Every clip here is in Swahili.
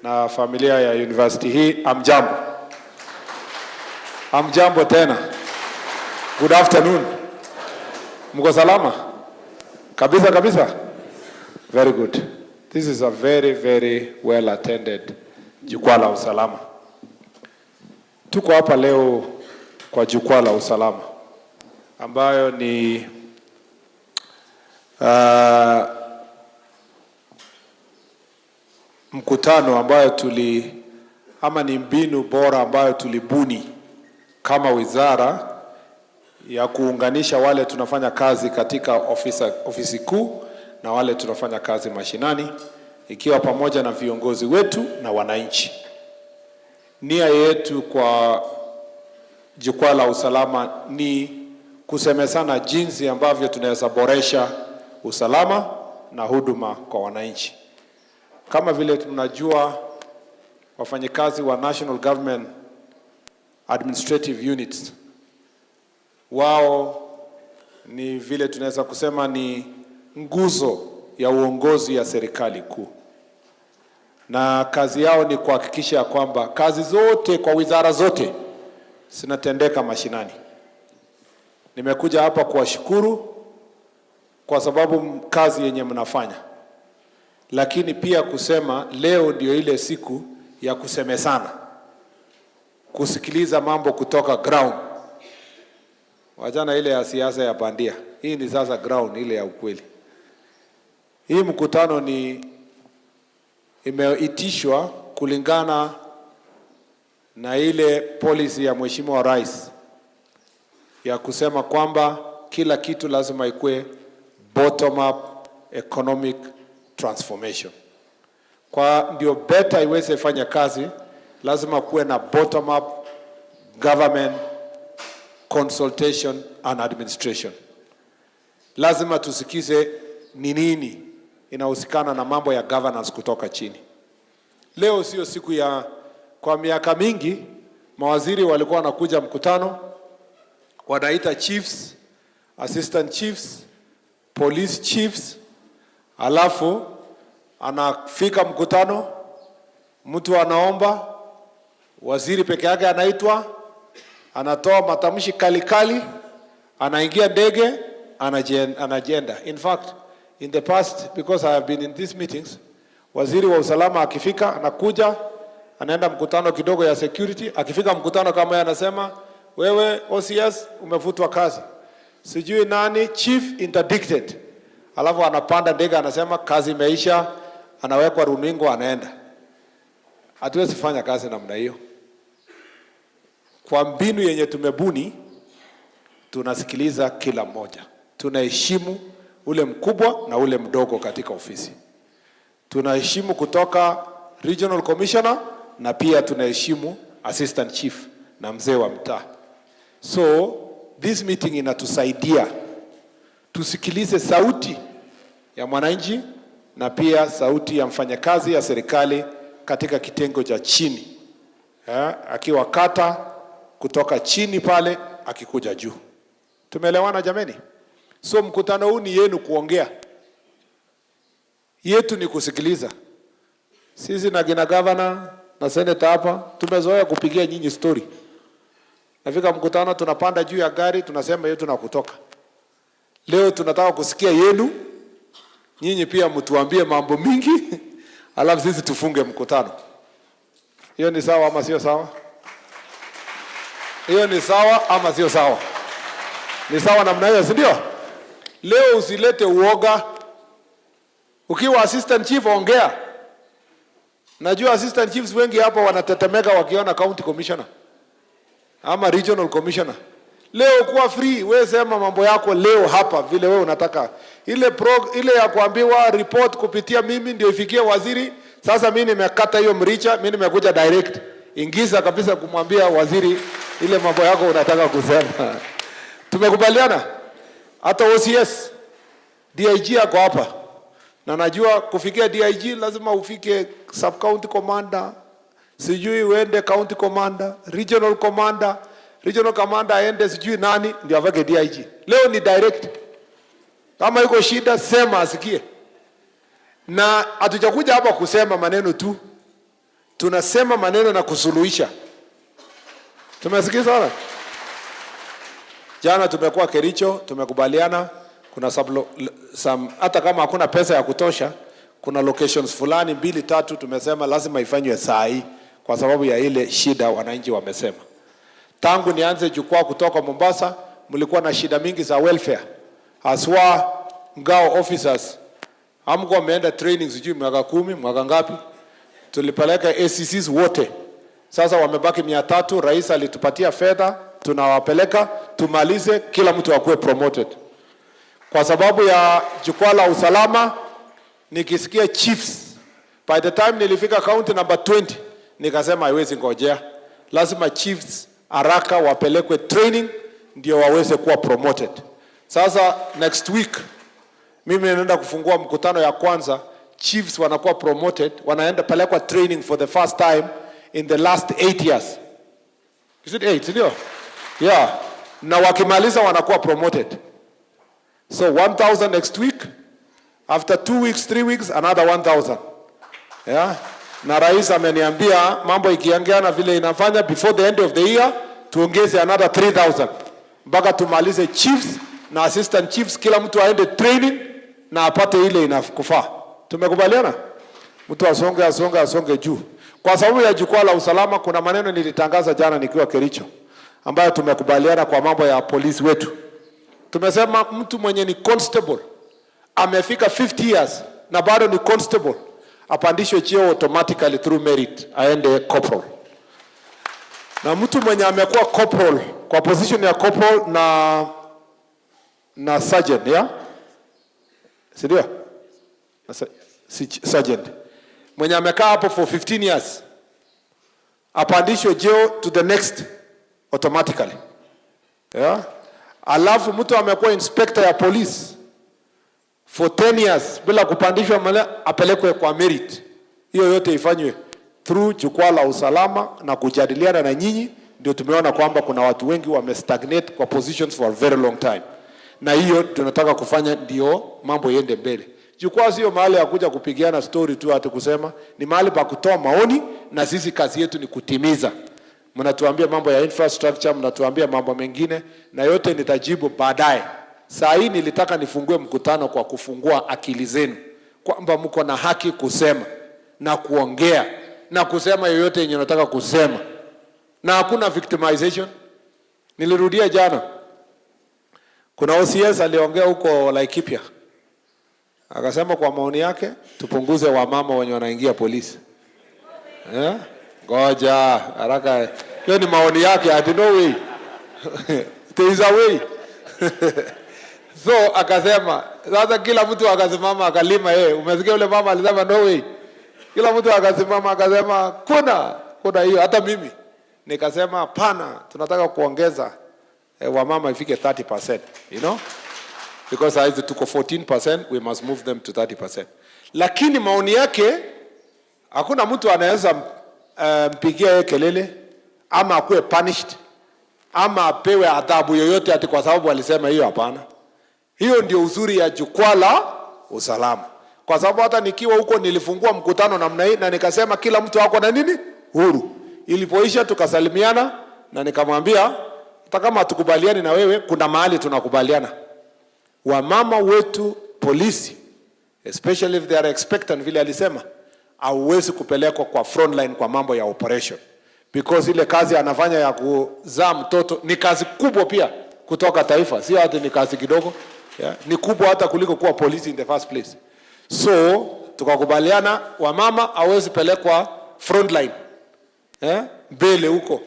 na familia ya university hii, amjambo. Amjambo tena. Good afternoon. Mko salama? Kabisa kabisa? Very good. This is a very, very well attended Jukwaa La Usalama. Tuko hapa leo kwa Jukwaa La Usalama, ambayo ni mkutano ambayo ni mbinu bora ambayo tulibuni kama wizara ya kuunganisha wale tunafanya kazi katika ofisi kuu na wale tunafanya kazi mashinani, ikiwa pamoja na viongozi wetu na wananchi. Nia yetu kwa Jukwaa La Usalama ni kusemezana jinsi ambavyo tunaweza boresha usalama na huduma kwa wananchi. Kama vile tunajua, wafanyikazi wa National Government Administrative Units, wao ni vile tunaweza kusema ni nguzo ya uongozi ya serikali kuu. Na kazi yao ni kuhakikisha kwamba kazi zote kwa wizara zote zinatendeka mashinani. Nimekuja hapa kuwashukuru kwa sababu kazi yenye mnafanya. Lakini pia kusema leo ndio ile siku ya kusemezana, kusikiliza mambo kutoka ground. Wajana ile ya siasa ya bandia. Hii ni sasa ground ile ya ukweli. Hii mkutano imeitishwa kulingana na ile policy ya Mheshimiwa Rais ya kusema kwamba kila kitu lazima ikue bottom up economic transformation. Kwa ndio better iweze fanya kazi, lazima kuwe na bottom up government consultation and administration. Lazima tusikize ni nini inahusikana na mambo ya governance kutoka chini. Leo sio siku kwa miaka mingi mawaziri walikuwa wanakuja mkutano, wanaita chiefs, assistant chiefs, police chiefs, alafu anafika mkutano, mtu anaomba, waziri peke yake anaitwa, anatoa matamshi kali, anaingia ndege, anajienda. In fact, in the past, because I have been in these meetings, waziri wa usalama akifika, anakuja, anaenda mkutano kidogo ya security, akifika mkutano kama yeye anasema, wewe OCS umefutwa kazi. Sijui nani, chief interdicted. Alafu anapanda ndege anasema kazi imeisha, anawekwa runingo, anaenda. Hatuwezi fanya kazi namna hiyo. Kwa mbinu yenye tumebuni, tunasikiliza kila mmoja. Tunaheshimu ule mkubwa na ule mdogo katika ofisi. Tunaheshimu kutoka regional commissioner na pia tunaheshimu assistant chief na mzee wa mtaa. So this meeting inatusaidia tusikilize sauti ya mwananchi na pia sauti ya mfanyakazi ya serikali katika kitengo cha chini. Akiwa kata kutoka chini pale akikuja juu. Tumeelewana jameni? So mkutano huu ni yenu kuongea. Yetu ni kusikiliza. Sisi na gina governor na senator hapa tumezoea kupigia nyinyi story. Nafika mkutano tunapanda juu ya gari tunasema yetu na kutoka. Leo tunataka kusikia yenu. Nyinyi pia mtuambie mambo mingi alafu sisi tufunge mkutano. Hiyo ni sawa ama sio sawa? Hiyo ni sawa ama sio sawa? Ni sawa namna hiyo, si ndio? Leo usilete uoga. Ukiwa assistant chief ongea. Najua assistant chiefs wengi hapa wanatetemeka wakiona county commissioner ama regional commissioner. Leo kuwa free, wewe sema mambo yako leo hapa vile wewe unataka. Ile ya kuambiwa report kupitia mimi ndio ifikie waziri. Sasa mimi nimekata hiyo mricha, mimi nimekuja direct. Ingiza kabisa kumwambia waziri ile mambo yako unataka kusema. Tumekubaliana? Hata OCS DIG yako hapa. Na najua kufikia DIG lazima ufike sub county commander, sijui uende county commander, regional commander aende sijui nani ndio afike DIG. Leo ni direct. Kama iko shida sema asikie. Na hatujakuja hapa kusema maneno tu. tunasema maneno na kusuluhisha. Tumesikia sana. Jana tumekuwa Kericho, tumekubaliana kuna hata kama hakuna pesa ya kutosha, kuna locations fulani 2-3 tumesema lazima ifanywe saa hii kwa sababu ya ile shida wananchi wamesema. Tangu nianze jukwaa kutoka Mombasa, mlikuwa na shida mingi za welfare. Haswa ngao officers. Hamko wameenda training sijui mwaka 10, mwaka ngapi? Tulipeleka ACCs wote. Sasa wamebaki 300, rais alitupatia fedha, tunawapeleka tumalize kila mtu akuwe promoted. Kwa sababu ya jukwaa la usalama nikisikia chiefs, by the time nilifika county number 20 nikasema haiwezi ngojea. Lazima chiefs haraka wapelekwe training ndio waweze kuwa promoted. Sasa next week mimi naenda kufungua mkutano ya kwanza, chiefs wanakuwa promoted, wanaenda pelekwa training for the first time in the last 8 years. Is it 8, ndio? Yeah. Na wakimaliza wanakuwa promoted. So 1,000 next week, after 2 weeks, 3 weeks, another 1,000. Yeah. Na rais ameniambia mambo ikiangeana vile inafanya before the end of the year, tuongeze another 3,000. Mpaka tumalize chiefs na assistant chiefs, kila mtu aende training na apate ile inakufaa. Tumekubaliana? Mtu asonge juu. Kwa sababu ya jukwaa la usalama kuna maneno nilitangaza jana nikiwa Kericho ambayo tumekubaliana kwa mambo ya polisi wetu. Tumesema mtu mwenye ni constable amefika 50 years na bado ni constable apandishwe cheo automatically through merit aende corporal. Na mtu mwenye amekuwa corporal kwa position ya corporal na sergeant, yeah? Sidio? Sergeant. Mwenye amekaa hapo for 15 years apandishwe cheo to the next automatically. Yeah? Alafu mtu amekuwa inspector ya police for 10 years bila kupandishwa mali apelekwe kwa merit. Hiyo yote ifanywe through jukwaa la usalama na kujadiliana na nyinyi, ndio tumeona kwamba kuna watu wengi wamestagnate kwa positions for a very long time. Na hiyo tunataka kufanya ndio mambo yende mbele. Jukwaa sio mahali ya kuja kupigiana story tu hata kusema, ni mahali pa kutoa maoni na sisi kazi yetu ni kutimiza. Mnatuambia mambo ya infrastructure, mnatuambia mambo mengine na yote nitajibu baadaye. Saa hii nilitaka nifungue mkutano kwa kufungua akili zenu kwamba mko na haki kusema na kuongea na kusema yoyote yenye unataka kusema. Na hakuna victimization. Nilirudia jana. Kuna OCS aliongea huko Laikipia. Akasema kwa maoni yake tupunguze wamama wenye wanaingia polisi. Yeah? Ngoja, haraka. Hiyo ni maoni yake, I don't know way. There is a way. So akasema, sasa kila mtu akasimama akalima yeye. Umesikia yule mama alisema no way. Kila mtu akasimama akasema kuna hiyo, hata mimi nikasema hapana, tunataka kuongeza wamama ifike 30%, you know? Because as tuko 14%, we must move them to 30%. Lakini maoni yake hakuna mtu anaweza mpigia yeye kelele ama akuwe punished ama apewe adhabu yoyote ati kwa sababu alisema hiyo, hapana. Hiyo ndio uzuri ya jukwaa la usalama. Kwa sababu hata nikiwa huko nilifungua mkutano namna hii na nikasema kila mtu wako na nini? Huru. Ilipoisha tukasalimiana na nikamwambia hata kama hatukubaliani na wewe kuna mahali tunakubaliana. Wamama wetu polisi, especially if they are expectant vile alisema, hauwezi kupelekwa kwa frontline kwa mambo ya operation. Because ile kazi anafanya ya kuzaa mtoto ni kazi kubwa pia kutoka taifa. Sio hata ni kazi kidogo. Yeah? Ni kubwa hata kuliko kuwa polisi in the first place. So, tukakubaliana wamama hawezi pelekwa frontline. Mbele huko.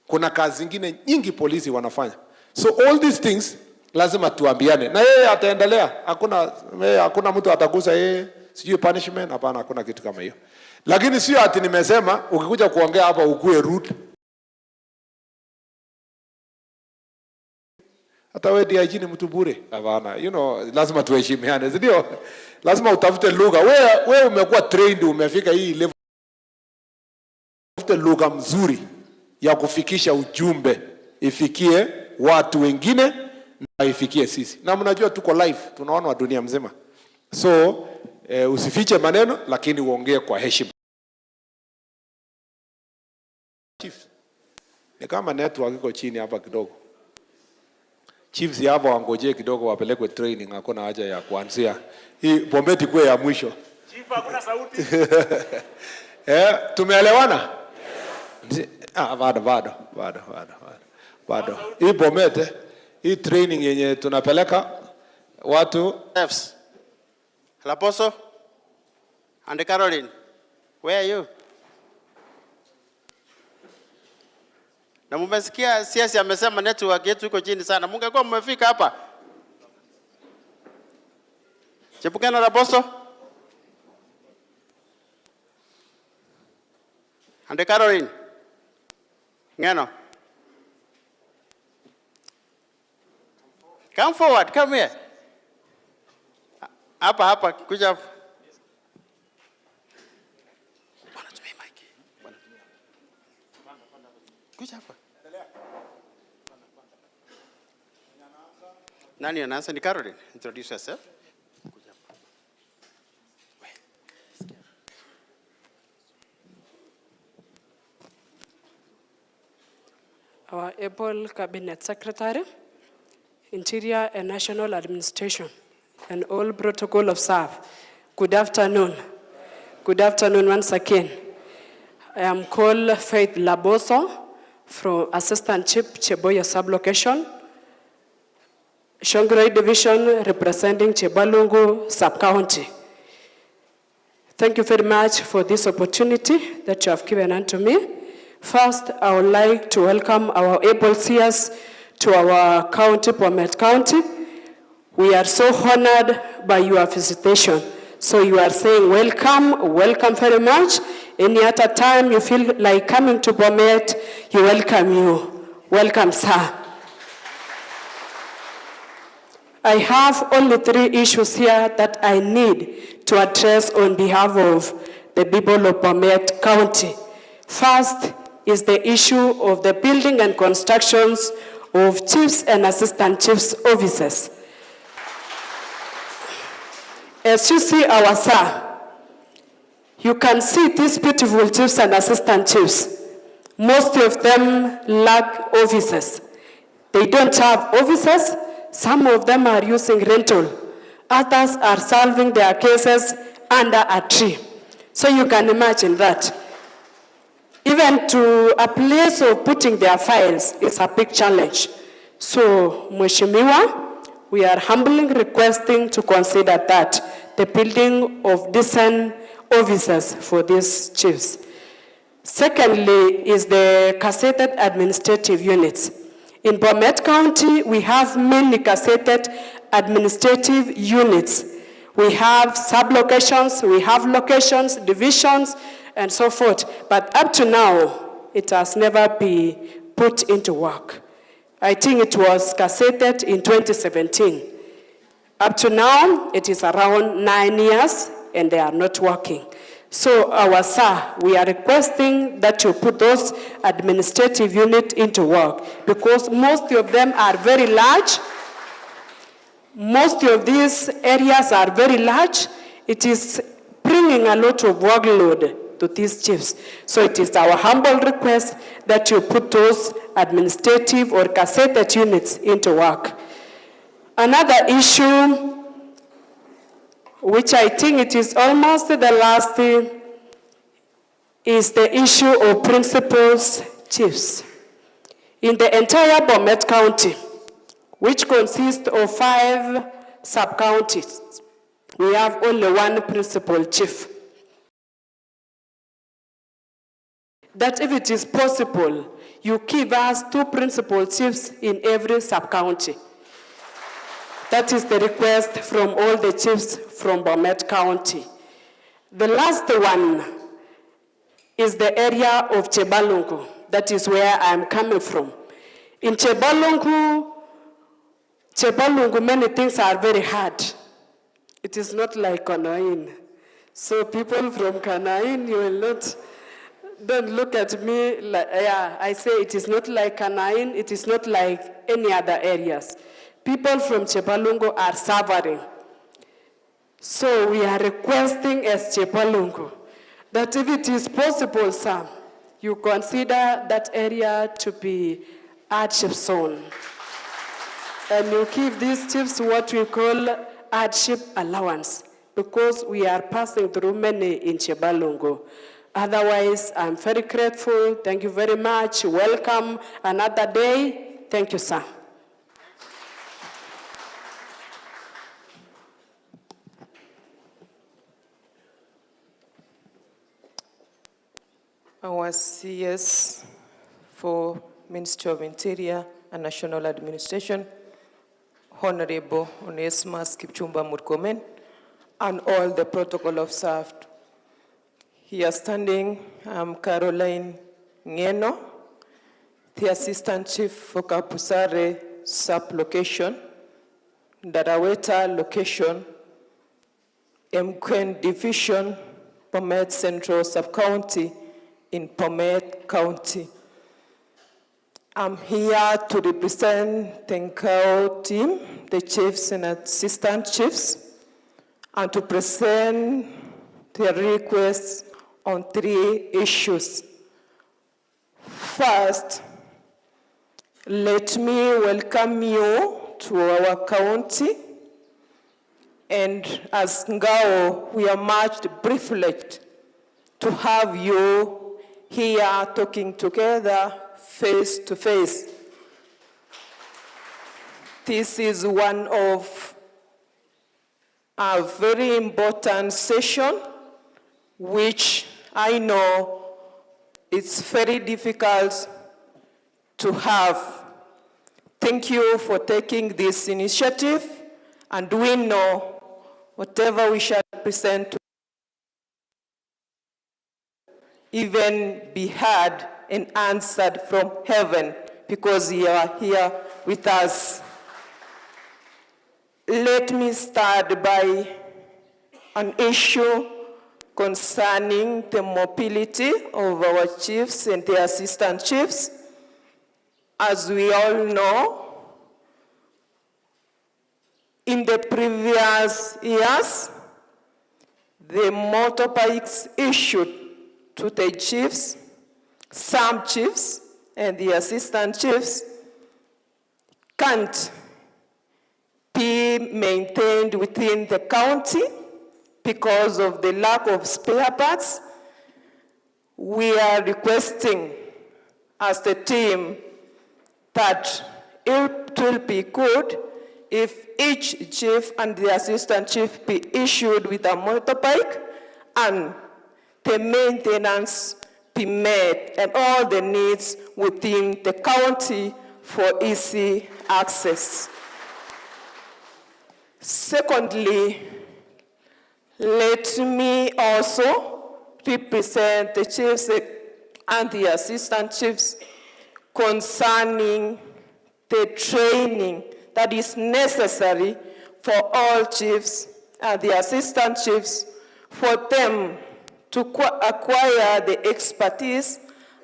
Kuna kazi zingine nyingi polisi wanafanya. So all these things lazima tuambiane. Na yeye ataendelea. Hakuna mtu atagusa yeye. Sijui punishment, hapana, hakuna kitu kama hiyo. Lakini sio ati nimesema ukikuja kuongea hapa ukue rude. Hata wewe DIG ni mtu bure. Hapana, you know, lazima tuheshimiane, ndio? Lazima utafute lugha. Wewe umekuwa trained, umefika hii level. Utafute lugha mzuri ya kufikisha ujumbe ifikie watu wengine na ifikie sisi. Na mnajua tuko live, tunaona wa dunia mzima. So usifiche maneno lakini uongee kwa heshima. Chiefs. Ni kama network iko chini hapa kidogo. Chiefs hapo wangoje kidogo wapelekwe training, hakuna haja ya kuanzia. Hii Bomet ikuwe ya mwisho. Chief hakuna sauti. Tumeelewana? Bado. Hii Bomet, hii training yenye tunapeleka watu Laposo and Caroline, where are you? Na mmesikia siasa amesema network yetu iko chini sana. Mungekuwa mmefika hapa. Chepukana Laposo and Caroline. Ngeno. Come forward, come here. Hapa, kuja hapa. Bwana tumie mic. Kuja hapa. Nani anaanza? Ni Caroline. Introduce yourself. Kuja hapa. Our able Cabinet Secretary, Interior and National Administration, and all protocol of staff. Good afternoon. Good afternoon once again. I am called Faith Laboso from Assistant Chief Cheboya Sublocation, Shongrai Division representing Chebalungu Sub-County. Thank you very much for this opportunity that you have given unto me. First, I would like to welcome our able seers to our county, Bomet County. We are so honored by your visitation. So you are saying welcome very much. Any other time you feel like coming to Bomet, you welcome you. Welcome, sir. I have only 3 issues here that I need to address on behalf of the people of Bomet County. First is the issue of the building and constructions of chiefs and assistant chiefs offices. As you see our sir, you can see these beautiful chiefs and assistant chiefs. Most of them lack offices. They don't have offices. Some of them are using rental. Others are solving their cases under a tree. So you can imagine that. Even to a place of putting their files is a big challenge. So, Mheshimiwa, we are humbly requesting to consider that, the building of decent offices for these chiefs. Secondly is the casseted administrative units. In Bomet County, we have many casseted administrative units. We have sub-locations, we have locations, divisions, and so forth. But up to now, it has never been put into work. I think it was cassetted in 2017. Up to now, it is around 9 years, and they are not working. So, our sir, we are requesting that you put those administrative units into work, because most of them are very large. Most of these areas are very large. It is bringing a lot of workload to these chiefs. So it is our humble request that you put those administrative or casseted units into work. Another issue, which I think it is almost the last thing, is the issue of principals chiefs. In the entire Bomet County, which consists of 5 sub-counties, we have only 1 principal chief. That if it is possible, you give us 2 principal chiefs in every sub-county. That is the request from all the chiefs from Bomet County. The last one is the area of Chebalungu. That is where I am coming from. In Chebalungu, many things are very hard. It is not like Kanain. So people from Kanain, you will not, don't look at me like, I say it is not like Kanain, it is not like any other areas. People from Chebalungu are suffering. So we are requesting as Chebalungu that if it is possible, sir, you consider that area to be hardship zone. And you give these chiefs what we call hardship allowance, because we are passing through many in Chebalungu. Otherwise, I'm very grateful. Thank you very much. Welcome another day. Thank you, sir. Our CS for Ministry of Interior and National Administration, Honorable Onesimus Kipchumba Murkomen, and all the protocol observed. Here standing, I'm Caroline Ngeno, the Assistant Chief for Kapusare Sub-Location, Daraweta Location, Mkwen Division, Bomet Central Sub-County, in Bomet County. I'm here to represent the Nkao team, the chiefs and assistant chiefs, and to present their requests on 3 issues. First, let me welcome you to our county. And as Ngao, we are much privileged to have you here talking together face to face. This is one of a very important session, which I know it's very difficult to have. Thank you for taking this initiative, and we know whatever we shall present even be heard and answered from heaven, because you are here with us. Let me start by an issue concerning the mobility of our chiefs and the assistant chiefs. As we all know, in the previous years, the motorbikes issued to the chiefs, some chiefs, and the assistant chiefs can't be maintained within the county because of the lack of spare parts. We are requesting as the team that it will be good if each chief and the assistant chief be issued with a motorbike, and the maintenance be made and all the needs within the county for easy access. Secondly, let me also represent the chiefs and the assistant chiefs concerning the training that is necessary for all chiefs and the assistant chiefs, for them to acquire the expertise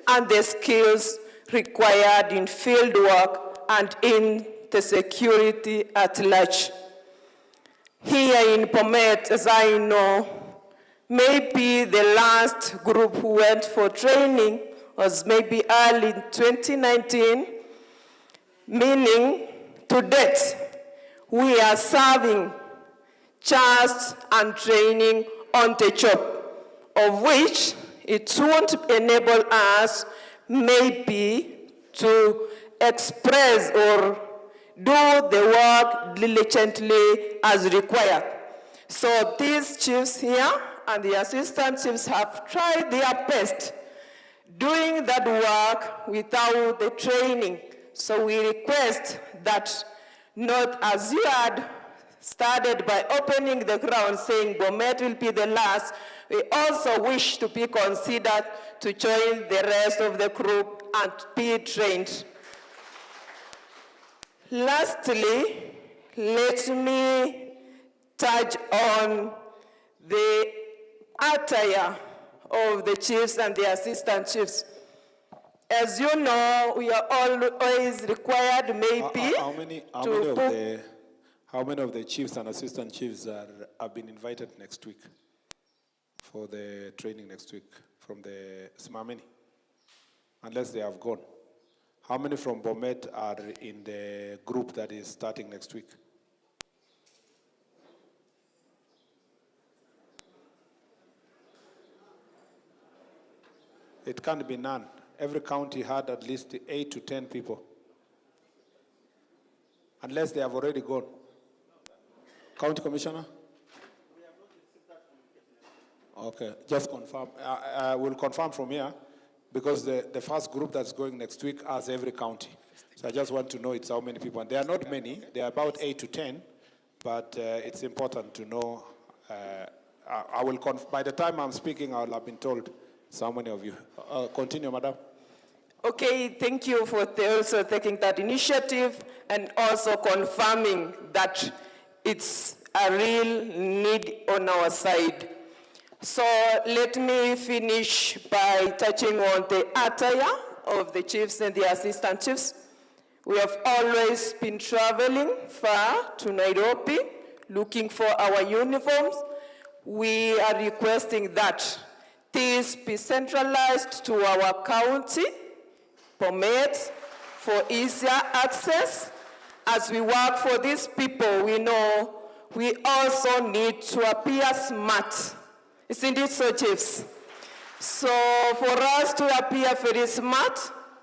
and the skills required in field work and in the security at large. Here in Bomet, as I know, maybe the last group who went for training was maybe early in 2019, meaning to date, we are serving just and training on the job, of which it won't enable us maybe to express or do the work diligently as required. So these chiefs here and the assistant chiefs have tried their best doing that work without the training. So we request that, not as you had started by opening the ground saying Bomet will be the last, we also wish to be considered to join the rest of the group and be trained. Lastly, let me touch on the attire of the chiefs and the assistant chiefs. As you know, we are always required maybe how many of the chiefs and assistant chiefs have been invited next week for the training next week from the Smameni? unless they have gone. How many from Bomet are in the group that is starting next week? It can't be none. Every county had at least 8 to 10 people. Unless they have already gone. County Commissioner? Okay, just confirm. I will confirm from here because the first group that's going next week has every county. So I just want to know it's how many people. And they are not many. They are about 8 to 10. But it's important to know. I will by the time I'm speaking, I will have been told so many of you. Continue, Madam. Okay, thank you for also taking that initiative and also confirming that it's a real need on our side. So let me finish by touching on the attire of the chiefs and the assistant chiefs. We have always been traveling far to Nairobi, looking for our uniforms. We are requesting that this be centralized to our county, Bomet, for easier access. As we work for these people, we know we also need to appear smart. Isn't it so, chiefs? So for us to appear very smart,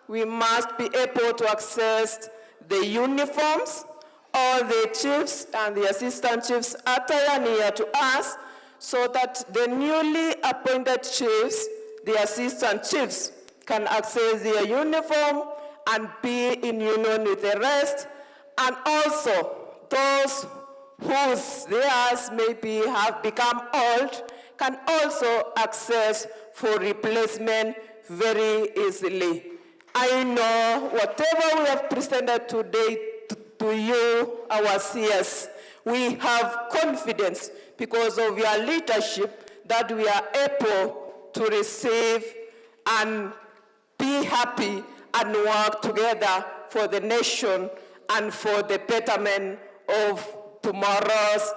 we must be able to access the uniforms, all the chiefs and the assistant chiefs attire near to us, so that the newly appointed chiefs, the assistant chiefs, can access their uniform and be in union with the rest, and also those whose theirs maybe have become old can also access for replacement very easily. I know whatever we have presented today to you, our CS, we have confidence because of your leadership that we are able to receive and be happy and work together for the nation and for the betterment of tomorrow's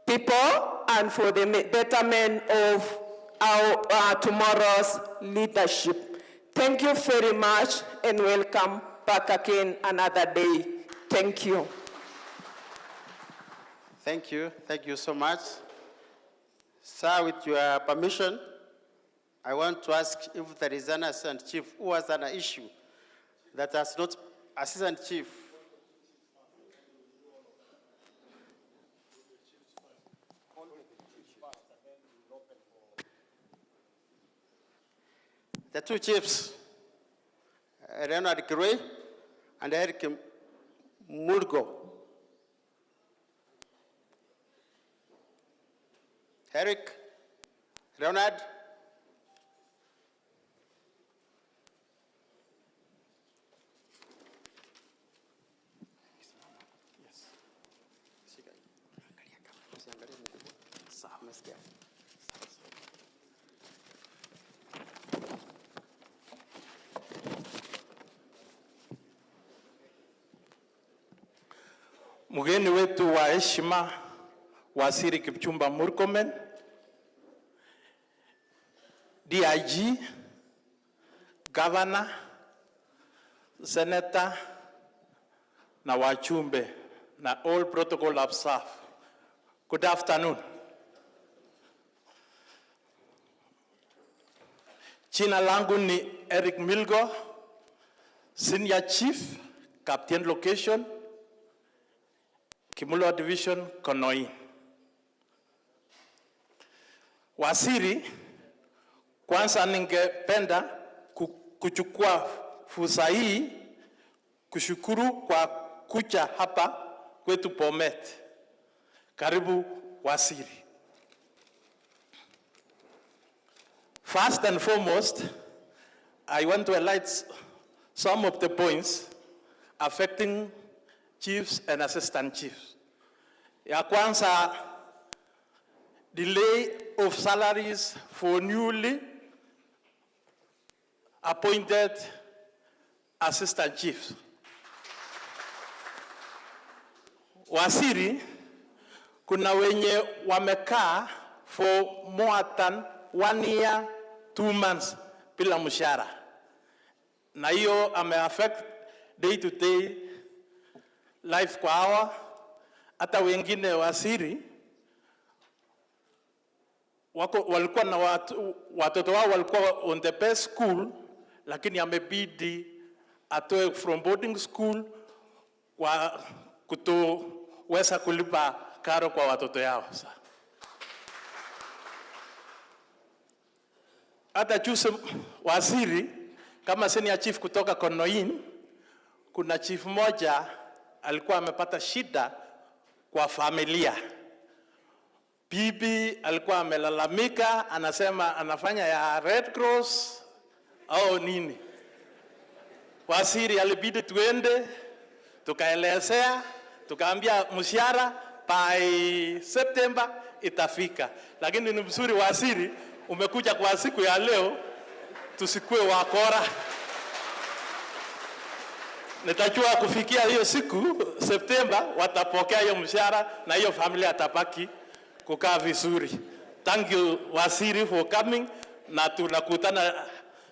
people and for the betterment of our tomorrow's leadership. Thank you very much and welcome back again another day. Thank you. Thank you. Thank you so much. Sir, with your permission, I want to ask if there is an assistant chief who has an issue that has not assistant chief. The two chiefs, Renard Gray and Eric Murgo. Eric, Leonard. Mgeni wetu wa heshima Waziri Kipchumba Murkomen, DIG, Governor, Senator, na wachumbe, na all protocol of staff. Good afternoon. Jina langu ni Eric Milgo, Senior Chief, Captain Location, Kimulo Division, Konoi. Waziri, kwanza ningependa kuchukua fursa hii kushukuru kwa kuja hapa kwetu Bomet. Karibu waziri. First and foremost, I want to highlight some of the points affecting chiefs and assistant chiefs. Ya kwanza, delay of salaries for newly appointed assistant chiefs. Waziri, kuna wenye wamekaa for more than 1 year, 2 months bila mshahara. na hiyo ame-affect day to day life kwa hawa. Hata wengine wasiri walikuwa na watoto wao walikuwa on the best school, lakini amebidi atoe from boarding school kwa kutoweza kulipa karo kwa watoto yao. Hata juzi waziri kama senior chief kutoka Konoin, kuna chief moja alikuwa amepata shida kwa familia. Bibi alikuwa amelalamika, anasema anafanya ya Red Cross au nini. Waziri alibidi tuende, tukaelezea, tukaambia mshahara by September itafika. Lakini ni mzuri waziri, umekuja kwa siku ya leo, tusikue wakora. Nitajua kufikia hiyo siku September watapokea hiyo mshahara na hiyo familia atabaki kukaa vizuri. Thank you waziri for coming, na tunakutana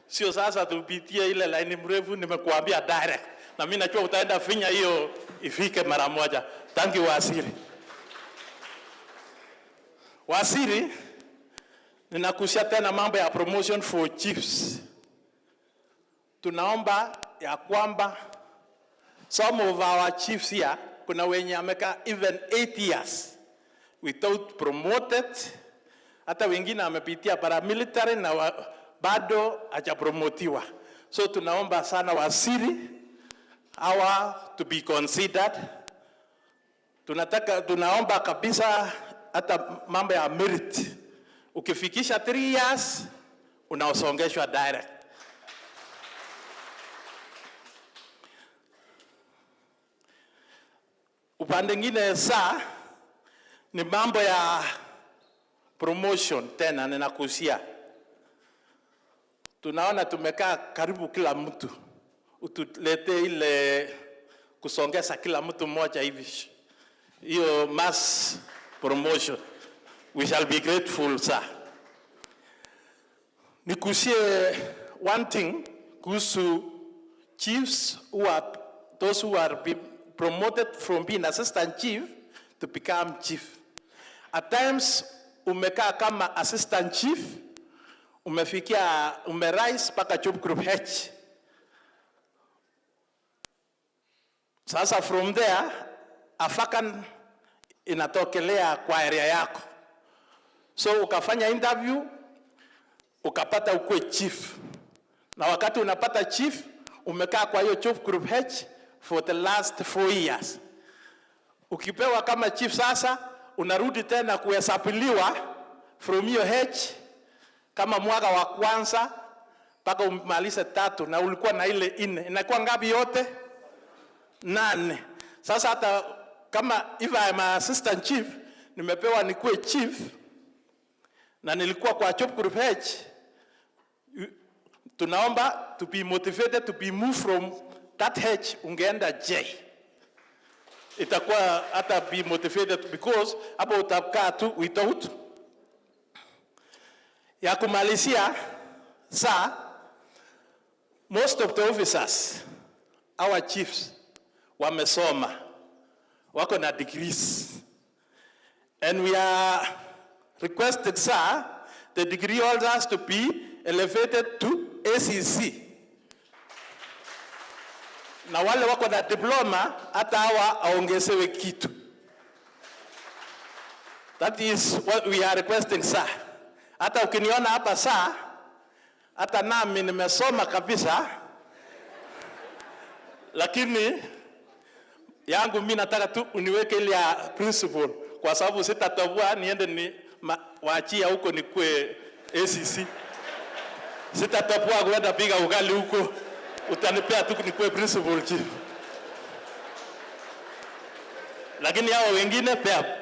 sio sasa tupitie ile line mrefu, nimekuambia direct. Na mimi najua utaenda finya hiyo ifike mara moja. Thank you waziri. Waziri, ninakusia tena mambo ya promotion for chiefs. Tunaomba ya kwamba some of our chiefs here, kuna wenye ameka even 8 years without promoted. Hata wengine amepitia paramilitary na bado hajapromotiwa. So tunaomba sana waziri hawa to be considered. Tunaomba kabisa hata mambo ya merit. Ukifikisha 3 years unaosongeshwa direct. Upande ngine ni mambo ya promotion tena ninakusia. Tunaona tumekaa karibu kila mtu. Utulete ile kusongeza kila mtu mmoja hivi. Hiyo mass promotion. We shall be grateful, sir. Nikusie one thing kuhusu chiefs those who are promoted from being assistant chief to become chief. At times umekaa kama assistant chief, umerise paka job group H. Sasa from there afakan inatokelea kwa area yako. So ukafanya interview, ukapata ukue chief. Na wakati unapata chief, umekaa kwa hiyo job group H for the last 4 years. Ukipewa kama chief sasa, unarudi tena kuhesabiliwa from hiyo H kama mwaka wa kwanza mpaka umalize 3, na ulikuwa na ile 4. Inakuwa ngapi yote? 8. Sasa hata kama if I am assistant chief, nimepewa nikuwe chief na nilikuwa kwa job group H, tunaomba to be motivated to be moved from that H ungeenda J. Itakuwa hata be motivated because hapo utakaa tu without. Ya kumalizia, most of the officers, our chiefs, wamesoma, wako na degrees. And we are requested, sir, the degree holders to be elevated to ACC. Na wale wako na diploma, hata hawa aongezewe kitu. That is what we are requesting, sir. Hata ukiniona hapa sir, hata nami nimesoma kabisa, lakini yangu mimi nataka tu uniweke ile ya principal, kwa sababu sitatabua niende ni waachia huko nikue ACC. Sitatabua kwenda piga ugali huko, utanipea tu nikue principal chief. Lakini hao wengine pea.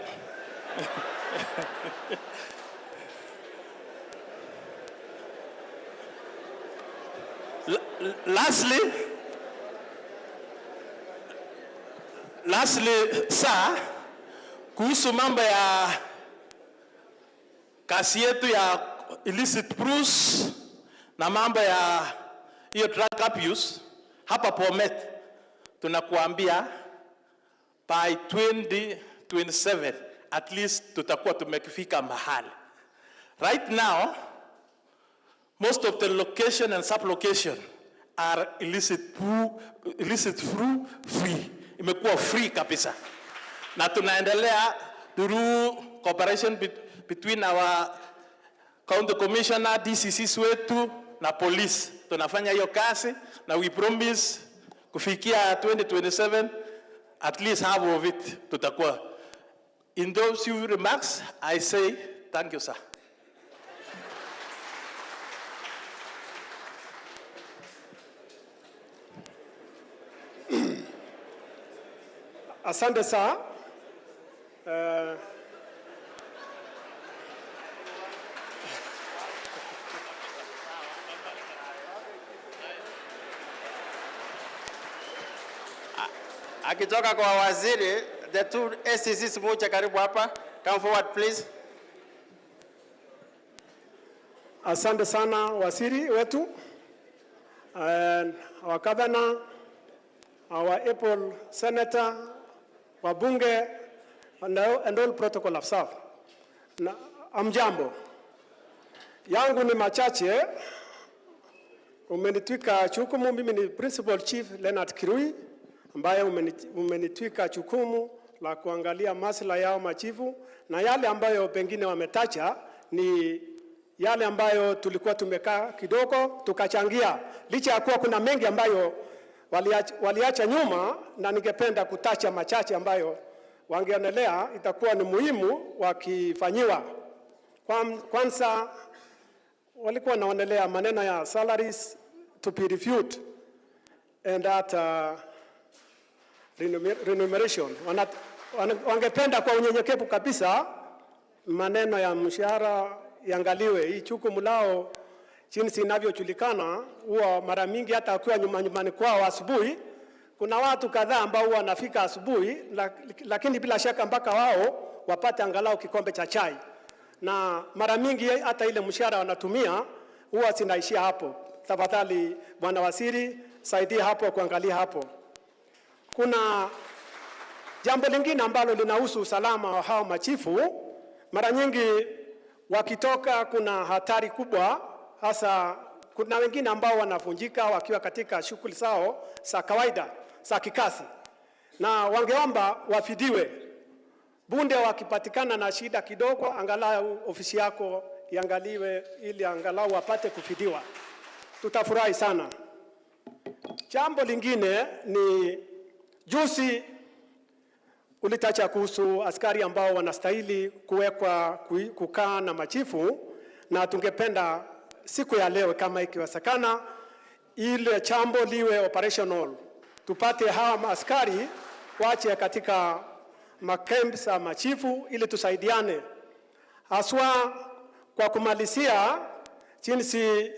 Lastly, sir, kuhusu mambo ya kasi yetu ya illicit brews na mambo ya hiyo drug abuse hapa Bomet tunakuambia by 2027 at least tutakuwa tumefika mahali. Right now, most of the location and sub-location are illicit through free. Imekuwa free kabisa. Na tunaendelea through cooperation between our county commissioner, DCCs wetu na police. Tunafanya hiyo kazi na we promise kufikia 2027 at least half of it tutakuwa. In those few remarks, I say thank you, sir. Asante sana. Akitoka kwa waziri, the two SCCs moja karibu hapa. Come forward please. Asante sana waziri wetu, and our governor, our able senator, wabunge, and all protocol of staff. Na amjambo. Yangu ni machache. Umenitwika jukumu, mimi ni Principal Chief Leonard Kirui, ambaye umenitwika jukumu la kuangalia maslahi yao machifu, na yale ambayo pengine wametacha ni yale ambayo tulikuwa tumekaa kidogo tukachangia, licha ya kuwa kuna mengi ambayo waliacha nyuma, na ningependa kutacha machache ambayo wangeonelea itakuwa ni muhimu wakifanyiwa. Kwanza walikuwa naonelea maneno ya salaries to be reviewed and that remuneration. Wangependa kwa unyenyekevu kabisa maneno ya mshahara yangaliwe. Hii jukumu lao jinsi inavyojulikana, huwa mara mingi hata wakiwa nyumbani kwao asubuhi, kuna watu kadhaa ambao wanafika asubuhi, lakini bila shaka mpaka wao wapate angalau kikombe cha chai, na mara mingi hata ile mshahara wanatumia huwa sinaishia hapo. Tafadhali bwana waziri, saidia hapo kuangalia hapo. Kuna jambo lingine ambalo linahusu usalama wa hao machifu. Mara nyingi wakitoka kuna hatari kubwa, hasa kuna wengine ambao wanavunjika wakiwa katika shughuli zao za kawaida za kikazi, na wangeomba wafidiwe. Bunde wakipatikana na shida kidogo, angalau ofisi yako iangaliwe ili angalau wapate kufidiwa. Tutafurahi sana. Jambo lingine ni juzi ulitacha kuhusu askari ambao wanastahili kuwekwa kukaa na machifu, na tungependa siku ya leo kama ikiwezekana ile jambo liwe operational. Tupate hawa askari wache katika makemp za machifu ili tusaidiane. Haswa kwa kumalizia, jinsi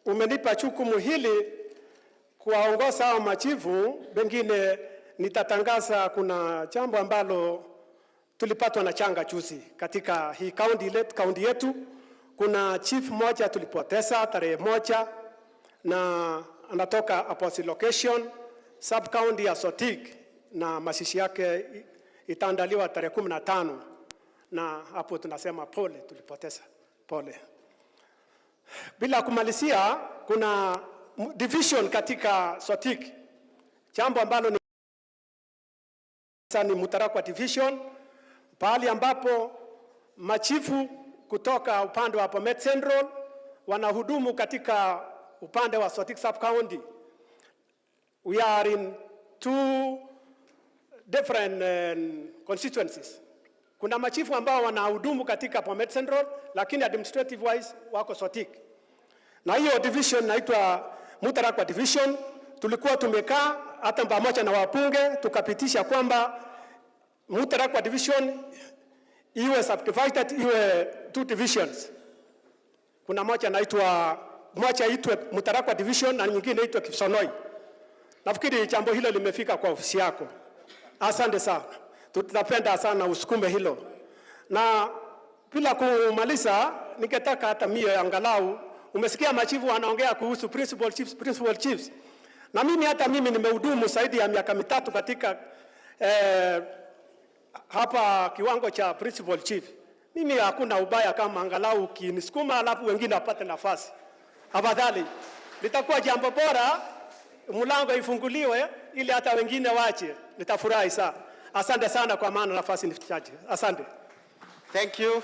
umenipa jukumu hili kuwaongoza hao machifu, pengine nitatangaza kuna jambo ambalo tulipatwa na changa juzi katika hii county yetu. Kuna chief moja tulipoteza tarehe 1, na anatoka opposite location sub county ya Sotik, na mazishi yake itaandaliwa tarehe 15, na hapo tunasema pole, tulipoteza pole. Bila kumalizia, kuna division katika Sotik, jambo ambalo ni Mutarakwa division, pahali ambapo machifu kutoka upande wa Bomet Central wanahudumu katika upande wa Sotik sub county. We are in 2 different constituencies. Kuna machifu ambao wanahudumu katika Bomet Central, lakini administrative wise wako Sotik. Na hiyo division inaitwa Mutarakwa division. Tulikuwa tumekaa hata pamoja na wapunge tukapitisha kwamba Mutarakwa division iwe subdivided, iwe 2 divisions. Kuna moja itwe Mutarakwa division na nyingine itwe Kipsonoi. Nafikiri jambo hilo limefika kwa ofisi yako. Asante sana. Tutapenda sana usukume hilo. Na bila kumaliza, ningetaka hata mie angalau Umesikia machifu wanaongea kuhusu principal chiefs. Na mimi hata mimi nimehudumu zaidi ya miaka 3 katika hapa kiwango cha principal chief. Mimi hakuna ubaya kama angalau kinisukuma alafu wengine wapate nafasi. Afadhali litakuwa jambo bora mlango ifunguliwe ili hata wengine wache. Nitafurahi sana. Asante sana kwa maana nafasi ni chache. Asante. Thank you.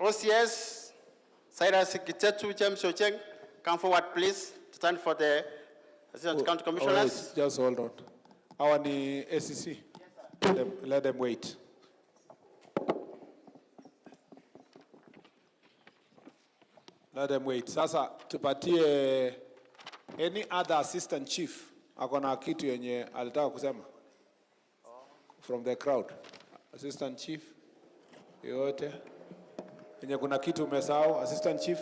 OCS Cyrus Kitetu James Ocheng, come forward please to stand for the Assistant County Commissioners. Just hold on. Our ni ACC. Let them wait. Let them wait. Sasa tupatie any other assistant chief akona kitu yenye alitaka kusema from the crowd. Assistant chief yote yenye kuna kitu umesahau. Assistant chief,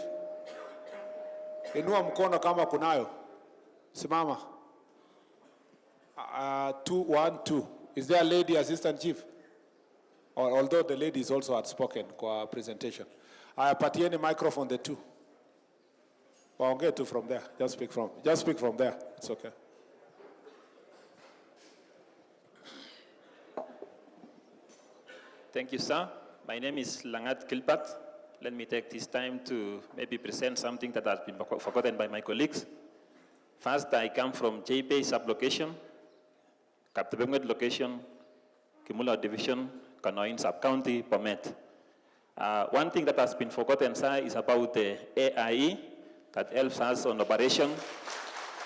inua mkono kama kunayo. Simama. 212. Is there a lady assistant chief? Or, although the lady is also outspoken kwa presentation. Patieni microphone the two. Waongee tu from there. Just speak from there. It's okay. Thank you, sir. My name is Langat Kilpat. Let me take this time to maybe present something that has been forgotten by my colleagues. First, I come from JP sublocation, Kaptebemwet location, Kimula division, Kanoin sub-county, Bomet. One thing that has been forgotten, sir, is about the AIE that helps us on operation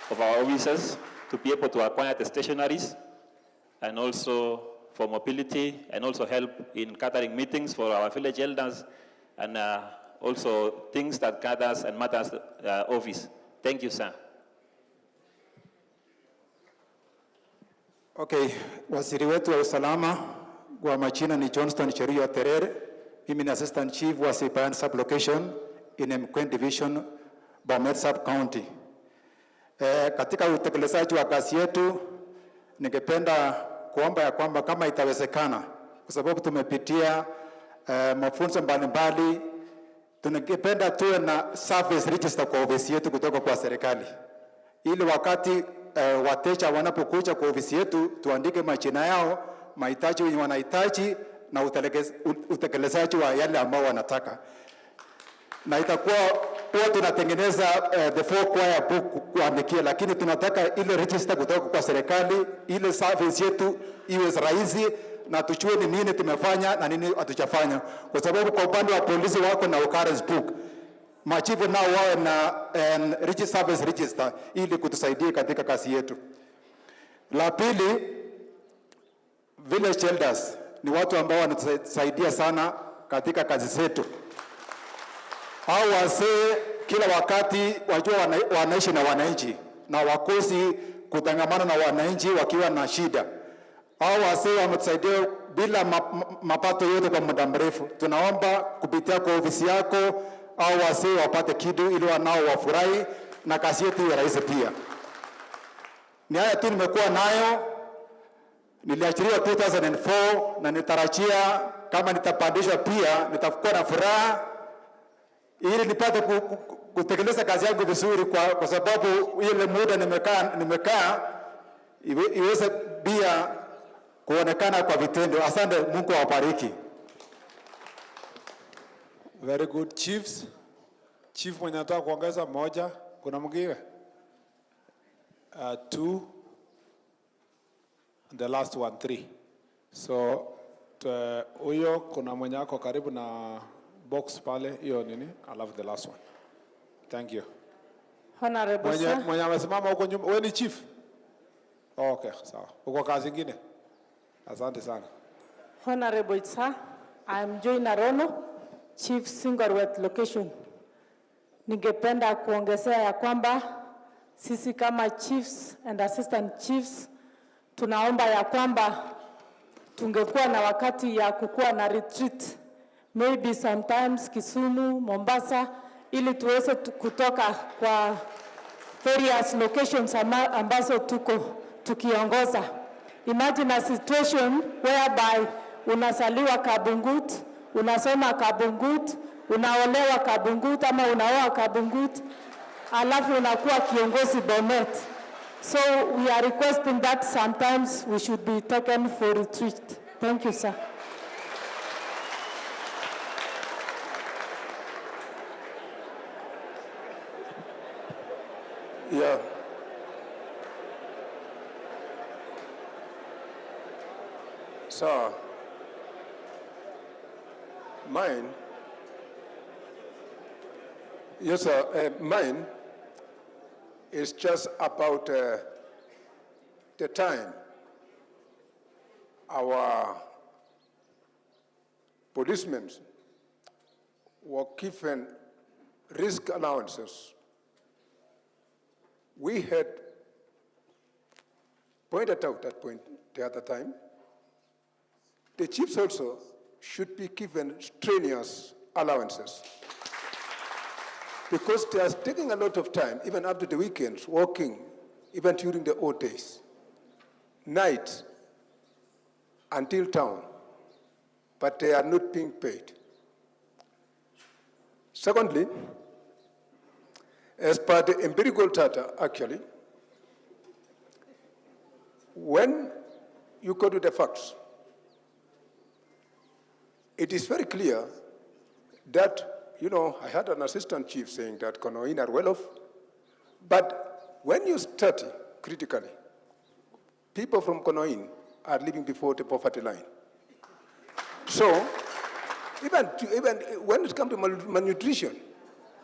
of our officers to be able to acquire the stationaries and also for mobility and also help in gathering meetings for our village elders and also things that gathers and matters office. Thank you, sir. Okay, waziri wetu wa usalama kwa majina ni Johnston Cheruiyot Terere. Mimi ni assistant chief wa Sipayan sublocation in Mkwen division, Bomet sub-county. Katika utekelezaji wa kazi yetu, ningependa kuomba ya kwamba kama itawezekana, kwa sababu tumepitia mafunzo mbalimbali, tungependa tuwe na service register kwa ofisi yetu kutoka kwa serikali. Ili wakati wateja wanapokuja kwa ofisi yetu, tuandike majina yao, mahitaji wenye wanahitaji na utekelezaji wa yale ambao wanataka. Na itakuwa huwa tunatengeneza the four choir book kuandikia, lakini tunataka ile register kutoka kwa serikali, ile service yetu iwe rahisi na tujue ni nini tumefanya na nini hatujafanya. Kwa sababu kwa upande wa polisi wako na occurrence book, machifu nao wawe na service register ili kutusaidia katika kazi yetu. La pili, village elders ni watu ambao wanatusaidia sana katika kazi zetu. Hao wazee kila wakati wajua wanaishi na wananchi na wakosi kutangamana na wananchi wakiwa na shida. Hao wazee wametusaidia bila mapato yote kwa muda mrefu. Tunaomba kupitia kwa ofisi yako hao wazee wapate kitu ili wanao wafurahi na kazi yetu iwe rahisi pia. Ni haya tu nimekuwa nayo. Niliachiliwa 2004 na nitarajia kama nitapandishwa pia nitakuwa na furaha ili nipate kutekeleza kazi yangu vizuri kwa sababu ile muda nimekaa iweze pia kuonekana kwa vitendo. Asante, Mungu awabariki. Very good. Chief mwenye anataka kuongeza moja, kuna mwingine? 2 and the last one 3. So huyo kuna mwenye ako karibu na box pale, hiyo nini? I love the last one. Thank you. Honorable sir. Mwenye amesimama huko nyuma, wewe ni chief? Okay, sawa. Uko kazi nyingine? Asante sana. Honorable sir, I am Joy Narono, Chief Singorwet location. Ningependa kuongezea ya kwamba sisi kama chiefs and assistant chiefs tunaomba ya kwamba tungekuwa na wakati ya kukua na retreat, maybe sometimes Kisumu, Mombasa, ili tuweze kutoka kwa various locations ambazo tukiongoza. Imagine a situation whereby unasaliwa Kabungut, unasoma Kabungut, unaolewa Kabungut ama unaoa Kabungut, alafu unakuwa kiongozi Bomet. So we are requesting that sometimes we should be taken for retreat. Thank you, sir. Yeah. So, mine, yes, sir, mine is just about the time our policemen were given risk allowances. We had pointed out that point the other time. The chiefs also should be given strenuous allowances because they are taking a lot of time, even up to the weekends, working, even during the odd days, nights until town, but they are not being paid. Secondly, as per the empirical data, actually, when you go to the facts, it is very clear that, I had an assistant chief saying that Konoin are well off, but when you study critically, people from Konoin are living before the poverty line. So, even when it comes to malnutrition,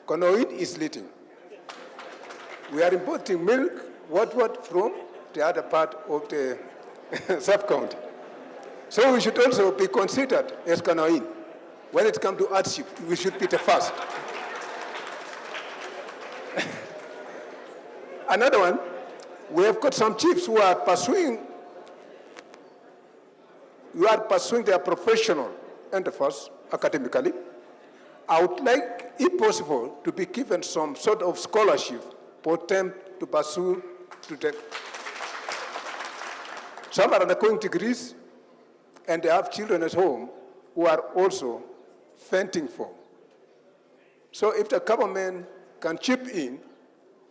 Konoin is leading. We are importing milk, what from the other part of the sub-county. So we should also be considered as Konoin. When it comes to hardship, we should be the first. Another one, we have got some chiefs who are pursuing their professional endeavors academically. I would like, if possible, to be given some sort of scholarship for them to pursue to the. Some are undergoing degrees, and they have children at home who are also fending for. So if the government can chip in,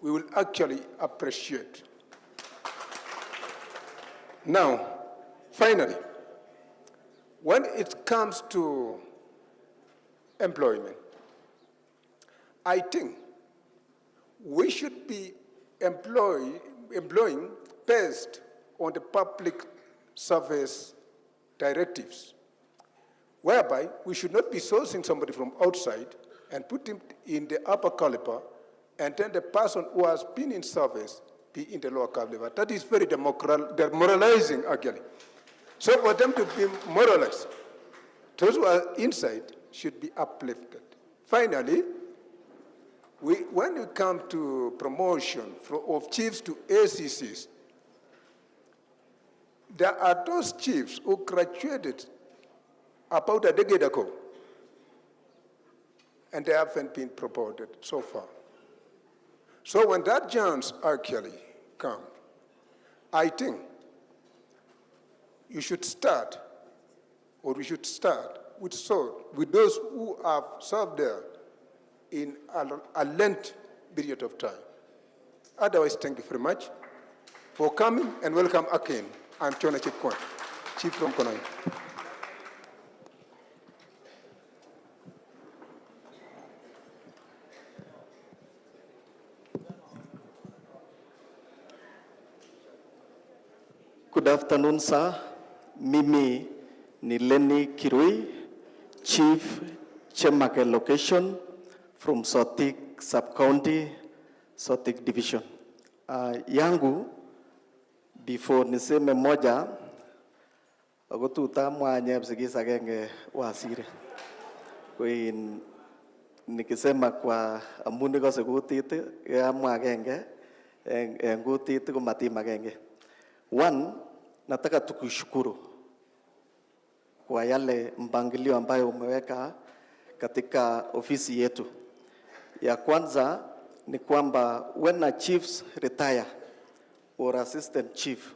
we will actually appreciate. Now, finally, when it comes to employment, I think we should be employing based on the public service directives, whereby we should not be sourcing somebody from outside and put him in the upper caliber, and then the person who has been in service be in the lower caliber. That is very demoralizing, actually. So for them to be moralized, those who are inside should be uplifted. Finally, when we come to promotion of chiefs to ACCs, there are those chiefs who graduated about a decade ago, and they haven't been promoted so far. So when that chance actually comes, I think you should start, or we should start with those who have served there in a length period of time. Otherwise, thank you very much for coming, and welcome again. I'm Chona Chief Kwan, Chief from Konoin. Good afternoon, sir. Mimi ni Lenny Kirui, Chief Chemake location from Sotik Sub-County, Sotik Division. Yangu, before niseme moja, ako tuta mwanya msigisa genge wasire. Kwa nikisema kwa amuni kwa sekutiti, ya mwa genge, ngutiti kumatima genge. One, nataka tukushukuru kwa yale mpangilio ambayo umeweka katika ofisi yetu. Ya kwanza ni kwamba when a chiefs retire or assistant chief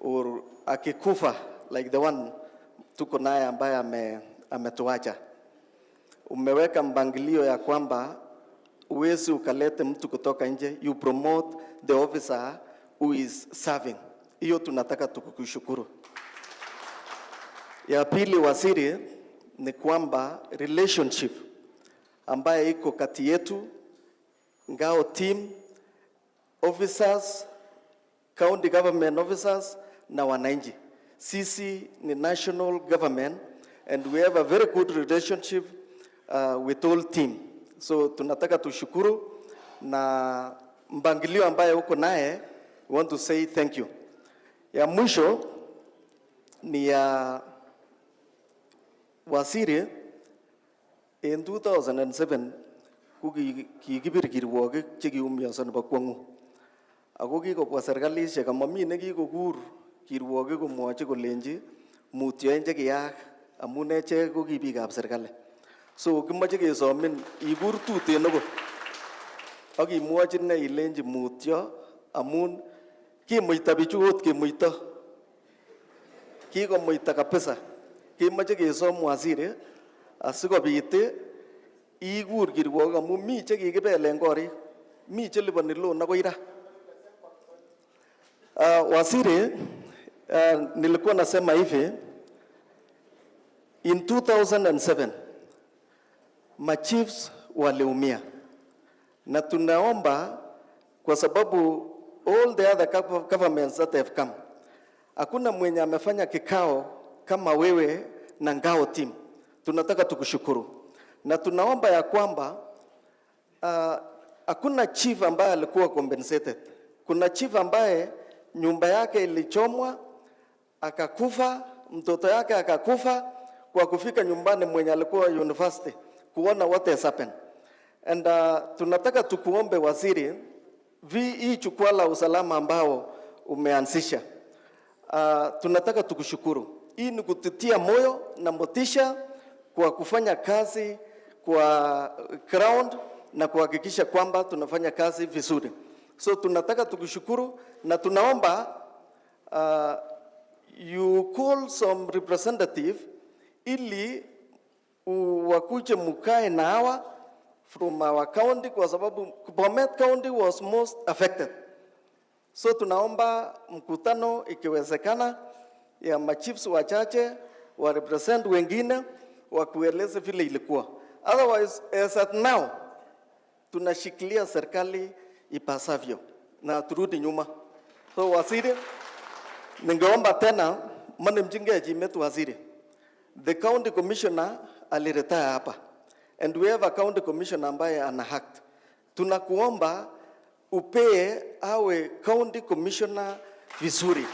or akikufa like the one tuko naye ambaye ametuacha, umeweka mpangilio ya kwamba uwezi ukalete mtu kutoka nje, you promote the officer who is serving. Hiyo tunataka tukushukuru. Ya pili, waziri, ni kwamba relationship ambaye iko kati yetu ngao team officers, county government officers na wananchi. Sisi ni national government and we have a very good relationship with all team. So tunataka tushukuru na mpangilio ambaye uko naye, we want to say thank you. Ya mwisho ni ya waziri, in 2007 kikibir kirwogik chekiumianso nebo kwangu. Ako kikobwa serkalishek amami nekikokur kirwogik komwochi kolenji mutyo en chekiyaak amun echek ko ki biikab serikali. So kimoche kesomin ikur tuten okot ak imwochi ine ilenji mutyo amun kimuita bichu ot kimuita. Kikomuita kabisa. Kimoche kesom waziri asikobit ikur kirwogik amun mi chekikibelen korik, mi cheliponi loan akoi ra. Waziri, nilikuwa nasema hivi, in 2007 machiefs waliumia, na tunaomba kwa sababu all the other governments that have come, hakuna mwenye amefanya kikao kama wewe na ngao team. Tunataka tukushukuru na tunaomba ya kwamba hakuna chief ambaye alikuwa compensated. Kuna chief ambaye nyumba yake ilichomwa akakufa, mtoto yake akakufa kwa kufika nyumbani mwenye alikuwa university kuona what has happened. And tunataka tukuombe waziri, hii jukwaa la usalama ambao umeanzisha, tunataka tukushukuru. Hii ni kututia moyo na motisha kwa kufanya kazi kwa ground na kuhakikisha kwamba tunafanya kazi vizuri. So tunataka tukushukuru na tunaomba you call some representative ili wakuje mukae na hawa from our county, kwa sababu Bomet County was most affected. So tunaomba mkutano ikiwezekana ya machiefs wachache wa represent wengine wakueleze vile ilikuwa. Otherwise, as at now, tunashikilia serikali ipasavyo na turudi nyuma. So waziri, ningeomba tena mane mchingeji metu waziri. The county commissioner aliretire hapa. And we have a county commissioner ambaye ana hacked. Tunakuomba upee awe county commissioner vizuri,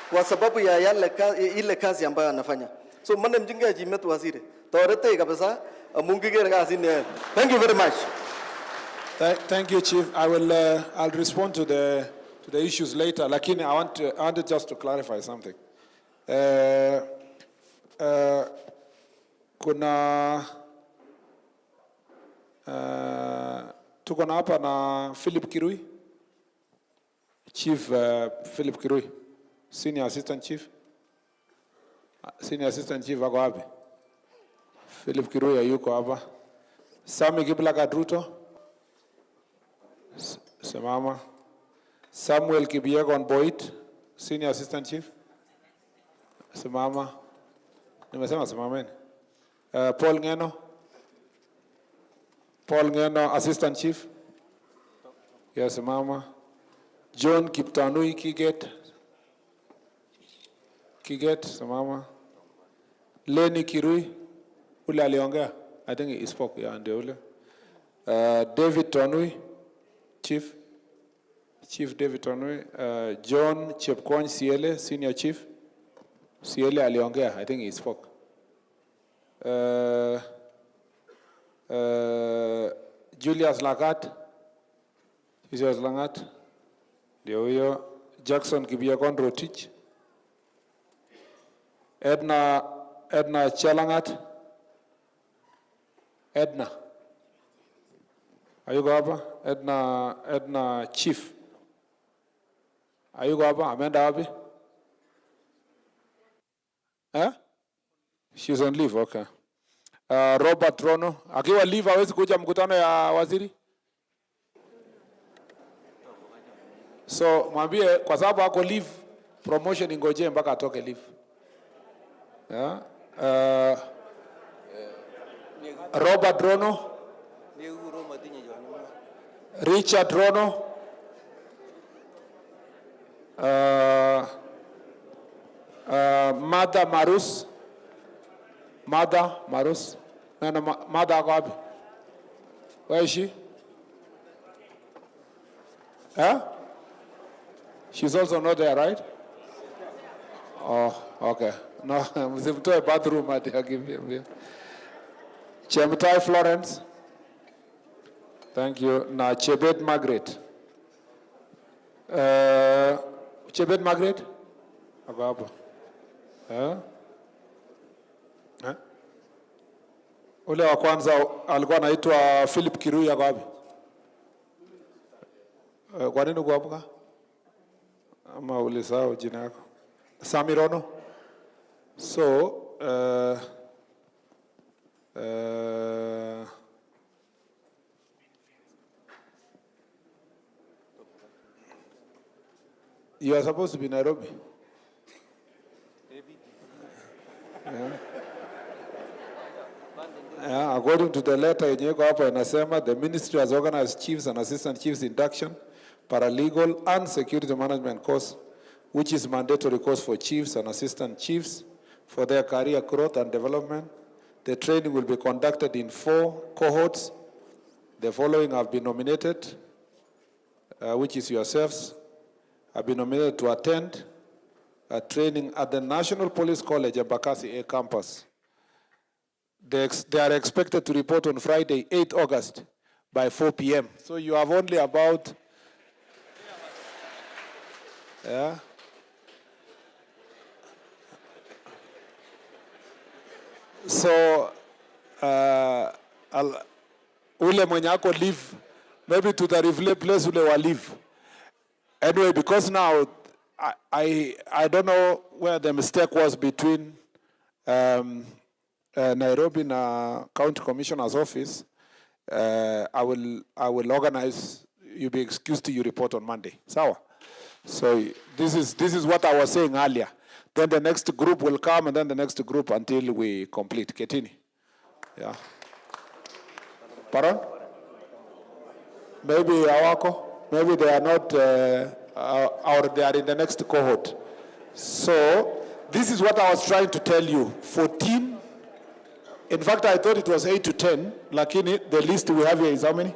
kwa sababu ya ile kazi ambayo anafanya. So mane mchingeji metu waziri. Torete kabisa mungigere kazi ni. Thank you very much. Thank you, Chief. I'll respond to the issues later. Lakini I wanted just to clarify something. Tuko na hapa na Philip Kirui, Chief Philip Kirui, Senior Assistant Chief. Senior Assistant Chief ako wapi? Philip Kirui hayuko hapa. Sami Kiplagat Ruto, simama. Samuel Kibiegon Boit, Senior Assistant Chief, simama. Nimesema simameni. Paul Ngeno, Assistant Chief, yes, simama. John Kiptanui Kiget, simama. Lenny Kirui, ule aliongea, I think he spoke, yeah, ndio ule. David Tonui, Chief David Tonui. John Chepkwony Siele, Senior Chief. Siele aliongea, I think he spoke. Julius Lagat, ndio huyo. Jackson Kibiegon Rotich. Edna Chalangat. Edna. Ayuko hapa? Edna Chief. Ayuko hapa? Ameenda wapi? She's on leave, okay. Robert Rono akiwa leave hawezi kuja mkutano ya waziri. So mwambie kwa sababu ako leave, promotion ingoje mpaka atoke leave. Yeah. Robert Rono, Richard Rono, Mada Marus, Mada Marus, Mada Agabi. Where is she? Huh? She's also not there, right? Oh, okay. No, I'm to a bathroom. I give him. Chemtai Florence. Thank you. Now, Chebet Margaret. Chebet Margaret? Agaba. Ule wa kwanza alikuwa anaitwa Philip Kirui Agabi. Kwa nini kuapuka? Ama ulisahau jina yako? Samirono. So, you are supposed to be Nairobi. Yeah, according to the letter yenyeko hapa inasema the ministry has organized chiefs and assistant chiefs induction, paralegal and security management course, which is mandatory course for chiefs and assistant chiefs for their career growth and development. The training will be conducted in 4 cohorts. The following have been nominated, which is yourselves, have been nominated to attend a training at the National Police College at Bakassi A campus. They are expected to report on Friday, 8 August by 4 p.m. So you have only about, yeah. So, ule mwenye ako leave, maybe to the place ule wa leave. Anyway, because now, I don't know where the mistake was between Nairobi na County Commissioner's office. I will organize, you'll be excused to you report on Monday. Sawa? So this is what I was saying earlier. Then the next group will come, and then the next group until we complete. Ketini. Yeah. Pardon? Maybe Awako. Maybe they are not, or they are in the next cohort. So this is what I was trying to tell you. 14. In fact, I thought it was 8 to 10. Lakini, the list we have here is how many?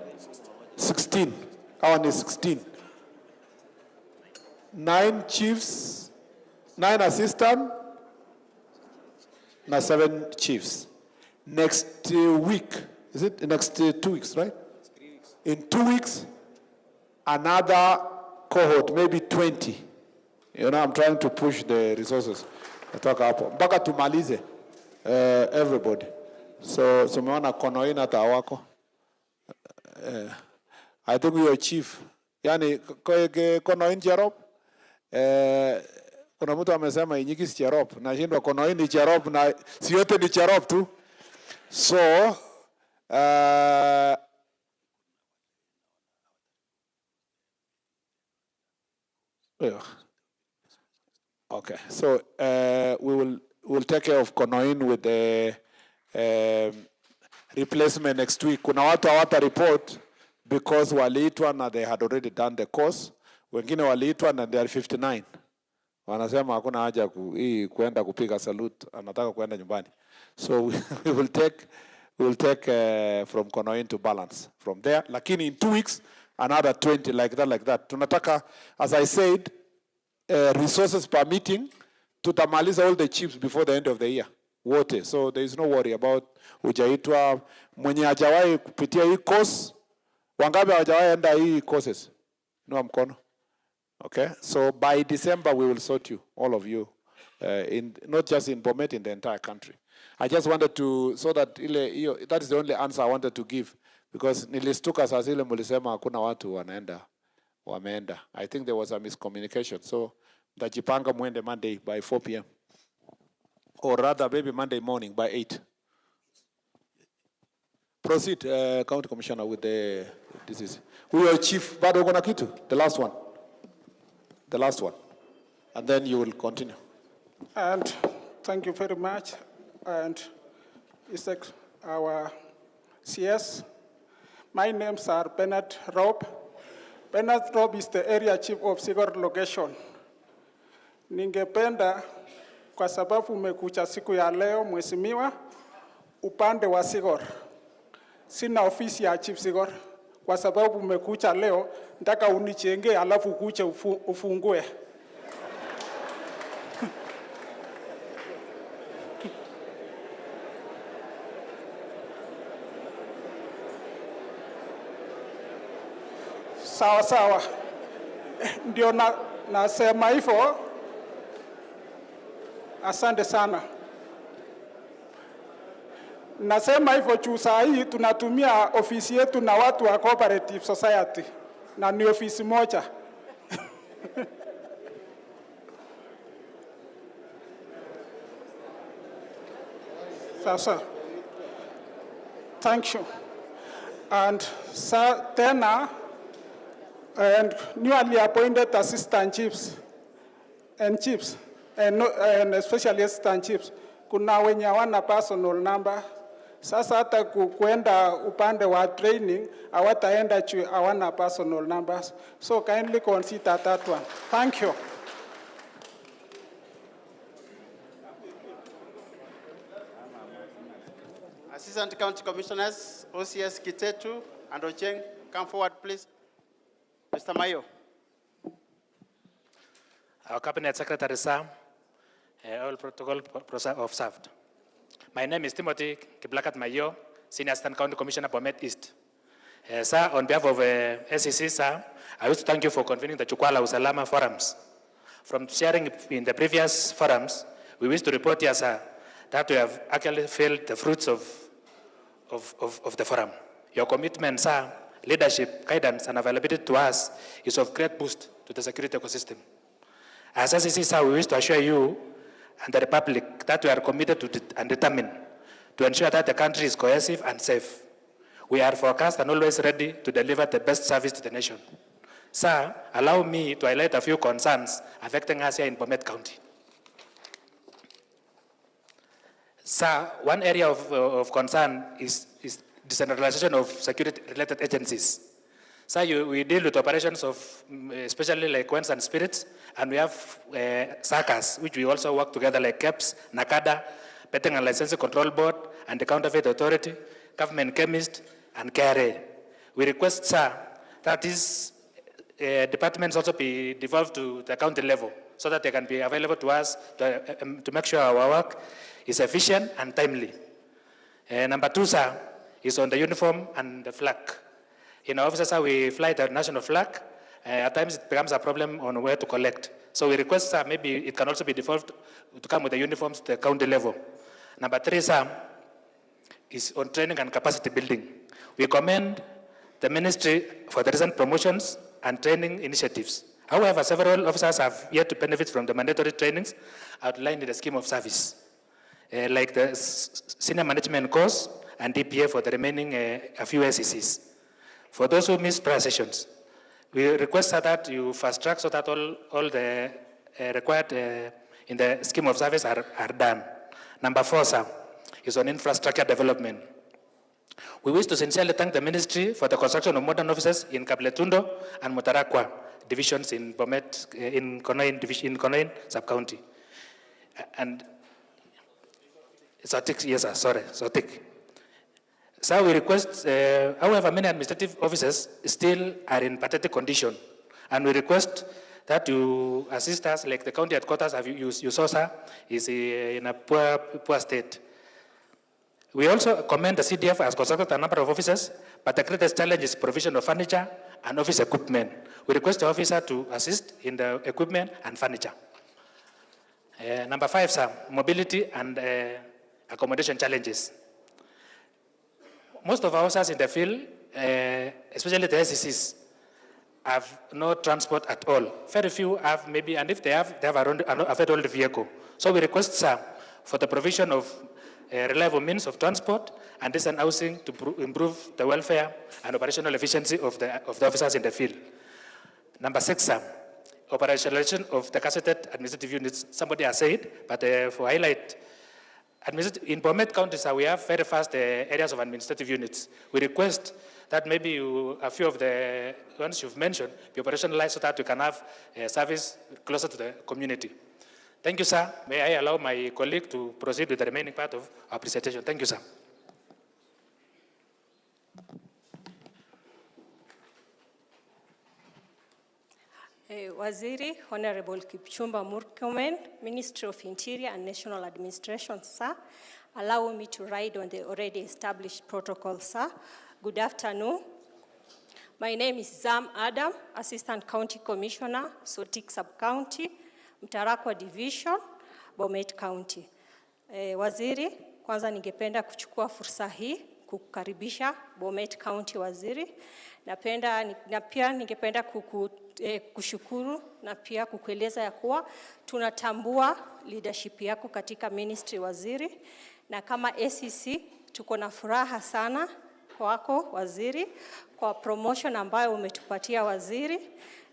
16. Our one is 16. 9 chiefs. 9 assistant, na 7 chiefs. Next week, is it? Next 2 weeks, right? 3 weeks. In 2 weeks, another cohort, maybe 20. You know, I'm trying to push the resources. Mpaka tumalize everybody. So meona konoina tawako. I think we are chief. Yani konoin Jerop. Kuna mtu amesema inyiki si Cherop, nashindwa konoin ni Cherop na si yote ni Cherop tu. So okay, so we'll take care of Konoin with the replacement next week. Kuna watu hawata report because waliitwa na they had already done the course. Wengine waliitwa na they are 59. Wanasema hakuna haja kuenda kupiga salute, anataka kuenda nyumbani. So we will take from Konoin to balance from there. Lakini in 2 weeks another 20 like that. Tunataka, as I said, resources permitting, tutamaliza all the chiefs before the end of the year. Wote. So there is no worry about ujaitwa mwenye hajawahi kupitia hii course. Wangapi hawajawahi enda hii courses? Inua mkono. Okay, so by December we will sort you, all of you, not just in Bomet, in the entire country. I just wanted to, so that that is the only answer I wanted to give, because nilistuka saa zile mulisema hakuna watu wameenda. I think there was a miscommunication, so mtajipanga muende Monday by 4 p.m. Or rather maybe Monday morning by 8. Proceed, County Commissioner, with the disease. Huyo chief, bado uko na kitu? The last one. The last one. And then you will continue. And thank you very much. And it's like our CS. My names are Bernard Rob. Bernard Rob is the area chief of Sigor location. Ningependa kwa sababu umekuja siku ya leo mheshimiwa upande wa Sigor. Sina ofisi ya chief Sigor. Kwa sababu umekuja leo nataka unichenge alafu kuche ufungue. Sawa sawa. Ndio nasema hivyo. Asante sana. Nasema hivyo juu saa hii tunatumia ofisi yetu na watu wa cooperative society na ni ofisi moja. Sasa. Thank you. And tena and newly appointed assistant chiefs and especially assistant chiefs, kuna wenye hawana personal number. Sasa hata kuenda upande wa training hawataenda juu hawana personal numbers. So kindly consider that one. Thank you. Assistant County Commissioners, OCS Kitetu and Ocheng, come forward, please. Mr. Mayo. Our Cabinet Secretary, sir, all protocol observed. My name is Timothy Kiblakat Mayo, Senior Assistant County Commissioner, Bomet East. Sir, on behalf of SEC, sir, I wish to thank you for convening the Jukwaa La Usalama forums. From sharing in the previous forums, we wish to report here, sir, that we have actually felt the fruits of the forum. Your commitment, sir, leadership, guidance, and availability to us is of great boost to the security ecosystem. As SEC, sir, we wish to assure you and the Republic that we are committed and determined to ensure that the country is cohesive and safe. We are focused and always ready to deliver the best service to the nation. Sir, allow me to highlight a few concerns affecting us here in Bomet County. Sir, one area of concern is decentralization of security-related agencies. Sir, we deal with operations of especially like wines and spirits, and we have SACAs, which we also work together like KEPS, NACADA, Betting and Licensing Control Board, and the Counterfeit Authority, Government Chemist, and KRA. We request, sir, that these departments also be devolved to the county level so that they can be available to us to make sure our work is efficient and timely. Number two, sir, is on the uniform and the flag. In our offices, we fly the national flag. At times, it becomes a problem on where to collect. So we request, sir, maybe it can also be devolved to come with the uniforms to the county level. Number three, sir, is on training and capacity building. We commend the ministry for the recent promotions and training initiatives. However, several officers have yet to benefit from the mandatory trainings outlined in the scheme of service, like the senior management course and DPA for the remaining a few SECs. For those who missed prior sessions, we request that you fast track so that all the required in the scheme of service are done. Number four, sir, is on infrastructure development. We wish to sincerely thank the ministry for the construction of modern offices in Kabletundo and Mutarakwa divisions in Bomet, in Konoin sub-county. And Sotik, yes, sir, sorry, Sotik. So we request, however, many administrative offices still are in pathetic condition, and we request that you assist us, like the county headquarters, you saw, sir, is in a poor state. We also commend the CDF has constructed a number of offices, but the greatest challenge is provision of furniture and office equipment. We request the officer to assist in the equipment and furniture. Number five, sir, mobility and accommodation challenges. Most of our officers in the field, especially the SECs, have no transport at all. Very few have maybe, and if they have a old vehicle. So we request, sir, for the provision of reliable means of transport, and decent housing to improve the welfare and operational efficiency of the officers in the field. Number 6, sir, operationalization of the gazetted administrative units. Somebody has said, but for highlight, in Bomet County, sir, we have very fast areas of administrative units. We request that maybe a few of the ones you've mentioned be operationalized so that we can have service closer to the community. Thank you, sir. May I allow my colleague to proceed with the remaining part of our presentation? Thank you, sir. Waziri, Honorable Kipchumba Murkomen, Ministry of Interior and National Administration, sir. Allow me to ride on the already established protocol, sir. Good afternoon. My name is Zam Adam, Assistant County Commissioner, Sotik Sub-County, Mtarakwa Division, Bomet County. Waziri, kwanza ningependa kuchukua fursa hii kukaribisha Bomet County, waziri. Na pia ningependa kushukuru na pia kukueleza ya kuwa tunatambua leadership yako katika ministry, waziri, na kama ACC tuko na furaha sana kwako, waziri, kwa promotion ambayo umetupatia, waziri,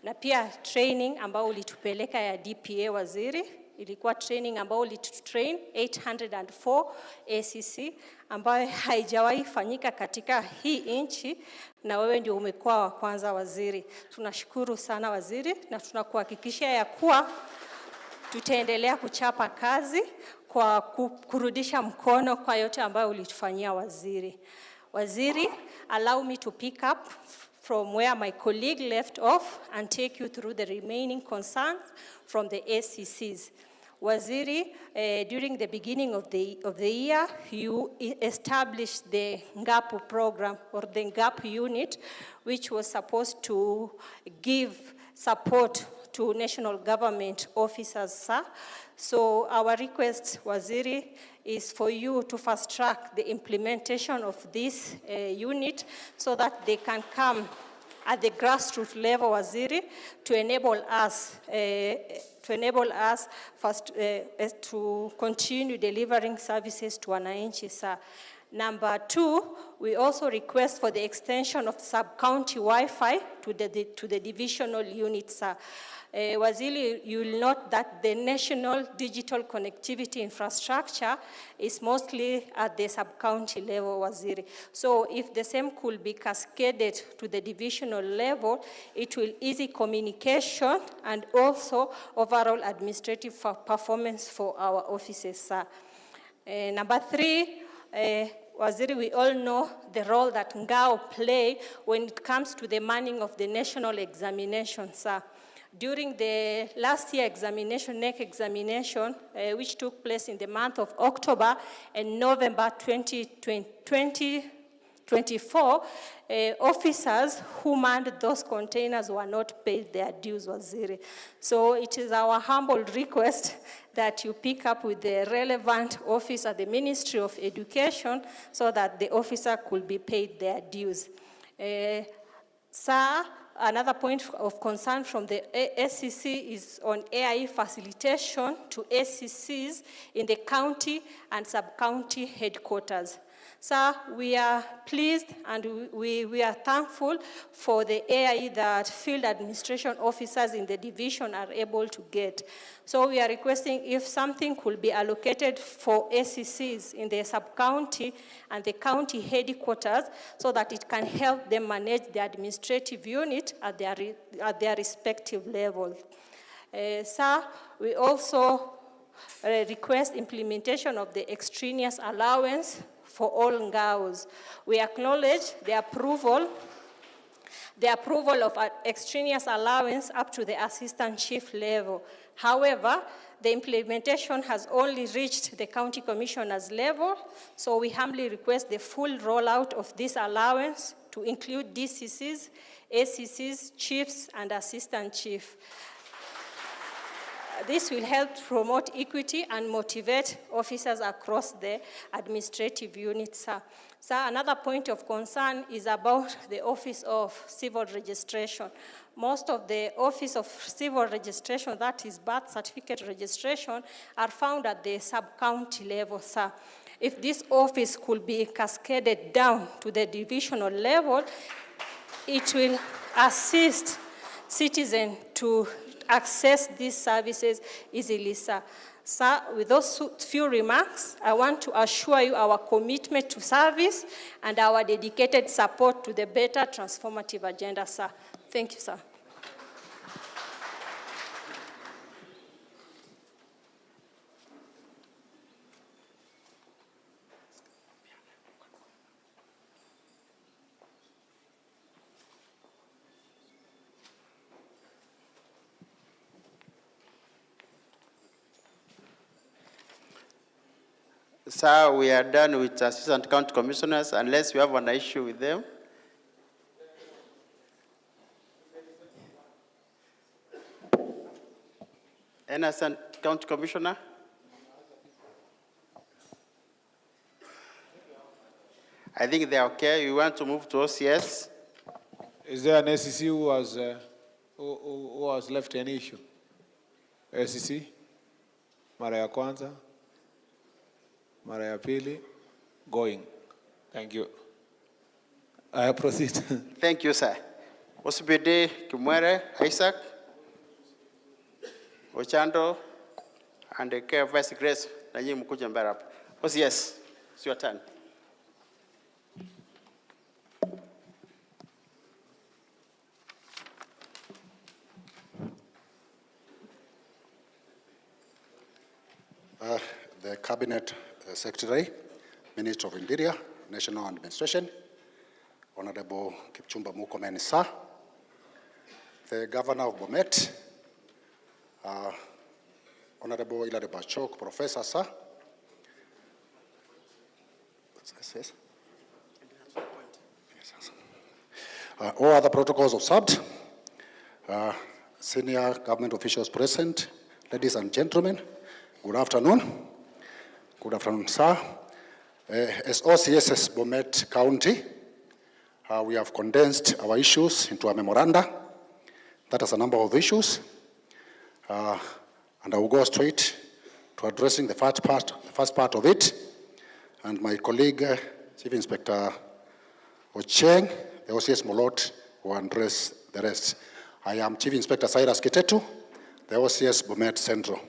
na pia training ambayo ulitupeleka ya DPA, waziri. Ilikuwa training ambayo ulitutrain 804 ACC ambayo haijawahi fanyika katika hii nchi, na wewe ndio umekuwa wa kwanza, waziri. Tunashukuru sana, waziri, na tunakuhakikishia ya kuwa tutaendelea kuchapa kazi kwa kurudisha mkono kwa yote ambayo ulitufanyia, waziri. Waziri, allow me to pick up from where my colleague left off and take you through the remaining concerns from the ACCs. Waziri, during the beginning of the year, you established the NGAP program, or the NGAP unit, which was supposed to give support to national government officers, sir. So our request, Waziri, is for you to fast track the implementation of this unit so that they can come at the grassroots level, waziri, to enable us first to continue delivering services to wananchi, sir. Number two, we also request for the extension of sub-county Wi-Fi to the divisional units, sir. Waziri, you will note that the national digital connectivity infrastructure is mostly at the sub-county level, Waziri. So if the same could be cascaded to the divisional level, it will ease communication and also overall administrative performance for our offices, sir. Number three, Waziri, we all know the role that Ngao play when it comes to the manning of the national examination, sir. During the last year examination, NEC examination, which took place in the month of October and November 2024, officers who manned those containers were not paid their dues, Waziri. So it is our humble request that you pick up with the relevant office at the Ministry of Education so that the officer could be paid their dues. Sir, another point of concern from the SCC is on AIE facilitation to SCCs in the county and sub-county headquarters. Sir, we are pleased and we are thankful for the AIE that field administration officers in the division are able to get. So we are requesting if something could be allocated for SCCs in the sub-county and the county headquarters so that it can help them manage the administrative unit at their respective levels. Sir, we also request implementation of the extraneous allowance for all Ngaos. We acknowledge the approval of extraneous allowance up to the assistant chief level. However, the implementation has only reached the county commissioners level, so we humbly request the full rollout of this allowance to include DCCs, ACCs, chiefs, and assistant chief. This will help promote equity and motivate officers across the administrative units, sir. Sir, another point of concern is about the Office of Civil Registration. Most of the Office of Civil Registration, that is birth certificate registration, are found at the sub-county level, sir. If this office could be cascaded down to the divisional level, it will assist citizens to access these services easily, sir. Sir, with those few remarks, I want to assure you our commitment to service and our dedicated support to the better transformative agenda, sir. Thank you, sir. Sir, we are done with Assistant County Commissioners unless you have an issue with them. Any Assistant County Commissioner? I think they're okay. We want to move to OCS. Is there an SEC who has left any issue? SEC? Mara ya kwanza? Mara ya pili? Going. Thank you. I proceed. Thank you, sir. Osibede Kimwere, Isaac, Ochando, and the care Vice Grace, Nanyi Mkuja Mbarap. OCS, it's your turn. The Cabinet Secretary, Minister of Interior, National Administration, Honorable Kipchumba Murkomen, sir, the Governor of Bomet, Honorable Hilary Bachok, Professor, sir. Yes. All other protocols observed, senior government officials present, ladies and gentlemen, good afternoon. Good afternoon, sir. As OCSS Bomet County, we have condensed our issues into a memoranda. That has a number of issues. And I will go straight to addressing the first part of it. And my colleague, Chief Inspector Ocheng, the OCS Molot, will address the rest. I am Chief Inspector Cyrus Kitetu, the OCS Bomet Central.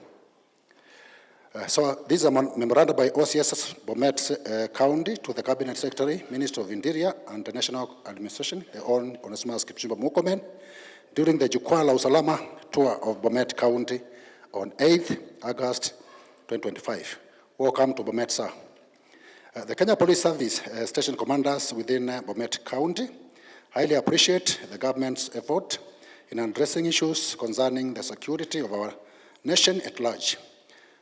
So this is a memorandum by OCS Bomet County to the Cabinet Secretary, Minister of Interior and the National Administration, the own Onesimus Kipchumba Murkomen, during the Jukwaa La Usalama tour of Bomet County on 8th August 2025. Welcome to Bomet, sir. The Kenya Police Service station commanders within Bomet County highly appreciate the government's effort in addressing issues concerning the security of our nation at large.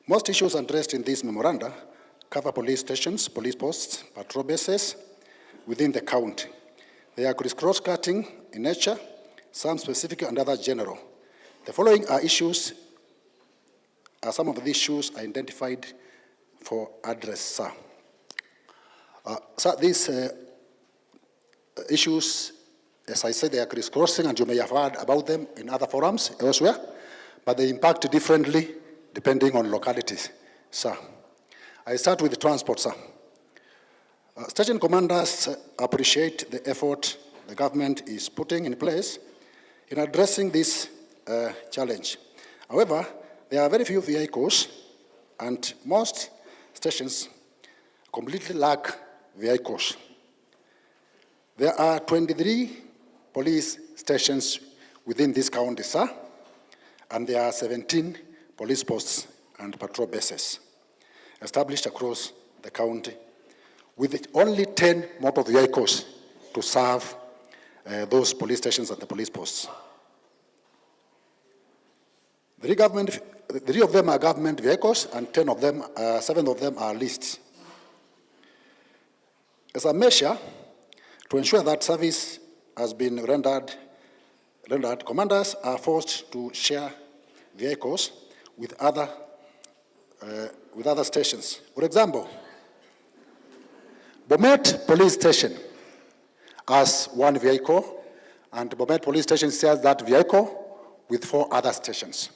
Most issues addressed in this memoranda cover police stations, police posts, patrol bases within the county. They are cross-cutting in nature, some specific and others general. The following are some of the issues identified for address, sir. So these issues, as I said, they are cross-crossing, and you may have heard about them in other forums elsewhere, but they impact differently depending on localities, sir. I start with the transport, sir. Station commanders appreciate the effort the government is putting in place in addressing this challenge. However, there are very few vehicles, and most stations completely lack vehicles. There are 23 police stations within this county, sir, and there are 17 police posts and patrol bases established across the county, with only 10 motor vehicles to serve those police stations and the police posts. 3 of them are government vehicles, and 7 of them are leased. As a measure to ensure that service has been rendered, commanders are forced to share vehicles with other stations. For example, Bomet Police Station has 1 vehicle, and Bomet Police Station shares that vehicle with 4 other stations.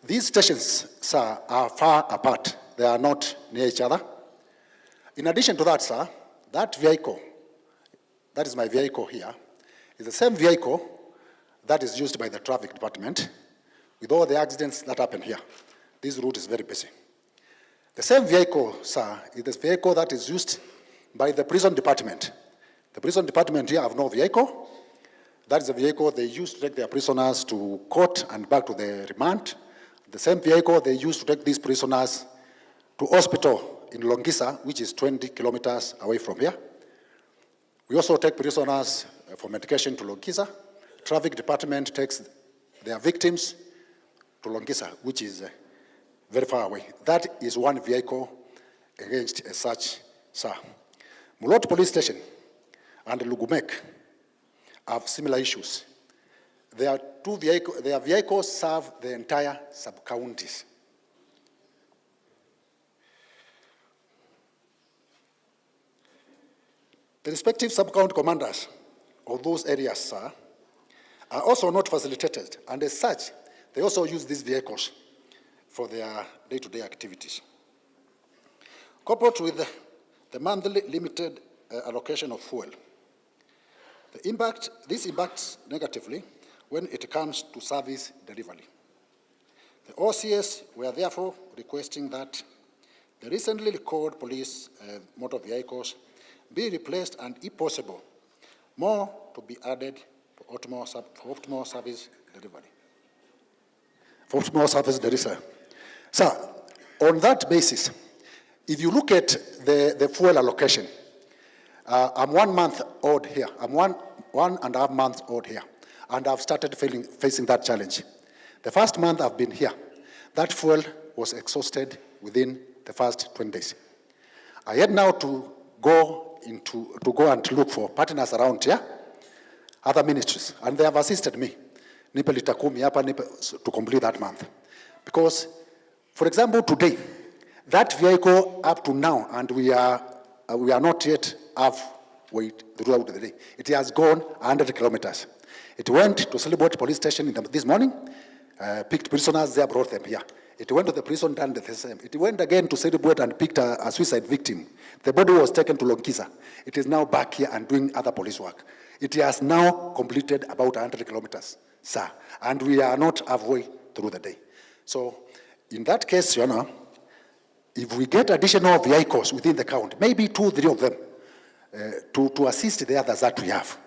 These stations, sir, are far apart. they are not near each other. In addition to that, sir, that vehicle, that is my vehicle here, is the same vehicle that is used by the traffic department with all the accidents that happen here. This route is very busy. The same vehicle, sir, is the vehicle that is used by the prison department. The prison department here have no vehicle. That is the vehicle they use to take their prisoners to court and back to the remand. The same vehicle they use to take these prisoners to hospital in Longisa, which is 20 kilometers away from here. We also take prisoners for medication to Longisa. Traffic department takes their victims to Longisa, which is very far away. That is one vehicle against such, sir. Mulot Police Station and Lugumek have similar issues. Their vehicles serve the entire sub-counties. The respective sub-county commanders of those areas, sir, are also not facilitated, and as such, they also use these vehicles for their day-to-day activities. Coupled with the monthly limited allocation of fuel, this impacts negatively when it comes to service delivery. The OCS were therefore requesting that the recently recalled police motor vehicles be replaced and, if possible, more to be added for optimal service delivery. So, on that basis, if you look at the fuel allocation, I'm 1 month old here. I'm one and a half months old here, and I've started facing that challenge. The first month I've been here, that fuel was exhausted within the first 20 days. I had now to go and look for partners around here, other ministries, and they have assisted me to complete that month. Because, for example, today, that vehicle up to now, and we are not yet halfway throughout the day, it has gone 100 kilometers. It went to Silibot Police Station this morning, picked prisoners there, brought them here. It went to the prison, done the same. It went again to Silibot and picked a suicide victim. The body was taken to Longisa. It is now back here and doing other police work. It has now completed about 100 kilometers, sir, and we are not halfway through the day. So, in that case, Your Honor, if we get additional vehicles within the county, maybe 2, 3 of them, to assist the others that we have,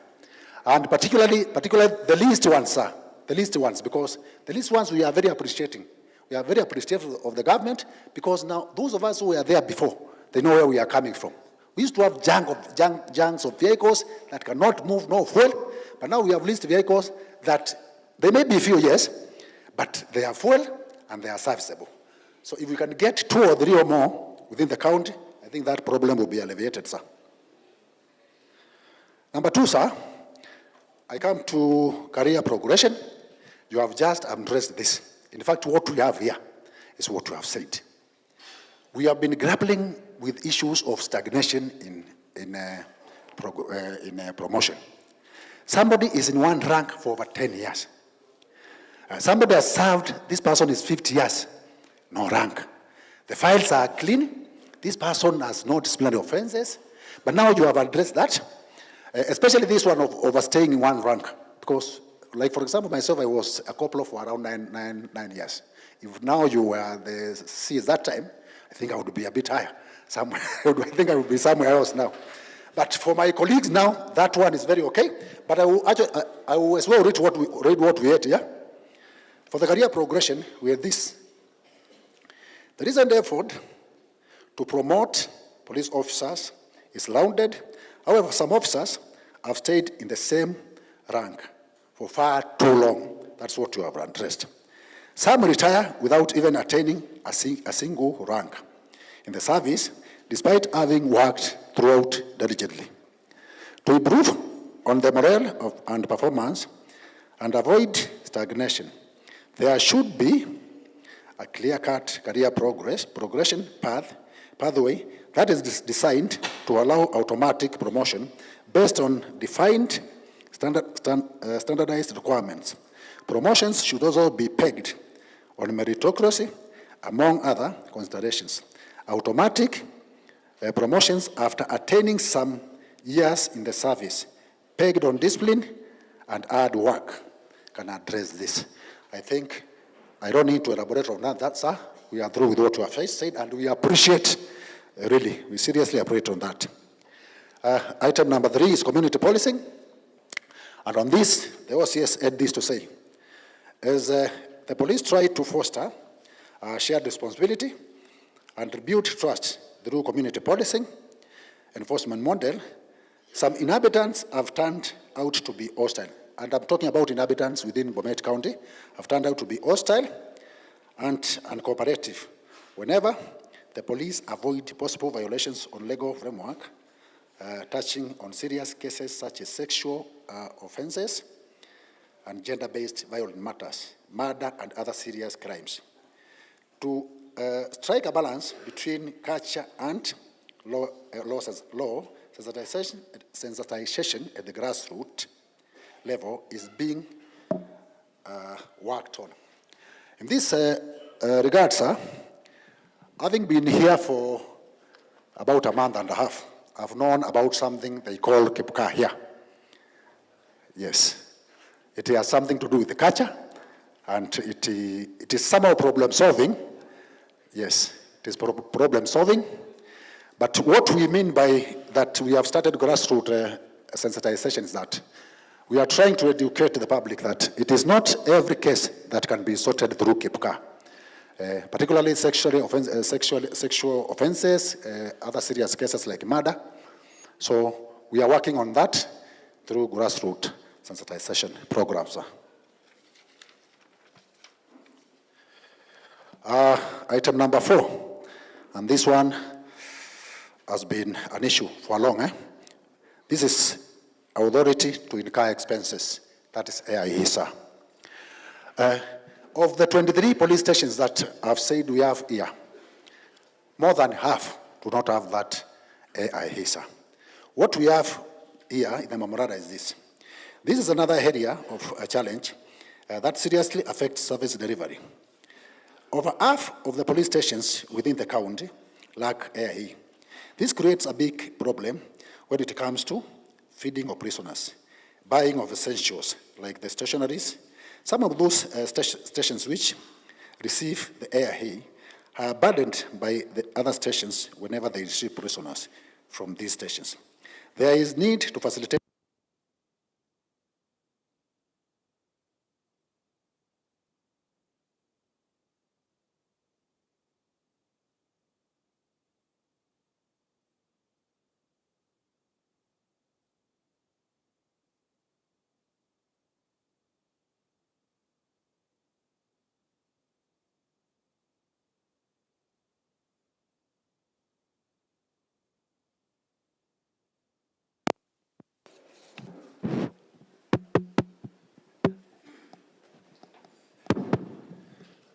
and particularly the least ones, sir, the least ones, because the least ones we are very appreciating. We are very appreciative of the government because now those of us who were there before, they know where we are coming from. We used to have junks of vehicles that cannot move, no fuel, but now we have leased vehicles that they may be few years, but they are fuel and they are serviceable. So if we can get 2 or 3 or more within the county, I think that problem will be alleviated, sir. Number 2, sir, I come to career progression. You have just addressed this. In fact, what we have here is what you have said. We have been grappling with issues of stagnation in promotion. Somebody is in one rank for over 10 years. Somebody has served, this person is 50 years, no rank. The files are clean. This person has no disciplinary offenses. But now you have addressed that, especially this one of overstaying in one rank. Because, like for example, myself, I was a corporal for around nine years. If now you were the CS that time, I think I would be a bit higher. I think I would be somewhere else now. But for my colleagues now, that one is very okay. But I will as well read what we had here. For the career progression, we had this. There is an effort to promote police officers is lauded. However, some officers have stayed in the same rank for far too long. That's what you have addressed. Some retire without even attaining a single rank in the service, despite having worked throughout diligently. To improve on the morale and performance and avoid stagnation, there should be a clear-cut career progression pathway that is designed to allow automatic promotion based on defined standardized requirements. Promotions should also be pegged on meritocracy, among other considerations. automatic promotions after attaining some years in the service, pegged on discipline and hard work, can address this. I think I don't need to elaborate on that, sir. We are through with what you have said, and we appreciate, really, we seriously appreciate on that. Item number 3 is community policing. And on this, the OCS had this to say. As the police try to foster shared responsibility and rebuild trust through community policing enforcement model, some inhabitants have turned out to be hostile. And I'm talking about inhabitants within Bomet County, have turned out to be hostile and uncooperative whenever the police avoid possible violations on legal framework touching on serious cases such as sexual offenses and gender-based violent matters, murder and other serious crimes. To strike a balance between culture and law sensitization at the grassroots level is being worked on. In this regard, sir, having been here for about a month and a half, I've known about something they call Jukwaa here. Yes. It has something to do with the culture, and it is somehow problem solving. Yes, it is problem solving. But what we mean by that we have started grassroots sensitization is that we are trying to educate the public that it is not every case that can be sorted through Jukwaa. Particularly sexual offenses, other serious cases like murder. So we are working on that through grassroots sensitization programs. Item number 4, and this one has been an issue for long. This is authority to incur expenses, that is AIE, sir. Of the 23 police stations that I've said we have here, more than half do not have that AIE, sir. What we have here in the memoranda is this. This is another area of a challenge that seriously affects service delivery. Over half of the police stations within the county lack AIE. This creates a big problem when it comes to feeding of prisoners, buying of essentials like the stationaries. Some of those stations which receive the AIE are burdened by the other stations whenever they receive prisoners from these stations. There is need to facilitate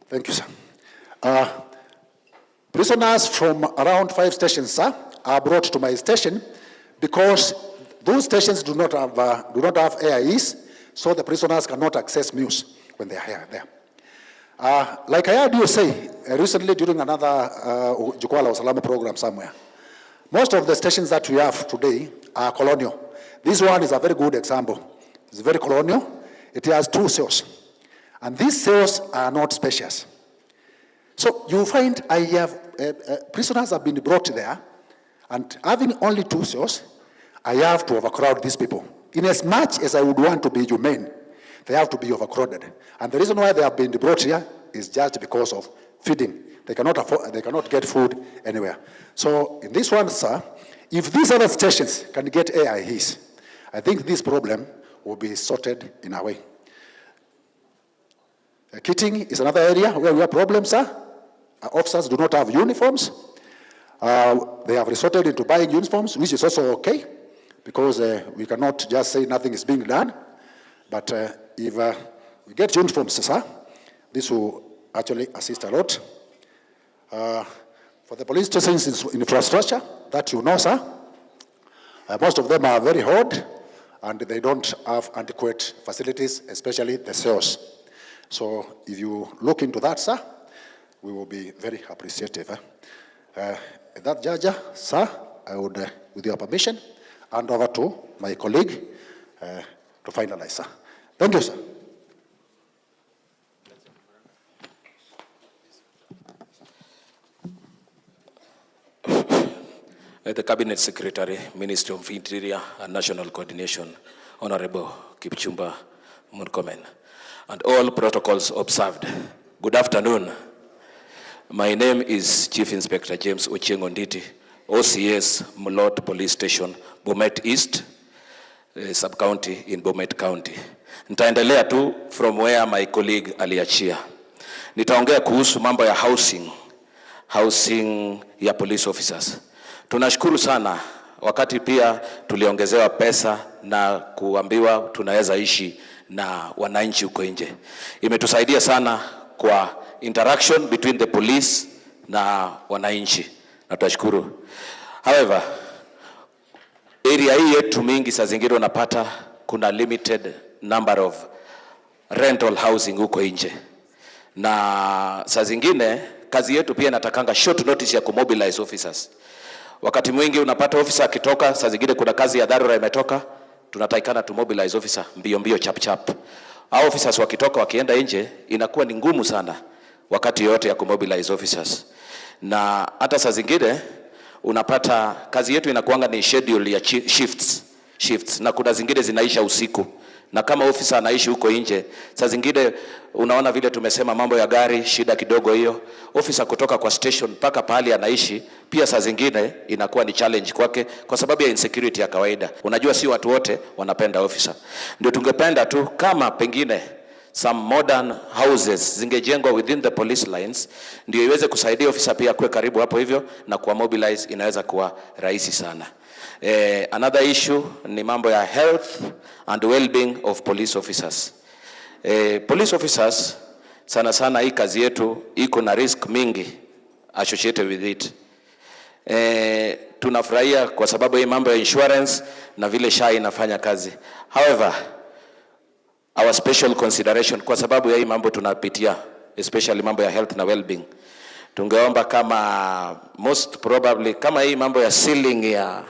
Thank you, sir. Prisoners from around 5 stations, sir, are brought to my station because those stations do not have AIEs, so the prisoners cannot access meals when they are there. Like I heard you say recently during another Jukwaa La Usalama program somewhere, most of the stations that we have today are colonial. This one is a very good example. It's very colonial. It has 2 cells. And these cells are not spacious. So you find prisoners have been brought there, and having only 2 cells, I have to overcrowd these people. In as much as I would want to be humane, they have to be overcrowded. And the reason why they have been brought here is just because of feeding. They cannot get food anywhere. So in this one, sir, if these other stations can get AIEs, I think this problem will be sorted in a way. Kitting is another area where we have problems, sir. Officers do not have uniforms. They have resorted into buying uniforms, which is also okay, because we cannot just say nothing is being done. But if we get uniforms, sir, this will actually assist a lot. For the police stations infrastructure, that you know, sir, most of them are very old, and they don't have adequate facilities, especially the cells. So if you look into that, sir, we will be very appreciative. That Jaja, sir, I would, with your permission, hand over to my colleague to finalize, sir. Thank you, sir. The Cabinet Secretary, Ministry of Interior and National Coordination, Honorable Kipchumba Murkomen, and all protocols observed. Good afternoon. My name is Chief Inspector James Ochieng Onditi, OCS Mulot Police Station, Bomet East, sub-county in Bomet County. Nitaendelea tu from where my colleague aliachia. Nitaongea kuhusu mambo ya housing ya police officers. Tunashukuru sana wakati pia tuliongezewa pesa na kuambiwa tunaweza ishi na wananchi huko nje. Imetusaidia sana kwa interaction between the police na wananchi. Na tunashukuru. However, area hii yetu mingi saa zingine unapata kuna limited number of rental housing huko nje. Na saa zingine kazi yetu pia inatakanga short notice ya kumobilize officers. Wakati mwingi unapata officer akitoka, saa zingine kuna kazi ya dharura imetoka, tunatakikana to mobilize officer mbio chap chap. Hao officers wakitoka wakienda nje inakuwa ni ngumu sana wakati yote ya kumobilize officers. Na hata saa zingine unapata kazi yetu inakuanga ni schedule ya shifts na kuna zingine zinaisha usiku. Na kama officer anaishi huko nje, saa zingine unaona vile tumesema mambo ya gari, shida kidogo hiyo. Officer kutoka kwa station mpaka pahali anaishi, pia saa zingine inakuwa ni challenge kwake kwa sababu ya insecurity ya kawaida. Unajua si watu wote wanapenda officer. Ndio tungependa tu kama pengine some modern houses zingejengwa within the police lines, ndio iweze kusaidia officer pia kuwe karibu hapo hivyo na kuwa mobilize inaweza kuwa rahisi sana. Another issue ni mambo ya health and well-being of police officers. Police officers sana hii kazi yetu iko na risk mingi associated with it. Tunafurahia kwa sababu hii mambo ya insurance na vile SHA inafanya kazi. However, our special consideration kwa sababu ya hii mambo tunapitia, especially mambo ya health na well-being, tungeomba kama most probably kama hii mambo ya ceiling ya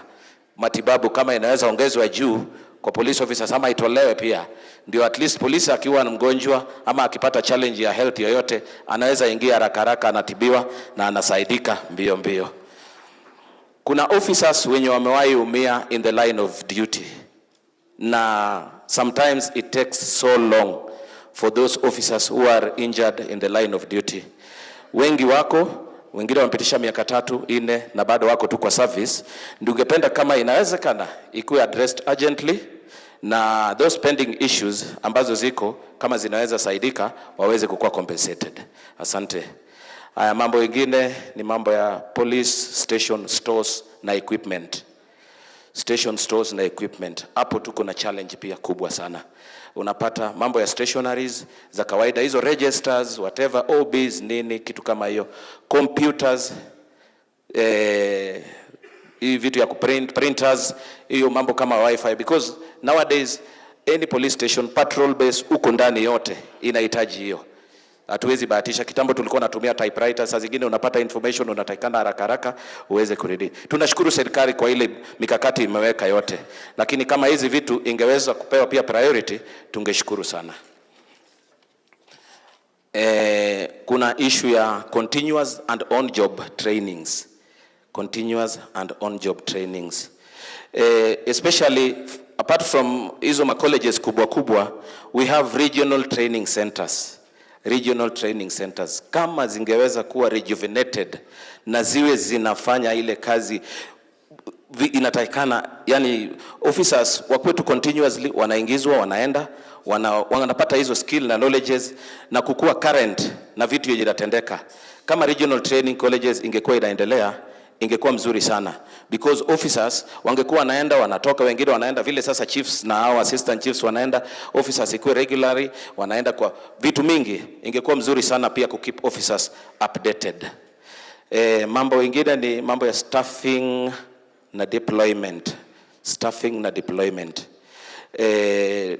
matibabu kama inaweza ongezwa juu kwa police officers ama itolewe pia, ndio at least police akiwa mgonjwa ama akipata challenge ya health yoyote anaweza ingia haraka anatibiwa na anasaidika mbio. Kuna officers wenye wamewahi umia in the line of duty, na sometimes it takes so long for those officers who are injured in the line of duty. Wengine wamepitisha miaka 3, 4 na bado wako tu kwa service. Ndungependa kama inawezekana ikuwe addressed urgently na those pending issues ambazo ziko kama zinaweza saidika waweze kukuwa compensated. Asante. Haya mambo mengine ni mambo ya police station stores na equipment. Station stores na equipment. Hapo tuko na challenge pia kubwa sana. Unapata mambo ya stationaries za kawaida, hizo registers, whatever, OBs, nini, kitu kama hiyo. Computers, hii vitu ya printers, hiyo mambo kama wifi. Because nowadays, any police station, patrol base, uko ndani yote, inahitaji hiyo. Hatuwezi bahatisha. Kitambo tulikuwa natumia typewriter, saa zingine unapata information unatakikana haraka uweze kurudi. Tunashukuru serikali kwa ile mikakati imeweka yote, lakini kama hizi vitu ingeweza kupewa pia priority tungeshukuru sana. Kuna issue ya continuous and on job trainings. Especially apart from hizo colleges kubwa, we have regional training centers. Kama zingeweza kuwa rejuvenated na ziwe zinafanya ile kazi inatakikana, yani officers wakwetu continuously wanaingizwa, wanaenda, wanapata hizo skill na knowledges na kukua current na vitu yenye vinatendeka. Kama regional training colleges ingekuwa inaendelea, ingekuwa mzuri sana, because officers wangekuwa wanaenda wanatoka, wengine wanaenda vile sasa chiefs na hao assistant chiefs wanaenda, officers ikuwe regularly wanaenda kwa vitu mingi, ingekuwa mzuri sana pia kukeep officers updated. Mambo mengine ni mambo ya staffing na deployment.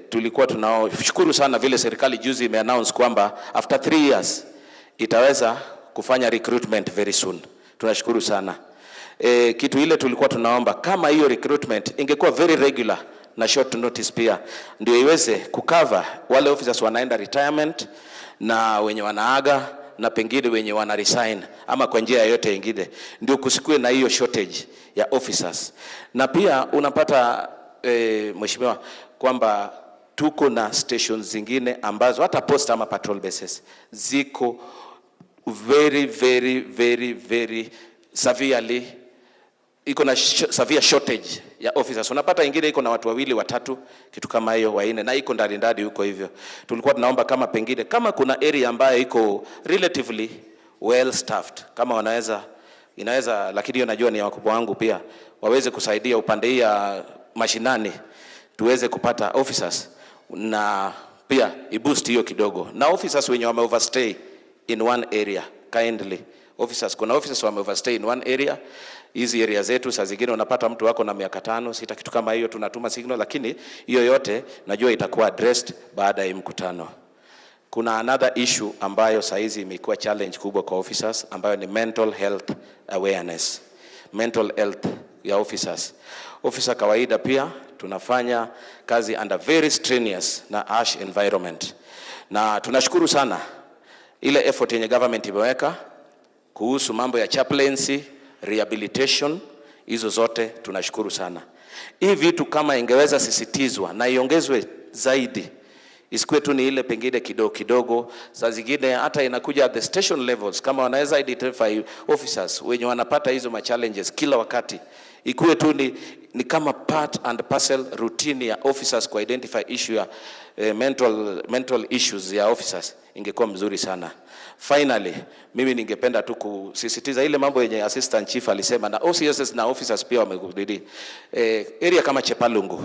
Tulikuwa tunashukuru sana vile serikali juzi imeannounce kwamba after 3 years itaweza kufanya recruitment very soon. Tunashukuru sana. Kitu ile tulikuwa tunaomba kama hiyo recruitment ingekuwa very regular na short notice pia, ndio iweze kucover wale officers wanaenda retirement na wenye wanaaga na pengine wenye wana resign ama kwa njia yote nyingine, ndio kusikue na hiyo shortage ya officers. Na pia unapata mheshimiwa kwamba tuko na stations zingine ambazo hata post ama patrol bases ziko very severely, iko na severe shortage ya officers. Unapata ingine iko na watu wawili watatu kitu kama hiyo waine, na iko ndani huko hivyo. Tulikuwa tunaomba kama pengine kama kuna area ambayo iko relatively well staffed, kama inaweza, lakini hiyo najua ni wakubwa wangu pia, waweze kusaidia upande ya mashinani tuweze kupata officers, na pia iboost hiyo kidogo. Na officers wenye wame overstay in one area kindly, kuna officers wame overstay in one area. Hizi area zetu saa zingine unapata mtu wako na miaka 5, 6 kitu kama hiyo, tunatuma signal, lakini hiyo yote najua itakuwa addressed baada ya mkutano. Kuna another issue ambayo saizi imekuwa challenge kubwa kwa officers, ambayo ni mental health awareness. Mental health ya officers. Officer kawaida pia tunafanya kazi under very strenuous na harsh environment. Na tunashukuru sana ile effort yenye government imeweka kuhusu mambo ya chaplaincy, rehabilitation, hizo zote tunashukuru sana. Hii vitu kama ingeweza sisitizwa na iongezwe zaidi, isikuwe tu ni ile pengine kidogo, saa zingine hata inakuja at the station levels, kama wanaweza identify officers wenye wanapata hizo ma challenges kila wakati, ikuwe tu ni kama part and parcel routine ya officers ku identify issue ya mental issues ya officers, ingekuwa mzuri sana. Finally, mimi ningependa tu kusisitiza ile mambo yenye assistant chief alisema, na OCSs na officers pia wamekubali. Area kama Chepalungu,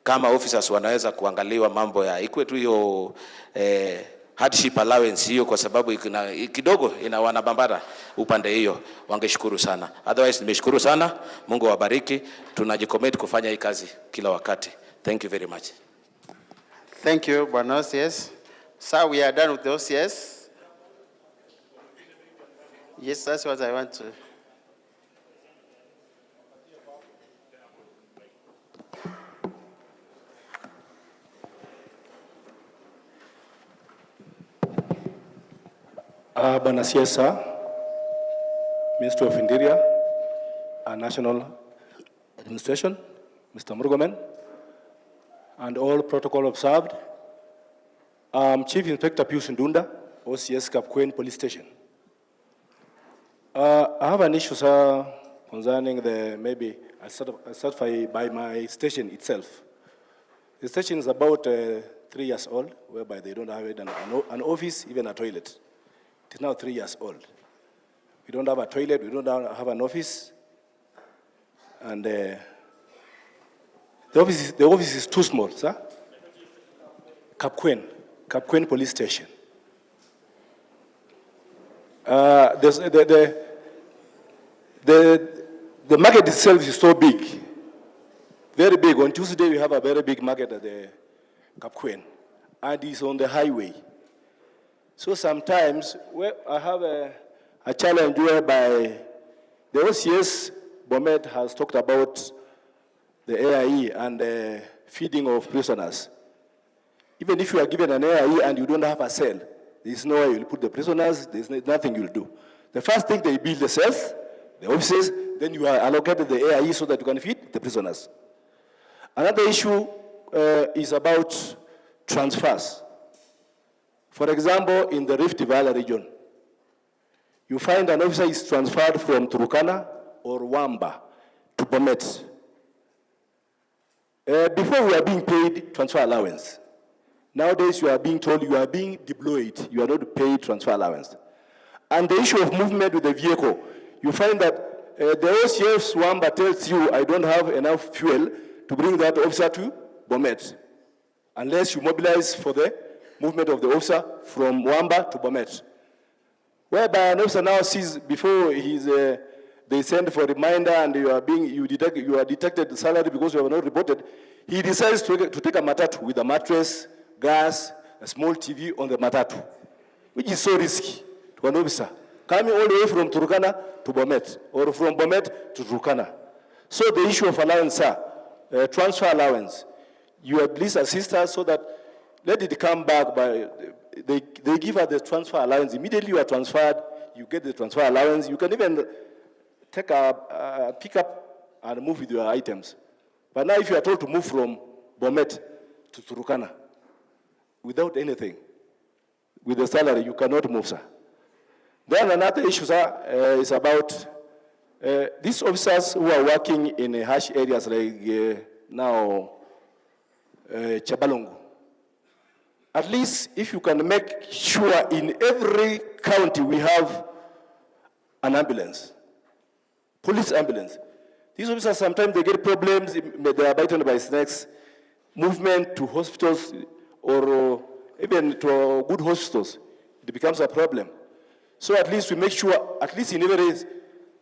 kama officers wanaweza kuangaliwa mambo ya ikuwe tu hiyo hardship allowance hiyo, kwa sababu kidogo wanabambara upande hiyo, wangeshukuru sana. Otherwise nimeshukuru sana, Mungu awabariki, tunajicommit kufanya hii kazi kila wakati. Thank you very much. Thank you, Bwana OCS. Sir, we are done with the OCS. Yes, that's what I want to. Bwana Siesa, Minister of Interior and National Administration, Mr. Murgomen, and all protocol observed. Chief Inspector Pius Ndunda, OCS Kapkwen Police Station. I have an issue, sir, concerning maybe I certify by my station itself. The station is about 3 years old, whereby they don't have an office, even a toilet. It is now 3 years old. We don't have a toilet, we don't have an office, and the office is too small, sir. Kapkwen Police Station. The market itself is so big, very big. On Tuesday we have a very big market at the Kapkwen, and it's on the highway. So sometimes I have a challenge whereby the OCS Bomet has talked about the AIE and the feeding of prisoners. Even if you are given an AIE and you don't have a cell, there is no way you'll put the prisoners, there is nothing you'll do. The first thing, they build the cells, the offices, then you are allocated the AIE so that you can feed the prisoners. Another issue is about transfers. For example, in the Rift Valley region, you find an officer is transferred from Turkana or Wamba to Bomet. Before we are being paid transfer allowance. Nowadays you are being told you are being deployed, you are not paid transfer allowance. And the issue of movement with the vehicle, you find that the OCS Wamba tells you, I don't have enough fuel to bring that officer to Bomet, unless you mobilize for the movement of the officer from Wamba to Bomet. Whereby an officer now sees, before they send for a reminder and you are detected salary because you have not reported, he decides to take a matatu with a mattress, gas, a small TV on the matatu, which is so risky to an officer coming all the way from Turkana to Bomet, or from Bomet to Turkana. So the issue of allowance, sir, transfer allowance, you at least assist us so that let it come back by, they give us the transfer allowance. Immediately you are transferred, you get the transfer allowance. You can even take a pickup and move with your items. But now if you are told to move from Bomet to Turkana without anything, with the salary, you cannot move, sir. Then another issue, sir, is about these officers who are working in harsh areas like now Chabalongo. At least if you can make sure in every county we have an ambulance, police ambulance. These officers sometimes they get problems, they are bitten by snakes, movement to hospitals or even to good hospitals, it becomes a problem. So at least we make sure, at least in every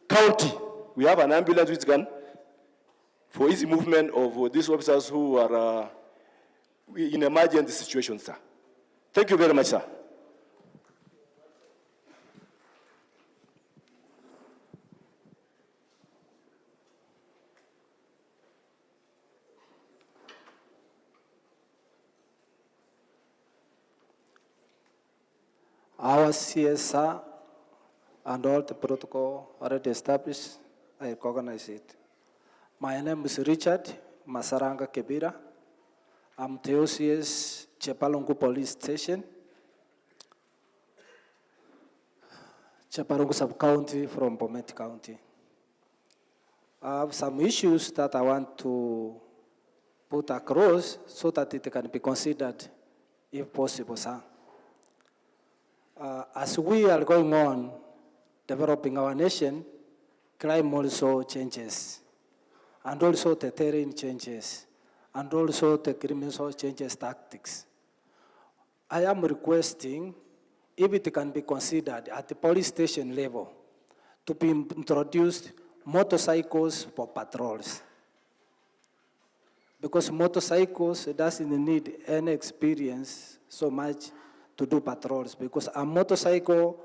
county, we have an ambulance which can, for easy movement of these officers who are in emergency situations, sir. Thank you very much, sir. Our CSR and all the protocol already established, I recognize it. My name is Richard Masaranga Kebira. I'm the OCS Chepalungu Police Station, Chepalungu Sub-County from Bomet County. I have some issues that I want to put across so that it can be considered if possible, sir. As we are going on developing our nation, crime also changes, and also the terrain changes, and also the criminal changes tactics. I am requesting, if it can be considered at the police station level, to be introduced motorcycles for patrols. Because motorcycles doesn't need any experience so much to do patrols, because a motorcycle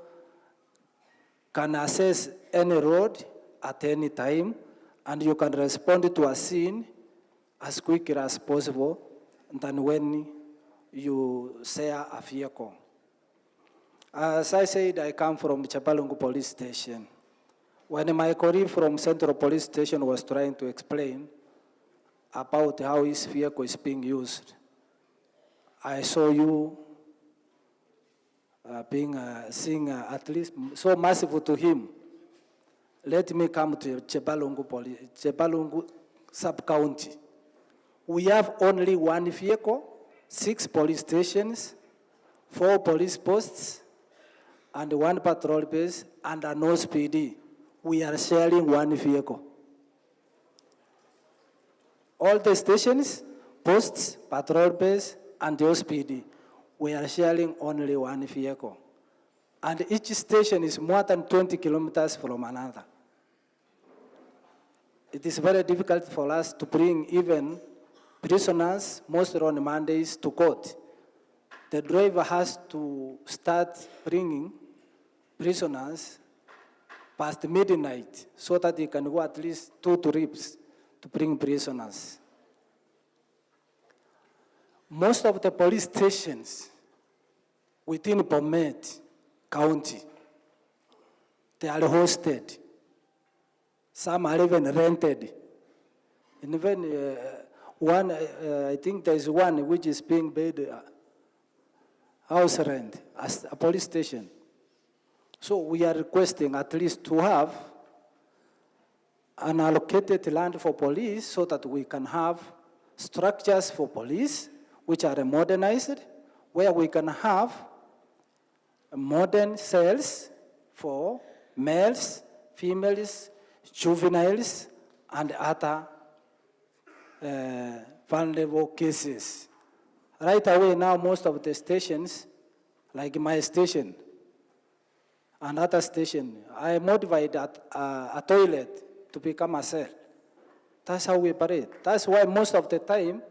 can access any road at any time, and you can respond to a scene as quickly as possible than when you share a vehicle. As I said, I come from Chepalungu Police Station. When my colleague from Central Police Station was trying to explain about how his vehicle is being used, I saw you seeing at least so merciful to him. Let me come to Chepalungu Sub-County. We have only one vehicle, 6 police stations, 4 police posts, and 1 patrol base, and a no PD. We are sharing one vehicle. All the stations, posts, patrol base, and the SPD, we are sharing only one vehicle. And each station is more than 20 kilometers from another. It is very difficult for us to bring even prisoners, mostly on Mondays, to court. The driver has to start bringing prisoners past midnight so that he can go at least 2 trips to bring prisoners. Most of the police stations within Bomet County, they are hosted. Some are even rented. And even one, I think there is one which is being paid house rent as a police station. So we are requesting at least to have an allocated land for police so that we can have structures for police which are modernized, where we can have modern cells for males, females, juveniles, and other vulnerable cases. Right away now, most of the stations, like my station, and other station, I modified a toilet to become a cell. That's how we operate. That's why most of the time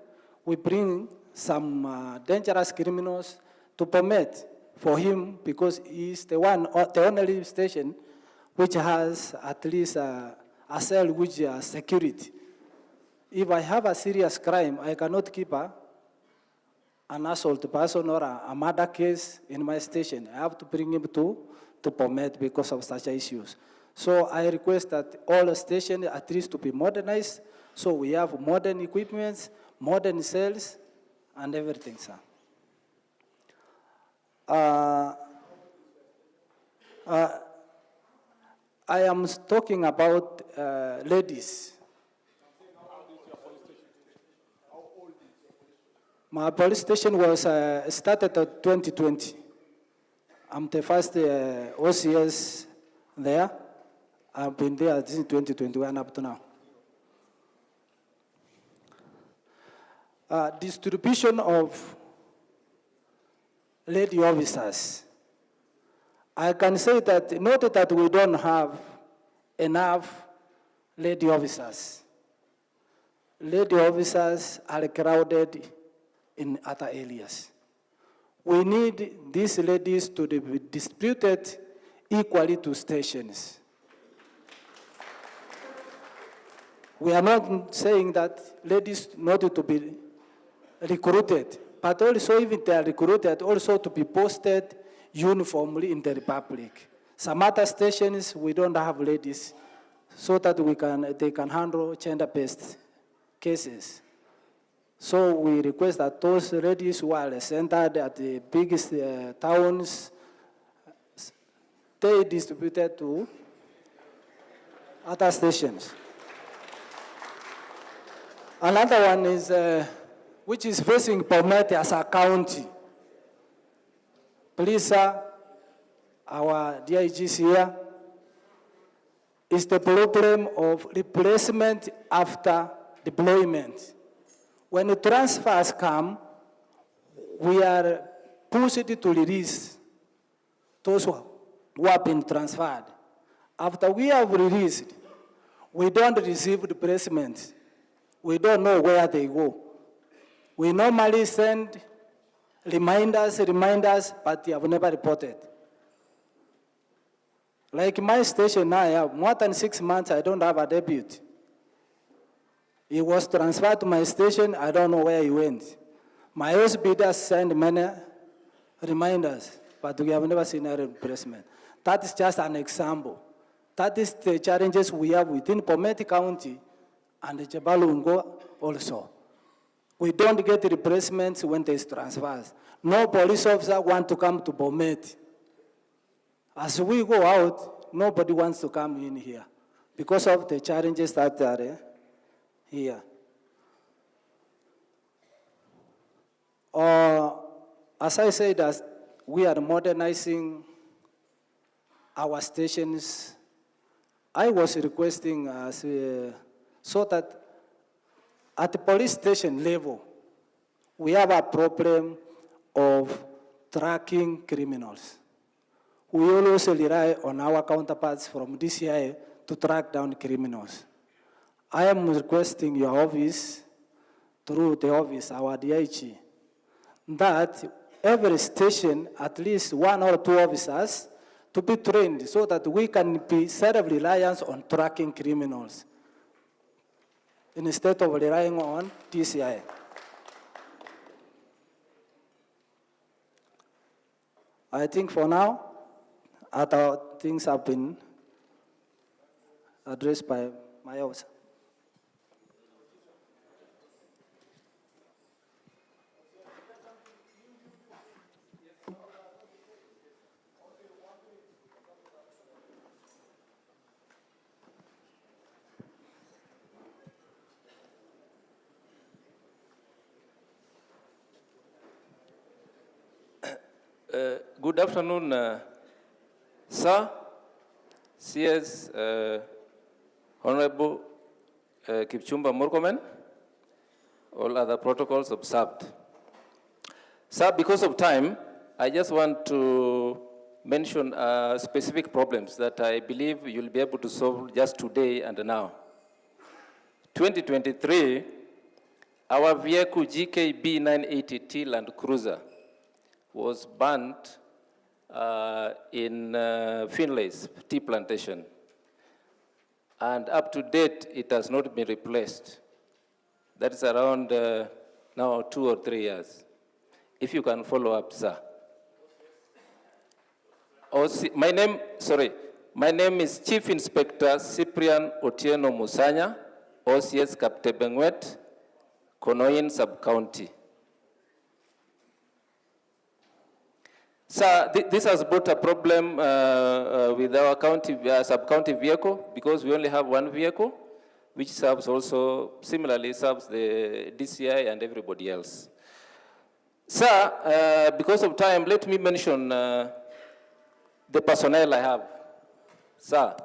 we bring some dangerous criminals to Bomet for him because he's the only station which has at least a cell which has security. If I have a serious crime, I cannot keep an assault person or a murder case in my station. I have to bring him to Bomet because of such issues. So I request that all stations at least to be modernized, so we have modern equipments, modern cells, and everything, sir. I am talking about ladies. My police station was started in 2020. I'm the first OCS there. I've been there since 2021 up to now. Distribution of lady officers. I can say that, not that we don't have enough lady officers. Lady officers are crowded in other areas. We need these ladies to be distributed equally to stations. We are not saying that ladies not to be recruited, but also if they are recruited, also to be posted uniformly in the Republic. Some other stations, we don't have ladies so that they can handle gender-based cases. So we request that those ladies who are centered at the biggest towns, they distributed to other stations. Another one is, which is facing Bomet as a county. Please, sir, our DIGs here, is the problem of replacement after deployment. When the transfers come, we are pushed to release those who have been transferred. After we have released, we don't receive replacement. We don't know where they go. We normally send reminders, but they have never reported. Like my station now, I have more than 6 months, I don't have a deputy. He was transferred to my station, I don't know where he went. My OSB does send many reminders, but we have never seen a replacement. That is just an example. That is the challenges we have within Bomet County and Jabalungo also. We don't get replacements when there's transfers. No police officer wants to come to Bomet. As we go out, nobody wants to come in here because of the challenges that are here. As I said, as we are modernizing our stations, I was requesting so that at the police station level, we have a problem of tracking criminals. We always rely on our counterparts from DCI to track down criminals. I am requesting your office, through the office, our DIG, that every station, at least 1 or 2 officers, to be trained so that we can be self-reliant on tracking criminals instead of relying on DCI. I think for now, other things have been addressed by my officer. Good afternoon, sir, CS, Honorable Kipchumba Murkomen, all other protocols observed. Sir, because of time, I just want to mention specific problems that I believe you'll be able to solve just today and now. 2023, our vehicle GKB 980T Land Cruiser was burnt in Finlay's tea plantation. And up to date, it has not been replaced. That is around now 2 or 3 years. If you can follow up, sir. My name is Chief Inspector Cyprian Otieno Musanya, OCS Kaptebengwet, Konoyin Sub-County. Sir, this has brought a problem with our county, sub-county vehicle, because we only have one vehicle, which serves also, similarly serves the DCI and everybody else. Sir, because of time, let me mention the personnel I have. Sir,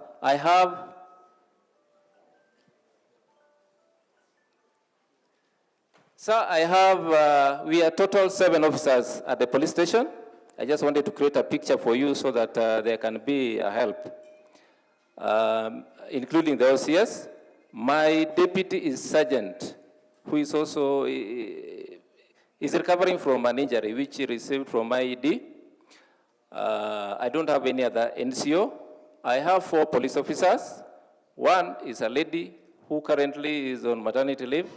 we are total 7 officers at the police station. I just wanted to create a picture for you so that there can be a help, including the OCS. My deputy is Sergeant, who is also is recovering from an injury which he received from IED. I don't have any other NCO. I have 4 police officers. One is a lady who currently is on maternity leave.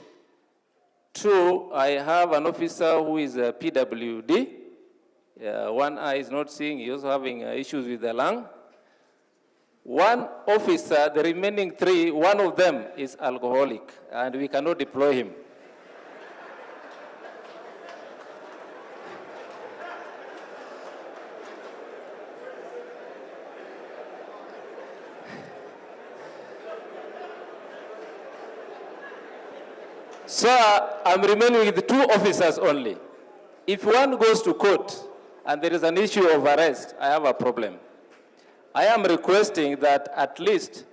2, I have an officer who is a PWD. One eye is not seeing, he's also having issues with the lung. 1 officer, the remaining 3, one of them is alcoholic, and we cannot deploy him. So I'm remaining with 2 officers only. If one goes to court and there is an issue of arrest, I have a problem. I am requesting that at least,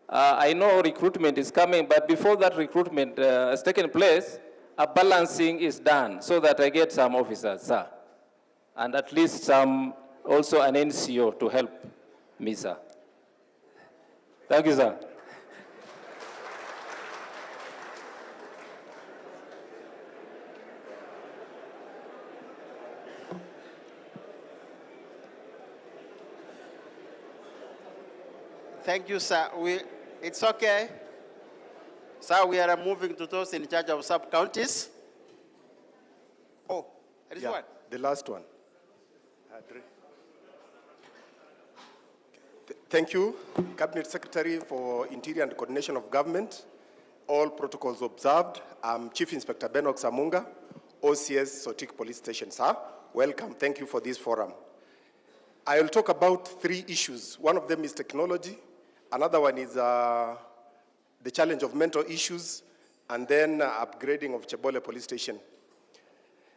I know recruitment is coming, but before that recruitment has taken place, a balancing is done so that I get some officers, sir. And at least some, also an NCO to help me, sir. Thank you, sir. Thank you, sir. It's okay. Sir, we are moving to those in charge of sub-counties. Oh, there is one. The last one. Thank you, Cabinet Secretary for Interior and Coordination of Government. All protocols observed. I'm Chief Inspector Benok Samunga, OCS Sotik Police Station, sir. Welcome. Thank you for this forum. I will talk about 3 issues. One of them is technology. Another one is the challenge of mental issues, and then upgrading of Chebole Police Station.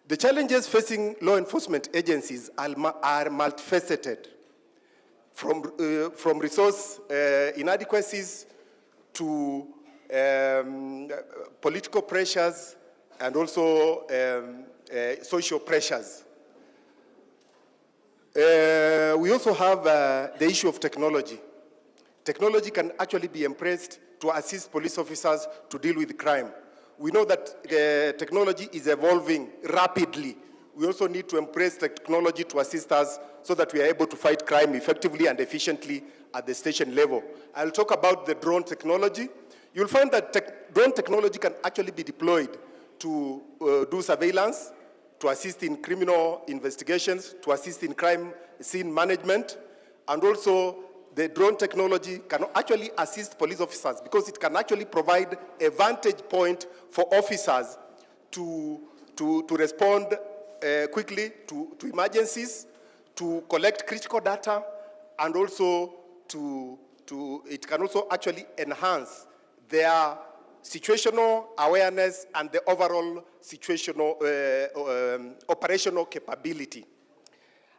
The challenges facing law enforcement agencies are multifaceted, from resource inadequacies to political pressures and also social pressures. We also have the issue of technology. Technology can actually be embraced to assist police officers to deal with crime. We know that the technology is evolving rapidly. We also need to embrace technology to assist us so that we are able to fight crime effectively and efficiently at the station level. I'll talk about the drone technology. You'll find that drone technology can actually be deployed to do surveillance, to assist in criminal investigations, to assist in crime scene management, and also the drone technology can actually assist police officers because it can actually provide a vantage point for officers to respond quickly to emergencies, to collect critical data, and also it can also actually enhance their situational awareness and the overall situational operational capability.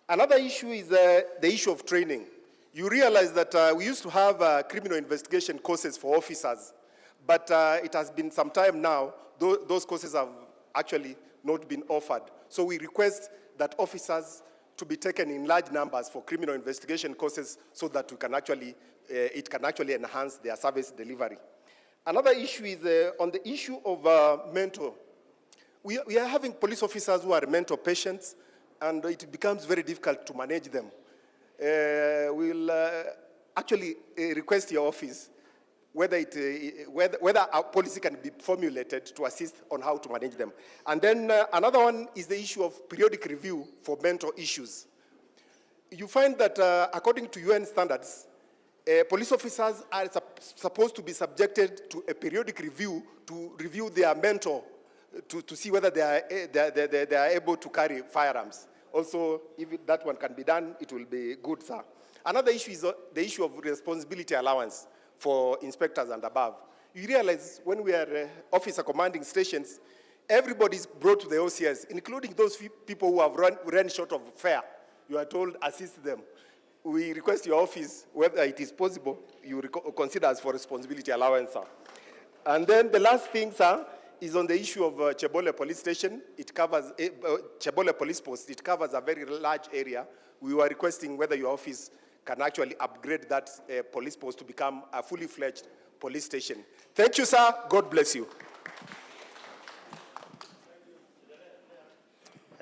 Another issue is the issue of training. You realize that we used to have criminal investigation courses for officers, but it has been some time now, those courses have actually not been offered. So we request that officers to be taken in large numbers for criminal investigation courses so that we can actually, it can actually enhance their service delivery. Another issue is on the issue of mental. We are having police officers who are mental patients. and it becomes very difficult to manage them. We'll actually request your office whether a policy can be formulated to assist on how to manage them. And then another one is the issue of periodic review for mental issues. You find that according to UN standards, police officers are supposed to be subjected to a periodic review to review their mental, to see whether they are able to carry firearms. Also, if that one can be done, it will be good, sir. Another issue is the issue of responsibility allowance for inspectors and above. You realize when we are officer commanding stations, everybody is brought to the OCS, including those people who have run short of fare. You are told, assist them. We request your office, whether it is possible, you consider us for responsibility allowance, sir. And then the last thing, sir, is on the issue of Chebole Police Station. It covers, Chebole Police Post, it covers a very large area. We were requesting whether your office can actually upgrade that police post to become a fully fledged police station. Thank you, sir. God bless you.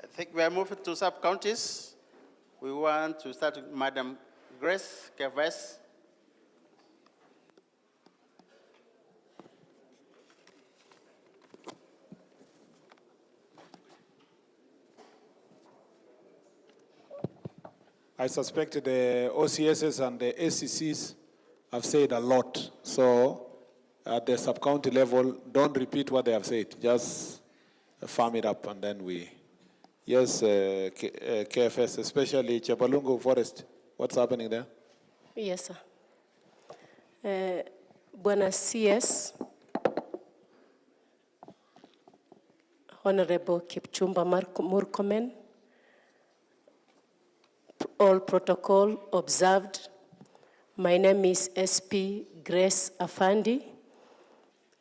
I think we are moving to sub-counties. We want to start with Madam Grace Keves. I suspect the OCSs and the ACCs have said a lot. So at the sub-county level, don't repeat what they have said. Just farm it up and then we... Yes, KFS, especially Chabalungu Forest. What's happening there? Yes, sir. Buenos CS, Honorable Kipchumba Murkomen, all protocol observed. My name is SP Grace Afandi,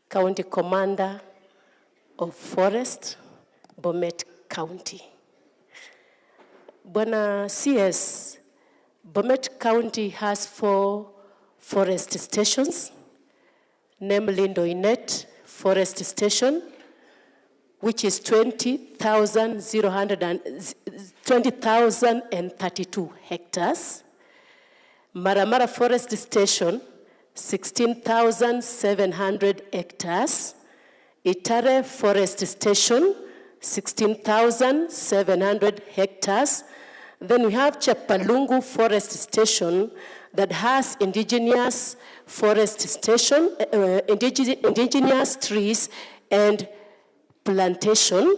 County Commander of Forest, Bomet County. Bwana CS, Bomet County has 4 forest stations, namely Ndoinet Forest Station, which is 20,032 hectares. Maramara Forest Station, 16,700 hectares. Itare Forest Station, 16,700 hectares. Then we have Chapalungu Forest Station that has indigenous forest station, indigenous trees and plantation.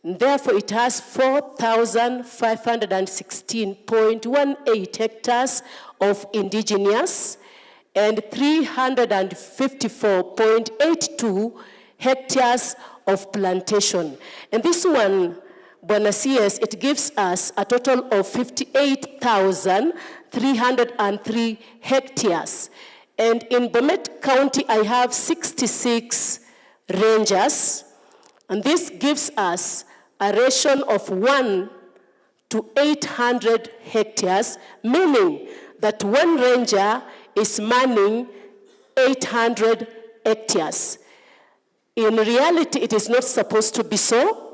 Therefore, it has 4,516.18 hectares of indigenous and 354.82 hectares of plantation. And this one, Bwana CS, it gives us a total of 58,303 hectares. And in Bomet County, I have 66 rangers. And this gives us a ratio of 1 to 800 hectares, meaning that one ranger is manning 800 hectares. In reality, it is not supposed to be so.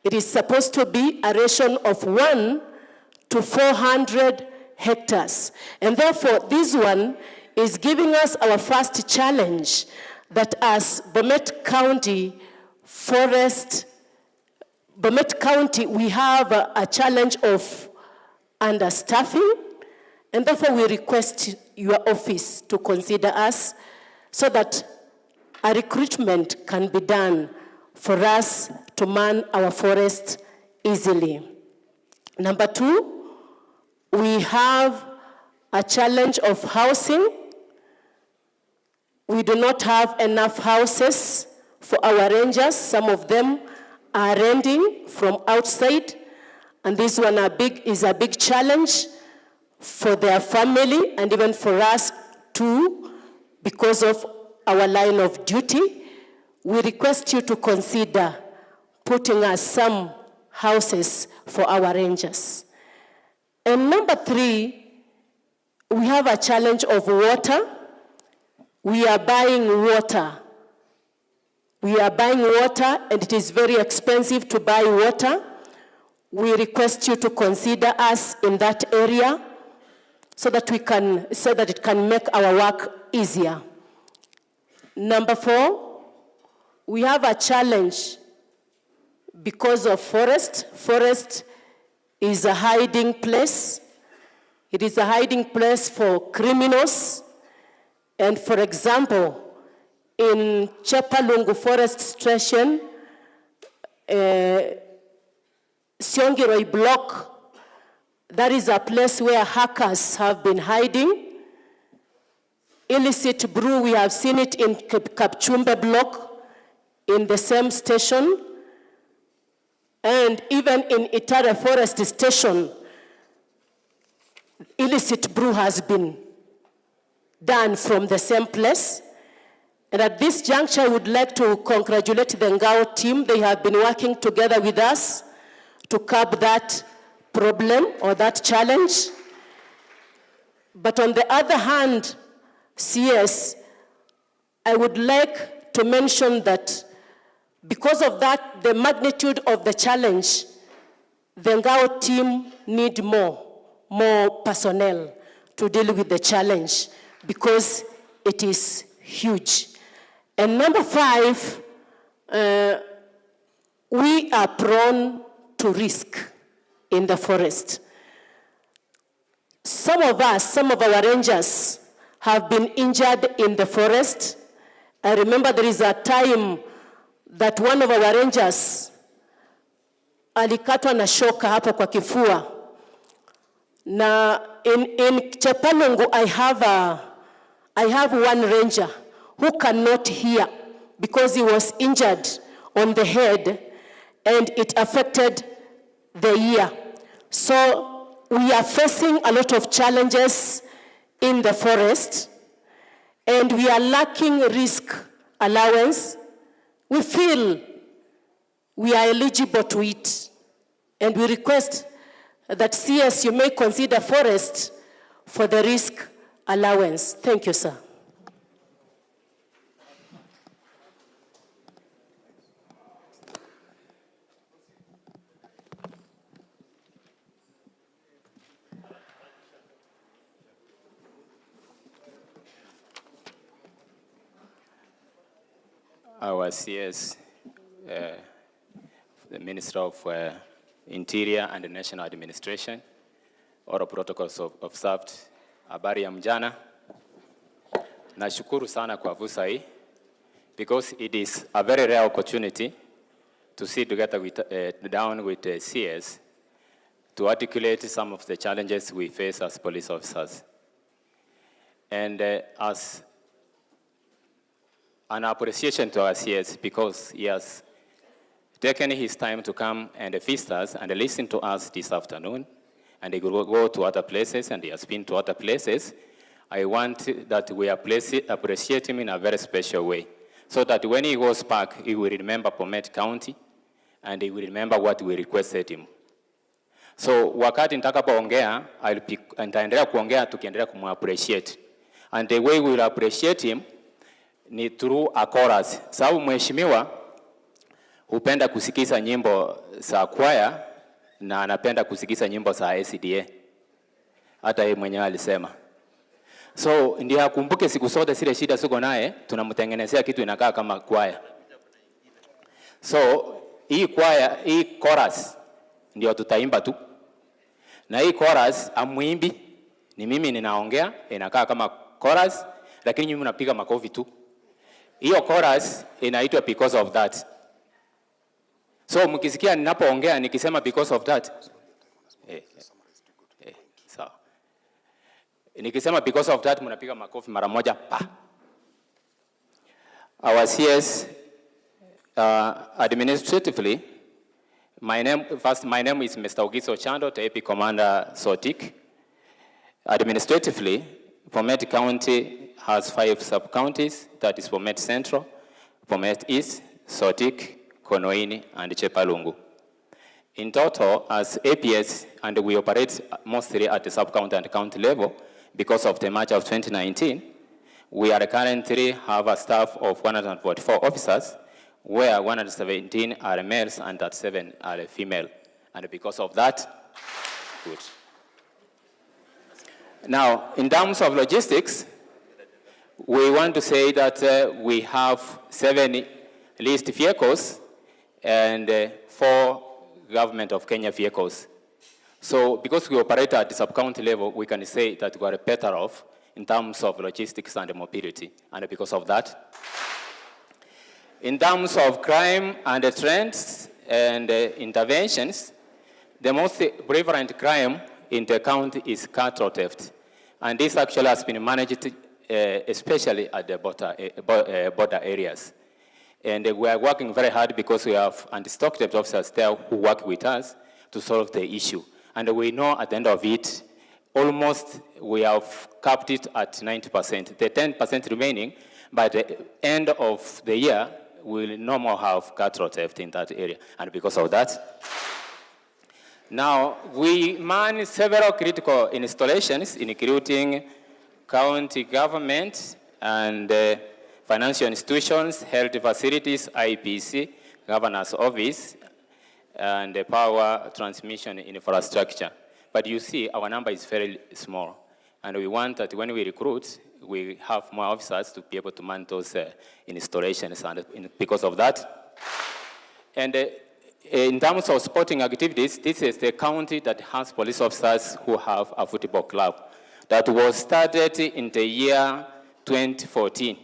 It is supposed to be a ratio of 1 to 400 hectares. And therefore, this one is giving us our first challenge that as Bomet County Forest, Bomet County, we have a challenge of understaffing, and therefore we request your office to consider us so that a recruitment can be done for us to man our forest easily. Number 2, we have a challenge of housing. We do not have enough houses for our rangers. Some of them are renting from outside, and this one is a big challenge for their family and even for us too, because of our line of duty. We request you to consider putting us some houses for our rangers. And number 3, we have a challenge of water. We are buying water. We are buying water, and it is very expensive to buy water. we request you to consider us in that area so that it can make our work easier. Number 4, we have a challenge because of forest. Forest is a hiding place. It is a hiding place for criminals. And for example, in Chepalungu Forest Station, Siongiroi Block, that is a place where hackers have been hiding. Illicit brew, we have seen it in Kapchumbe Block, in the same station. And even in Itare Forest Station, illicit brew has been done from the same place. And at this juncture, I would like to congratulate the Ngao team. They have been working together with us to curb that problem or that challenge. But on the other hand, CS, I would like to mention that because of that, the magnitude of the challenge, the Ngao team need more personnel to deal with the challenge because it is huge. And number 5, we are prone to risk in the forest. Some of our rangers have been injured in the forest. I remember there is a time that one of our rangers alikatwa na shoka hapo kwa kifua. Na in Chepalungu, I have one ranger who cannot hear because he was injured on the head and it affected the ear. So we are facing a lot of challenges in the forest and we are lacking risk allowance. We feel we are eligible to it and we request that CS, you may consider forest for the risk allowance. Thank you, sir. Our CS, the Minister of Interior and the National Administration, all protocols observed. Habari ya mjana. Nashukuru sana kwa fursa hii because it is a very rare opportunity to sit together down with the CS to articulate some of the challenges we face as police officers. And as an appreciation to our CS because he has taken his time to come and visit us and listen to us this afternoon, and he will go to other places, and he has been to other places. I want that we appreciate him in a very special way, so that when he goes back, he will remember Bomet County, and he will remember what we requested him. So wakati nitakapoongea, nitaendelea kuongea tukiendelea kumappreciate. And the way we will appreciate him ni through a chorus. Sababu mheshimiwa hupenda kusikiza nyimbo za kwaya na anapenda kusikiza nyimbo za SDA. Hata yeye mwenyewe alisema. So ndiye akumbuke siku zote zile shida ziko naye, tunamtengenezea kitu inakaa kama kwaya. So hii kwaya, hii chorus ndio tutaimba tu. Na hii chorus amuimbi, ni mimi ninaongea, inakaa kama chorus, lakini nyinyi mnapiga makofi tu. Hiyo chorus inaitwa because of that. So mkisikia ninapoongea nikisema because of that. So nikisema because of that mnapiga makofi mara moja pa. Our CS administratively, my name is Mr. Ogiso Chando, TAP Commander Sotik. Administratively, Bomet County has 5 sub-counties, that is Bomet Central, Bomet East, Sotik, Konoini, and Chepalungu. In total, as APS, and we operate mostly at the sub-county and county level, because of the March of 2019, we are currently have a staff of 144 officers, where 117 are males and 37 are female. And because of that, good. Now, in terms of logistics, we want to say that we have 7 leased vehicles and 4 government of Kenya vehicles. So because we operate at the sub-county level, we can say that we are better off in terms of logistics and mobility. And because of that, in terms of crime and the trends and interventions, the most prevalent crime in the county is cattle theft. And this actually has been managed especially at the border areas. And we are working very hard because we have anti-stock theft officers there who work with us to solve the issue. And we know at the end of it, almost we have capped it at 90%. The 10% remaining, by the end of the year, we will no more have cattle theft in that area. And because of that, now we man several critical installations, including county government and financial institutions, health facilities, IPC, governor's office, and the power transmission infrastructure. But you see, our number is very small. And we want that when we recruit, we have more officers to be able to man those installations. And because of that, and in terms of sporting activities, this is the county that has police officers who have a football club that was started in the year 2014.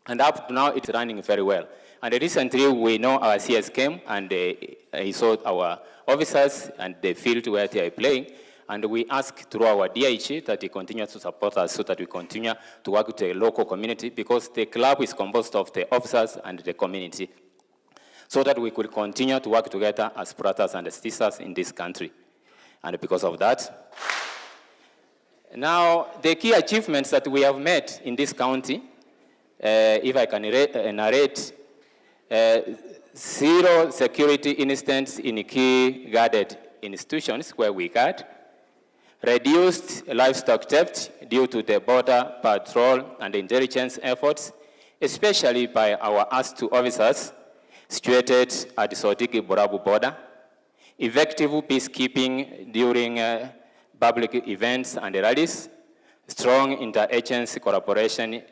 And up to now, it's running very well. And recently, we know our CS came and he saw our officers and the field where they are playing. And we ask through our DIG that he continues to support us so that we continue to work with the local community, because the club is composed of the officers and the community, so that we could continue to work together as brothers and sisters in this country. And because of that, now the key achievements that we have made in this county, if I can narrate, 0 security incidents in key guarded institutions where we guard, reduced livestock theft due to the border patrol and intelligence efforts, especially by our AS2 officers situated at the Sotiki-Borabu border, effective peacekeeping during public events and rallies, strong interagency cooperation,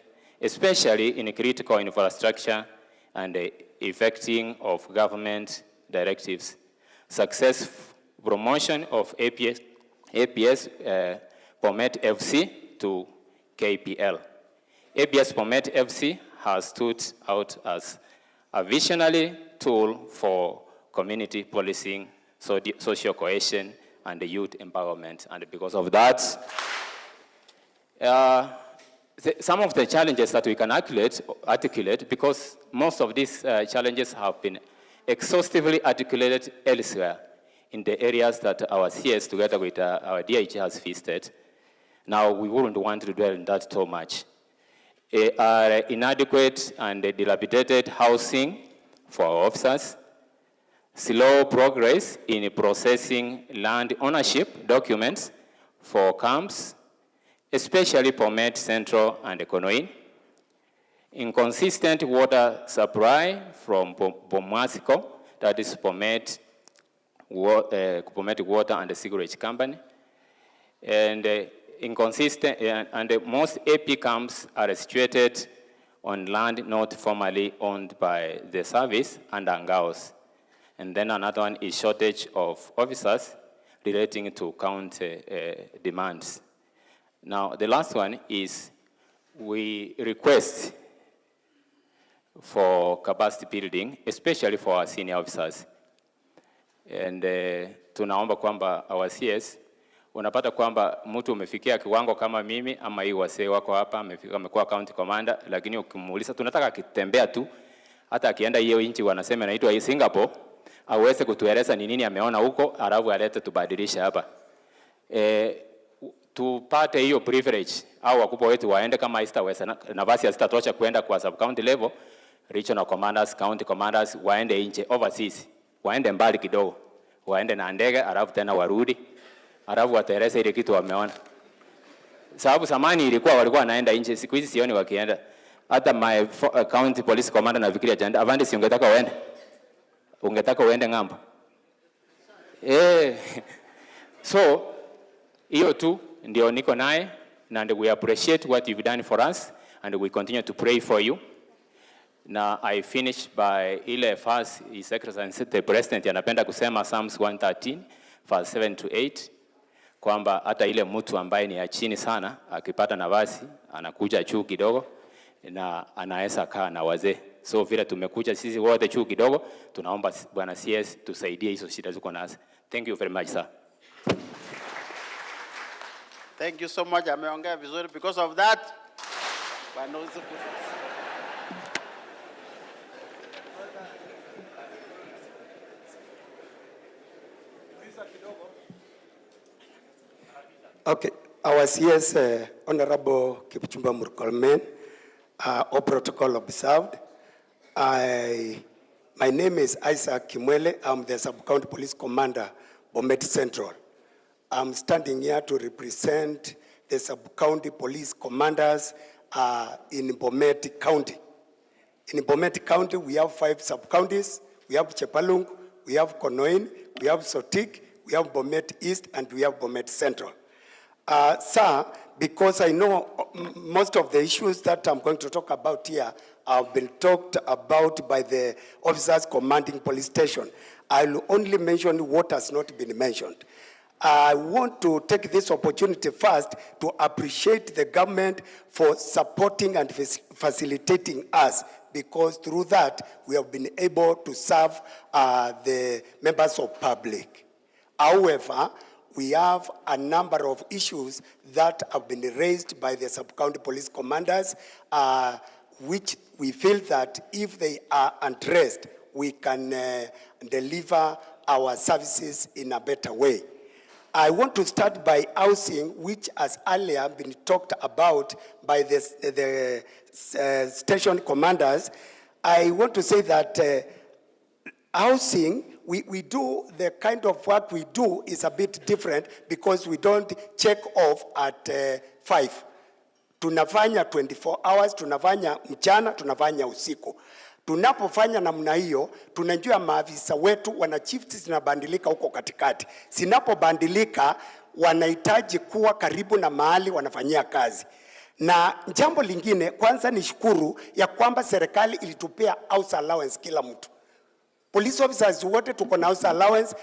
especially in critical infrastructure and effecting of government directives, successful promotion of APS Bomet FC to KPL. APS Bomet FC has stood out as a visionary tool for community policing, social cohesion, and youth empowerment. And because of that, some of the challenges that we can articulate, because most of these challenges have been exhaustively articulated elsewhere in the areas that our CS together with our DIG has visited. Now, we wouldn't want to dwell on that too much. Inadequate and dilapidated housing for our officers, slow progress in processing land ownership documents for camps, especially Bomet Central and Konoin, inconsistent water supply from Bomasiko, that is Bomet Water and the Sewerage Company, and inconsistent, and most AP camps are situated on land not formally owned by the service and Angaos. And then another one is shortage of officers relating to county demands. Now, the last one is we request for capacity building, especially for our senior officers. And tunaomba kwamba our CS, unapata kwamba mtu umefikia kiwango kama mimi ama hii wasee wako hapa amekuwa county commander, lakini ukimuuliza tunataka akitembea tu, hata akienda hiyo nchi wanasema inaitwa hii Singapore, aweze kutueleza ni nini ameona huko, alafu alete tubadilishe hapa. Tupate hiyo privilege au wakubwa wetu waende kama istaweza nafasi hazitatosha kwenda kwa sub county level, regional commanders, county commanders waende nje overseas, waende mbali kidogo, waende na ndege alafu tena warudi, alafu waterese ile kitu wameona. Sababu zamani ilikuwa walikuwa wanaenda nje, siku hizi sioni wakienda. Hata my county police commander nafikiria jana, avandi si ungetaka uende? Ungetaka uende ngambo? So, hiyo tu ndio niko naye, and we appreciate what you've done for us, and we continue to pray for you. Now, I finish by ile verse His Excellency the President anapenda kusema Psalms 113, verse 7 to 8, kwamba hata ile mtu ambaye ni ya chini sana, akipata nafasi, anakuja juu kidogo, na anaweza kaa na wazee. So vile tumekuja sisi wote juu kidogo, tunaomba Bwana CS tusaidie hizo shida ziko nazo. Thank you very much, sir. Thank you so much. Ameongea vizuri. Because of that, okay, our CS, Honorable Kipchumba Murkomen, all protocol observed. My name is Isaac Kimwele. I'm the Sub-County Police Commander, Bomet Central. I'm standing here to represent the Sub-County Police Commanders in Bomet County. In Bomet County, we have 5 sub-counties. We have Chepalung, we have Konoin, we have Sotik, we have Bomet East, and we have Bomet Central. Sir, because I know most of the issues that I'm going to talk about here have been talked about by the officers commanding police station, I'll only mention what has not been mentioned. I want to take this opportunity first to appreciate the government for supporting and facilitating us, because through that we have been able to serve the members of public. However, we have a number of issues that have been raised by the sub-county police commanders, which we feel that if they are addressed, we can deliver our services in a better way. I want to start by housing, which has earlier been talked about by the station commanders. I want to say that housing, we do, the kind of work we do is a bit different because we don't check off at 5. Tunafanya 24 hours, tunafanya mchana, tunafanya usiku. Tunapofanya namna hiyo, tunajua maafisa wetu wana shifts zinabadilika huko katikati. Zinapobadilika, wanahitaji kuwa karibu na mahali wanafanyia kazi. Na jambo lingine, kwanza ni shukuru ya kwamba serikali ilitupea house allowance kila mtu. Police officers wote tuko na house allowance.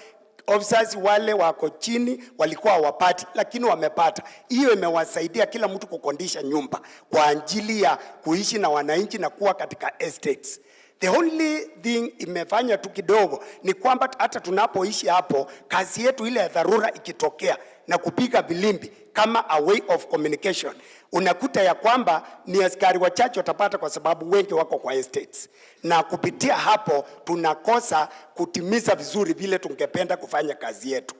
Officers wale wako chini walikuwa hawapati, lakini wamepata. Hiyo imewasaidia kila mtu kukondisha nyumba kwa ajili ya kuishi na wananchi na kuwa katika estates. The only thing imefanya tu kidogo ni kwamba hata tunapoishi hapo, kazi yetu ile ya dharura ikitokea na kupiga bilimbi kama a way of communication, unakuta ya kwamba ni askari wachache watapata kwa sababu wengi wako kwa estates. Na kupitia hapo tunakosa kutimiza vizuri vile tungependa kufanya kazi yetu.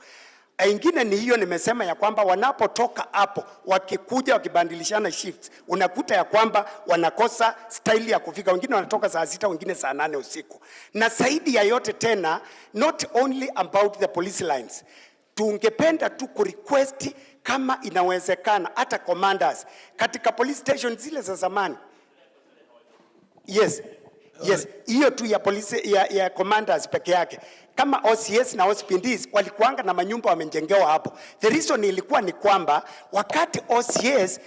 Ingine ni hiyo nimesema ya kwamba wanapotoka hapo wakikuja wakibadilishana shifts, unakuta ya kwamba wanakosa style ya kufika. Wengine wanatoka saa 6, wengine saa 8 usiku. Na zaidi ya yote tena, not only about the police lines, tungependa tu kurequest kama inawezekana hata commanders katika police station zile za zamani. Yes, hiyo tu ya police ya commanders peke yake. Kama OCS na OCPDs walikuanga na manyumba wamejengewa hapo. The reason ilikuwa ni kwamba wakati OCS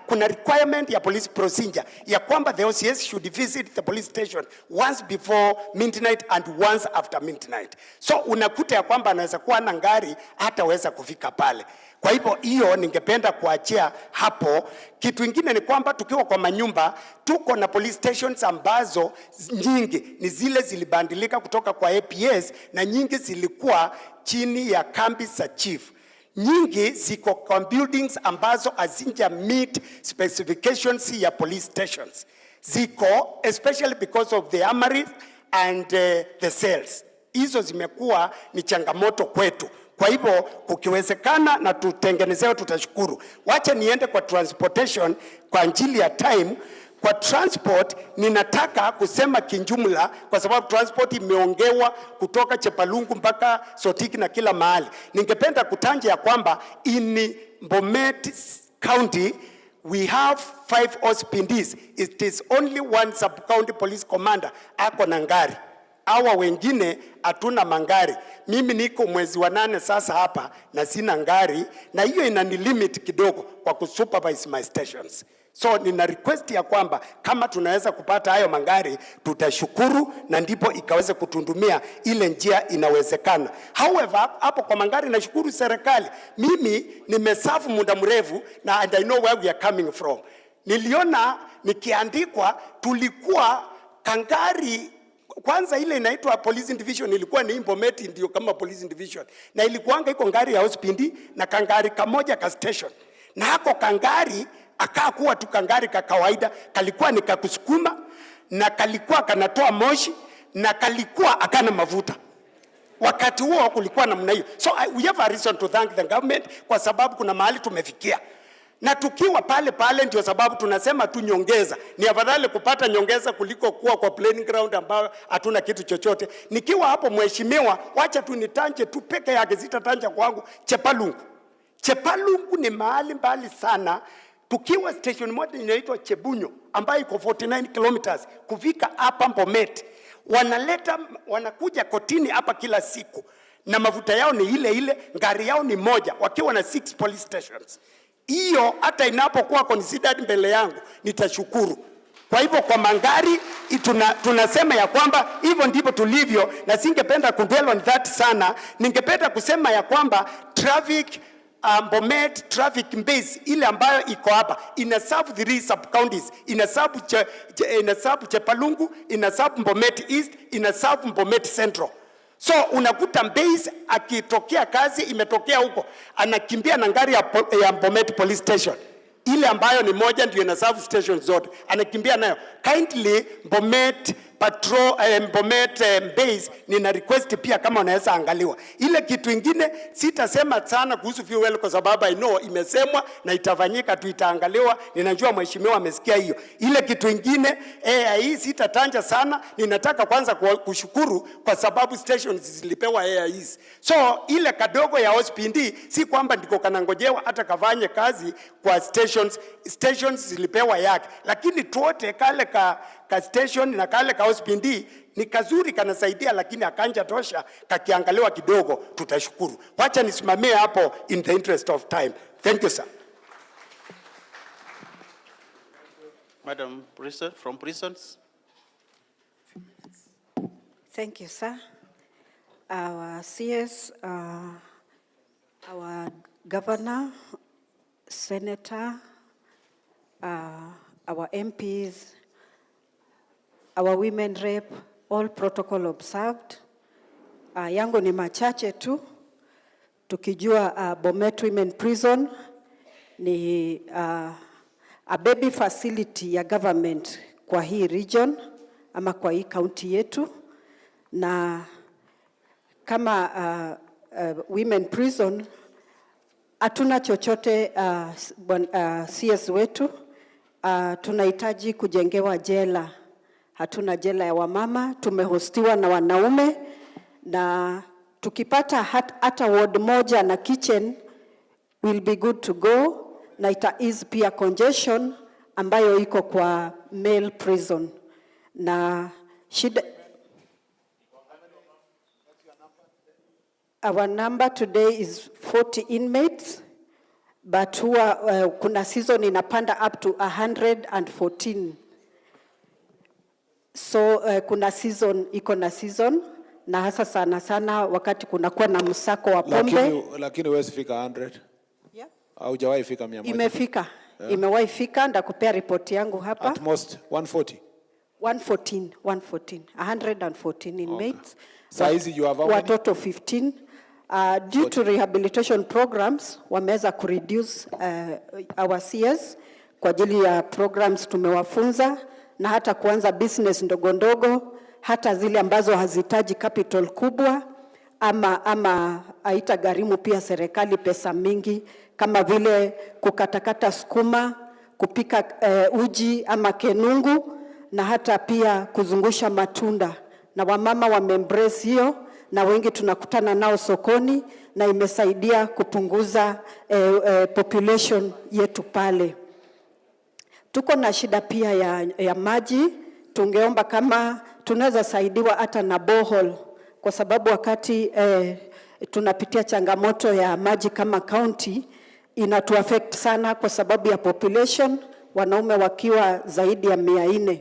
kuna requirement ya police procedure ya kwamba the OCS should visit the police station once before midnight and once after midnight. So unakuta ya kwamba anaweza kuwa na ngari hataweza kufika pale. Kwa hivyo hiyo ningependa kuachia hapo. Kitu kingine ni kwamba tukiwa kwa manyumba tuko na police stations ambazo nyingi ni zile zilibadilika kutoka kwa APS na nyingi zilikuwa chini ya kambi za chief. Nyingi ziko kwa buildings ambazo hazinja meet specifications ya police stations. Ziko especially because of the armory and the cells. Hizo zimekuwa ni changamoto kwetu. Kwa hivyo kukiwezekana na tutengenezewe tutashukuru. Wacha niende kwa transportation kwa ajili ya time. Kwa transport ninataka kusema kinjumla kwa sababu transport imeongewa kutoka Chepalungu mpaka Sotiki na kila mahali. Ningependa kutanja ya kwamba in Bomet County we have 5 OCPDs. It is only one sub-county police commander ako na ngari. Hawa wengine hatuna mangari. Mimi niko mwezi wa 8 sasa hapa na sina ngari, na hiyo inani limit kidogo kwa kusupervise my stations. So nina request ya kwamba kama tunaweza kupata hayo mangari tutashukuru, na ndipo ikaweze kutundumia ile njia inawezekana. However, hapo kwa mangari nashukuru serikali. Mimi nimeserve muda mrefu na and I know where we are coming from. Niliona nikiandikwa tulikuwa kangari kwanza ile inaitwa police division ilikuwa ni Bomet ndio kama police division, na ilikuanga iko ngari ya hospindi na kangari kamoja ka station, na hako kangari akakuwa tu kangari ka kawaida, kalikuwa ni kakusukuma na kalikuwa kanatoa moshi na kalikuwa akana mafuta. Wakati huo kulikuwa namna hiyo. So we have a reason to thank the government kwa sababu kuna mahali tumefikia. Na tukiwa pale ndio sababu tunasema tu nyongeza. Ni afadhali kupata nyongeza kuliko kuwa kwa playing ground ambayo hatuna kitu chochote. Nikiwa hapo mheshimiwa, wacha tu nitanje tu peke yake, sitatanja kwangu Chepalungu. Chepalungu ni mahali mbali sana. Tukiwa station moja inaitwa Chebunyo ambayo iko 49 kilometers kufika hapa Bomet. Wanakuja kotini hapa kila siku na mafuta yao ni ile, ngari yao ni moja, wakiwa na 6 police stations. Hiyo hata inapokuwa considered mbele yangu nitashukuru. Kwa hivyo kwa mangari tunasema ya kwamba hivyo ndivyo tulivyo, na singependa kudwell on that sana. Ningependa kusema ya kwamba traffic Bomet traffic base ile ambayo iko hapa ina serve 3 sub counties, ina serve Chepalungu, ina serve Bomet East, ina serve Bomet Central. So unakuta base akitokea kazi imetokea huko, anakimbia na ngari ya Bomet police station ile ambayo ni moja ndio ina serve stations zote, anakimbia nayo. Kindly Bomet patrol Bomet base nina request pia kama unaweza angaliwa. Ile kitu ingine sitasema sana kuhusu fuel kwa sababu I know imesemwa na itafanyika tu, itaangaliwa. Ninajua mheshimiwa amesikia hiyo. Ile kitu ingine hii sitatanja sana. Ninataka kwanza kushukuru kwa sababu stations zilipewa AIs. So ile kadogo ya hospindi si kwamba ndiko kanangojewa hata kafanye kazi kwa stations zilipewa yake, lakini tuote kale ka station na kale ka hospindi ni kazuri kanasaidia, lakini akanja tosha kakiangaliwa kidogo tutashukuru. Wacha nisimamie hapo in the interest of time. Thank you, sir. Madam Prison, from prisons. Thank you, sir. Our CS, our governor, senator, our MPs, our women rep, all protocol observed. Yangu ni machache tu. Tukijua Bomet Women Prison ni a baby facility ya government kwa hii region ama kwa hii county yetu, na kama women prison hatuna chochote CS wetu. Tunahitaji kujengewa jela. Hatuna jela ya wamama, tumehostiwa na wanaume, na tukipata hata ward moja na kitchen will be good to go, na ita ease pia congestion ambayo iko kwa male prison. Na shida, our number today is 40 inmates, but kuna season inapanda up to 114. So kuna season, iko na season, na hasa sana wakati kunakuwa na msako wa pombe. Lakini huwezi fika 100. Yeah. Haujawahi fika 100. Imefika. Yeah. Imewahi fika, ndakupea report yangu hapa. At most 140. 114, 114 inmates. Saa hizi you have how many? Watoto 15. Due to rehabilitation programs, wameweza kureduce our CS kwa ajili ya programs tumewafunza, na hata kuanza business ndogo ndogo, hata zile ambazo hazitaji capital kubwa ama haitagharimu pia serikali pesa mingi, kama vile kukatakata sukuma, kupika uji ama kenungu, na hata pia kuzungusha matunda. Na wamama wamembrace hiyo, na wengi tunakutana nao sokoni, na imesaidia kupunguza population yetu pale. Tuko na shida pia ya maji. tungeomba kama tunaweza saidiwa hata na borehole, kwa sababu wakati tunapitia changamoto ya maji kama county, inatuaffect sana kwa sababu ya population, wanaume wakiwa zaidi ya 400.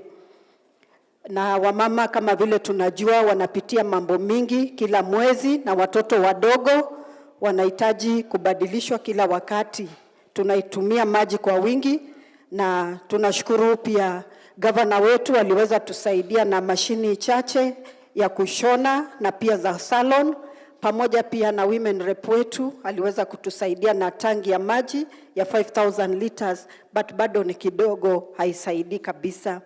Na wamama kama vile tunajua wanapitia mambo mingi kila mwezi, na watoto wadogo wanahitaji kubadilishwa kila wakati. Tunaitumia maji kwa wingi, na tunashukuru pia gavana wetu aliweza tusaidia na mashini chache ya kushona na pia za salon, pamoja pia na women rep wetu aliweza kutusaidia na tangi ya maji ya 5,000 liters, but bado ni kidogo, haisaidii kabisa.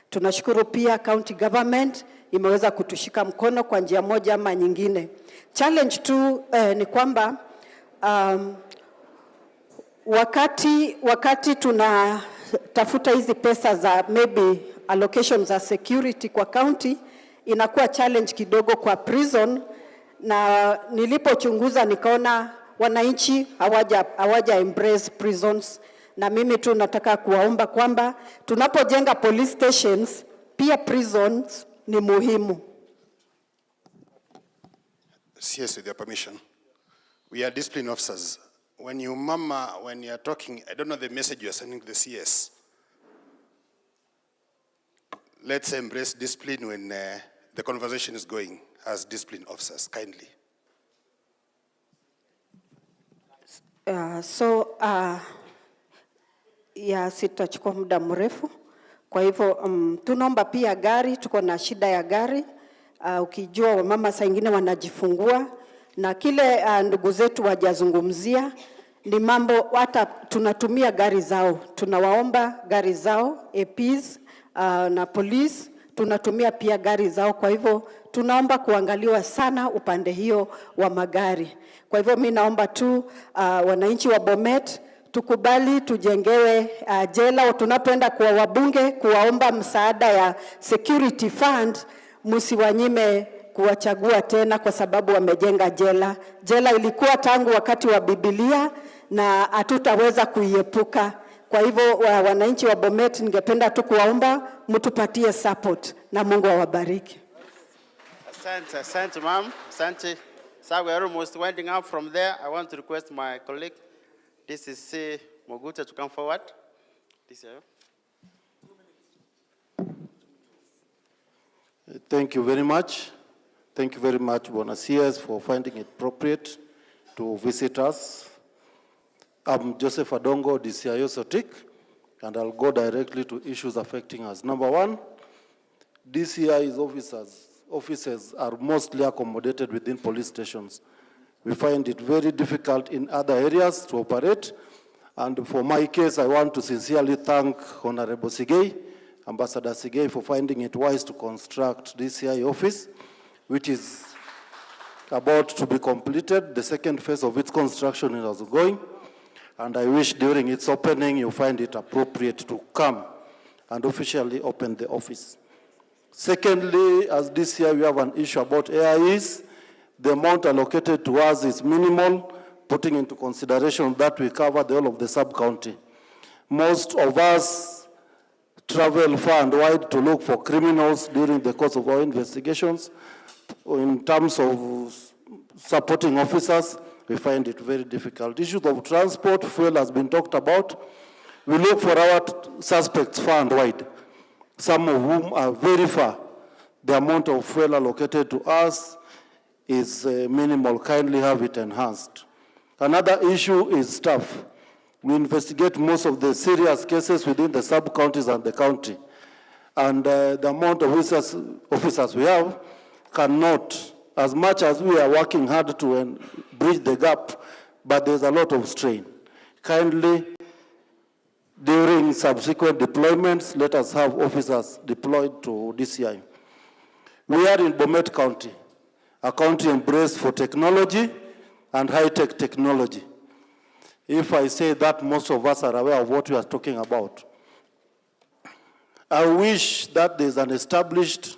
Tunashukuru pia county government imeweza kutushika mkono kwa njia moja ama nyingine. Challenge tu ni kwamba wakati tunatafuta hizi pesa za maybe allocation za security kwa county, inakuwa challenge kidogo kwa prison, na nilipochunguza nikaona wananchi hawaja embrace prisons. Na mimi tu nataka kuwaomba kwamba tunapojenga police stations, pia prisons ni muhimu. CS, with your permission, we are discipline officers. When you are talking, I don't know the message you are sending to the CS. Let's embrace discipline when the conversation is going as discipline officers, kindly. Sitachukua muda mrefu. Kwa hivyo tunaomba pia gari, tuko na shida ya gari. Ukijua wamama saa ingine wanajifungua, na kile ndugu zetu wajazungumzia ni mambo, hata tunatumia gari zao. Tunawaomba gari zao, APs na police, tunatumia pia gari zao. Kwa hivyo tunaomba kuangaliwa sana upande hiyo wa magari. Kwa hivyo mimi naomba tu wananchi wa Bomet tukubali tujengewe jela. Tunapoenda kwa wabunge kuwaomba msaada ya security fund, msiwanyime kuwachagua tena kwa sababu wamejenga jela. Jela ilikuwa tangu wakati wa Biblia na hatutaweza kuiepuka. Kwa hivyo wananchi wa Bomet, ningependa tu kuwaomba mtupatie support, na Mungu awabariki. Asante ma'am. Asante. So we are almost winding up from there. I want to request my colleague, this is C. Moguta, to come forward. Thank you very much. Thank you very much, Bonasias, for finding it appropriate to visit us. I'm Joseph Adongo, DCIO Sotik, and I'll go directly to issues affecting us. Number one, DCI's officers are mostly accommodated within police stations. We find it very difficult in other areas to operate. And for my case, I want to sincerely thank Honorable Sigei, Ambassador Sigei, for finding it wise to construct DCI office, which is about to be completed. The second phase of its construction is ongoing. And I wish during its opening, you find it appropriate to come and officially open the office. Secondly, as DCI, we have an issue about AIEs. The amount allocated to us is minimal, putting into consideration that we cover the whole of the sub-county. Most of us travel far and wide to look for criminals during the course of our investigations. In terms of supporting officers, we find it very difficult. Issues of transport, fuel has been talked about. We look for our suspects far and wide, some of whom are very far. The amount of fuel allocated to us is minimal. Kindly have it enhanced. Another issue is staff. We investigate most of the serious cases within the sub-counties and the county. And the amount of officers we have cannot, as much as we are working hard to bridge the gap, but there's a lot of strain. Kindly, during subsequent deployments, let us have officers deployed to DCI. We are in Bomet County, a county embraced for technology and high-tech technology. If I say that, most of us are aware of what we are talking about. I wish that there's an established,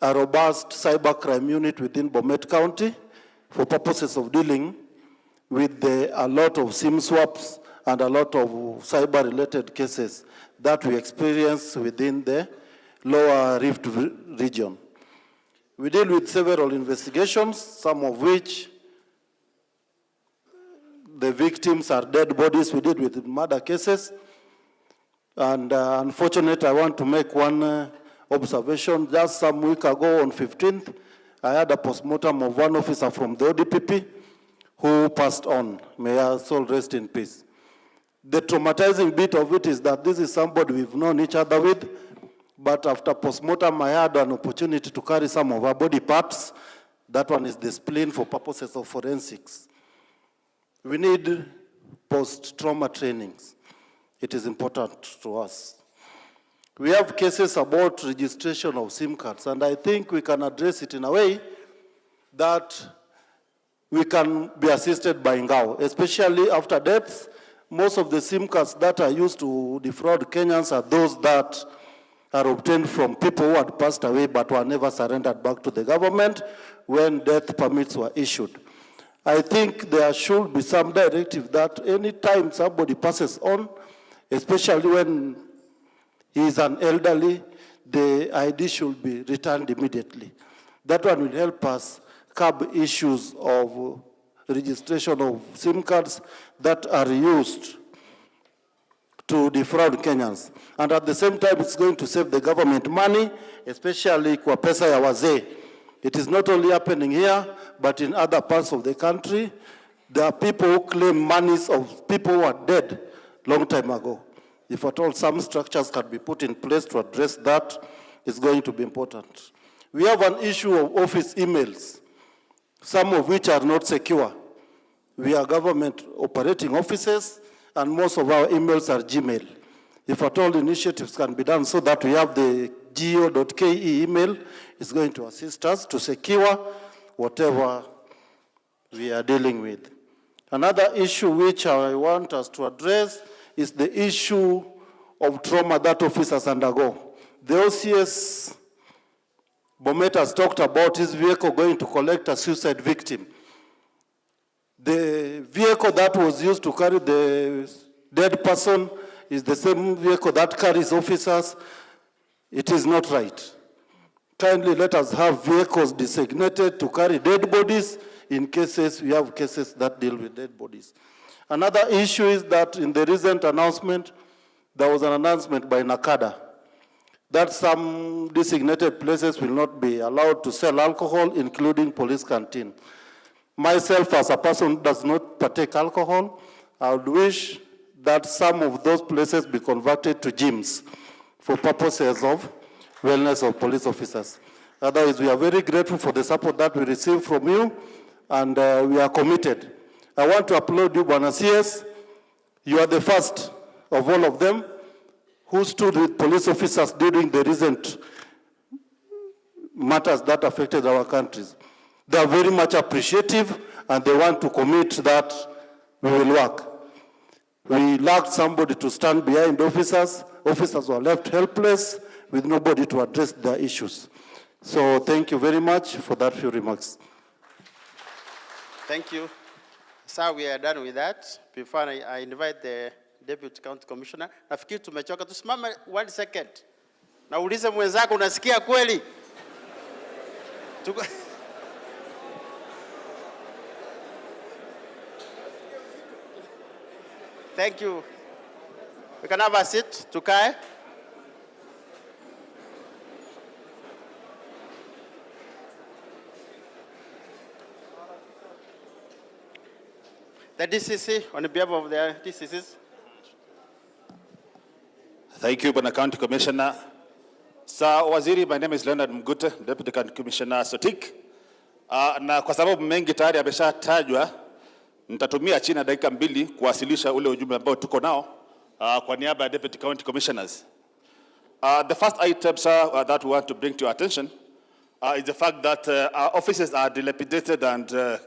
a robust cybercrime unit within Bomet County for purposes of dealing with a lot of SIM swaps and a lot of cyber-related cases that we experience within the Lower Rift region. We deal with several investigations, some of which the victims are dead bodies. We did with murder cases. And unfortunately, I want to make one observation. Just some week ago on 15th, I had a postmortem of one officer from the ODPP who passed on. May her soul rest in peace. The traumatizing bit of it is that this is somebody we've known each other with, but after postmortem, I had an opportunity to carry some of her body parts. That one is the spleen for purposes of forensics. We need post-trauma trainings. It is important to us. We have cases about registration of SIM cards, and I think we can address it in a way that we can be assisted by Ngao, especially after deaths. Most of the SIM cards that are used to defraud Kenyans are those that are obtained from people who had passed away but were never surrendered back to the government when death permits were issued. I think there should be some directive that any time somebody passes on, especially when he is an elderly, the ID should be returned immediately. That one will help us curb issues of registration of SIM cards that are used to defraud Kenyans. And at the same time, it's going to save the government money, especially kwa pesa ya wazee. It is not only happening here, but in other parts of the country. There are people who claim monies of people who are dead long time ago. If at all some structures can be put in place to address that, it's going to be important. We have an issue of office emails, some of which are not secure. We are government operating offices, and most of our emails are Gmail. If at all initiatives can be done so that we have the go.ke email, it's going to assist us to secure whatever we are dealing with. Another issue which I want us to address is the issue of trauma that officers undergo. The OCS Bomet has talked about his vehicle going to collect a suicide victim. The vehicle that was used to carry the dead person is the same vehicle that carries officers. It is not right. Kindly let us have vehicles designated to carry dead bodies in cases, we have cases that deal with dead bodies. Another issue is that in the recent announcement, there was an announcement by NACADA that some designated places will not be allowed to sell alcohol, including police canteen. Myself, as a person who does not partake alcohol, I would wish that some of those places be converted to gyms for purposes of wellness of police officers. Otherwise, we are very grateful for the support that we receive from you, and we are committed. I want to applaud you, Bwana CS. You are the first of all of them who stood with police officers during the recent matters that affected our countries. They are very much appreciative, and they want to commit that we will work. We lacked somebody to stand behind officers. Officers were left helpless with nobody to address their issues. So thank you very much for that few remarks. Thank you. Sir, we are done with that. Before I invite the Deputy County Commissioner, nafikiri tumechoka. Tusimame 1 second. Naulize mwenzako, unasikia kweli? Thank you. We can have a seat. Tukae. The DCC, on behalf of the DCCs. Thank you, Bwana County Commissioner. Sir Waziri, my name is Leonard Mgute, Deputy County Commissioner Sotik. Na kwa sababu mengi tayari ameshatajwa, nitatumia chini ya dakika 2 kuwasilisha ule ujumbe ambao tuko nao kwa niaba ya Deputy County Commissioners. The first item, sir, that we want to bring to your attention is the fact that our offices are dilapidated and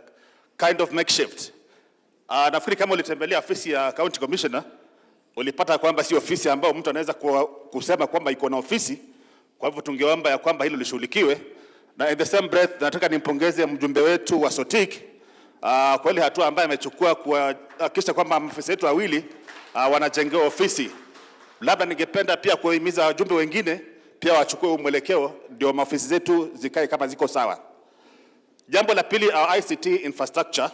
kind of makeshift. Nafikiri kama ulitembelea ofisi ya County Commissioner, ulipata kwamba si ofisi ambayo mtu anaweza kusema kwamba iko na ofisi. Kwa hivyo tungeomba ya kwamba hilo lishughulikiwe. Na in the same breath, nataka nimpongeze mjumbe wetu wa Sotik kwa ile hatua ambayo amechukua kuhakikisha kwamba maafisa wetu wawili wanajengewa ofisi. Labda ningependa pia kuhimiza wajumbe wengine pia wachukue mwelekeo ndio maofisi zetu zikae kama ziko sawa. Jambo la pili, our ICT infrastructure.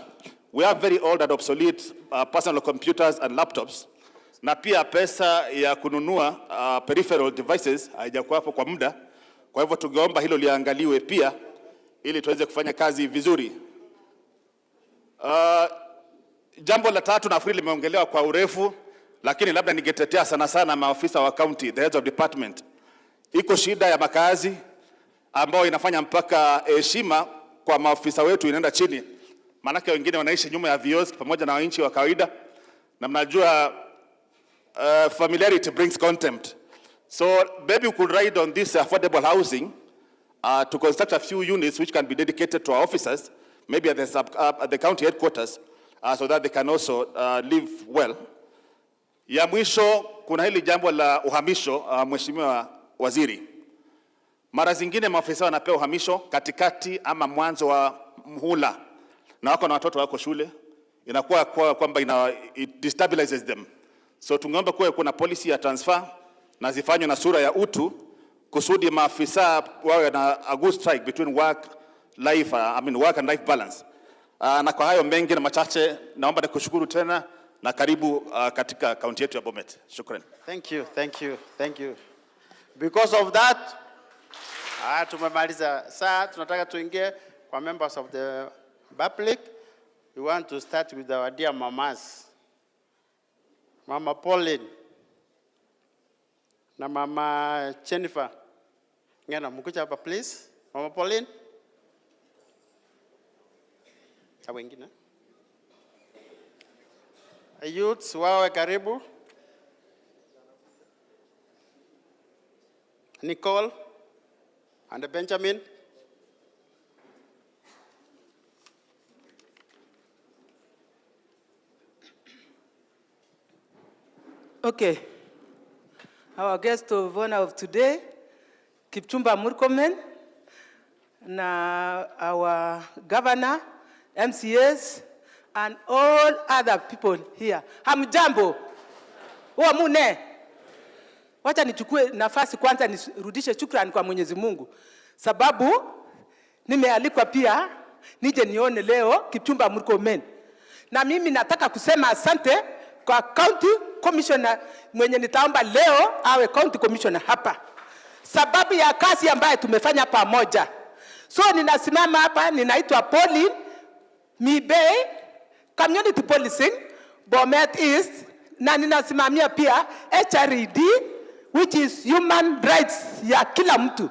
We have very old and obsolete personal computers and laptops. Na pia pesa ya kununua peripheral devices haijakuwa hapo kwa muda. Kwa hivyo tungeomba hilo liangaliwe pia ili tuweze kufanya kazi vizuri. Jambo la tatu nafikiri limeongelewa kwa urefu, lakini labda ningetetea sana maafisa wa county, the heads of department. Iko shida ya makazi ambao inafanya mpaka heshima kwa maafisa wetu inaenda chini. Maanake wengine wanaishi nyuma ya vios pamoja na wananchi wa kawaida, na mnajua familiarity brings contempt. So maybe we could ride on this affordable housing to construct a few units which can be dedicated to our officers, maybe at the county headquarters, so that they can also live well. Ya mwisho, kuna hili jambo la uhamisho, Mheshimiwa Waziri. Mara zingine maafisa wanapewa uhamisho katikati ama mwanzo wa mhula, na wako na watoto wako shule, inakuwa kwamba it destabilizes them. So tungeomba kuwe kuna policy ya transfer na zifanywe na sura ya utu, kusudi maafisa wawe na a good strike between work and life balance. Na kwa hayo mengi na machache, naomba nikushukuru tena na karibu katika kaunti yetu ya Bomet. Shukrani. Thank you. Because of that, tumemaliza. Sasa tunataka tuingie kwa members of the public. We want to start with our dear mamas. Mama Pauline na Mama Jennifer. Ngena mkuja hapa please. Mama Pauline. Wengine. Youths wawe karibu. Nicole and Benjamin. Okay. Our guest of honor of today, Kipchumba Murkomen, na our governor, MCAs, and all other people here. Hamjambo. Mune. Wacha nichukue nafasi kwanza nirudishe shukrani kwa Mwenyezi Mungu. Sababu nimealikwa pia nije nione leo Kipchumba Murkomen. Na mimi nataka kusema asante kwa county commissioner mwenye nitaomba leo awe county commissioner hapa. Sababu ya kazi ambayo tumefanya pamoja. So ninasimama hapa, ninaitwa Pauline Mibei, Community Policing, Bomet East, na ninasimamia pia HRED, which is human rights ya kila mtu.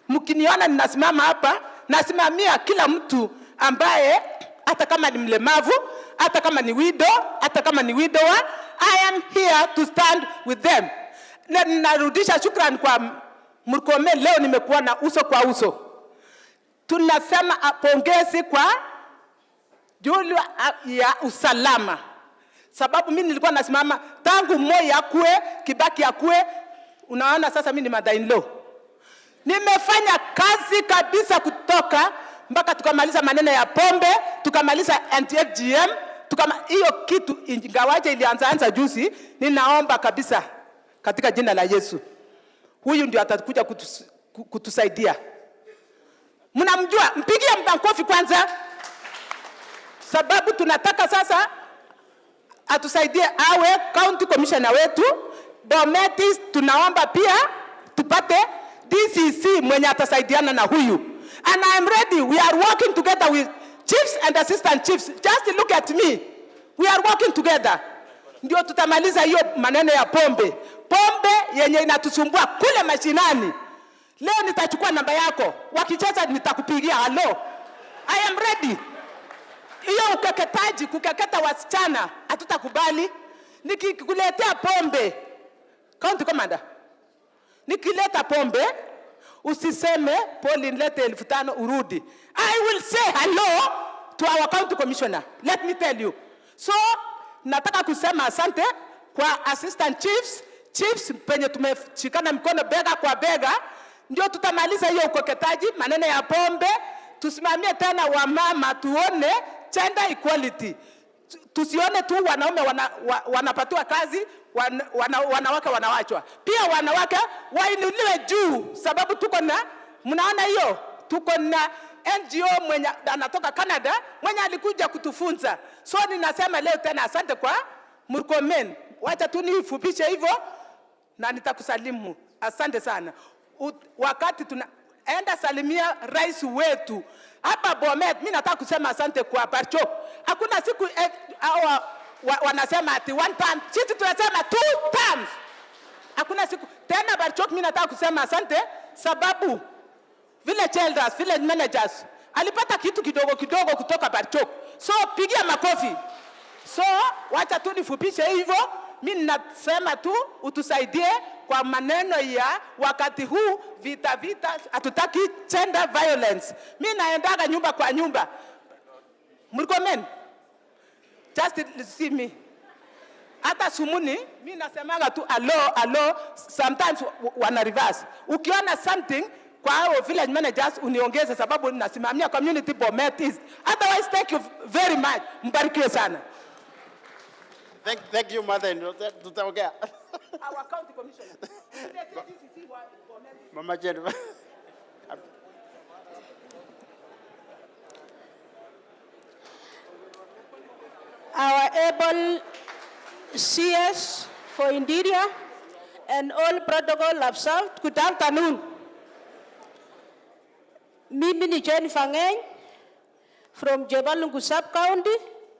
Mkiniona ninasimama hapa, nasimamia kila mtu ambaye hata kama ni mlemavu, hata kama ni widow, hata kama ni widower, I am here to stand with them. Na ninarudisha shukrani kwa Murkomen, leo nimekuwa na uso kwa uso. Tunasema pongezi kwa Jukwaa ya Usalama. Sababu mimi nilikuwa nasimama tangu Moi akue, Kibaki akue, unaona sasa mimi ni mother-in-law. Nimefanya kazi kabisa kutoka mpaka tukamaliza maneno ya pombe, tukamaliza anti-FGM, hiyo kitu ingawaje ilianza juzi, ninaomba kabisa katika jina la Yesu. Huyu ndio atakuja kutusaidia. Mnamjua, mpigie makofi kwanza. Sababu tunataka sasa atusaidie awe county commissioner wetu. Bomet tunaomba pia tupate DCC mwenye atasaidiana na huyu. And I am ready. We are working together with chiefs and assistant chiefs. Just look at me. We are working together. Ndio tutamaliza hiyo maneno ya pombe. Pombe yenye inatusumbua kule mashinani. Leo nitachukua namba yako. Wakicheza nitakupigia hello. I am ready. Hiyo ukeketaji, kukeketa wasichana, hatutakubali. Nikikuletea pombe, county commander, nikileta pombe, usiseme Pauline lete 1500 urudi. I will say hello to our county commissioner. Let me tell you. So, nataka kusema asante kwa assistant chiefs penye tumeshikana mikono bega kwa bega, ndio tutamaliza hiyo ukeketaji, maneno ya pombe, tusimamie tena wamama tuone gender equality. tusione tu wanaume wanapatiwa kazi, wanawake wanawachwa. Pia wanawake wainuliwe juu, sababu mnaona hiyo, tuko na NGO mwenye anatoka Canada mwenye alikuja kutufunza. So ninasema leo tena asante kwa Murkomen. Wacha tu nifupishe hivyo na nitakusalimu. Asante sana. Wakati tunaenda salimia rais wetu hapa Bomet, mimi nataka kusema asante kwa Barchok. Hakuna siku wanasema ati one time, sisi tunasema two times. Hakuna siku tena Barchok, mimi nataka kusema asante sababu village elders, village managers alipata kitu kidogo kidogo kutoka Barchok. So pigia makofi. So wacha tu nifupishe hivyo. Mimi nasema tu utusaidie kwa maneno ya wakati huu, vita, hatutaki gender violence. Mimi naendaga nyumba kwa nyumba. Murkomen, just see me. Hata sumuni, mimi nasemaga tu allo, sometimes wana reverse. Ukiona something kwa hao village managers uniongeze, sababu nasimamia community Bomet East. Otherwise, thank you very much. Mbarikiwe sana. Thank you, mother. Tutaongea. Our county commissioner. Mama Jennifer. Our able CS for Interior and all protocol observed, good afternoon. Mimi ni Jennifer Ngeny from Jebalungu Sub-County,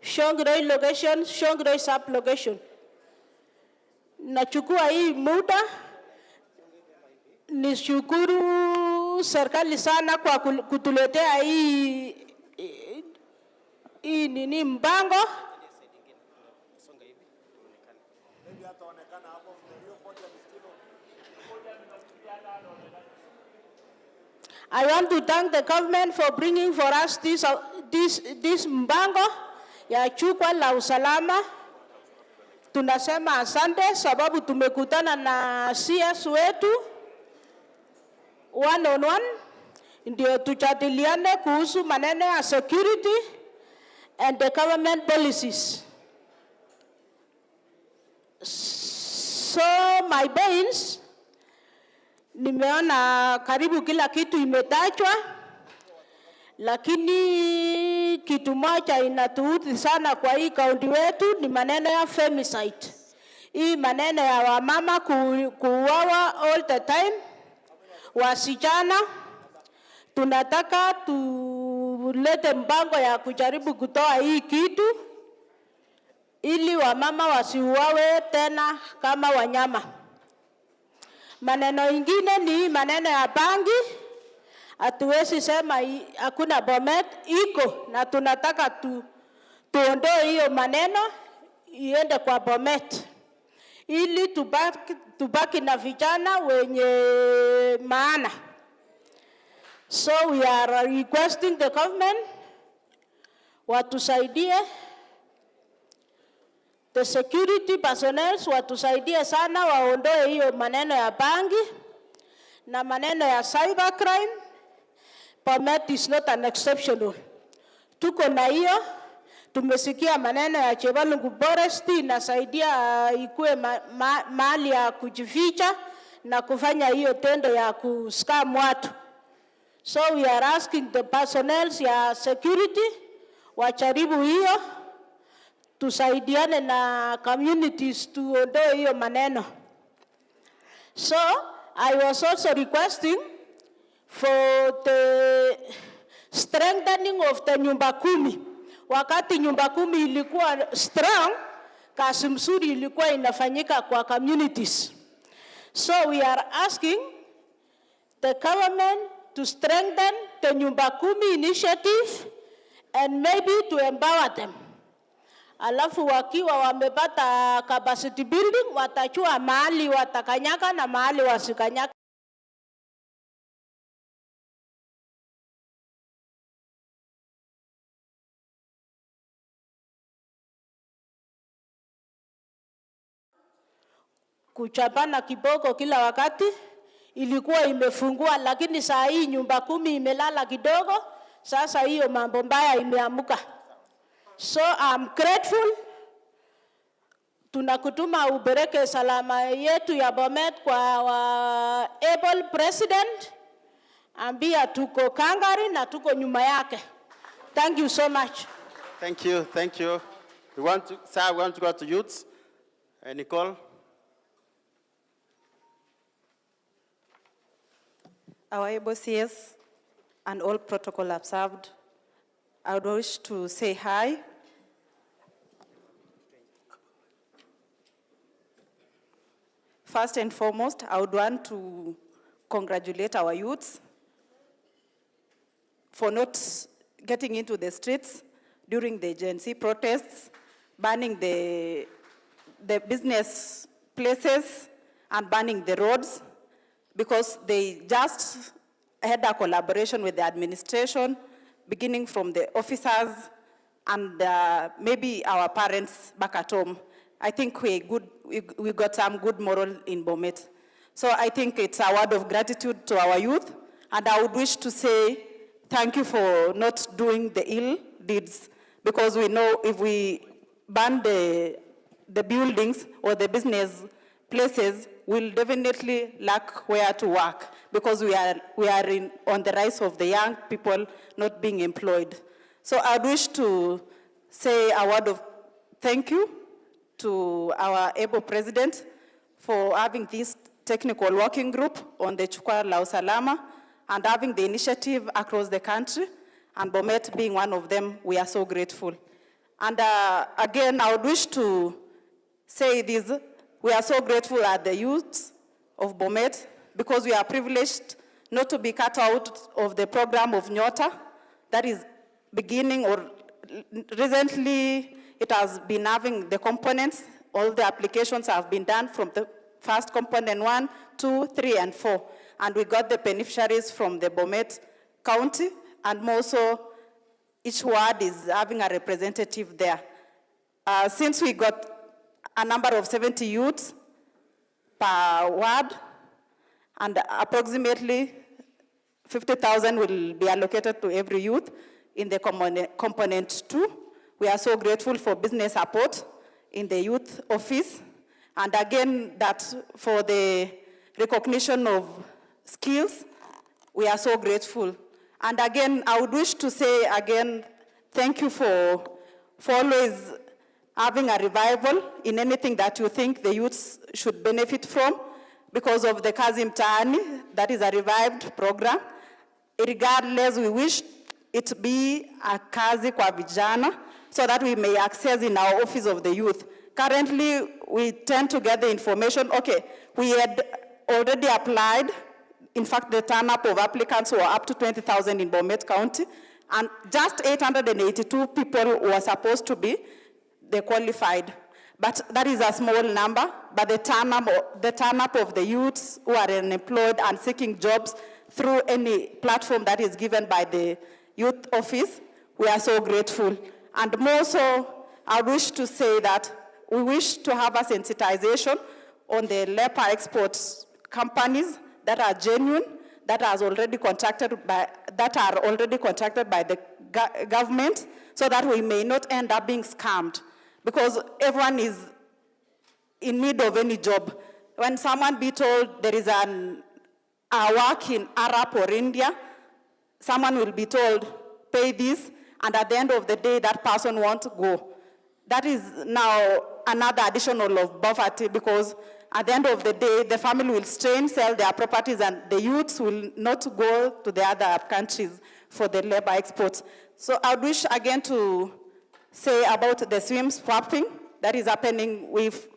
Shongiroi location, Shongiroi sub-location. Nachukua hii muda nishukuru serikali sana kwa kutuletea hii nini mpango. I want to thank the government for bringing for us this mpango ya Jukwaa La Usalama. Tunasema asante sababu tumekutana na CS wetu one on one, ndio tujadiliane kuhusu maneno ya security and the government policies. So my bails, nimeona karibu kila kitu imetajwa, lakini kitu moja inatuudhi sana kwa hii kaunti wetu ni maneno ya femicide. Hii maneno ya wamama kuuawa all the time, wasichana. Tunataka tulete mpango ya kujaribu kutoa hii kitu ili wamama wasiuawe tena kama wanyama. Maneno ingine ni maneno ya bangi. Hatuwezi sema hakuna Bomet, iko, na tunataka tuondoe hiyo maneno iende kwa Bomet ili tubaki na vijana wenye maana. So we are requesting the government watusaidie, the security personnel watusaidie sana, waondoe hiyo maneno ya bangi na maneno ya cyber crime. Bomet is not an exceptional. Tuko na hiyo, tumesikia maneno ya Jebalungu Forest inasaidia ikue mahali ya kujificha na kufanya hiyo tendo ya kuscam watu. So we are asking the personnel ya security wajaribu hiyo, tusaidiane na communities tuondoe hiyo maneno. So I was also requesting for the strengthening of the nyumba kumi. Wakati nyumba kumi ilikuwa strong, kazi mzuri ilikuwa inafanyika kwa communities. So we are asking the government to strengthen the nyumba kumi initiative and maybe to empower them. Alafu wakiwa wamepata capacity building, watachua mahali watakanyaka na mahali wasikanyaka. Kuchapana kiboko kila wakati ilikuwa imefungua, lakini saa hii nyumba kumi imelala kidogo. Sasa hiyo mambo mbaya imeamuka. So I'm grateful. Tunakutuma ubereke salama yetu ya Bomet kwa able president. Ambia tuko kangari na tuko nyuma yake. Thank you so much. Thank you, thank you. We want to go to youths. Nicole. Our able CS and all protocol observed, I would wish to say hi. First and foremost, I would want to congratulate our youths for not getting into the streets during the Gen Z protests, banning the business places and banning the roads, because they just had a collaboration with the administration, beginning from the officers and maybe our parents back at home. I think we got some good moral in Bomet. So I think it's a word of gratitude to our youth, and I would wish to say thank you for not doing the ill deeds, because we know if we ban the buildings or the business places, we'll definitely lack where to work, because we are on the rise of the young people not being employed. So I wish to say a word of thank you to our able president for having this technical working group on the Jukwaa La Usalama and having the initiative across the country, and Bomet being one of them. We are so grateful. And again, I would wish to say this. We are so grateful at the youth of Bomet, because we are privileged not to be cut out of the program of Nyota that is beginning, or recently it has been having the components. All the applications have been done from the first component 1, 2, 3, and 4. And we got the beneficiaries from the Bomet County, and more so each ward is having a representative there. Since we got a number of 70 youths per ward, and approximately 50,000 will be allocated to every youth in the component 2. We are so grateful for business support in the youth office, and again that for the recognition of skills, we are so grateful. And again, I would wish to say again, thank you for always having a revival in anything that you think the youths should benefit from, because of the Kazi Mtaani, that is a revived program. Regardless, we wish it to be a kazi kwa vijana, so that we may access in our office of the youth. Currently, we tend to get the information, okay, we had already applied. In fact, the turn-up of applicants were up to 20,000 in Bomet County, and just 882 people were supposed to be the qualified. But that is a small number, but the turn-up of the youths who are unemployed and seeking jobs through any platform that is given by the youth office, we are so grateful. And more so, I wish to say that we wish to have a sensitization on the leper exports companies that are genuine, that are already contracted by the government, so that we may not end up being scammed, because everyone is in need of any job. When someone be told there is a work in Arab or India, someone will be told, pay this, and at the end of the day, that person won't go. That is now another additional of poverty, because at the end of the day, the family will strain, sell their properties, and the youths will not go to the other countries for the labor exports. So I wish again to say about the swim swapping that is happening. We've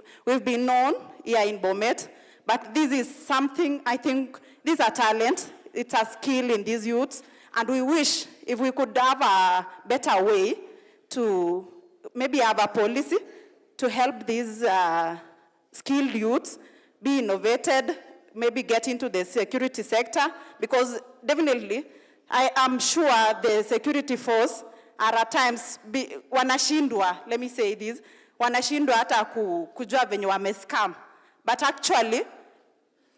been known here in Bomet, but this is something, I think, these are talent, it's a skill in these youths, and we wish if we could have a better way to maybe have a policy to help these skilled youths be innovated, maybe get into the security sector, because definitely I am sure the security force are at times wanashindwa, let me say this, wanashindwa hata kujua venye wamescam. But actually,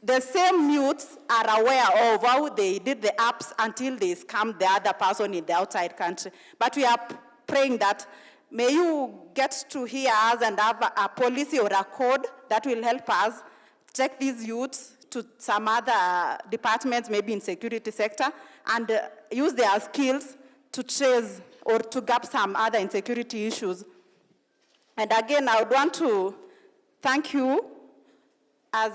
the same youths are aware of how they did the apps until they scammed the other person in the outside country. But we are praying that may you get to hear us and have a policy or a code that will help us take these youths to some other departments, maybe in security sector, and use their skills to chase or to gap some other insecurity issues. And again, I would want to thank you as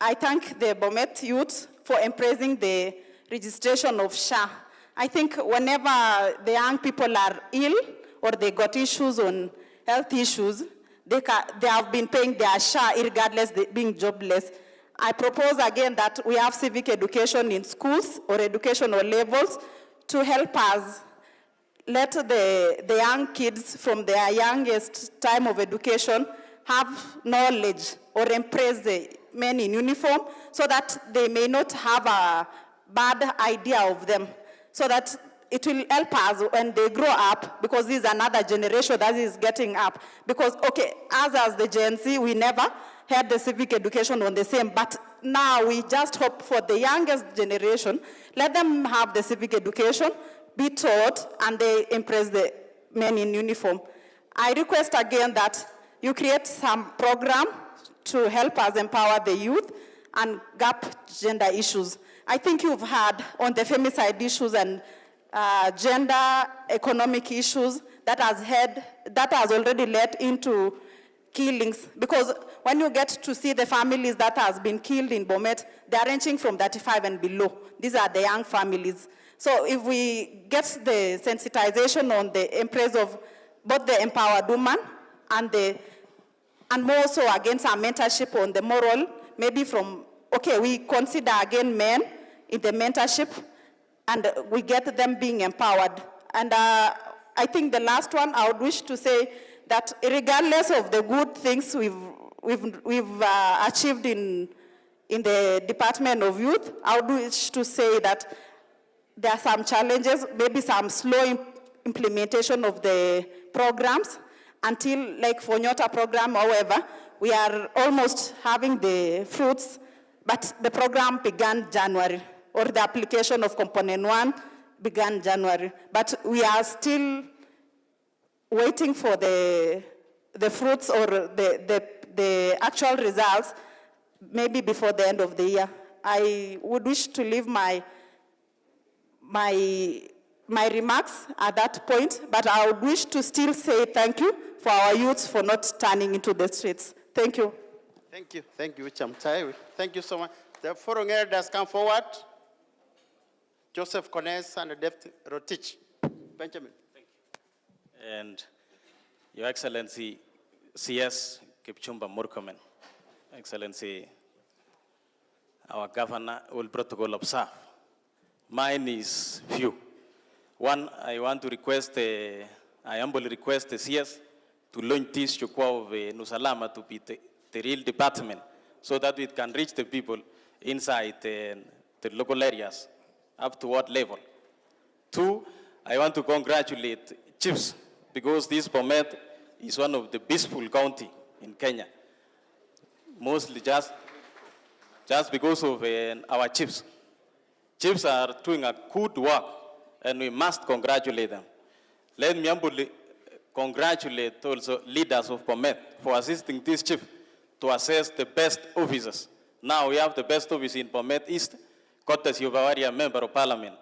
I thank the Bomet youth for embracing the registration of SHA. I think whenever the young people are ill or they got issues on health issues, they have been paying their SHA regardless of being jobless. I propose again that we have civic education in schools or educational levels to help us let the young kids from their youngest time of education have knowledge or embrace the men in uniform so that they may not have a bad idea of them, so that it will help us when they grow up, because this is another generation that is getting up. Because, okay, as the Gen Z, we never had the civic education on the same, but now we just hope for the youngest generation, let them have the civic education, be taught, and they impress the men in uniform. I request again that you create some program to help us empower the youth and gap gender issues. I think you've heard on the femicide issues and gender economic issues that has already led into killings, because when you get to see the families that has been killed in Bomet, they are ranging from 35 and below. These are the young families. So if we get the sensitization on the embrace of both the empowered woman and more so against our mentorship on the moral, maybe from, okay, we consider again men in the mentorship and we get them being empowered. And I think the last one, I would wish to say that regardless of the good things we've achieved in the Department of Youth, I would wish to say that there are some challenges, maybe some slow implementation of the programs until, like for Nyota program, however, we are almost having the fruits, but the program began January, or the application of component 1 began January. But we are still waiting for the fruits or the actual results, maybe before the end of the year. I would wish to leave my remarks at that point, but I would wish to still say thank you for our youths for not turning into the streets. Thank you. Thank you. Thank you, Chamtai. Thank you so much. The foreign elders come forward. Joseph Kones and Deputy Rotich. Benjamin. Thank you. And Your Excellency, CS Kipchumba Murkomen, Excellency, our Governor will protocol observe. Mine is few. One, I want to request, I humbly request the CS to launch this Jukwaa La Usalama to be the real department so that it can reach the people inside the local areas up to what level. Two, I want to congratulate chiefs because this Bomet is one of the peaceful county in Kenya. Mostly just because of our chiefs. Chiefs are doing a good work and we must congratulate them. Let me humbly congratulate also leaders of Bomet for assisting this chief to assess the best officers. Now we have the best office in Bomet East, courtesy of our area member of parliament,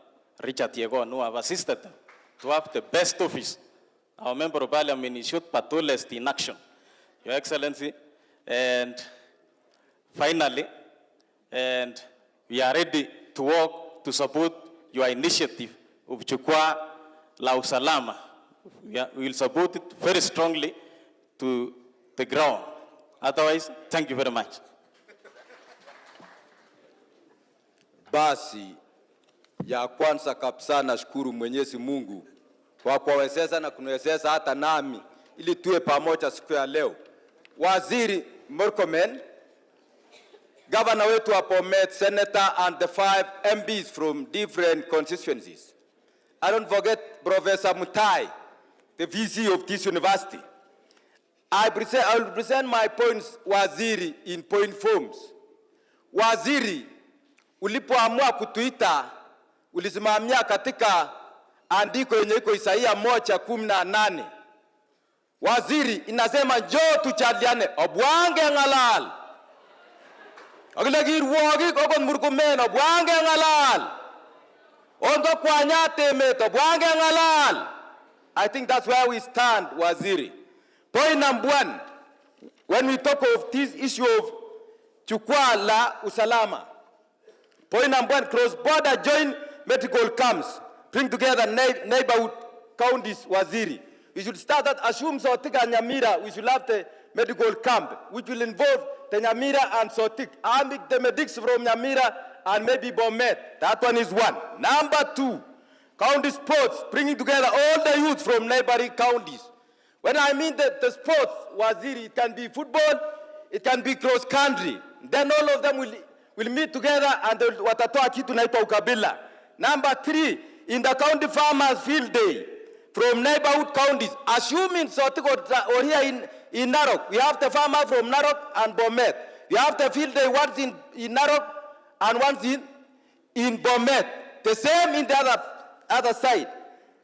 Richard Yegon, who have assisted them to have the best office. Our member of parliament is shot pathologist in action, Your Excellency. And finally, and we are ready to work to support your initiative of Jukwaa La Usalama. We will support it very strongly to the ground. Otherwise, thank you very much. Basi, ya kwanza kabisa nashukuru Mwenyezi Mungu kwa kuwezesha na kuniwezesha hata nami ili tuwe pamoja siku ya leo. Waziri Murkomen, Governor wetu wa Bomet, Senator and the 5 MPs from different constituencies. I don't forget Professor Mutai, the VC of this university. I will present my points, Waziri, in point forms. Waziri, ulipoamua kutuita, ulisimamia katika andiko yenye iko Isaia 1:18. Waziri inasema njoo tuchaliane obwange ngalal. Agila girwogi kokon Murkomen obwange ngalal. Ondo kwanya temet obwange ngalal. I think that's where we stand, Waziri. Point number 1, when we talk of this issue of Jukwaa La Usalama, point number 1, cross-border joint medical camps, bring together neighborhood counties, Waziri. We should start that, assume Sotik and Nyamira, we should have the medical camp, which will involve the Nyamira and Sotik. And the medics from Nyamira and maybe Bomet. That one is one. Number 2, county sports, bringing together all the youth from neighboring counties. When I mean the sports, Waziri, it can be football, it can be cross-country. Then all of them will meet together and watatoa kitu naitwa ukabila. Number 3, in the county farmers field day, from neighborhood counties, assuming Sotik or here in Narok, we have the farmer from Narok and Bomet. We have the field day once in Narok and once in Bomet. The same in the other side.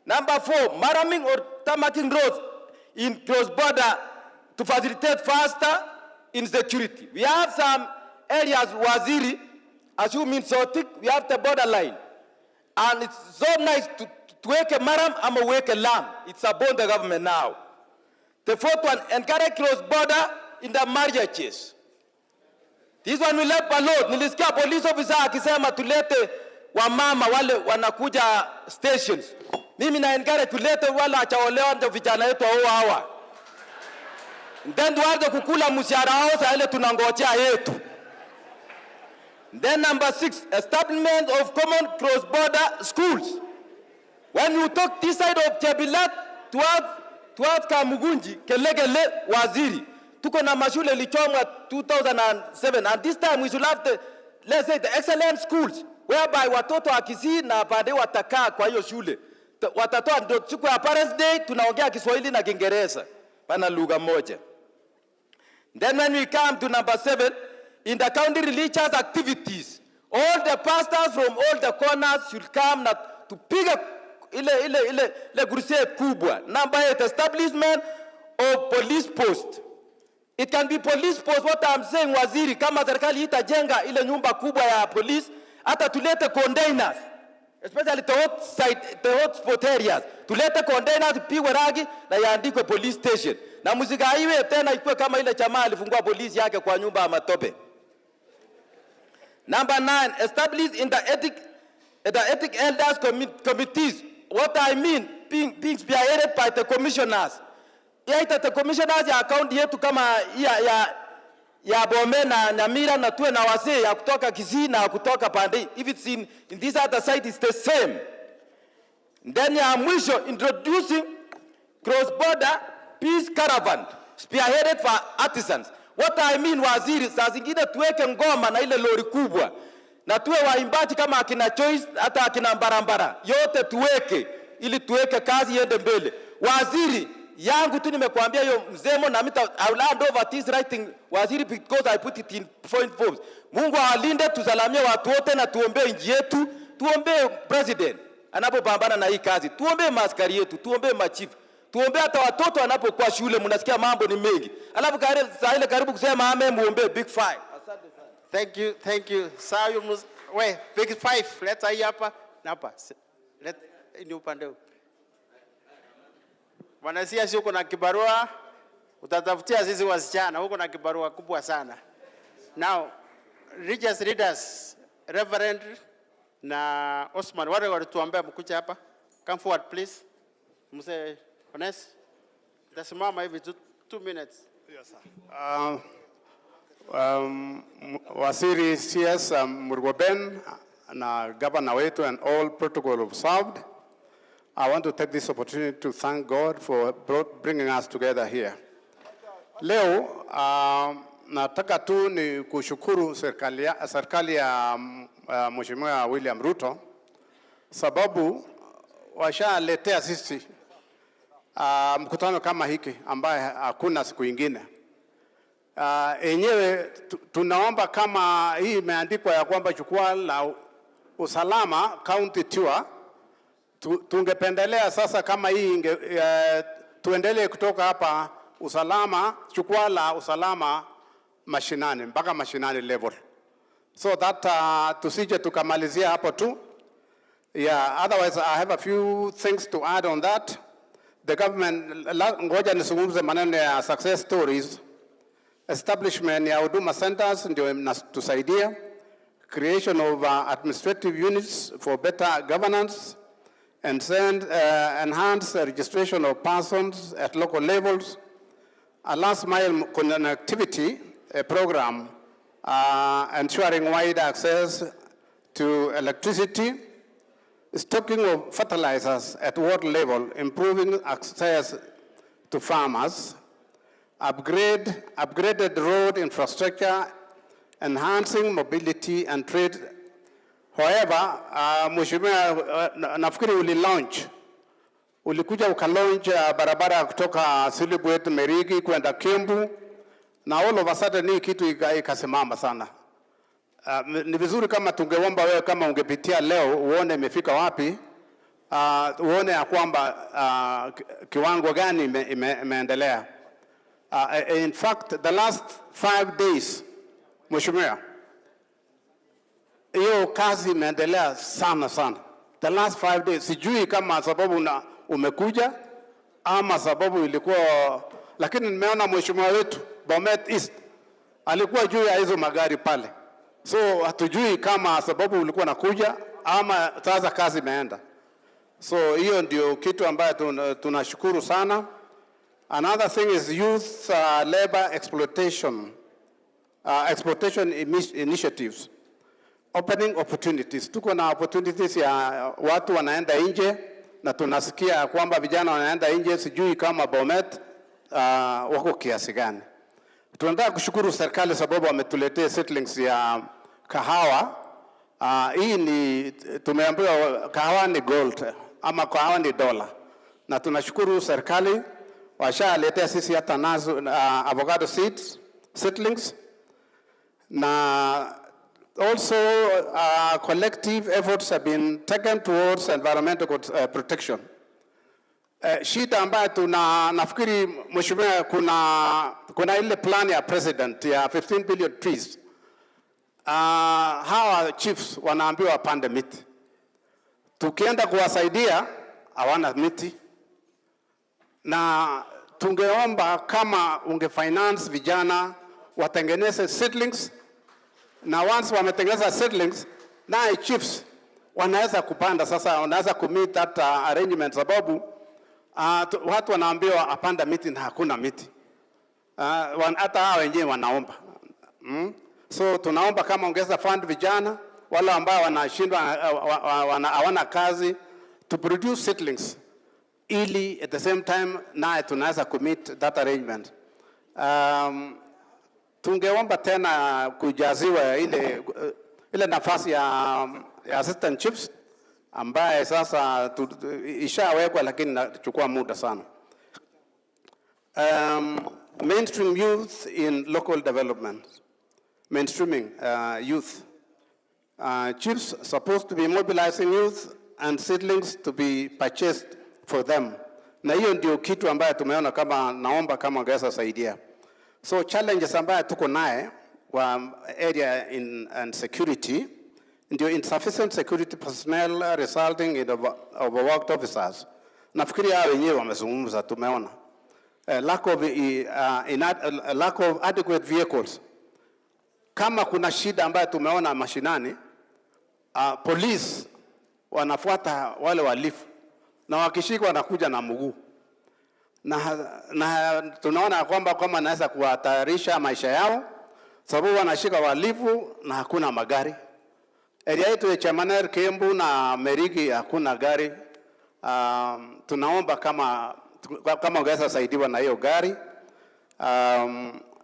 Number 4, maraming or tamaking roads in cross-border to facilitate faster insecurity. We have some areas, Waziri, assuming Sotik, we have the borderline. And it's so nice to wake a maram and wake a lamb. It's upon the government now. The 4th one, encourage cross-border in the marriages. This one will help a lot. Nilisikia police officer akisema tulete wamama wale wanakuja stations. Mimi na encourage tulete wale achaolewa ndio vijana wetu hawa. Then tuanze kukula mshahara wao sasa ile tunangojea yetu. Then number 6, establishment of common cross-border schools. When you talk this side of Chebilat towards Kamugunji, Kelegele, Waziri, tuko na mashule lichomwa 2007, and this time we should have the, let's say, the excellent schools, whereby watoto akisi na baadaye watakaa kwa hiyo shule. Watatoa ndio siku ya Parents Day tunaongea Kiswahili na Kiingereza, pana lugha moja. Then when we come to number 7, in the county religious activities, all the pastors from all the corners should come to pick up ile crusade kubwa. Number 8, establishment of police post. It can be police post. What I'm saying, Waziri, kama serikali itajenga ile nyumba kubwa ya police, hata tulete containers, especially the hotspot areas. Tulete containers, pigwe rangi na yaandikwe police station. Na msigaiwe tena ikuwe kama ile chama alifungua polisi yake kwa nyumba ya matope. Number 9, establish in the ethic elders committees. What I mean, being spearheaded by the commissioners. The commissioners ya account yetu kama ya Bomet na Nyamira na tuwe na wazee ya kutoka Kisii na kutoka Pande. If it's in this other side, it's the same. Then ya mwisho, introducing cross-border peace caravan, spearheaded for artisans. What I mean, Waziri, saa zingine tuweke ngoma na ile lori kubwa. Na tuwe waimbaji kama akina Choice, hata akina Mbarambara. Yote tuweke, ili tuweke kazi iende mbele. Waziri, yangu tu nimekuambia hiyo mzemo na I will hand over this writing, Waziri, because I put it in point forms. Mungu awalinde, tusalamie watu wote na tuombee nchi yetu, tuombee president anapopambana na hii kazi, tuombee maaskari yetu, tuombee machifu, tuombee hata watoto wanapokuwa shule, mnasikia mambo ni mengi. Alafu karibu kusema amen, muombee big 5. Thank you. Sir, you must wait. Big 5. Let's say hapa napa. Let ni upande. Wanasia sio kuna kibarua utatafutia sisi wasichana huko na kibarua kubwa sana. Now, religious leaders, Reverend na Osman, wale walituambia mkuja hapa. Come forward please. Mse Honest. Tasimama hivi 2 minutes. Yes sir. Waziri CS Murkomen na governor wetu and all protocol observed. I want to take this opportunity to thank God for bringing us together here. Leo nataka tu ni kushukuru serikali ya Mheshimiwa William Ruto sababu washaletea sisi mkutano kama hiki ambaye hakuna siku nyingine. Enyewe tunaomba kama hii imeandikwa ya kwamba Jukwaa La Usalama County Tour, Tungependelea sasa kama hii tuendelee kutoka hapa usalama, jukwaa la usalama mashinani, mpaka mashinani level. So that tusije tukamalizia hapo tu. Yeah, otherwise I have a few things to add on that. The government, ngoja nisungumze maneno ya success stories. Establishment ya huduma centers ndio tusaidia. Creation of administrative units for better governance, and enhance registration of persons at local levels. A last mile connectivity program ensuring wide access to electricity. Stocking of fertilizers at ward level, improving access to farmers. Upgraded road infrastructure, enhancing mobility and trade. However, Mheshimiwa, nafikiri ulikuja ukalaunch barabara kutoka Silibwet Merigi kwenda Kiambu, na all of a sudden hii kitu ikasimama sana. Ni vizuri kama tungeomba wewe kama ungepitia leo uone imefika wapi, uone ya kwamba kiwango gani imeendelea. In fact, the last 5 days, Mheshimiwa, hiyo kazi imeendelea sana sana. The last 5 days, sijui kama sababu umekuja ama sababu ilikuwa, lakini nimeona Mheshimiwa wetu Bomet East alikuwa juu ya hizo magari pale. So hatujui kama sababu ulikuwa nakuja ama sasa kazi imeenda. So hiyo ndio kitu ambayo tunashukuru sana. Another thing is youth labor exploitation initiatives. Opening opportunities. Tuko na opportunities ya watu wanaenda nje, na tunasikia kwamba vijana wanaenda nje, sijui kama Bomet wako kiasi gani. Tunataka kushukuru serikali sababu wametuletea seedlings ya kahawa. Hii ni tumeambiwa kahawa ni gold ama kahawa ni dollar. Na tunashukuru serikali washaletea sisi hata nazo avocado seedlings. Na also collective efforts have been taken towards environmental protection. Shida ambayo nafikiri Mheshimiwa, kuna ile plan ya president ya 15 billion trees. Hawa chiefs wanaambiwa wapande miti. Tukienda kuwasaidia hawana miti. Na tungeomba kama ungefinance vijana watengeneze seedlings, na once wametengeneza seedlings na chiefs wanaweza kupanda. Sasa wanaweza commit that arrangement sababu watu wanaambiwa apanda miti na hakuna miti. Hata hao wenyewe wanaomba. So tunaomba kama ongeza fund vijana wale ambao wanashindwa hawana kazi to produce seedlings, ili at the same time na tunaweza commit that arrangement. Tungeomba tena kujaziwa ile nafasi ya assistant chiefs ambaye sasa ishawekwa lakini nachukua muda sana. Mainstream youth in local development. Mainstreaming youth. Chiefs supposed to be mobilizing youth and seedlings to be purchased for them. Na hiyo ndio kitu ambayo tumeona kama naomba kama ungeweza saidia. So challenges ambayo tuko naye wa area and security ndio insufficient security personnel resulting in overworked officers. Nafikiri hao wenyewe wamezungumza, tumeona. Lack of adequate vehicles. Kama kuna shida ambayo tumeona mashinani, police wanafuata wale walifu na wakishika wanakuja na mguu. Na tunaona kwamba kama naweza kuhatarisha maisha yao sababu wanashika walifu na hakuna magari. Area yetu ya Chamaner, Kiambu na Merigi hakuna gari. Tunaomba kama ungeweza saidiwa na hiyo gari.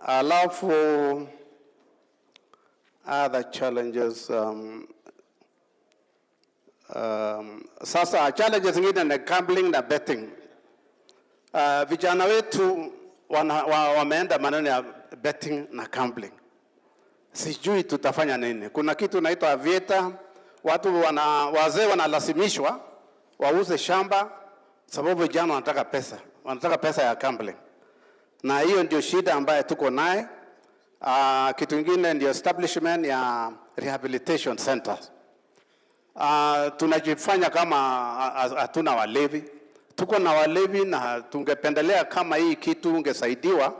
Alafu other challenges sasa challenges zingine na gambling na betting. Vijana wetu wameenda maneno ya betting na gambling. Sijui tutafanya nini. Kuna kitu naitwa vieta, wazee wanalazimishwa wauze shamba, sababu vijana wanataka pesa ya gambling. Na hiyo ndio shida ambayo tuko naye. Kitu kingine ndio establishment ya rehabilitation centers. Tunajifanya kama hatuna walevi. Tuko na walevi na tungependelea kama hii kitu ungesaidiwa.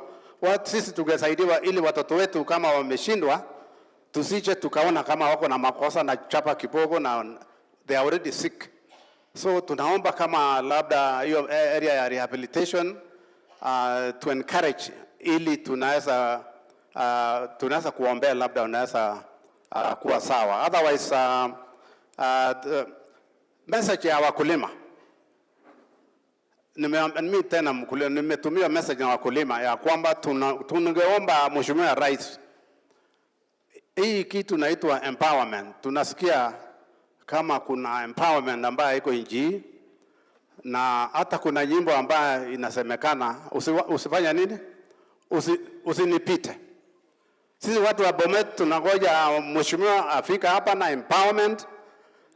Sisi tungesaidiwa ili watoto wetu kama wameshindwa, tusije tukaona kama wako na makosa na chapa kibogo na they are already sick. So tunaomba kama labda hiyo area ya rehabilitation to encourage ili tunaweza kuombea labda unaweza kuwa sawa. Otherwise message ya wakulima, mimi tena mkulima nimetumia message ya wakulima ya kwamba tungeomba Mheshimiwa Rais, hii kitu naitwa empowerment. Tunasikia kama kuna empowerment ambayo iko nchi, na hata kuna nyimbo ambayo inasemekana usifanya nini, usinipite. Sisi watu wa Bomet tunangoja Mheshimiwa afika hapa na empowerment,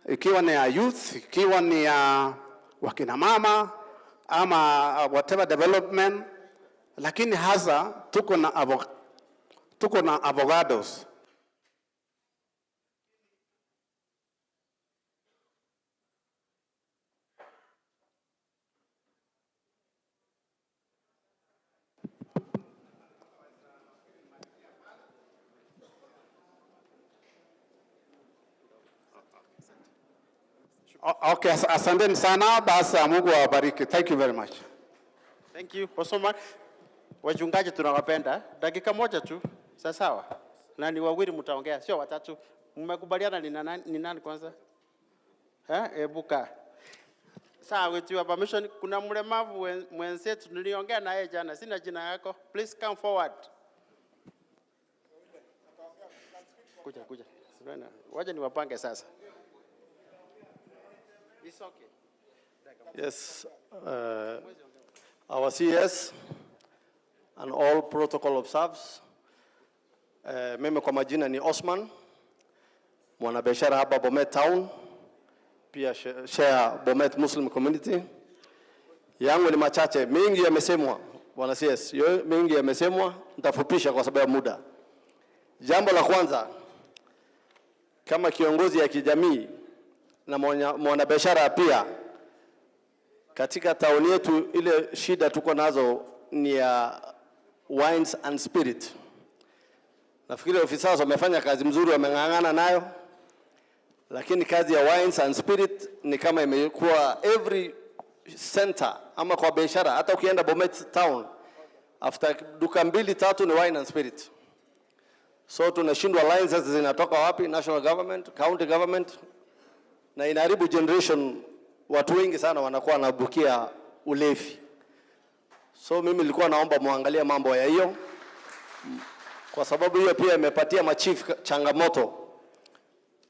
ikiwa ni ya youth, ikiwa ni ya wakina mama ama whatever development, lakini hasa tuko na avocados. Okay, asanteni sana, basi Mungu awabariki. Thank you very much. Thank you. Osoma, wachungaji tunawapenda. Dakika moja tu. Sawa. Na ni wawili mtaongea, sio watatu. Mmekubaliana ni nani kwanza? Ebuka. Sawa, with your permission, kuna mlemavu mwenzetu niliongea naye jana. Sina jina yako. Please come forward. Kuja. Waje niwapange sasa. It's okay. Yes, our CS and all protocol observes. Mimi kwa majina ni Osman, mwanabiashara hapa Bomet Town, pia share Bomet Muslim Community. Yangu ni machache, mengi yamesemwa, bwana CS, mengi yamesemwa, nitafupisha kwa sababu ya muda. Jambo la kwanza, kama kiongozi ya kijamii na mwanabiashara pia, katika tauni yetu ile shida tuko nazo ni ya wines and spirit. Nafikiri ofisa wamefanya kazi mzuri, wameng'ang'ana nayo, lakini kazi ya wines and spirit ni kama imekuwa every center ama kwa biashara. Hata ukienda Bomet Town, after duka 2-3 ni wine and spirit. So tunashindwa licenses zinatoka wapi, national government, county government, na inaharibu generation. Watu wengi sana wanakuwa wanabukia ulevi. So mimi nilikuwa naomba muangalia mambo ya hiyo, kwa sababu hiyo pia imepatia machief changamoto.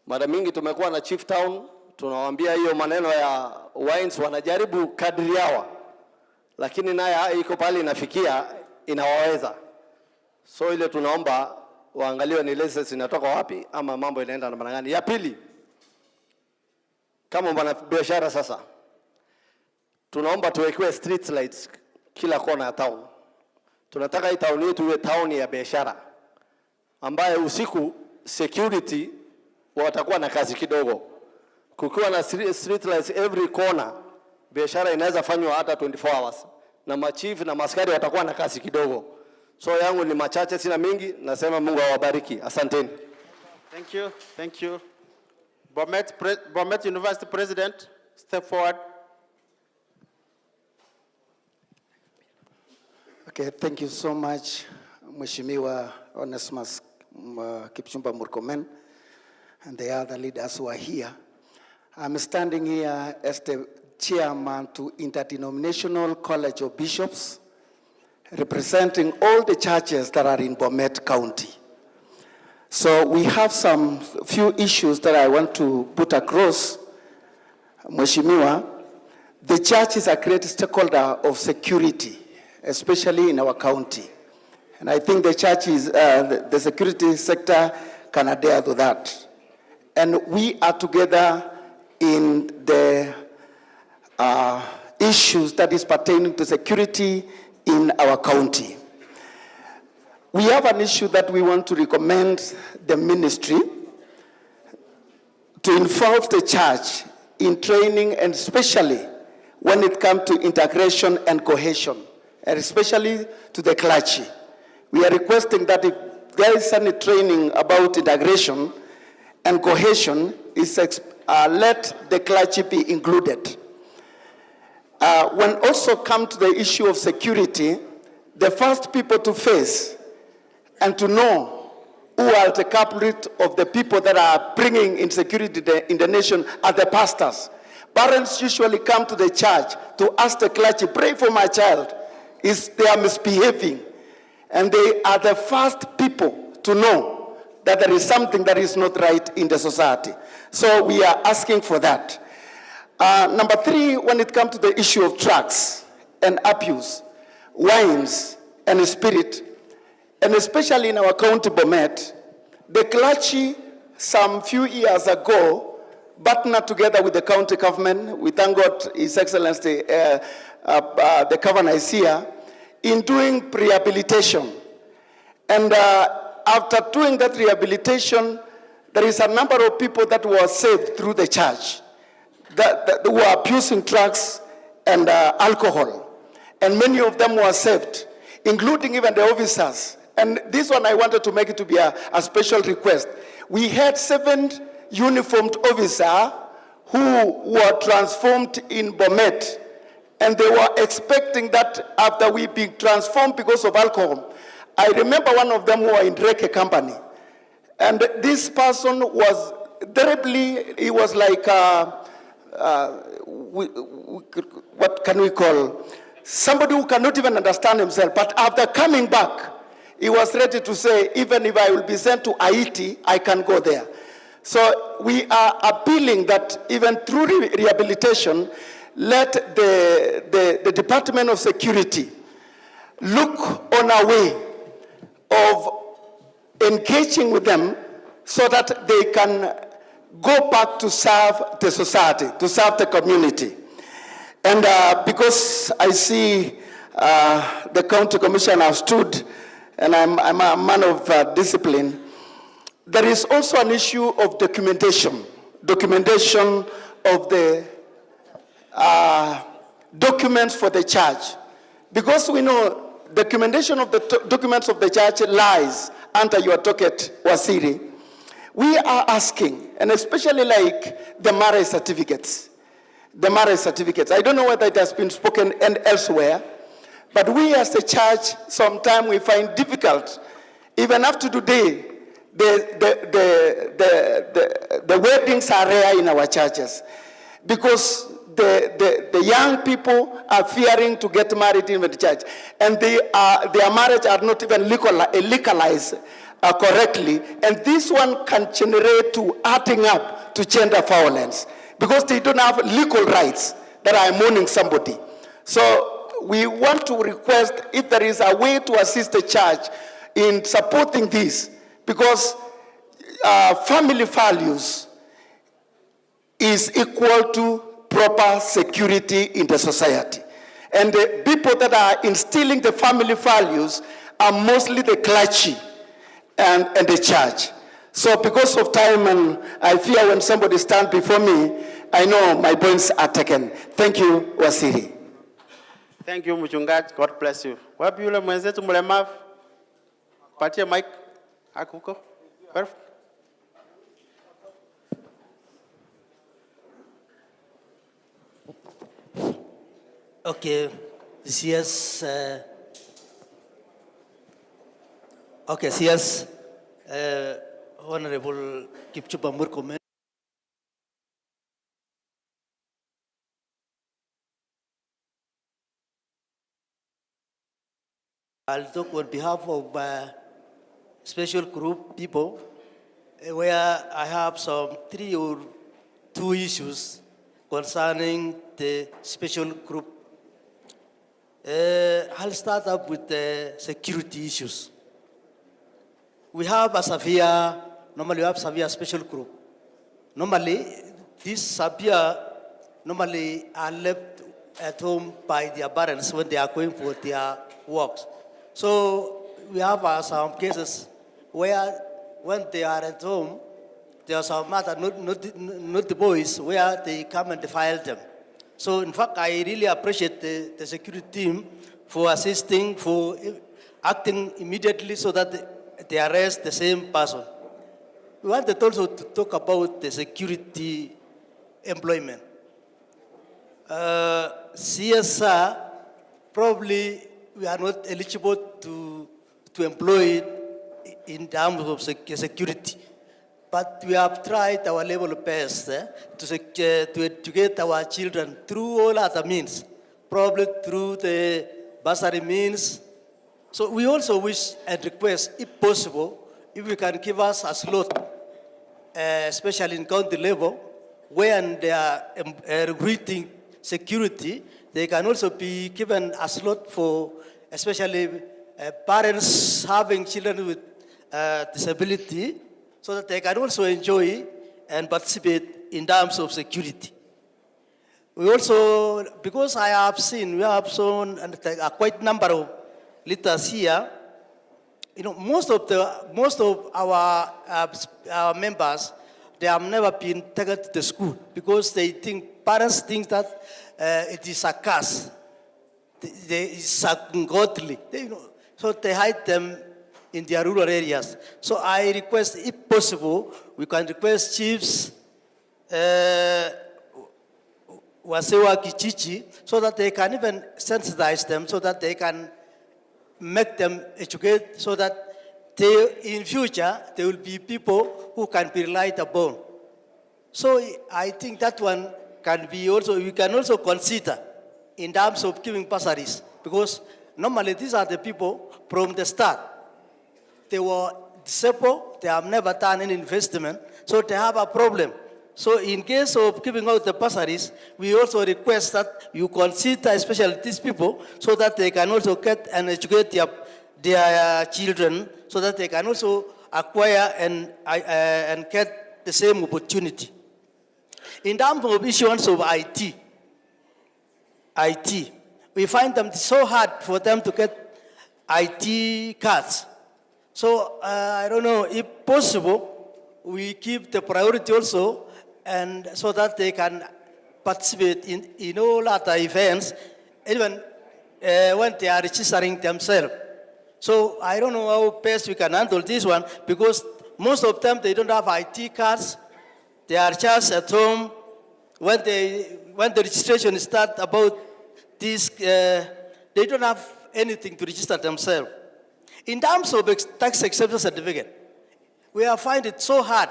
Mara mingi tumekuwa na chief town, tunawaambia hiyo maneno ya wines wanajaribu kadri yao, lakini naye iko pale inafikia inawaweza. So ile tunaomba waangaliwe ni license inatoka wapi ama mambo inaenda namna gani. Ya pili, kama bwana biashara sasa, tunaomba tuwekewe street lights kila kona ya town. Tunataka hii town yetu iwe town ya biashara, ambaye usiku security watakuwa na kazi kidogo. Kukiwa na street lights every corner, biashara inaweza fanywa hata 24 hours. Na machief na maskari watakuwa na kazi kidogo. So yangu ni machache, sina mingi, nasema Mungu awabariki. Asanteni. Thank you. Bomet University President, step forward. Okay, thank you so much, Mheshimiwa Onesmus Kipchumba Murkomen, and the other leaders who are here. I'm standing here as the chairman to Interdenominational College of Bishops, representing all the churches that are in Bomet County. So we have some few issues that I want to put across, Mheshimiwa. The church is a great stakeholder of security, especially in our county. And I think the church is, the security sector can adhere to that. And we are together in the issues that is pertaining to security in our county. We have an issue that we want to recommend the ministry to involve the church in training, and especially when it comes to integration and cohesion, and especially to the clergy. We are requesting that if there is any training about integration and cohesion, let the clergy be included. When also come to the issue of security, the first people to face and to know who are the culprit of the people that are bringing insecurity in the nation are the pastors. Parents usually come to the church to ask the clergy, pray for my child. They are misbehaving. And they are the first people to know that there is something that is not right in the society. So we are asking for that. Number 3, when it comes to the issue of drugs and abuse, wines and spirit, and especially in our county, Bomet, the clergy some few years ago partnered together with the county government. We thank God His Excellency, the governor is here, in doing rehabilitation. And after doing that rehabilitation, there is a number of people that were saved through the church that were abusing drugs and alcohol. And many of them were saved, including even the officers. And this one I wanted to make it to be a special request. We had 7 uniformed officers who were transformed in Bomet. And they were expecting that after we be transformed because of alcohol. I remember one of them who were in Reke company. And this person was terribly, he was like, what can we call? Somebody who cannot even understand himself. But after coming back, he was ready to say, even if I will be sent to Haiti, I can go there. So we are appealing that even through rehabilitation, let the Department of Security look on a way of engaging with them so that they can go back to serve the society, to serve the community. And because I see the county commissioner have stood, and I'm a man of discipline, there is also an issue of documentation of the documents for the church. Because we know documentation of the documents of the church lies under your docket, Waziri. We are asking, and especially like the marriage certificates. I don't know whether it has been spoken and elsewhere, but we as the church, sometimes we find difficult, even up to today, the weddings are rare in our churches because the young people are fearing to get married in the church, and their marriage are not even legalized correctly, and this one can generate to adding up to gender violence because they don't have legal rights that are mourning somebody. So we want to request if there is a way to assist the church in supporting this, because family values is equal to proper security in the society. And the people that are instilling the family values are mostly the clergy and the church. So because of time, and I fear when somebody stands before me, I know my points are taken. Thank you, Waziri. Thank you, Mchungaji. God bless you. Wapi yule mwenzetu mlemavu? Patia mic. Hakuko. Perfect. Okay, CS. CS. Honorable Kipchumba Murkomen. I'll talk on behalf of special group people, where I have some 3 or 2 issues concerning the special group. I'll start up with the security issues. We have normally we have severe special group. Normally, this severe normally are left at home by their parents when they are going for their works. So we have some cases where when they are at home, there are some matter, not the boys, where they come and file them. So in fact, I really appreciate the security team for assisting, for acting immediately so that they arrest the same person. We wanted also to talk about the security employment. CSR, probably we are not eligible to employ it in terms of security. But we have tried our level best to educate our children through all other means, probably through the bursary means. So we also wish and request, if possible, if we can give us a slot, especially in county level, when they are recruiting security, they can also be given a slot for especially parents having children with disability, so that they can also enjoy and participate in terms of security. We also, because I have seen, we have shown a quite number of letters here. You know, most of our members, they have never been taken to the school because parents think that it is a curse. It's ungodly. So they hide them in their rural areas. So I request, if possible, we can request chiefs, Wasewa Kichichi, so that they can even sensitize them, so that they can make them educate, so that in future, there will be people who can be relied upon. So I think that one can be also, we can also consider in terms of giving bursaries, because normally these are the people from the start. They were disabled, they have never done any investment, so they have a problem. So in case of giving out the bursaries, we also request that you consider especially these people so that they can also get and educate their children, so that they can also acquire and get the same opportunity. In terms of issuance of IT, we find them so hard for them to get IT cards. So I don't know, if possible, we keep the priority also, and so that they can participate in all other events, even when they are registering themselves. So I don't know how best we can handle this one, because most of them, they don't have IT cards. They are just at home. When the registration starts about this, they don't have anything to register themselves. In terms of tax exemption certificate, we have find it so hard.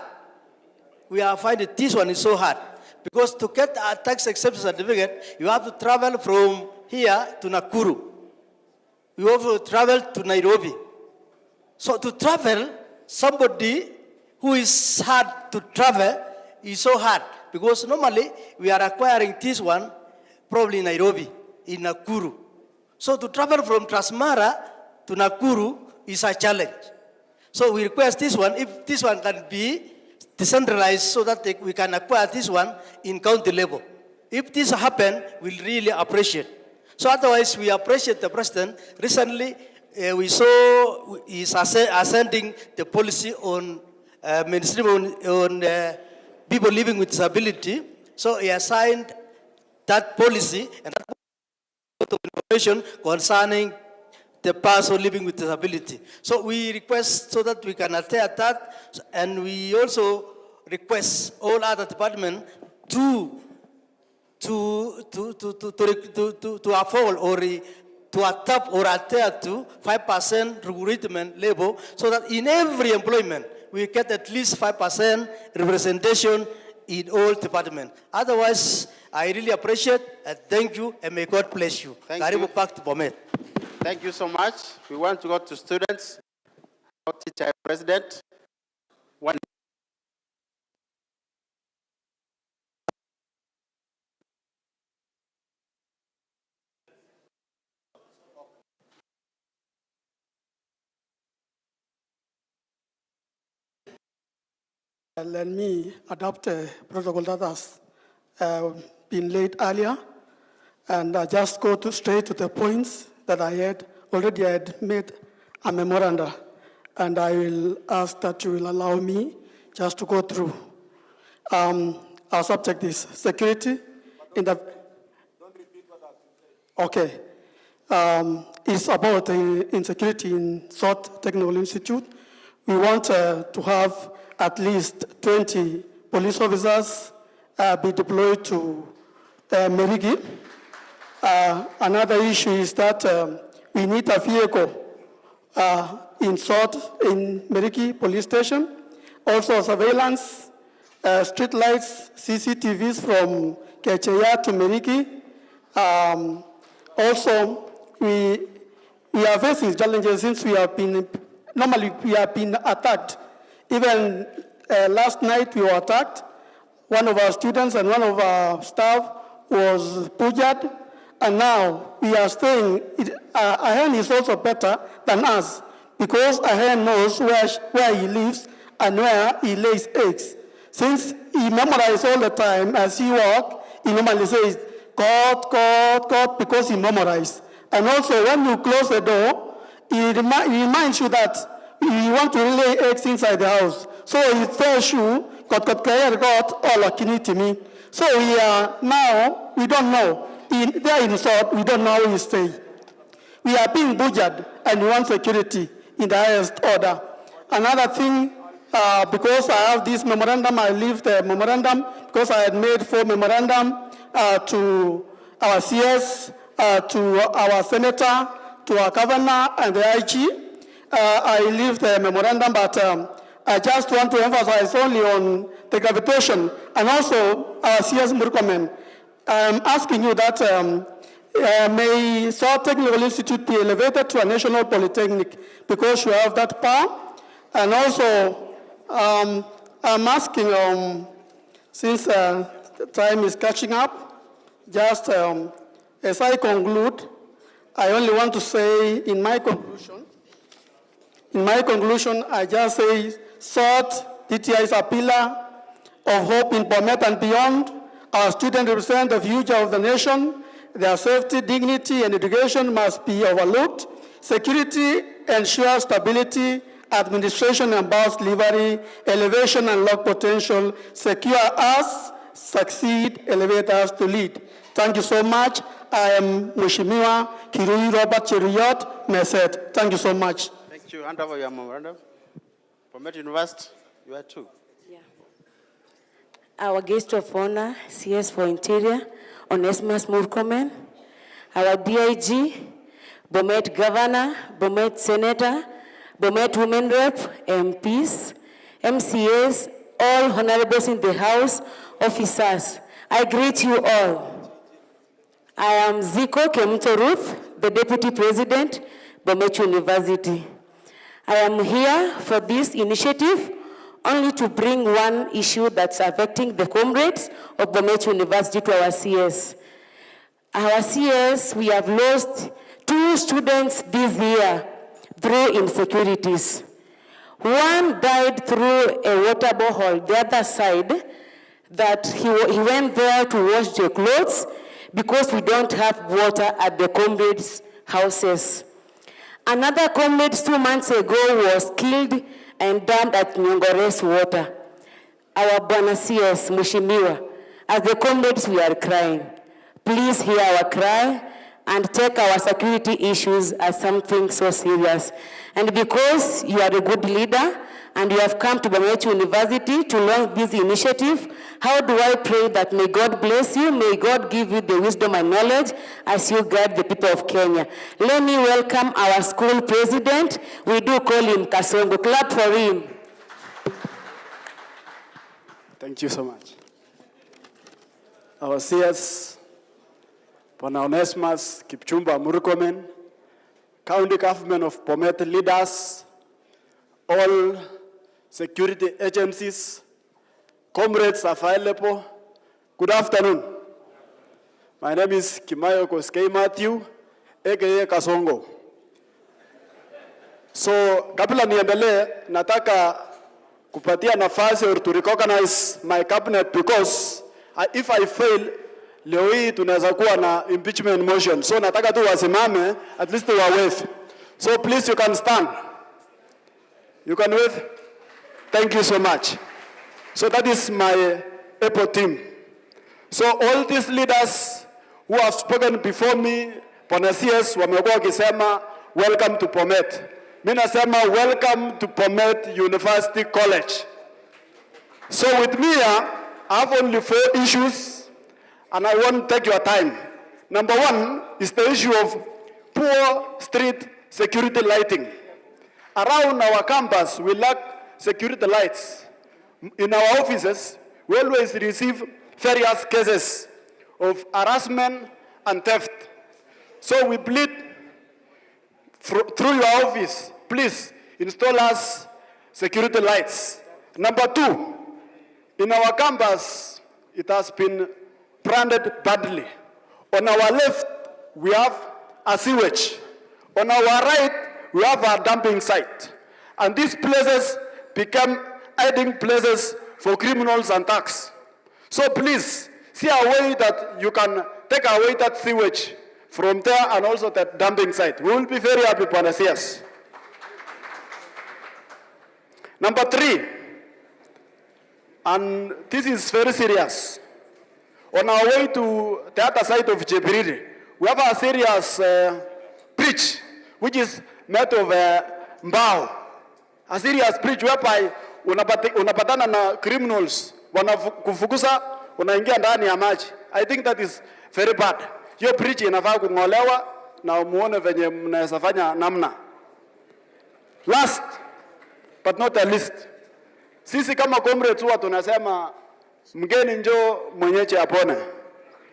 We have find it, this one is so hard. Because to get a tax exemption certificate, you have to travel from here to Nakuru. You have to travel to Nairobi. So to travel, somebody who is hard to travel is so hard. Because normally, we are acquiring this one probably in Nairobi, in Nakuru. So to travel from Transmara to Nakuru is a challenge. So we request this one, if this one can be decentralized so that we can acquire this one in county level. If this happens, we'll really appreciate. So otherwise, we appreciate the president. Recently, we saw he's ascending the policy on mainstream on people living with disability. So he assigned that policy and that information concerning the person living with disability. So we request so that we can adhere that, and we also request all other departments to afford or to adapt or adhere to 5% recruitment level, so that in every employment we get at least 5% representation in all departments. Otherwise, I really appreciate and thank you, and may God bless you. Thank you. Back to Bomet. Thank you so much. We want to go to students. Teacher President. One. Let me adopt a protocol that has been laid earlier, and I just go straight to the points that I had made a memoranda, and I will ask that you will allow me just to go through. Our subject is security in the. Don't repeat what I've said. Okay. It's about insecurity in South Technical Institute. We want to have at least 20 police officers be deployed to Merigi. Another issue is that we need a vehicle in Merigi police station. Also surveillance, street lights, CCTVs from Kecheya to Merigi. Also, we are facing challenges since we have been attacked. Even last night we were attacked. One of our students and one of our staff was butchered, and now we are staying. Ahen is also better than us because Ahen knows where he lives and where he lays eggs. Since he memorizes all the time as he walks, he normally says, God, God, God, because he memorized. And also, when you close the door, he reminds you that you want to lay eggs inside the house. So he tells you, God, all me. So we are now, we don't know. There in South, we don't know how he stay. We are being butchered, and we want security in the highest order. Another thing, because I have this memorandum, I leave the memorandum because I had made 4 memorandum to our CS, to our senator, to our governor, and the IG. I leave the memorandum, but I just want to emphasize only on the gravitation and also our CS Murkomen. I'm asking you that may South Technical Institute be elevated to a national polytechnic because you have that power. And also, I'm asking, since time is catching up, just as I conclude, I only want to say in my conclusion, I just say, SOT, DTI is a pillar of hope in Bomet and beyond. Our students represent the future of the nation. Their safety, dignity, and education must be overlooked. Security ensures stability, administration empowers delivery, elevation unlock potential, secure us, succeed, elevate us to lead. Thank you so much. I am Mheshimiwa Kirui Robert Cheruyot Meset. Thank you so much. Thank you. Hand over your memorandum. Bomet University, you are too. Our guest of honor, CS for Interior, Onesimus Murkomen, our DIG, Bomet Governor, Bomet Senator, Bomet Women Rep, MPs, MCAs, all honorables in the House, officers. I greet you all. I am Ziko Kemuto Ruth, the Deputy President, Bomet University. I am here for this initiative only to bring one issue that's affecting the comrades of Bomet University to our CS. Our CS, we have lost 2 students this year through insecurities. One died through a water borehole, the other side, that he went there to wash the clothes because we don't have water at the comrades' houses. Another comrade 2 months ago was killed and dumped at Nyongore's water. Our Bwana CS, Mheshimiwa, as the comrades we are crying. Please hear our cry and take our security issues as something so serious. And because you are a good leader and you have come to Bomet University to launch this initiative, how do I pray that may God bless you, may God give you the wisdom and knowledge as you guide the people of Kenya. Let me welcome our school president. We do call him Kasongo. Clap for him. Thank you so much. Our CS, Bwana Onesimus Kipchumba Murkomen, County Government of Bomet leaders, all security agencies, comrades available, good afternoon. My name is Kimayo Koskei Matthew, aka Kasongo. So, kabla niendelee, nataka kupatia nafasi or to recognize my cabinet because if I fail, leo hii tunaweza kuwa na impeachment motion. So nataka tu wasimame, at least wawave. So please, you can stand. You can wave. Thank you so much. So that is my EPO team. So all these leaders who have spoken before me, Bwana CS, wamekuwa wakisema welcome to Bomet. Mimi nasema welcome to Bomet University College. So with me here, I have only 4 issues and I won't take your time. Number 1 is the issue of poor street security lighting. Around our campus, we lack security lights. In our offices, we always receive various cases of harassment and theft. So we plead through your office, please install us security lights. Number 2, in our campus, it has been branded badly. On our left, we have a sewage. On our right, we have a dumping site. And these places become hiding places for criminals and thugs. So please, see a way that you can take away that sewage from there and also that dumping site. We will be very happy, Bwana CS. Number 3, and this is very serious. On our way to the other side of Jebiriri, we have a serious bridge, which is made of mbao. A serious bridge whereby unapatana na criminals, wanakufukuza, unaingia ndani ya maji. I think that is very bad. Hiyo bridge inafaa kung'olewa na muone venye mnaweza fanya namna. Last but not the least, sisi kama comrades huwa tunasema mgeni njoo mwenyeji apone.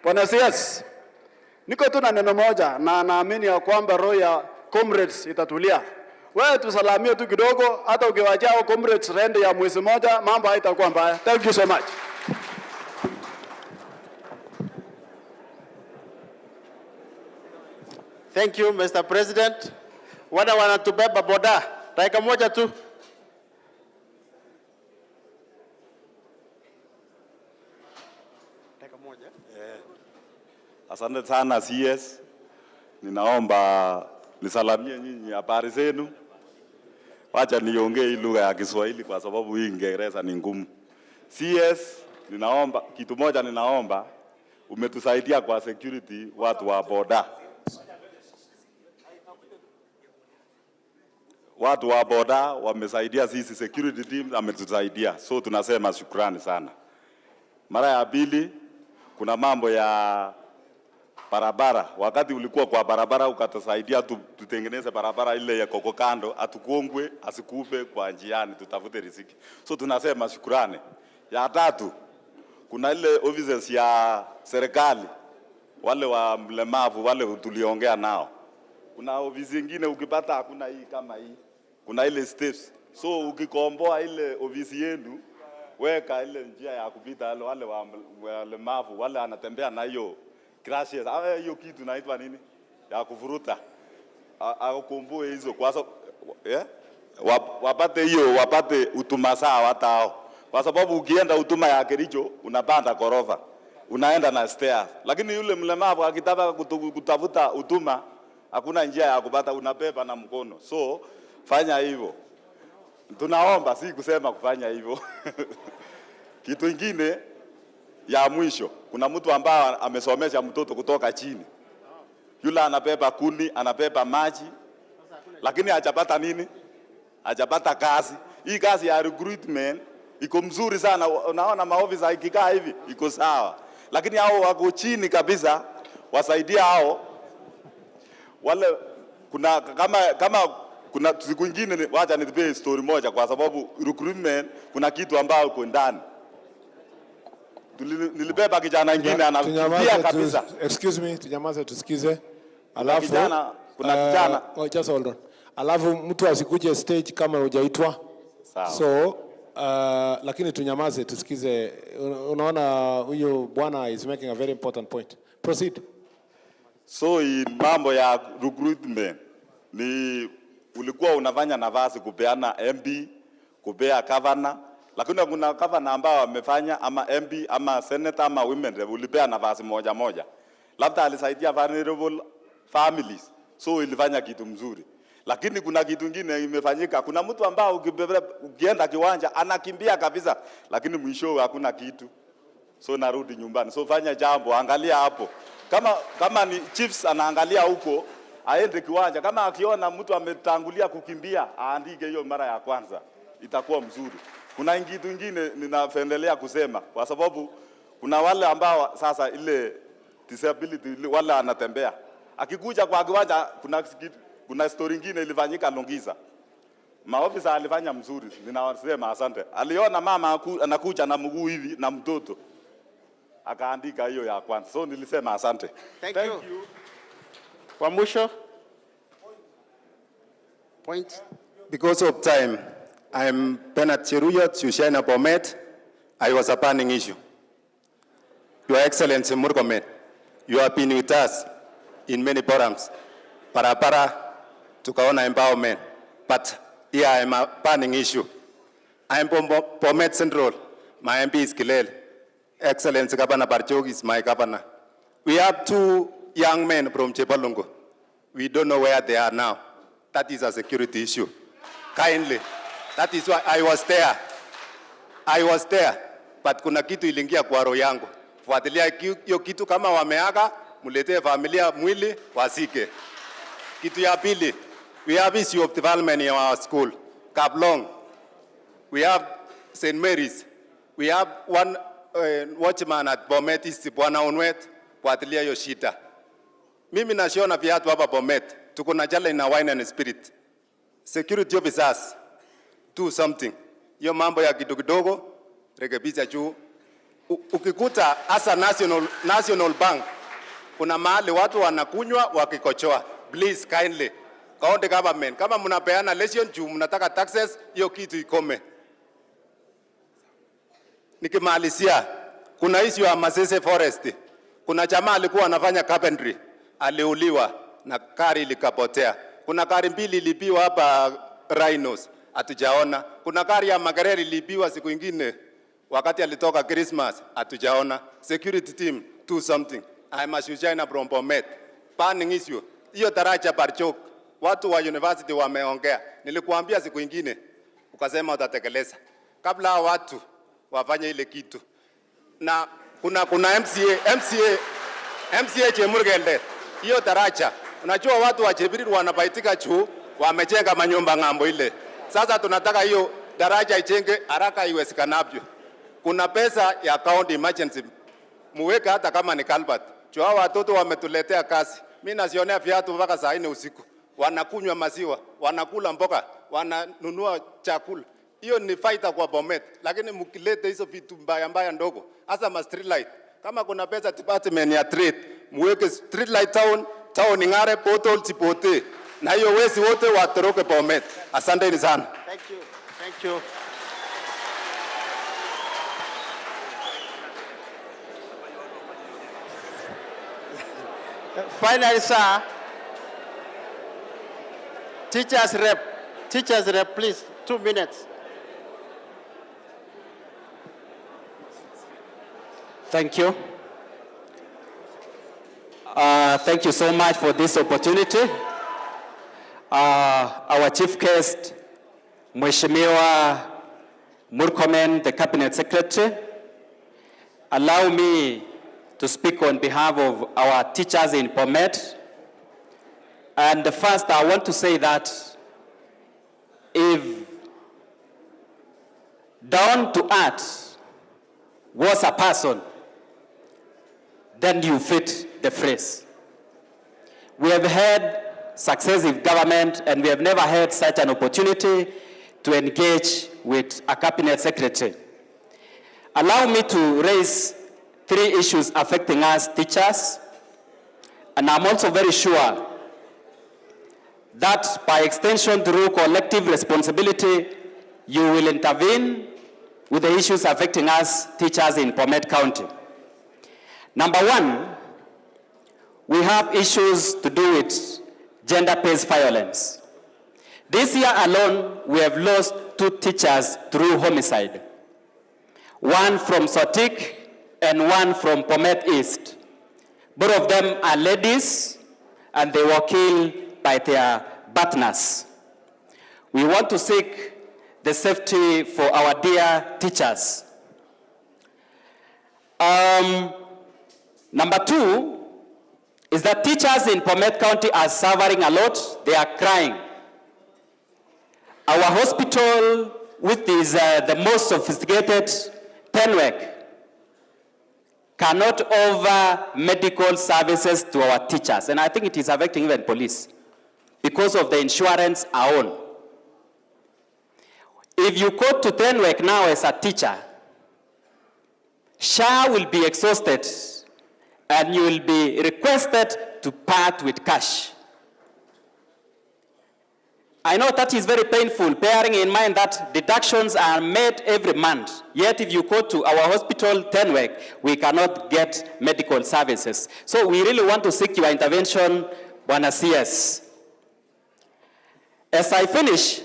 Bwana CS, niko tu na neno moja na naamini ya kwamba roho ya comrades itatulia. Wewe tusalamie tu kidogo, hata ukiwajao comrades rende ya mwezi moja, mambo haitakuwa mbaya. Thank you so much. Thank you, Mr. President. Wanatubeba boda. Dakika moja tu. Asante sana CS. Ninaomba nisalamie nyinyi, habari zenu. Wacha niongee hii lugha ya Kiswahili kwa sababu hii Kiingereza ni ngumu. CS, ninaomba kitu moja, ninaomba umetusaidia kwa security watu wa boda. Watu wa boda wamesaidia sisi, security team ametusaidia. So tunasema shukrani sana. Mara ya pili, kuna mambo ya barabara. Wakati ulikuwa kwa barabara ukatusaidia tutengeneze barabara ile ya koko kando, atukongwe asikufe kwa njiani, tutafute riziki. So tunasema shukrani. Ya tatu, kuna ile offices ya serikali, wale wa mlemavu, wale tuliongea nao. Kuna ofisi nyingine ukipata hakuna hii kama hii. Kuna ile steps. So ukikomboa ile ofisi yenu, weka ile njia ya kupita wale wa walemavu, wale anatembea na hiyo crashes. Hiyo kitu inaitwa nini? Ya kuvuruta. Akukomboe hizo kwa sababu wapate hiyo, wapate utuma sawa hata hao. Kwa sababu ukienda utuma ya Kericho unapanda korofa, unaenda na stairs. Lakini yule mlemavu akitaka kutafuta utuma, hakuna njia ya kupata, unabeba na mkono. So fanya hivyo. Tunaomba, si kusema kufanya hivyo. Kitu kingine ya mwisho, kuna mtu ambaye amesomesha mtoto kutoka chini. Yule anabeba kuni, anabeba maji, lakini hajapata nini? Hajapata kazi. Hii kazi ya recruitment iko mzuri sana. Unaona maofisa ikikaa hivi iko sawa, lakini hao wako chini kabisa. Wasaidia hao wale. Kama kuna siku nyingine, wacha nipe story moja, kwa sababu recruitment kuna kitu ambao uko ndani. Nilibeba kijana mwingine anafikia kabisa. Excuse me, tunyamaze tusikize. Alafu kuna kijana just hold on. Alafu mtu asikuje stage kama hujaitwa. Sawa. So lakini tunyamaze tusikize. Unaona huyo bwana is making a very important point. Proceed. So mambo ya recruitment ni ulikuwa unafanya nafasi kupeana MP, kupea governor, lakini kuna gavana ambao wamefanya ama MP ama senator ama women rep ulipea nafasi moja moja, labda alisaidia vulnerable families, so ilifanya kitu mzuri. Lakini kuna kitu kingine imefanyika, kuna mtu ambao ukienda kiwanja anakimbia kabisa, lakini mwisho hakuna kitu, so narudi nyumbani. So fanya jambo, angalia hapo, kama ni chiefs anaangalia huko, aende kiwanja, kama akiona mtu ametangulia kukimbia aandike hiyo mara ya kwanza, itakuwa mzuri. Kuna kitu kingine ninaendelea kusema, kwa sababu kuna wale ambao sasa ile disability wale anatembea, akikuja kwa kiwanja, kuna story nyingine ilifanyika Longiza. Maofisa alifanya mzuri, ninawasema asante. Aliona mama anakuja na mguu hivi na mtoto, akaandika hiyo ya kwanza. So nilisema asante. Thank you. Kwa mwisho. Point. Because of time, I'm Bernard Cheruyot, Shushaina Bomet. I was a burning issue. Your Excellency Murkomen, you have been with us in many forums. Para, tukaona empowerment. But here I am a burning issue. I am from Bomet Central. My MP is Kilel. Excellency Governor Barjog is my governor. We have 2 young men from Chepalungu. We don't know where they are now. That is a security issue. Kindly. That is why I was there. But kuna kitu ilingia kwa roho yangu. Fuatilia hiyo kitu, kama wameaga, muletee familia mwili wasike. Kitu ya pili, we have issue of development in our school. Kablong. We have St. Mary's. We have one watchman at Bomet is Bwana Onwet. Fuatilia hiyo shida. Mimi nashiona viatu hapa Bomet. Tuko na jala ina wine and spirit. Security officers, do something. Hiyo mambo ya kidogo rekebisha juu. Ukikuta hasa National Bank, kuna mahali watu wanakunywa wakikochoa. Please kindly, county government, kama mnapeana lesson juu mnataka taxes, hiyo kitu ikome. Nikimalizia, kuna issue ya Masese Forest. Kuna jamaa alikuwa anafanya carpentry, aliuliwa na gari likapotea. Kuna gari 2 ilipiwa hapa Rhinos, hatujaona. Kuna gari ya Magareri ilipiwa siku nyingine wakati alitoka Christmas, hatujaona. Security team, do something. I'm a Shushaina from Bomet. Burning issue. Hiyo daraja Barjok, watu wa university wameongea. Nilikuambia siku nyingine, ukasema utatekeleza. Kabla watu wafanye ile kitu. Na kuna MCA Chemurgende. Hiyo daraja, unajua watu wa Chepiriru wanabaitika juu, wamejenga manyumba ng'ambo ile. Sasa tunataka hiyo daraja ijenge haraka iwezekanavyo. Kuna pesa ya county emergency, muweke hata kama ni culvert. Juu hao watoto wametuletea kazi. Mimi nasionea viatu mpaka saa 4 usiku. Wanakunywa maziwa, wanakula mboga, wananunua chakula. Hiyo ni fighter kwa Bomet. Lakini mkilete hizo vitu mbaya ndogo, hasa ma street light. Kama kuna pesa department ya trade, muweke street light town ingare portal tipote. Na hiyo wezi wote watoroke Bomet. Asanteni sana. Thank you. Finally, sir, teachers rep, please, 2 minutes. Thank you. Thank you so much for this opportunity. Our chief guest, Mheshimiwa Murkomen, the Cabinet Secretary, allow me to speak on behalf of our teachers in Bomet. And first, I want to say that if down to earth was a person, then you fit the phrase. We have had successive government, and we have never had such an opportunity to engage with a cabinet secretary. Allow me to raise 3 issues affecting us teachers, and I'm also very sure that by extension through collective responsibility, you will intervene with the issues affecting us teachers in Bomet County. Number 1, we have issues to do with gender-based violence. This year alone, we have lost 2 teachers through homicide. one from Sotik, and one from Bomet East. Both of them are ladies, and they were killed by their partners. We want to seek the safety for our dear teachers. Number two is that teachers in Bomet County are suffering a lot. They are crying. Our hospital, which is the most sophisticated network, cannot offer medical services to our teachers. And I think it is affecting even police because of the insurance are on. If you go to Tenwek now as a teacher, SHA will be exhausted and you will be requested to part with cash. I know that is very painful, bearing in mind that deductions are made every month. Yet if you go to our hospital, Tenwek, we cannot get medical services. So we really want to seek your intervention, Bwana CS. As I finish,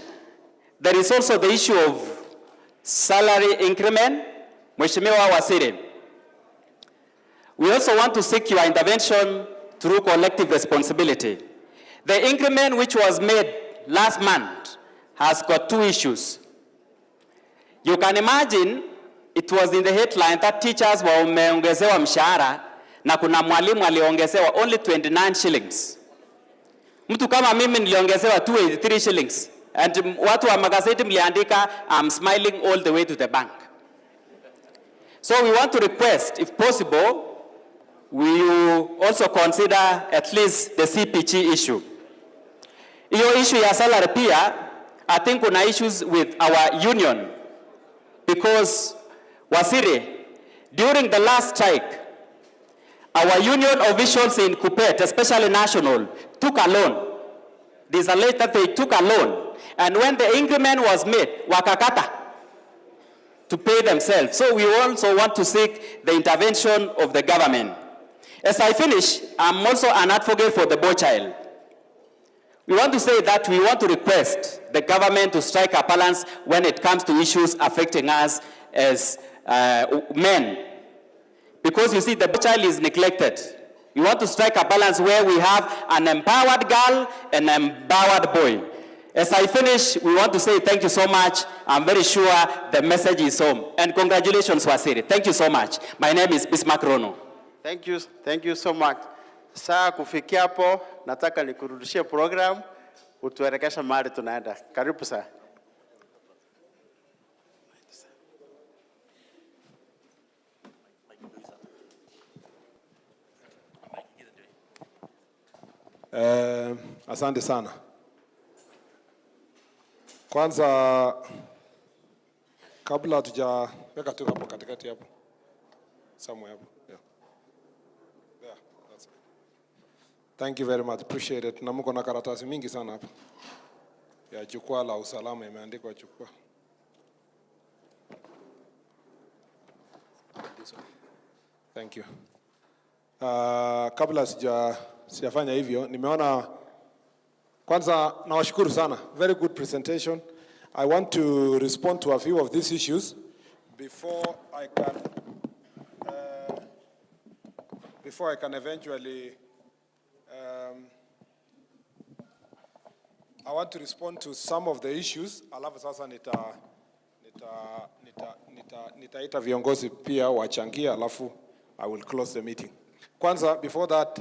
there is also the issue of salary increment. Mheshimiwa Waziri, we also want to seek your intervention through collective responsibility. The increment which was made last month has got two issues. You can imagine it was in the headline that teachers wameongezewa mshahara na kuna mwalimu aliongezewa only 29 shillings. Mtu kama mimi niliongezewa 283 shillings. And watu wa magazeti mliandika, I'm smiling all the way to the bank. So we want to request, if possible, will you also consider at least the CPG issue. Iyo issue ya salary pia, I think kuna issues with our union. Because, Waziri, during the last strike, our union officials in Kupet, especially national, took a loan. There's a late that they took a loan. And when the increment was made, wakakata to pay themselves. So we also want to seek the intervention of the government. As I finish, I'm also an advocate for the boy child. We want to say that we want to request the government to strike a balance when it comes to issues affecting us as men. Because you see, the boy child is neglected. We want to strike a balance where we have an empowered girl and an empowered boy. As I finish, we want to say thank you so much. I'm very sure the message is home. And congratulations, Waziri. Thank you so much. My name is Bismarck Rono. Thank you so much. Saa kufikia hapo, nataka nikurudishie program, utuelekesha mahali tunaenda. Karibu saa. Asante sana. Kwanza, kabla hatujaweka tu hapo katikati hapo. Somewhere hapo. Yeah. Yeah, that's it. Thank you very much. Appreciate it. Na mko na karatasi mingi sana hapa. Ya Jukwaa La Usalama imeandikwa jukwaa. Thank you. Kabla sijafanya hivyo, nimeona kwanza nawashukuru sana. Very good presentation. I want to respond to a few of these issues before I can eventually I want to respond to some of the issues. Alafu sasa nitaita viongozi pia wachangia, alafu I will close the meeting. Kwanza, before that,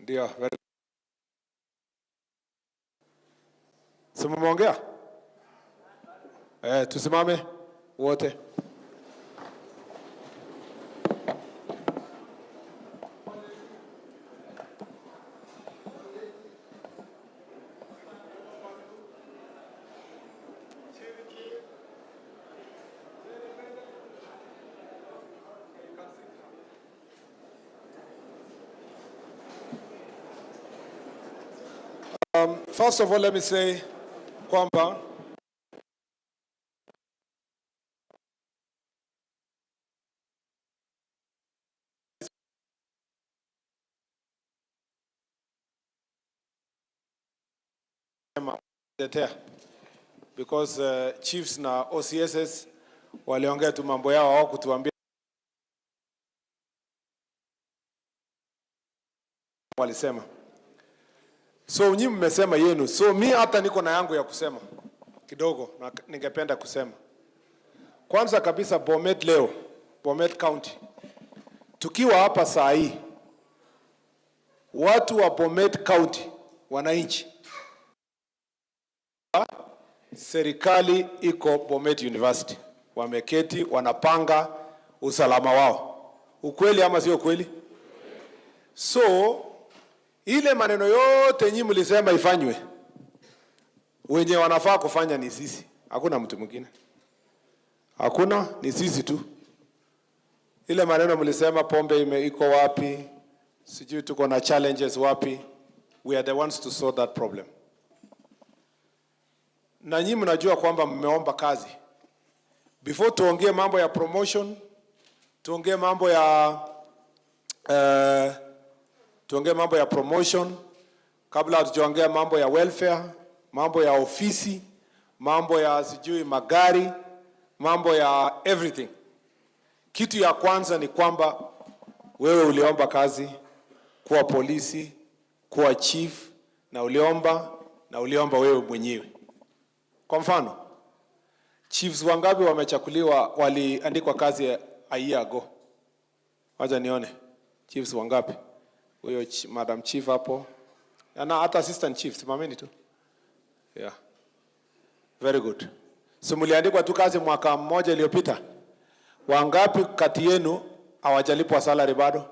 ndio, simumeongea? Tusimame wote. First of all, let me say, kwamba because chiefs na OCSs waliongea tu mambo yao, hawakutuambia walisema. So nyinyi mmesema yenu, so mi hata niko na yangu ya kusema kidogo, na ningependa kusema. Kwanza kabisa Bomet leo, Bomet County, tukiwa hapa saa hii, watu wa Bomet County, wananchi, serikali iko Bomet University, wameketi wanapanga usalama wao. Ukweli ama sio kweli? So ile maneno yote nyinyi mlisema ifanywe, wenye wanafaa kufanya ni sisi, hakuna mtu mwingine. Hakuna, ni sisi tu. Ile maneno mlisema pombe iko wapi, sijui tuko na challenges wapi, we are the ones to solve that problem. Na nyinyi mnajua kwamba mmeomba kazi. Before tuongee mambo ya promotion, tuongee mambo ya promotion, kabla hatujaongea mambo ya welfare, mambo ya ofisi, mambo ya sijui magari, mambo ya everything. Kitu ya kwanza ni kwamba wewe uliomba kazi kuwa polisi, kuwa chief, na uliomba wewe mwenyewe. Kwa mfano, chiefs wangapi wamechakuliwa waliandikwa kazi a year ago? Wacha nione. Chiefs wangapi? Huyo madam chief hapo. Na hata assistant chief, simameni tu. Yeah. Very good. So mliandikwa tu kazi mwaka mmoja iliyopita. Wangapi kati yenu hawajalipwa salary bado?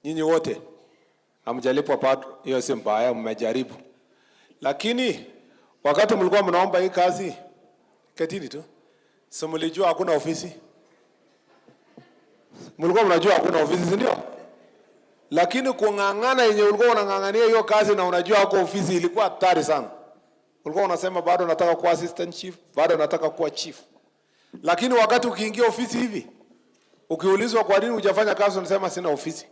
Nyinyi wote hamjalipwa bado. Hiyo si mbaya, mmejaribu. Lakini wakati mlikuwa mnaomba hii kazi, ketini tu. So mlijua hakuna ofisi. Mlikuwa mnajua hakuna ofisi, si ndio? Lakini kung'ang'ana yenye ulikuwa unang'ang'ania hiyo kazi na unajua hako ofisi ilikuwa hatari sana. Ulikuwa unasema bado nataka kuwa assistant chief, bado nataka kuwa chief. Lakini wakati ukiingia ofisi hivi, ukiulizwa kwa nini hujafanya kazi, unasema sina ofisi,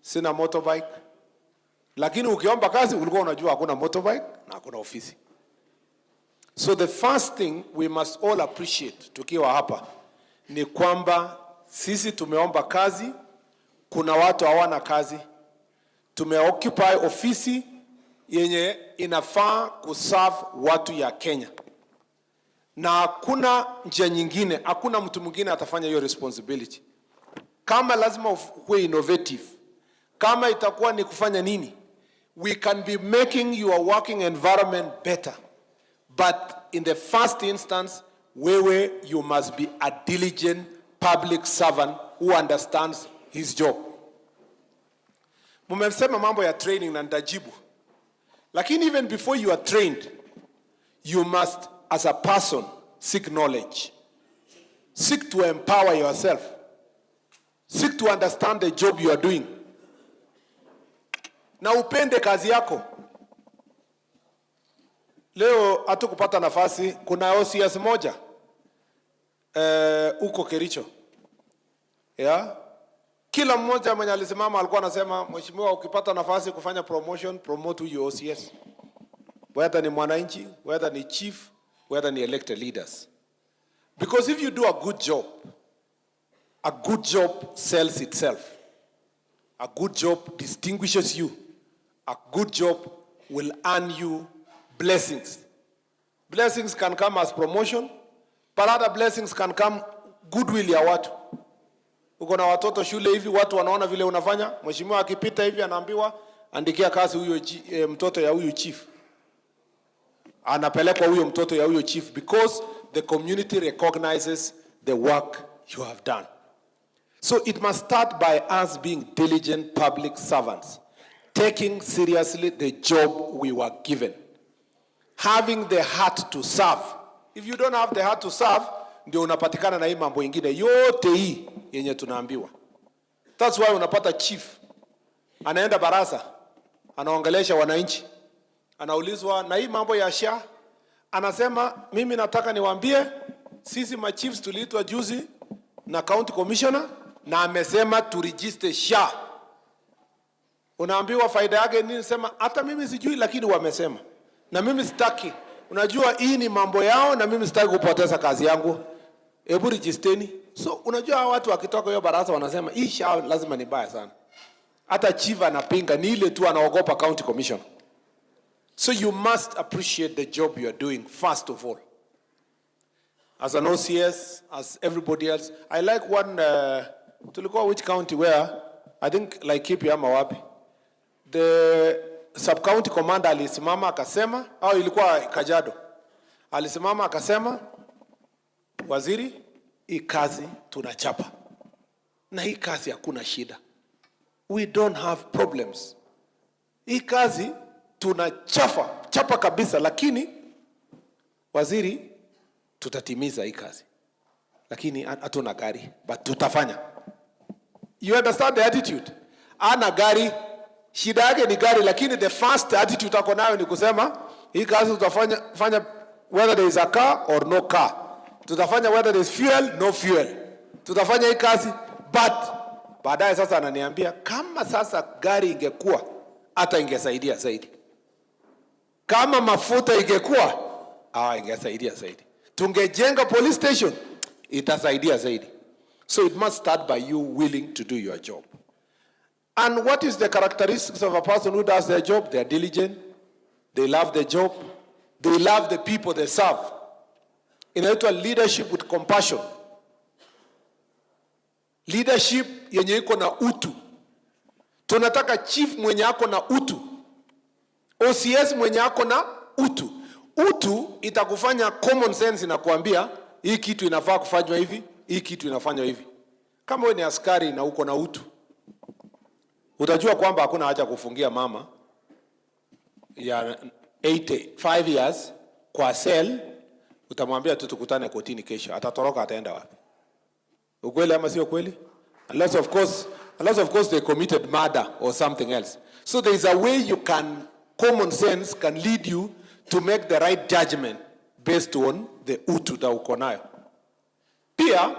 sina motorbike. Lakini ukiomba kazi ulikuwa unajua hakuna motorbike na hakuna ofisi. So the first thing we must all appreciate tukiwa hapa ni kwamba sisi tumeomba kazi, kuna watu hawana kazi. Tumeoccupy ofisi yenye inafaa kuserve watu ya Kenya. Na hakuna njia nyingine, hakuna mtu mwingine atafanya hiyo responsibility. Kama lazima uwe innovative, kama itakuwa ni kufanya nini, we can be making your working environment better. But in the first instance, you must be a diligent public servant who understands his job. Mumesema mambo ya training na nitajibu. Lakini even before you are trained, you must, as a person, seek knowledge. Seek to empower yourself. Seek to understand the job you are doing. Na upende kazi yako. Leo hatukupata nafasi, kuna OCS moja uko Kericho. Yeah? Kila mmoja mwenye alisimama alikuwa anasema, mheshimiwa, ukipata nafasi kufanya promotion, promote huyo OCS. Whether ni mwananchi, whether ni chief, whether ni elected leaders. Because if you do a good job sells itself. A good job distinguishes you. A good job will earn you blessings. Blessings can come as promotion, but other blessings can come goodwill ya watu. Uko na watoto shule hivi, watu wanaona vile unafanya, mheshimiwa akipita hivi anaambiwa andikia kazi huyo mtoto ya huyo chief. Anapelekwa huyo mtoto ya huyo chief because the community recognizes the work you have done. So it must start by us being diligent public servants, taking seriously the job we were given, having the heart to serve. If you don't have the heart to serve, ndio unapatikana na hii mambo ingine yote hii yenye tunaambiwa. That's why unapata chief anaenda barasa, anaongelesha wananchi, anaulizwa na hii mambo ya SHA, anasema mimi nataka niwaambie sisi ma chiefs tuliitwa juzi na county commissioner na amesema tu register SHA. Unaambiwa faida yake nini? Sema hata mimi sijui, lakini wamesema. Na mimi sitaki, unajua hii ni mambo yao na mimi sitaki kupoteza kazi yangu. Hebu registreni. So unajua watu wakitoka hiyo baraza wanasema hii shao lazima ni baya sana. Hata chief anapinga, ni ile tu anaogopa county commission. So you must appreciate the job you are doing first of all. As an OCS, as everybody else. I like one, tulikuwa which county where, I think like Kipi ama wapi. The sub-county commander alisimama akasema, au ilikuwa Kajiado. Alisimama akasema, waziri, hii kazi tunachapa. Na hii kazi hakuna shida. We don't have problems. Hii kazi tunachapa kabisa, lakini waziri, tutatimiza hii kazi. Lakini hatuna gari, but tutafanya. You understand the attitude? Ana gari, shida yake ni gari, lakini the first attitude ako nayo ni kusema hii kazi tutafanya whether there is a car or no car. Tutafanya whether there is fuel, no fuel. Tutafanya hii kazi, but baadaye sasa ananiambia kama sasa gari ingekuwa hata ingesaidia zaidi. Kama mafuta ingekuwa ingesaidia zaidi. Tungejenga police station, itasaidia zaidi. So it must start by you willing to do your job. And what is the characteristics of a person who does their job? They are diligent, they love their job, they love the people they serve. Inaitwa leadership with compassion. Leadership yenye iko na utu. Tunataka chief mwenye ako na utu. OCS mwenye ako na utu. Utu itakufanya common sense inakuambia hii kitu inafaa kufanywa hivi, hii kitu inafanywa hivi. Kama wewe ni askari na uko na utu, utajua kwamba hakuna haja kufungia mama ya 85 years kwa cell. Utamwambia tu tukutane kotini kesho, atatoroka ataenda wapi? Ukweli ama sio kweli? Unless of course they committed murder or something else. So there is a way you can, common sense can lead you to make the right judgment based on the utu that uko nayo. Pia,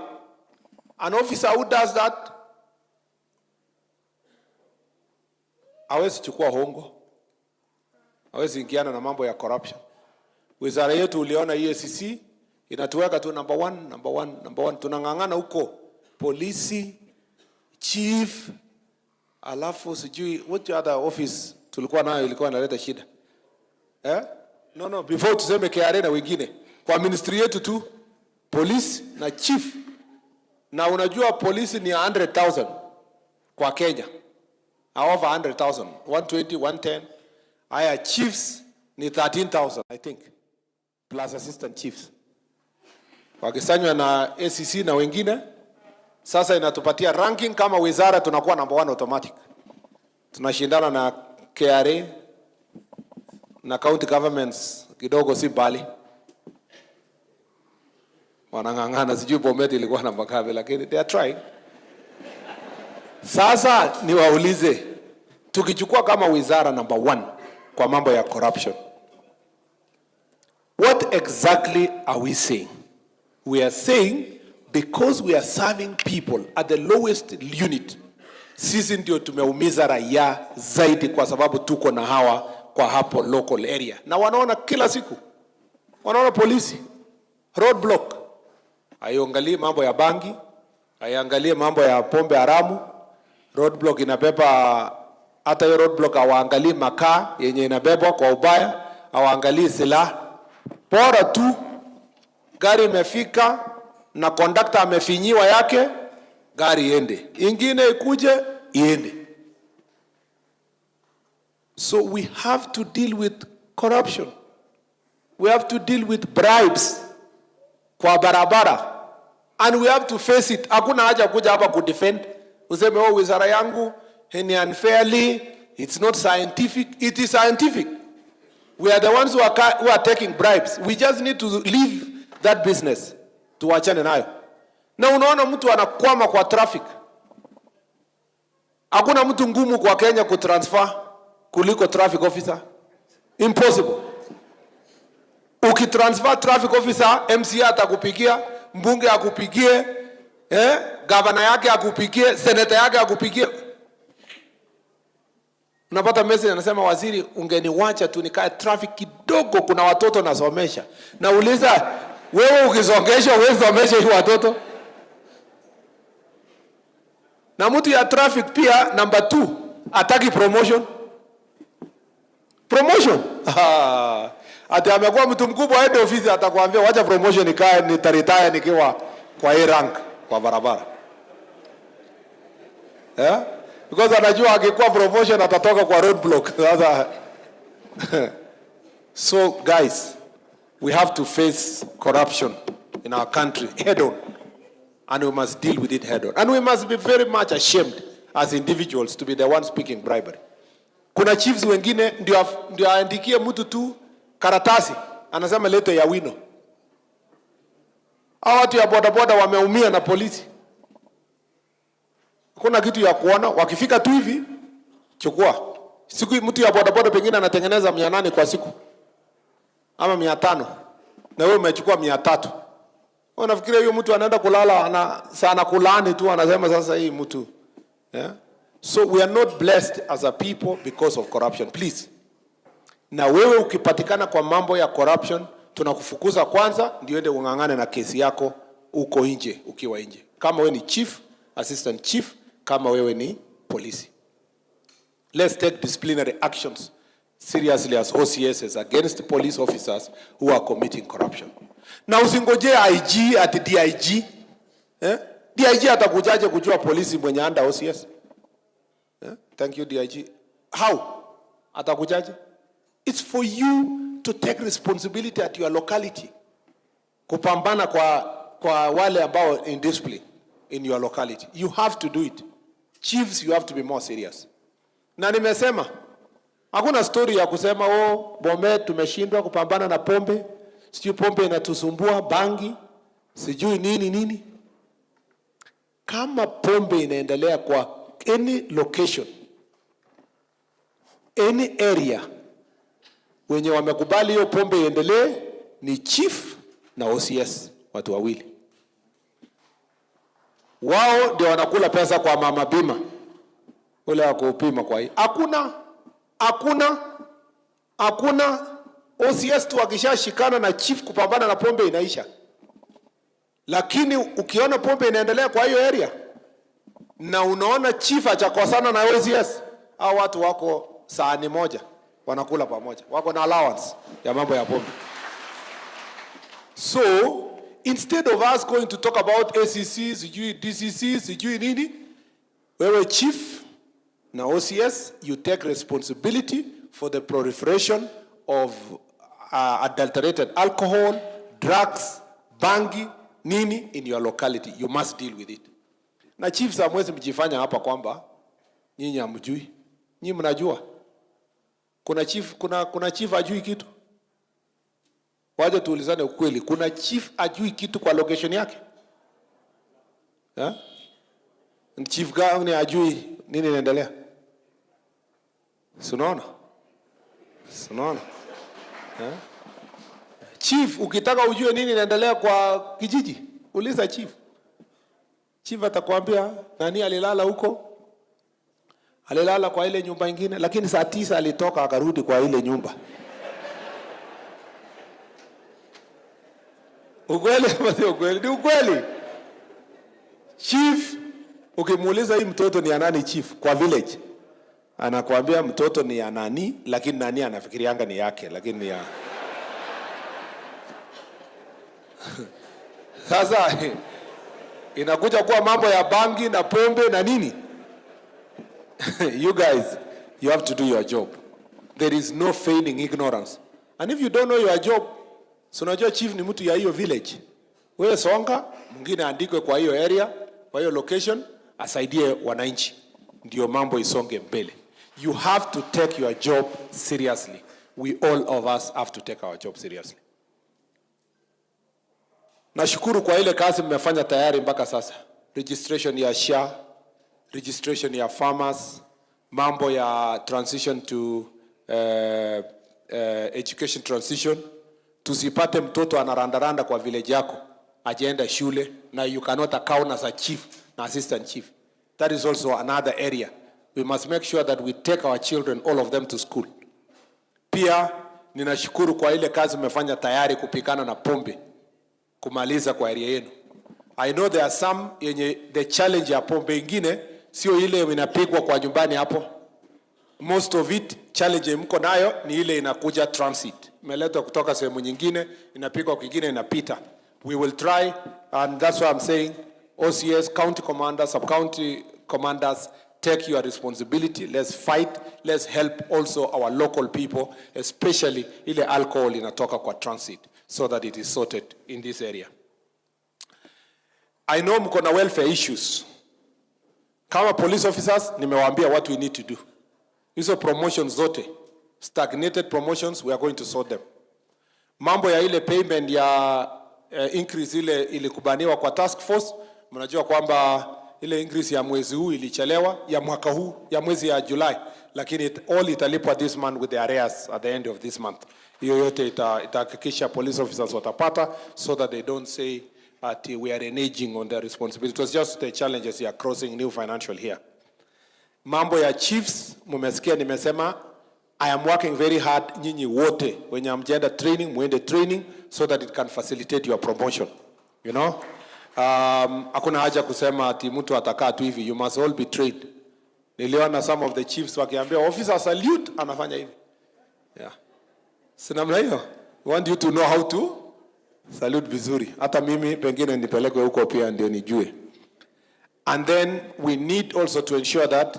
an officer who does that, hawezi chukua hongo, hawezi ingiana na mambo ya corruption. Wizara yetu uliona EACC inatuweka tu number one. Tunangangana huko polisi, chief, alafu sijui what other office tulikuwa nayo ilikuwa inaleta shida. No, before tuseme KRA na wengine. Kwa ministry yetu tu, police na chief. Na unajua polisi ni 100,000 kwa Kenya. Over 100,000, 120, 110. Haya chiefs ni 13,000 I think. Plus assistant chiefs. Wakisanywa na ACC na wengine, sasa inatupatia ranking kama wizara tunakuwa number 1 automatic. Tunashindana na KRA na county governments kidogo si bali. Wanangangana, sijui Bomet ilikuwa namba ngapi, lakini they are trying. Sasa niwaulize, tukichukua kama wizara number 1 kwa mambo ya corruption, what exactly are we saying? We are saying because we are serving people at the lowest unit, sisi ndio tumeumiza raia zaidi kwa sababu tuko na hawa kwa hapo local area. Na wanaona kila siku, wanaona polisi, roadblock. Haiangalie mambo ya bangi, haiangalie mambo ya pombe haramu. Roadblock inabeba, hata hiyo roadblock hawaangalii makaa yenye inabebwa kwa ubaya, hawaangalii silaha. Bora tu gari imefika na conductor amefinyiwa yake, gari iende. Ingine ikuje, iende. So we have to deal with corruption. We have to deal with bribes kwa barabara. And we have to face it. Hakuna haja kuja hapa kudefend. Useme wizara yangu ni unfairly, it's not scientific. It is scientific. We are the ones who are taking bribes. We just need to leave that business. Tuachane nayo. Na unaona mtu anakwama kwa traffic. Hakuna mtu ngumu kwa Kenya kutransfer kuliko traffic officer. Impossible. Ukitransfer traffic officer, MCA atakupigia, mbunge akupigie, governor yake akupigie, senator yake akupigie. Unapata message anasema, waziri, ungeniwacha tu nikae traffic kidogo, kuna watoto nasomesha. Nauliza, wewe ukisongesha wewe somesha hii watoto? Na mtu ya traffic pia number 2 ataki promotion. Ati amekuwa mtu mkubwa head office, atakwambia wacha promotion ikae nitaretire nikiwa kwa hii rank kwa barabara. Because anajua akikuwa promotion atatoka kwa roadblock. So guys, we have to face corruption in our country head on, and we must deal with it head on. And we must be very much ashamed as individuals to be the ones speaking bribery. Kuna chiefs wengine ndio aandikie mtu tu karatasi, anasema lete ya wino. Hao watu ya bodaboda wameumia na polisi. Kuna kitu ya kuona, wakifika tu hivi chukua. Siku mtu ya bodaboda pengine anatengeneza 800 kwa siku ama 500, na wewe umechukua 300. Unafikiria huyo mtu anaenda kulala sana kulani tu, anasema sasa hii mtu. So we are not blessed as a people because of corruption. Please. Na wewe ukipatikana kwa mambo ya corruption, tunakufukuza kwanza ndio ende ungangane na kesi yako uko nje, ukiwa nje. Kama wewe ni chief, assistant chief, kama wewe ni polisi. Let's take disciplinary actions seriously as OCSs against police officers who are committing corruption. Na usingoje IG at DIG. DIG atakujaje kujua polisi mwenye under OCS? Thank you DIG. How? Atakujaje? It's for you to take responsibility at your locality. Kupambana kwa wale ambao in discipline in your locality. You have to do it. Chiefs, you have to be more serious. Na nimesema, hakuna story ya kusema Bomet tumeshindwa kupambana na pombe, sijui pombe inatusumbua, bangi, sijui nini. Kama pombe inaendelea kwa any location, any area, wenye wamekubali hiyo pombe iendelee ni chief na OCS, watu wawili. Wao ndio wanakula pesa kwa mama bima, ule wa kupima kwa hii. Hakuna OCS tu akishashikana na chief kupambana na pombe inaisha. Lakini ukiona pombe inaendelea kwa hiyo area na unaona chief achakosana na OCS, hao watu wako sahani moja wanakula pamoja, wako na allowance ya mambo ya pombe. So instead of us going to talk about ACC, sijui DCC, sijui nini, wewe chief na OCS, you take responsibility for the proliferation of adulterated alcohol, drugs, bangi, nini in your locality. You must deal with it. Na chiefs hamwezi mjifanya hapa kwamba nyinyi hamjui. Nyinyi mnajua. Kuna chief ajui kitu. Waje tuulizane ukweli. Kuna chief ajui kitu kwa location yake? Chief gani ajui nini inaendelea? Unaona? Chief, ukitaka ujue nini inaendelea kwa kijiji, uliza chief. Chief atakwambia nani alilala huko? Alilala kwa ile nyumba nyingine, lakini saa 9 alitoka akarudi kwa ile nyumba. Ukweli ama ukweli? Ni ukweli. Chief, ukimuuliza hii mtoto ni ya nani chief kwa village, anakuambia mtoto ni ya nani, lakini nani anafikirianga ni yake, lakini ni ya sasa inakuja kuwa mambo ya bangi na pombe na nini. You guys, you have to do your job. There is no feigning ignorance. And if you don't know your job, so unajua chief ni mtu ya hiyo village. Wewe songa, mwingine andikwe kwa hiyo area, kwa hiyo location, asaidie wananchi. Ndio mambo isonge mbele. You have to take your job seriously. We all of us have to take our job seriously. Nashukuru kwa ile kazi mmefanya tayari mpaka sasa. Registration ya SHA, registration ya farmers, mambo ya transition to education transition. Tusipate mtoto anarandaranda kwa village yako, ajeenda shule, na you cannot account as a chief na assistant chief. That is also another area We must make sure that we take our children, all of them, to school. Pia ninashukuru kwa ile kazi mmefanya tayari kupikana na pombe kumaliza kwa area yenu. I know there are some yenye the challenge ya pombe ingine sio ile inapigwa kwa nyumbani hapo. Most of it challenge mko nayo ni ile inakuja transit. Imeletwa kutoka sehemu nyingine, inapigwa kwingine inapita. We will try, and that's why I'm saying OCS, county commanders, sub-county commanders, take your responsibility. Let's fight. Let's help also our local people, especially ile alcohol inatoka kwa transit, so that it is sorted in this area. I know mko na welfare issues. Kama police officers, nimewaambia what we need to do. Hizo promotions zote, stagnated promotions, we are going to sort them. Mambo ya ile payment ya increase ile ilikubaniwa kwa task force, mnajua kwamba ile increase ya mwezi huu ilichelewa, ya mwaka huu, ya mwezi ya July, lakini all italipwa this month with the arrears at the end of this month. Hiyo yote itahakikisha police officers watapata, so that they don't say that we are reneging on their responsibility. It was just the challenges here crossing new financial year. Mambo ya chiefs, mumesikia nimesema, I am working very hard, nyinyi wote, when you amjenda training, muende training, so that it can facilitate your promotion. You know? Hakuna haja kusema ati mtu atakaa tu hivi, you must all be trained. Niliona some of the chiefs wakiambia, officer salute, anafanya hivi. Yeah. Sinamna hiyo? We want you to know how to salute vizuri. Hata mimi pengine nipelekwe huko pia ndio nijue. And then we need also to ensure that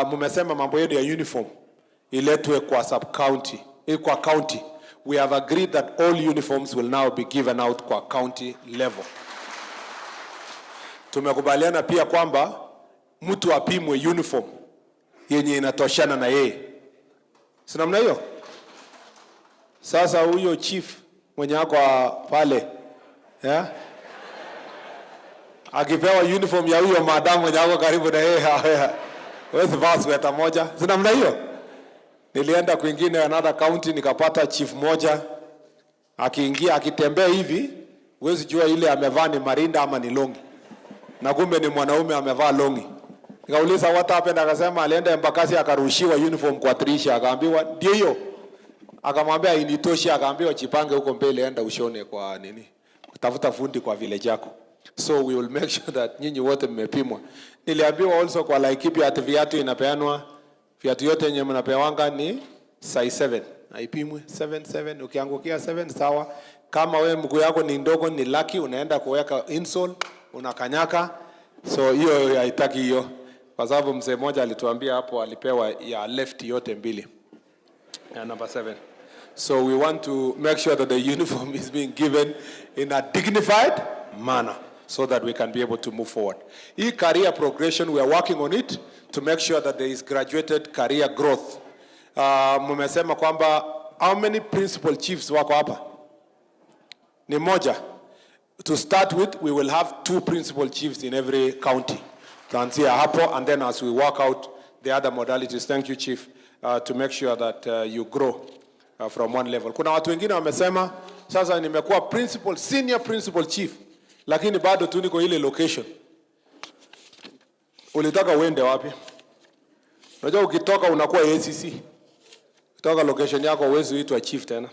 mumesema mambo yetu ya uniform iletwe kwa sub-county, kwa county. We have agreed that all uniforms will now be given out kwa county level. Tumekubaliana pia kwamba mtu apimwe uniform yenye inatoshana na yeye. Si namna hiyo? Sasa huyo chief mwenye ako pale, yeah? Akipewa uniform ya huyo madam mwenye ako karibu na yeye, wezi vaa sweta moja. Si namna hiyo? Nilienda kwingine another county nikapata chief moja, akiingia akitembea hivi, wezi jua ile amevaa ni marinda ama ni longi. Na kumbe ni mwanaume amevaa longi. Nikauliza what happened, akasema alienda Embakasi akarushiwa uniform kwa Trisha, akaambiwa ndio hiyo. Akamwambia initoshi, akaambiwa jipange huko mbele, enda ushone kwa nini, kutafuta fundi kwa village yako. So we will make sure that nyinyi wote mmepimwa. Niliambiwa also kwa Laikipia ati viatu inapeanwa, viatu yote yenye mnapewanga ni size 7. Haipimwe 7, ukiangukia 7 sawa. Kama wewe mguu yako ni ndogo ni lucky, unaenda kuweka insole, unakanyaka. So hiyo haitaki hiyo. Kwa sababu mzee mmoja alituambia hapo alipewa ya left yote mbili. Yeah, number 7. So we want to make sure that the uniform is being given in a dignified manner, so that we can be able to move forward. Hii career progression, we are working on it to make sure that there is graduated career growth. Mumesema kwamba how many principal chiefs wako hapa? Ni moja. To start with, we will have 2 principal chiefs in every county. Tuanzia hapo, and then as we work out the other modalities, thank you chief, to make sure that you grow from one level. Kuna watu wengine wamesema, sasa nimekuwa principal, senior principal chief, lakini bado tu niko ile location. Ulitaka uende wapi? Unajua ukitoka unakuwa ACC. Kutoka location yako huwezi uitwa chief tena.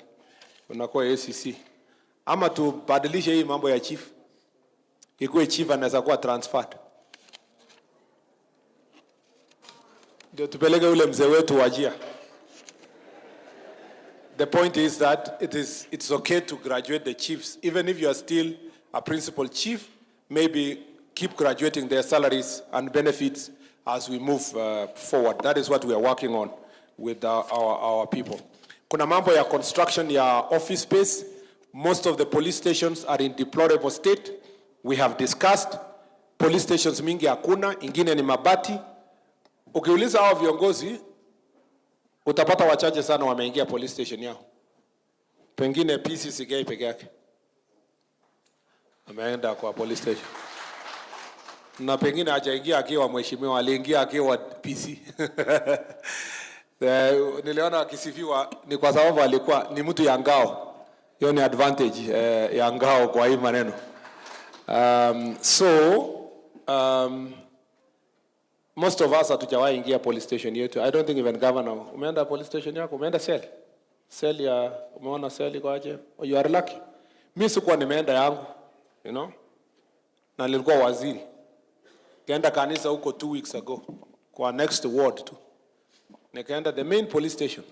Unakuwa ACC. Ama tubadilishe hii mambo ya chief. Ikuwe chief anaweza kuwa transferred. Ndio tupeleke ule mzee wetu wajia. The point is that it's okay to graduate the chiefs. Even if you are still a principal chief, maybe keep graduating their salaries and benefits as we move forward. That is what we are working on with our people. Kuna mambo ya construction ya office space. Most of the police stations are in deplorable state. We have discussed. Police stations mingi hakuna, ingine ni mabati. Ukiuliza hao viongozi, utapata wachache sana wameingia police station yao. Pengine PCCK peke yake ameenda kwa police station. Na pengine hajaingia akiwa mheshimiwa, aliingia akiwa PC. Niliona akisifiwa ni kwa sababu alikuwa ni mtu ya ngao. Hiyo ni advantage ya ngao kwa hii maneno. most of us hatujawahi ingia police station yetu. I don't think even governor. Umeenda police station yako? Umeenda cell? Cell ya, umeona cell iko aje? Oh, you are lucky. Mimi sikuwa nimeenda yangu, you know? Na nilikuwa waziri. Kaenda kanisa huko 2 weeks ago. Kwa next ward tu. Nikaenda the main police station.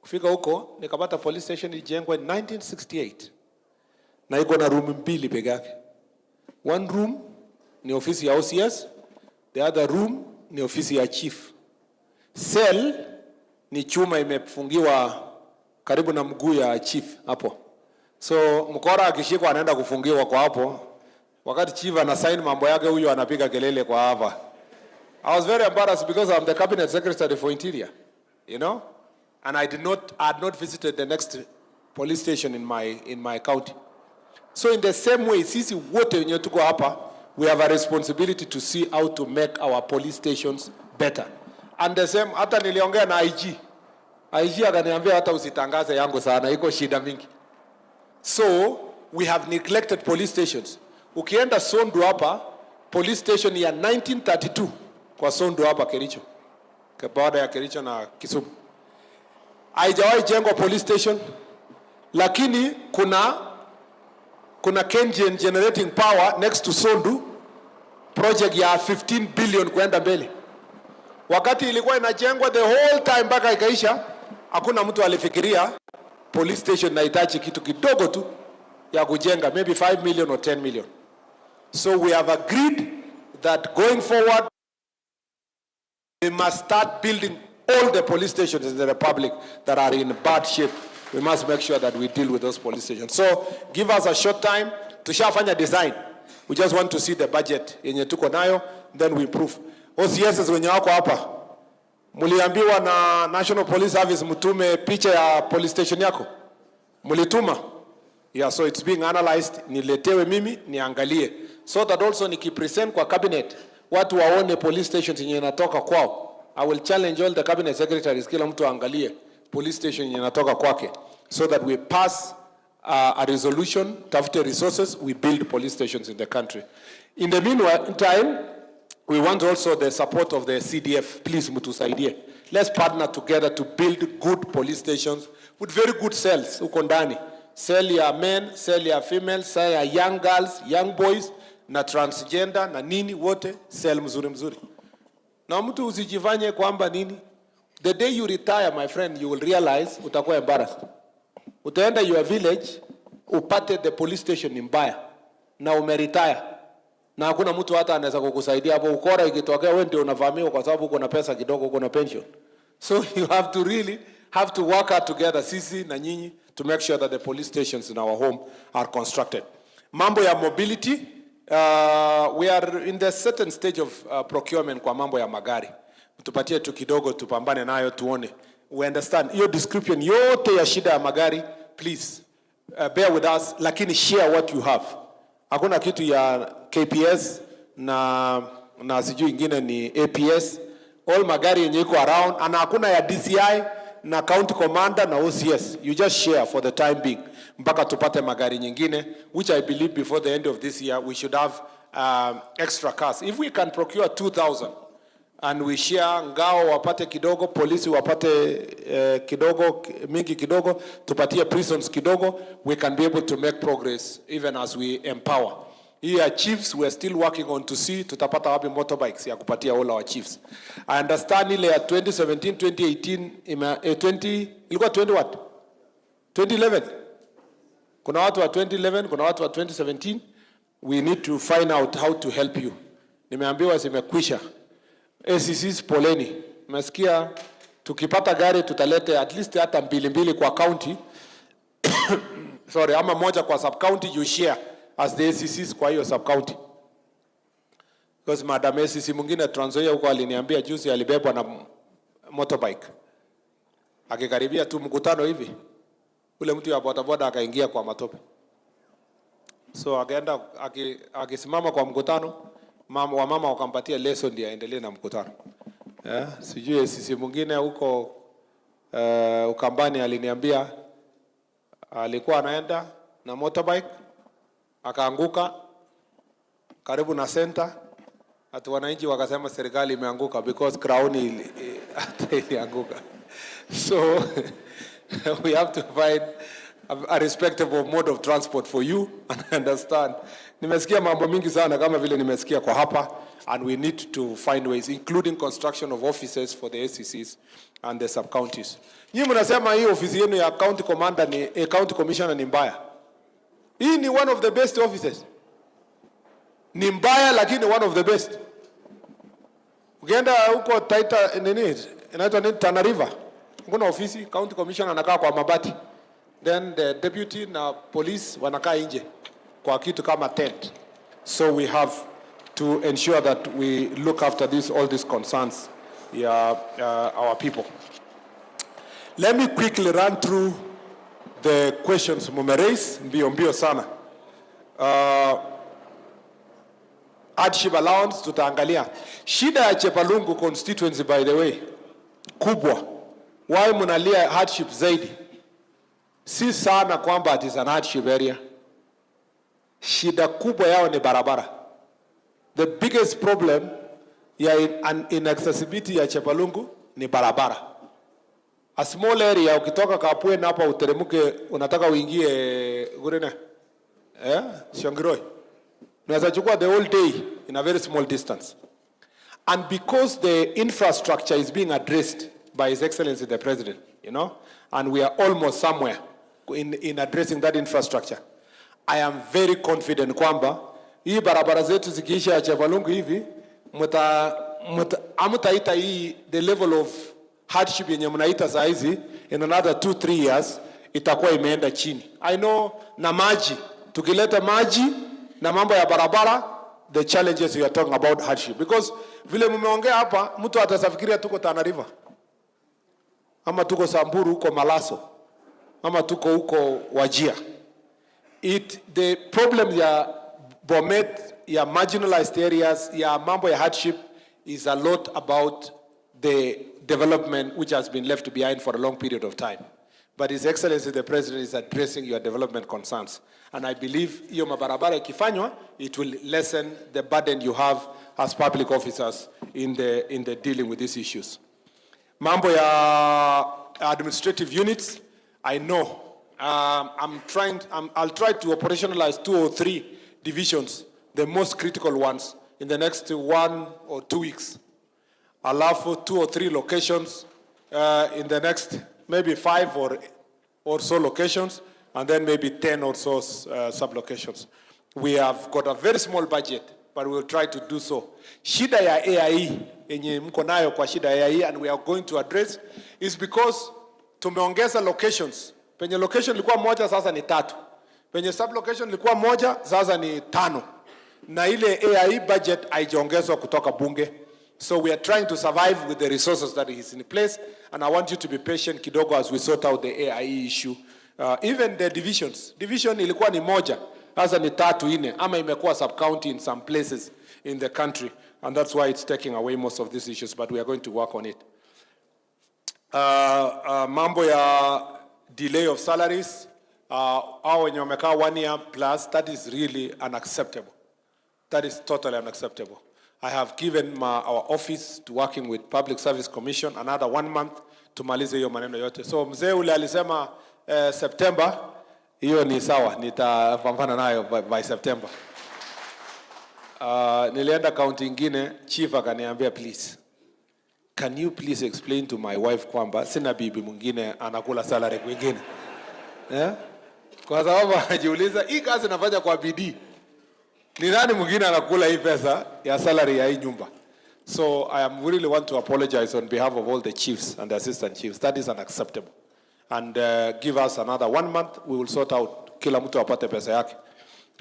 Kufika huko, nikapata police station ilijengwa in 1968. Na iko na room mbili peke yake. One room ni ofisi ya OCS, the other room ni ofisi ya chief. Cell ni chuma imefungiwa karibu na mguu ya chief hapo. So mkora akishikwa anaenda kufungiwa kwa hapo. Wakati chief ana sign mambo yake, huyu anapiga kelele kwa hapa. I was very embarrassed because I'm the cabinet secretary for interior, you know, and I had not visited the next police station in my county. So in the same way, sisi wote wenye tuko hapa, we have a responsibility to see how to make our police stations better. And the same, hata niliongea na IG. IG akaniambia hata usitangaze yangu sana, iko shida mingi. So we have neglected police stations. Ukienda Sondu hapa, police station ya 1932 kwa Sondu hapa Kericho. Baada ya Kericho na Kisumu. Haijawahi jengwa police station, lakini kuna Kengen generating power next to Sondu, project ya 15 billion kwenda mbele. Wakati ilikuwa inajengwa the whole time mpaka ikaisha, hakuna mtu alifikiria police station inahitaji kitu kidogo tu ya kujenga, maybe 5 million or 10 million. So we have agreed that going forward, we must start building all the police stations in the Republic that are in bad shape. We must make sure that we deal with those police stations. So give us a short time to shafanya design. We just want to see the budget yenye tuko nayo, then we improve. OCS wenye wako hapa, muliambiwa na National Police Service mtume picha ya police station yako? Mulituma? Yeah, so it's being analyzed. Niletewe mimi, niangalie. So that also nikipresent kwa cabinet, watu waone police stations yenye inatoka kwao. I will challenge all the cabinet secretaries, kila mtu angalie police station yenye inatoka kwake, so that we pass a resolution, tafute resources, we build police stations in the country. In the meantime, we want also the support of the CDF. Please, mutusaidie. Let's partner together to build good police stations with very good cells. Uko ndani. Cell ya men, cell ya female, cell ya young girls, young boys, na transgender, na nini wote, cell mzuri. Na mtu usijifanye kwamba nini. The day you retire, my friend, you will realize utakuwa embarrassed. Utaenda your village, upate the police station ni mbaya, na umeretire. Na hakuna mtu hata anaweza kukusaidia hapo. Ukora ikitokea wewe ndio unavamiwa kwa sababu uko na pesa kidogo, uko na pension. So you have to really work hard together, sisi na nyinyi, to make sure that the police stations in our home are constructed. Mambo ya mobility, we are in the certain stage of procurement kwa mambo ya magari. Tupatie tu kidogo tupambane nayo tuone. We understand hiyo description yote ya shida ya magari, please bear with us, lakini share what you have. Hakuna kitu ya KPS na sijui ingine ni APS. All magari yenye iko around, ana hakuna ya DCI na county commander na OCS. You just share for the time being mpaka tupate magari nyingine, which I believe before the end of this year we should have extra cars. If we can procure 2,000 and we share, ngao wapate kidogo, polisi wapate kidogo, mingi kidogo, tupatie prisons kidogo, we can be able to make progress even as we empower. Here chiefs, we are still working on to see tutapata wapi motorbikes ya kupatia all our chiefs. I understand ile ya 2017, 2018, ilikuwa 20 what? 2011. Kuna watu wa 2011, kuna watu wa 2017. We need to find out how to help you. Nimeambiwa zimekwisha. ACCs poleni. Mesikia tukipata gari tutalete at least hata mbili kwa county. Sorry, ama moja kwa sub county, you share as the ACCs kwa hiyo sub county. Because Madam ACC mwingine Trans Nzoia huko aliniambia juzi alibebwa na motorbike. Akikaribia tu mkutano hivi, ule mtu ya bodaboda akaingia kwa matope. So akaenda akisimama kwa mkutano, mama wakampatia lesson ndio aendelee na mkutano. Sijui sisi mwingine huko Ukambani aliniambia alikuwa anaenda na motorbike akaanguka karibu na center, Ati wananchi wakasema serikali imeanguka because crown ilianguka. So we have to find a respectable mode of transport for you, and I understand. Nimesikia mambo mingi sana kama vile nimesikia kwa hapa, and we need to find ways, including construction of offices for the SCCs and the sub-counties. Nyinyi mnasema hii ofisi yenu ya county commander ni county commissioner ni mbaya. Hii ni one of the best offices. Ni mbaya lakini one of the best. Ukienda huko Taita nini? Inaitwa nini? Tana River. Kuna ofisi county commissioner anakaa kwa mabati. Then the deputy na police wanakaa nje kwa kitu kama tent. So we have to ensure that we look after all these concerns, our people. Let me quickly run through the questions mume-raise mbio sana. Hardship allowance tutaangalia. Shida ya Chepalungu constituency, by the way, kubwa. Why munalia hardship zaidi? Si sana kwamba it is an hardship area. Shida kubwa yao ni barabara. The biggest problem ya inaccessibility ya Chepalungu ni barabara. A small area, ukitoka Kapwe hapa uteremuke unataka uingie Gurene. Shangiroi. Unaweza chukua the whole day in a very small distance. And because the infrastructure is being addressed by His Excellency the President, and we are almost somewhere in addressing that infrastructure, I am very confident kwamba hii barabara zetu zikiisha ya Chepalungu hivi amutaita hii the level of hardship yenye mnaita saa hizi in another 2-3 years itakuwa imeenda chini. I know na maji, tukileta maji na mambo ya barabara, the challenges you are talking about hardship, because vile mumeongea hapa mtu atasafikiria tuko Tana River ama tuko Samburu huko Malaso ama tuko huko Wajia. The problem ya Bomet, ya marginalized areas, ya mambo ya hardship is a lot about the development which has been left behind for a long period of time. But His Excellency the President is addressing your development concerns. And I believe hiyo mabarabara ikifanywa, it will lessen the burden you have as public officers in the dealing with these issues. Mambo ya administrative units, I know. I'll try to operationalize 2 or 3 divisions, the most critical ones, in the next 1 or 2 weeks. Allow for 2 or 3 locations in the next maybe 5 or so locations, and then maybe 10 or so sub-locations. We have got a very small budget, but we'll try to do so. Shida ya AIE, yenye mko nayo kwa shida ya AIE, and we are going to address, is because tumeongeza locations. Penye location ilikuwa moja, sasa ni 3. Penye sub-location ilikuwa moja, sasa ni 5. Na ile AIE budget haijaongezwa kutoka bunge. So we are trying to survive with the resources that is in place, and I want you to be patient kidogo as we sort out the AIE issue. Even the division ilikuwa ni moja, sasa ni 3, 4, ama imekuwa sub-county in some places in the country, and that's why it's taking away most of these issues, but we are going to work on it. Mambo ya delay of salaries, au wenye wamekaa 1 year plus, that is really unacceptable. That is totally unacceptable. I have given our office to working with Public Service Commission another 1 month tumalize hiyo maneno yote. So mzee ule alisema September, hiyo ni sawa, nitapambana nayo by September. Nilienda county ingine, chief akaniambia please, can you please explain to my wife kwamba sina bibi mwingine anakula salary kwingine? Kwa sababu anajiuliza hii kazi nafanya kwa bidii, ni nani mwingine anakula hii pesa ya salary ya hii nyumba? So I really want to apologize on behalf of all the chiefs and the assistant chiefs. That is unacceptable. And give us another 1 month, we will sort out, kila mtu apate pesa yake.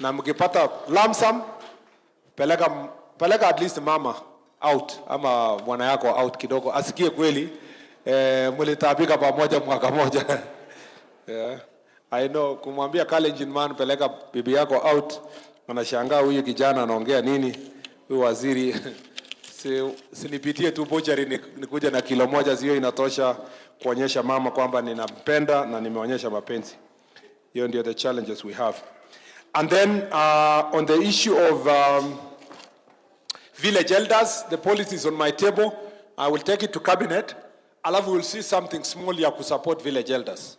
Na mkipata lump sum, peleka at least mama out, ama bwana yako out kidogo, asikie kweli mlitabika pamoja mwaka moja. I know, kumwambia Kalenjin man peleka bibi yako out, wanashangaa huyu kijana anaongea nini, huyu waziri sinipitie tu bochari nikuja na kilo moja, sio inatosha kuonyesha mama kwamba ninampenda na nimeonyesha mapenzi. Hiyo ndio the challenges we have. And then on the issue of Village elders, the policy is on my table. I will take it to cabinet. Alafu will see something small ya kusupport village elders.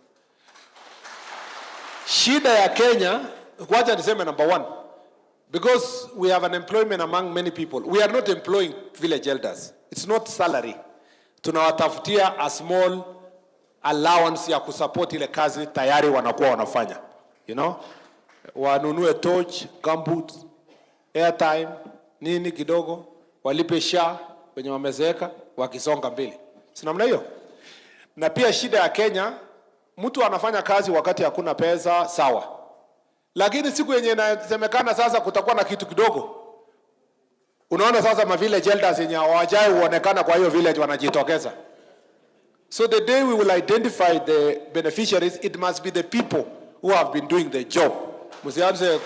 Shida ya Kenya, wacha niseme number one, because we have an employment among many people. We are not employing village elders. It's not salary. Tunawatafutia a small allowance ya kusupport ile kazi tayari wanakuwa wanafanya. You know? Wanunue torch, gumboots, airtime, nini kidogo, walipe SHA wenye wamezeeka wakisonga mbele. Si namna hiyo? Na pia shida ya Kenya, mtu anafanya kazi wakati hakuna pesa, sawa. Lakini siku yenye inasemekana sasa kutakuwa na kitu kidogo, unaona sasa ma village elders yenye hawajai huonekana kwa hiyo village wanajitokeza. So the day we will identify the beneficiaries, it must be the people who have been doing the job. Msianze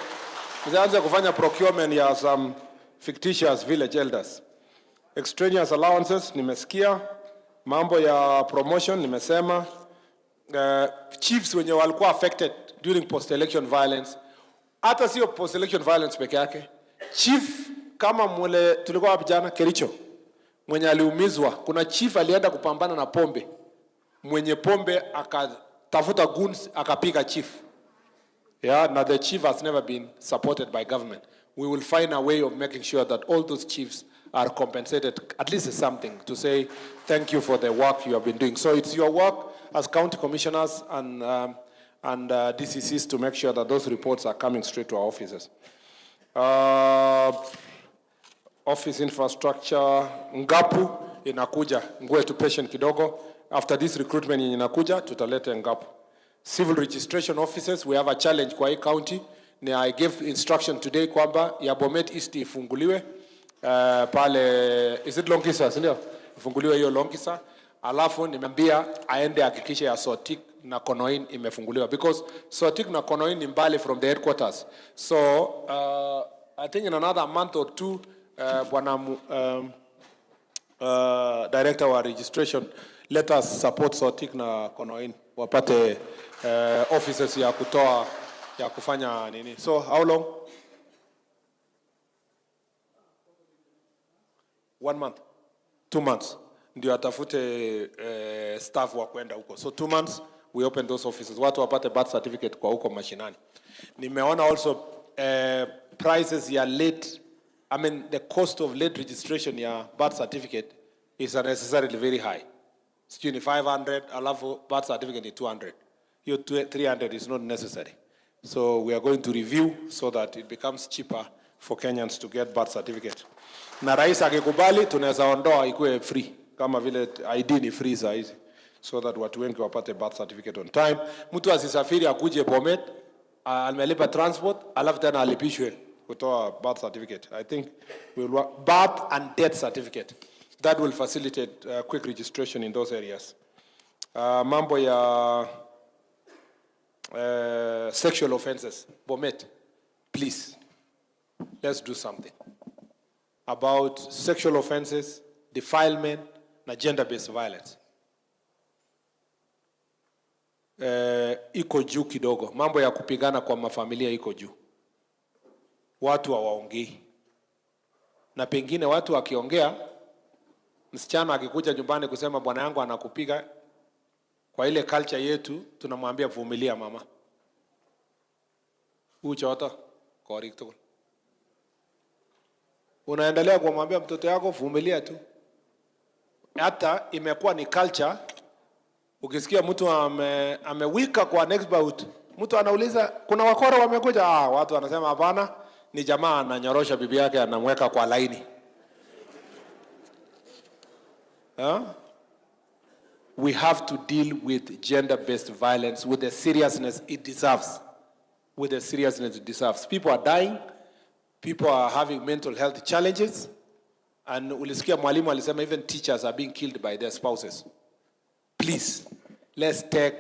kufanya procurement ya some fictitious village elders. Extraneous allowances, nimesikia. Mambo ya promotion, nimesema. Chiefs wenye walikuwa affected during post-election violence. Hata sio post-election violence peke yake. Chief, kama mwele tulikuwa wapi jana, Kericho, mwenye aliumizwa. Kuna chief alienda kupambana na pombe. Mwenye pombe akatafuta goons, akapiga chief. Yeah, now the chief has never been supported by government. We will find a way of making sure that all those chiefs are compensated, at least something, to say thank you for the work you have been doing. So it's your work as county commissioners and DCCs to make sure that those reports are coming straight to our offices. Office infrastructure, Ngapu inakuja, ngwe tu patient kidogo. After this recruitment inakuja, tutalete Ngapu. Civil registration offices, we have a challenge kwa hii county. I gave instruction today kwamba ya Bomet East ifunguliwe. Pale, is it Longisa, sindio? Ifunguliwe hiyo Longisa. Alafu nimeambia aende hakikisha ya Sotik na Konoin imefunguliwa. Because Sotik na Konoin ni mbali from the headquarters. So, I think in another month or two, bwana director wa registration, let us support Sotik na Konoin. Wapate offices ya kutoa, ya kufanya nini. So, how long? 1 month, 2 months. Ndio atafute staff wa kwenda huko. So 2 months, we open those offices. Watu wapate birth certificate kwa huko mashinani. Nimeona also prices ya late, I mean the cost of late registration ya birth certificate is unnecessarily very high. Sijui ni 500, alafu birth certificate ni 200. Your 300 is not necessary. So we are going to review so that it becomes cheaper for Kenyans to get birth certificate. Na rais akikubali tunaweza ondoa ikuwe free kama vile ID ni free saa hizi, so that watu wengi wapate birth certificate on time. Mtu asisafiri akuje Bomet, amelipa transport, alafu tena alipishwe kutoa birth certificate. I think we will work birth and death certificate. That will facilitate quick registration in those areas. Mambo ya sexual offenses, Bomet, please, let's do something about sexual offenses, defilement, na gender-based violence. Iko juu kidogo. Mambo ya kupigana kwa mafamilia iko juu. Watu hawaongei. Na pengine watu wakiongea, msichana akikuja nyumbani kusema bwana yangu anakupiga, kwa ile culture yetu tunamwambia vumilia mama. Uchota correct. Unaendelea kumwambia mtoto yako vumilia tu. Hata imekuwa ni culture, ukisikia mtu amewika kwa next bout, mtu anauliza kuna wakora wamekuja, watu wanasema hapana, ni jamaa ananyorosha bibi yake anamweka kwa laini. We have to deal with gender-based violence with the seriousness it deserves. With the seriousness it deserves. People are dying. People are having mental health challenges. And ulisikia mwalimu alisema even teachers are being killed by their spouses. Please, let's take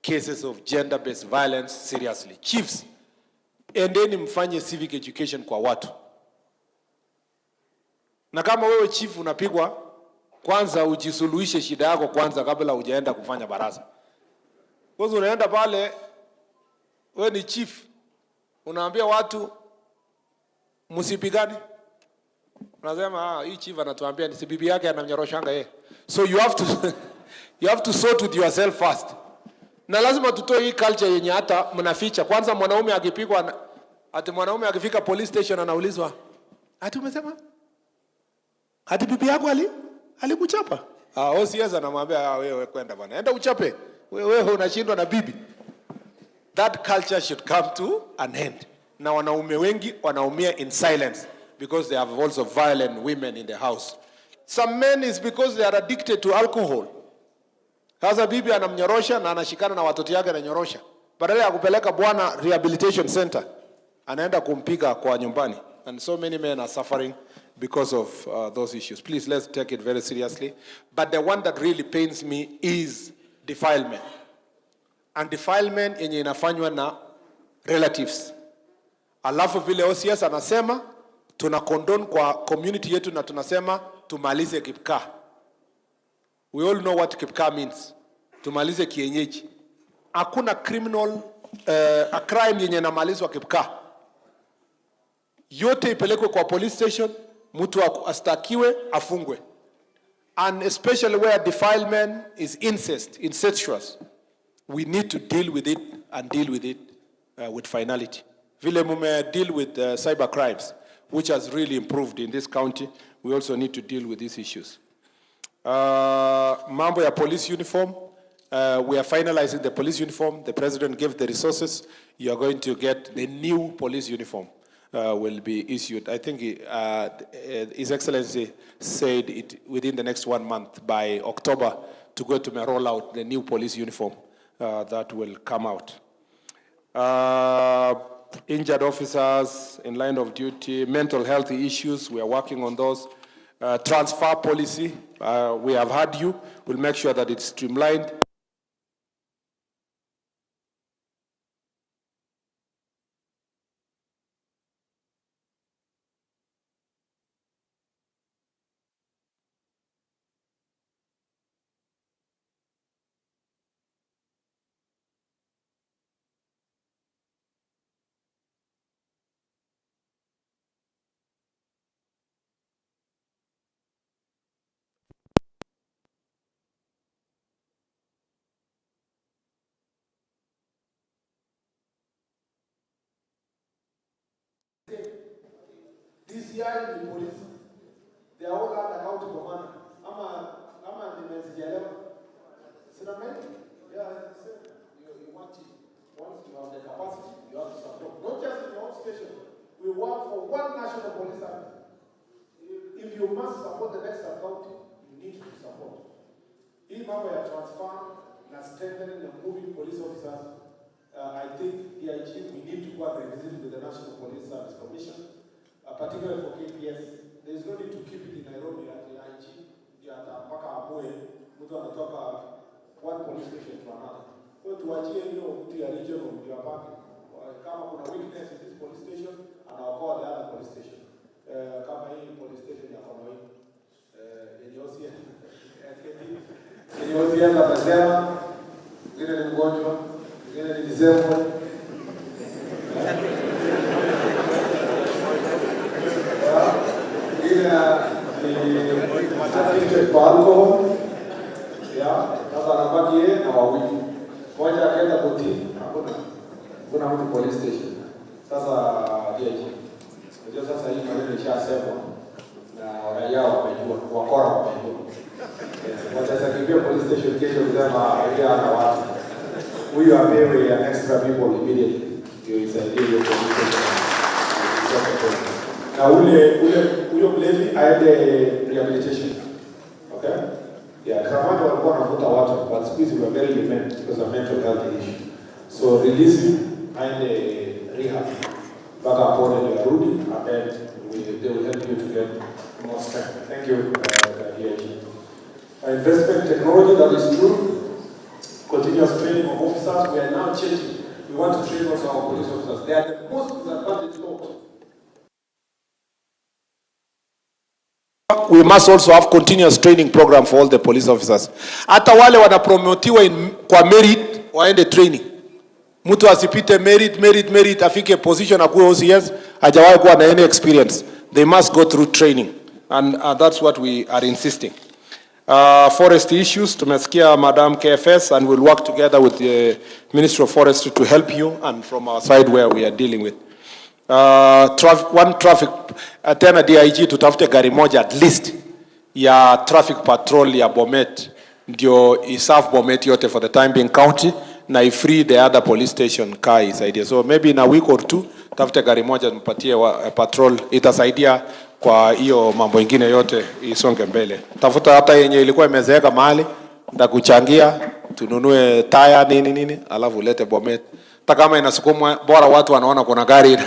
cases of gender-based violence seriously. Chiefs, endeni mfanye civic education kwa watu. Na kama wewe chief unapigwa, kwanza ujisuluhishe shida yako kwanza kabla hujaenda kufanya baraza. Kwa sababu unaenda pale, wewe ni chief, unaambia watu msipigane. Unasema hii chief anatuambia ni bibi yake anamnyoroshanga yeye. So you have to sort with yourself first. Na lazima tutoe hii culture yenye hata mnaficha. Kwanza mwanaume akipigwa, ati mwanaume akifika police station anaulizwa, ati umesema? Ati bibi yako alikuchapa? OCS anamwambia wewe kwenda bwana. Enda uchape. Wewe unashindwa na bibi. That culture should come to an end. Na wanaume wengi wanaumia in silence because they have also violent women in the house. Some men is because they are addicted to alcohol. Sasa bibi anamnyorosha na anashikana na watoto yake ananyorosha. Badala ya kupeleka bwana rehabilitation center, anaenda kumpiga kwa nyumbani. And so many men are suffering because of those issues. Please, let's take it very seriously. But the one that really pains me is defilement. And defilement yenye inafanywa na relatives. Alafu vile OCS anasema, tuna condone kwa community yetu na tunasema, tumalize kipkaa. We all know what kipkaa means. Tumalize kienyeji. Hakuna criminal, a crime yenye namalizwa kipkaa. Yote ipelekwe kwa police station, mtu astakiwe, afungwe. And especially where defilement is incestuous, we need to deal with it and deal with it with finality. Vile mume deal with cyber crimes, which has really improved in this county, we also need to deal with these issues. Mambo ya police uniform, we are finalizing the police uniform. The president gave the resources. You are going to get the new police uniform. Will be issued. I think His Excellency said it within the next 1 month, by October, to go to roll out the new police uniform that will come out. Injured officers in line of duty, mental health issues, we are working on those. Transfer policy, we have had you. We'll make sure that it's streamlined. This year in the police, they are all under county commander. Ama nimesijaelewa. Sina mengi? Yeah, you want it. Once you have the capacity, you have to support. Not just in your own station. We work for one national police service. If you must support the next county, you need to support. Hii mambo ya transfer na strengthening and moving police officers, I think DIG, we need to go and revisit with the National Police Service Commission. Particularly for KPS, there is no need to keep it in Nairobi at the IG. Mpaka Amoe, mtu anatoka one police station to another. So tuachie hiyo mtu ya region ndio apake. Kama kuna weakness in this police station, anaokoa the other police station. Kama hii police station ya Kono hii. Yenye OCS atasema, ngine ni mgonjwa, ngine ni disabled. Kwa alcohol, sasa anabaki yeye na wawili. Moja akaenda kotini, kuna mtu police station. Sasa DIG. Ndio sasa hii maneno ishasema na raia wamejua, wakora wamejua. Watasakimbia police station kesho kusema yeye ana watu. Huyu apewe an extra people immediately. Ndio isaidie hiyo police station. Na huyo mlevi aende rehabilitation. Okay? Yeah, Kramani walikuwa wanavuta watu, but squeeze were very limited because of mental health issue. So release him, aende rehab. Back up on the road, and then they will help you to get more strength. Thank you, DIG. Investment technology, that is true. Continuous training of officers, we are now changing. We want to train also our police officers. They are the most disadvantaged folks. We must also have continuous training program for all the police officers. Hata wale wanapromotiwa kwa merit waende training. Mtu asipite merit afike position akuwe OCS hajawahi kuwa na any experience. They must go through training. And that's what we are insisting. Forest issues, tumesikia Madam KFS, and we'll work together with the Ministry of Forestry to help you, and from our side where we are dealing with. Traffic, tena DIG tutafute gari moja at least ya traffic patrol ya Bomet, ndio iserve Bomet yote for the time being county, na free the other police station car isaidia. So maybe in a week or two, tafute gari moja mpatie patrol, itasaidia kwa hiyo mambo ingine yote isonge mbele. Tafuta hata yenye ilikuwa imezeeka mahali, ndakuchangia tununue taya nini, alafu ulete Bomet. Hata kama inasukumwa, bora watu wanaona kuna gari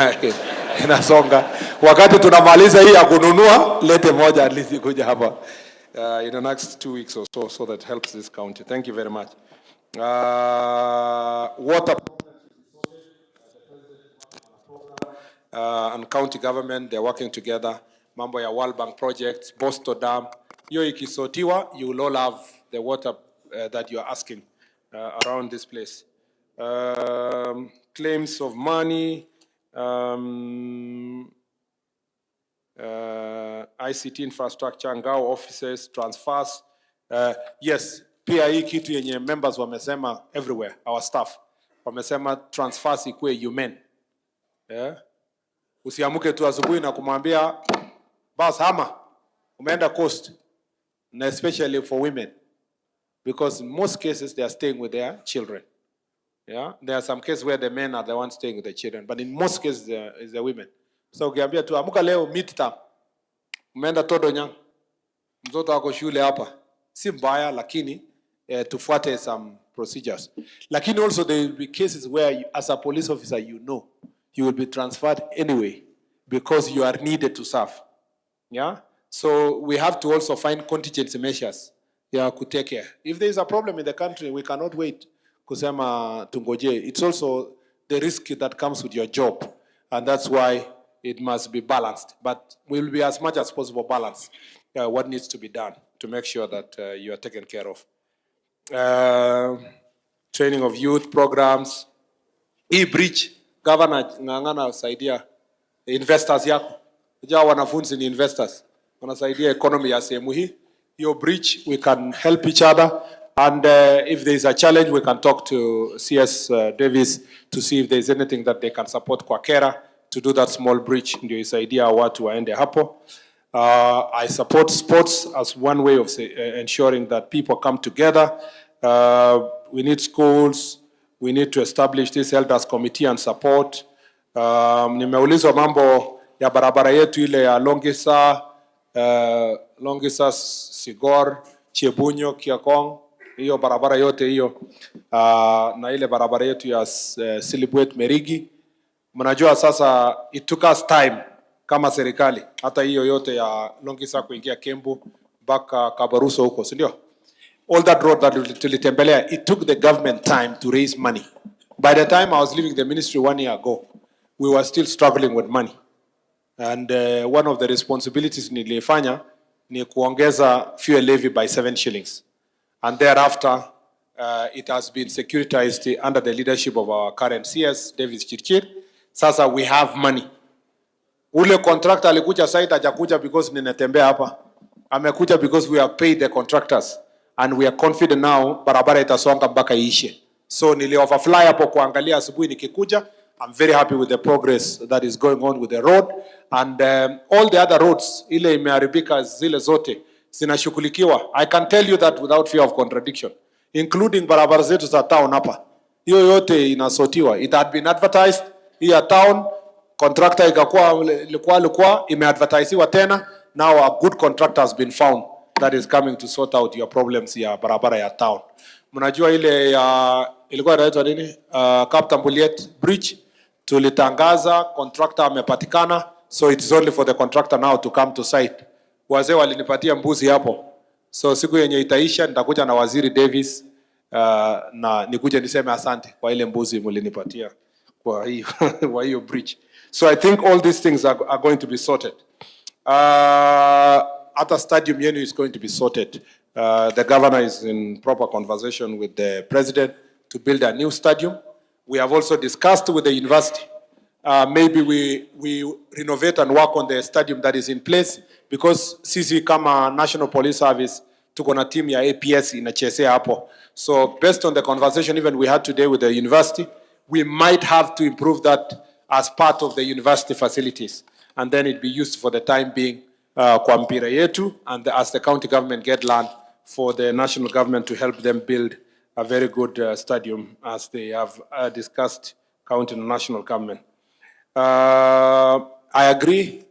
inasonga. Wakati tunamaliza hii ya kununua, lete moja at least kuja hapa in the next 2 weeks or so that helps this county. Thank you very much. Water and county government, they're working together. Mambo ya World Bank projects, Bosto Dam. Hiyo ikisotiwa, you will all have the water that you are asking around this place. Claims of money, ICT infrastructure, ngao offices, transfers. Yes, pia hii kitu yenye members wamesema everywhere, our staff. Wamesema transfers ikuwe human. Yeah? Usiamuke tu asubuhi na kumwambia bas hama umeenda coast, and especially for women, because in most cases they are staying with their children. Yeah, there are some cases where the men are the ones staying with the children, but in most cases it's the women. So ukiambia tu amuka leo midterm umeenda todo nyang, mtoto wako shule hapa, si mbaya, lakini tufuate some procedures. Lakini also there will be cases where you, as a police officer, you will be transferred anyway because you are needed to serve. Yeah, so we have to also find contingency measures. Yeah, to take care. If there is a problem in the country, we cannot wait. Kusema tungoje. It's also the risk that comes with your job, and that's why it must be balanced. But we will be as much as possible balanced what needs to be done to make sure that you are taken care of. Training of youth programs. E-bridge. Governor ngangana usaidia investors yako. Unajua wanafunzi ni investors. Wanasaidia economy ya sehemu hii. Your bridge, we can help each other. And if there is a challenge, we can talk to CS Davis to see if there is anything that they can support kwa Kera to do that small bridge. Ndio isaidia watu waende hapo. I support sports as one way of ensuring that people come together. We need schools. We need to establish this elders committee and support. Nimeulizwa mambo ya barabara yetu ile ya Longisa, Sigor, Chebunyo, Kiakong, hiyo barabara yote hiyo, na ile barabara yetu ya Silibwet, Merigi. Mnajua sasa it took us time kama serikali, hata hiyo yote ya Longisa kuingia Kembu mpaka Kabaruso huko, si ndio? All that road that tulitembelea, it took the government time to raise money. By the time I was leaving the ministry 1 year ago, we were still struggling with money. And one of the responsibilities nilifanya ni kuongeza fuel levy by 7 shillings. And thereafter, it has been securitized under the leadership of our current CS, Davis Chirchir. Sasa we have money. Ule contractor alikuja site hajakuja because ninatembea hapa. Amekuja because we have paid the contractors. And we are confident now barabara itasonga mpaka iishe. So nili overfly hapo kuangalia asubuhi nikikuja. I'm very happy with the progress that is going on with the road. And all the other roads, ile imeharibika zile zote, zinashughulikiwa. I can tell you that without fear of contradiction. Including barabara zetu za town hapa. Hiyo yote inasotiwa. It had been advertised. Here town, contractor ilikuwa imeadvertisiwa tena. Now a good contractor has been found that is coming to sort out your problems ya barabara ya town. Mnajua ile ya ilikuwa inaitwa nini? Captain Bulliet Bridge. Tulitangaza, contractor amepatikana, so it is only for the contractor now to come to site. Wazee walinipatia mbuzi hapo. So siku yenye itaisha nitakuja na Waziri Davis na nikuje niseme asante kwa ile mbuzi mlinipatia kwa hiyo bridge. So I think all these things are going to be sorted. At a stadium yenu is going to be sorted. The governor is in proper conversation with the president to build a new stadium. We have also discussed with the university maybe we renovate and work on the stadium that is in place, because sisi kama National Police Service tuko na team ya APS inachezea hapo. So based on the conversation even we had today with the university, we might have to improve that as part of the university facilities, and then it be used for the time being kwa mpira yetu, and as the county government get land for the national government to help them build a very good stadium as they have discussed county and national government. I agree.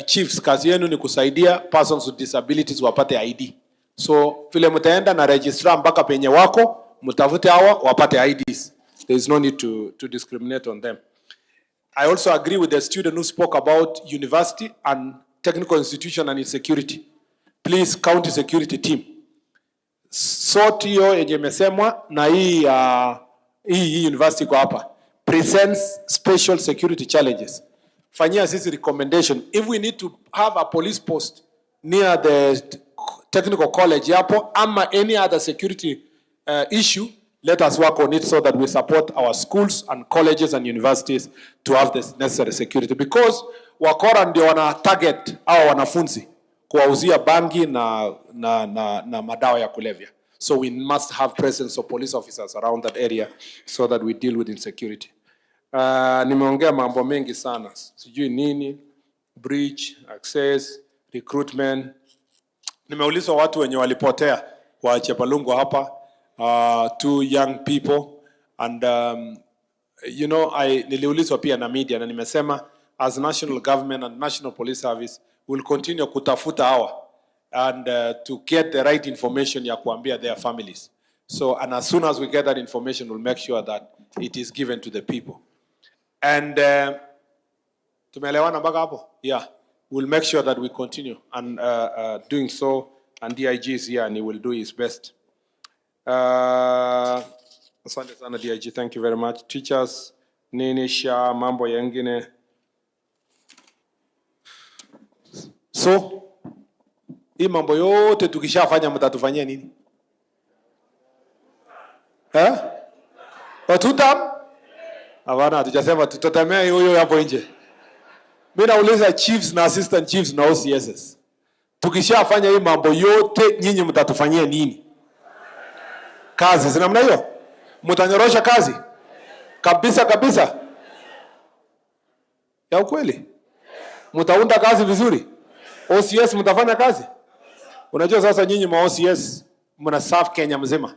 Chiefs, kazi yenu ni kusaidia persons with disabilities wapate ID. So vile mtaenda na registrar mpaka penye wako, mtafute hawa wapate IDs. There is no need to discriminate on them. I also agree with the student who spoke about university and technical institution and its security. Please, county security team, sort hiyo yenye imesemwa na hii university kwa hapa presents special security challenges. Fanyia sisi recommendation. If we need to have a police post near the technical college hapo, ama any other security issue, let us work on it so that we support our schools and colleges and universities to have the necessary security. Because wakora ndio wana target au wanafunzi kuwauzia bangi na madawa ya kulevya. So we must have presence of police officers around that area so that we deal with insecurity. Nimeongea mambo mengi sana. Sijui nini, breach, access, recruitment. Nimeulizwa watu wenye walipotea kwa Chepalungu hapa, 2 young people, and you know, niliulizwa pia na media na nimesema as national government and national police service will continue kutafuta hawa and to get the right information ya kuambia their families. So, and as soon as we get that information, we'll make sure that it is given to the people. And tumeelewana mpaka hapo? Yeah. We'll make sure that we continue and doing so, and DIG is here and he will do his best. Asante sana DIG, thank you very much. Teachers, nini sha mambo yengine. So, hii mambo yote tukishafanya mtatufanyia nini? Watutam? Hapana, hatujasema tutatamea hiyo hapo nje. Mimi nauliza chiefs na assistant chiefs na OCSs. Tukishafanya hii mambo yote nyinyi mtatufanyia nini? Kazi, si namna hiyo? Mtanyorosha kazi? Kabisa kabisa. Ya ukweli? Mtaunda kazi vizuri? OCS mtafanya kazi? Unajua sasa nyinyi ma OCS mna serve Kenya mzima.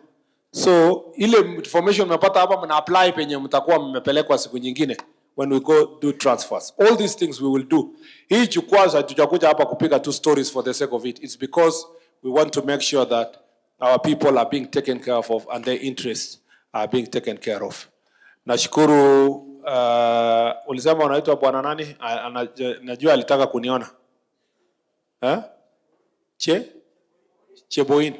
So ile information mnapata hapa mna apply penye mtakuwa mmepelekwa siku nyingine when we go do transfers. All these things we will do. Hii jukwaa hatujakuja hapa kupiga two stories for the sake of it. It's because we want to make sure that our people are being taken care of and their interests are being taken care of. Nashukuru ulisema unaitwa bwana nani? Najua alitaka kuniona. Cheboin.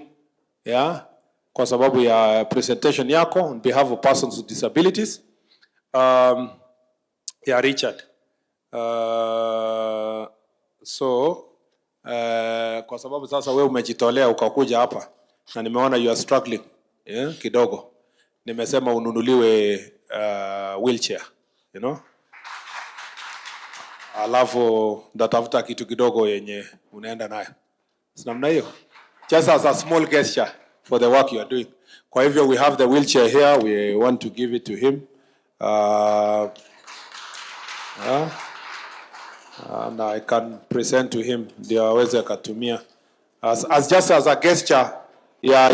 Yeah. Kwa sababu ya presentation yako on behalf of persons with disabilities. Yeah, Richard. Kwa sababu sasa wewe umejitolea ukakuja hapa na nimeona you are struggling kidogo. Nimesema ununuliwe wheelchair, you know? Alafu ndatafuta kitu kidogo yenye unaenda nayo. Sinamna hiyo? Just as a small gesture for the work you are doing. Kwa hivyo we have the wheelchair here, we want to give it to him. And I can present to him ndio aweze akatumia as just as a gesture ya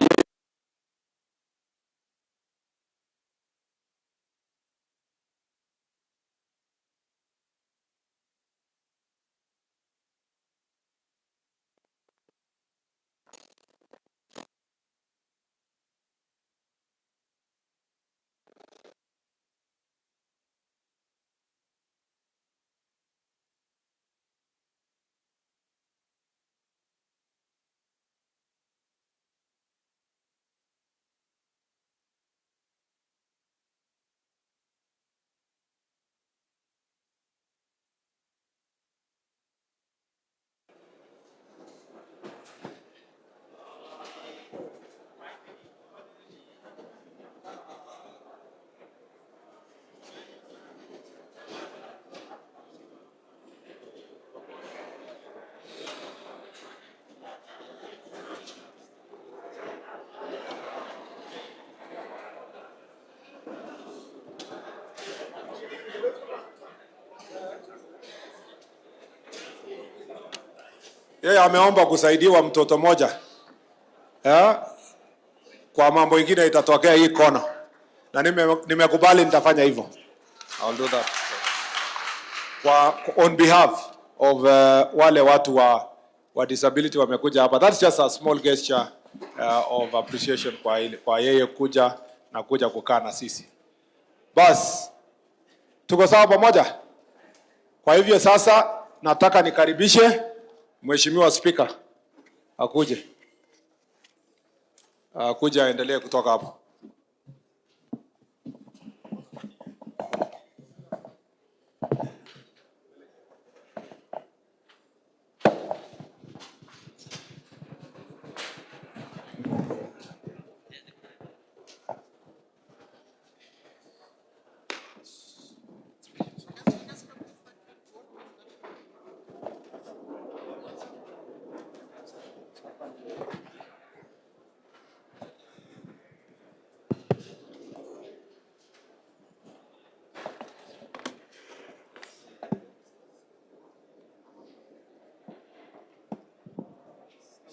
Yeye ameomba kusaidiwa mtoto moja. Kwa mambo ingine itatokea hii kona. Na nimekubali nitafanya hivyo. I'll do that. On behalf of wale watu wa disability wamekuja hapa. That's just a small gesture of appreciation kwa yeye kuja na kuja kukaa na sisi. Bas, tuko sawa pamoja? Kwa hivyo sasa nataka nikaribishe Mheshimiwa Speaker akuje. Kuja aendelee kutoka hapo.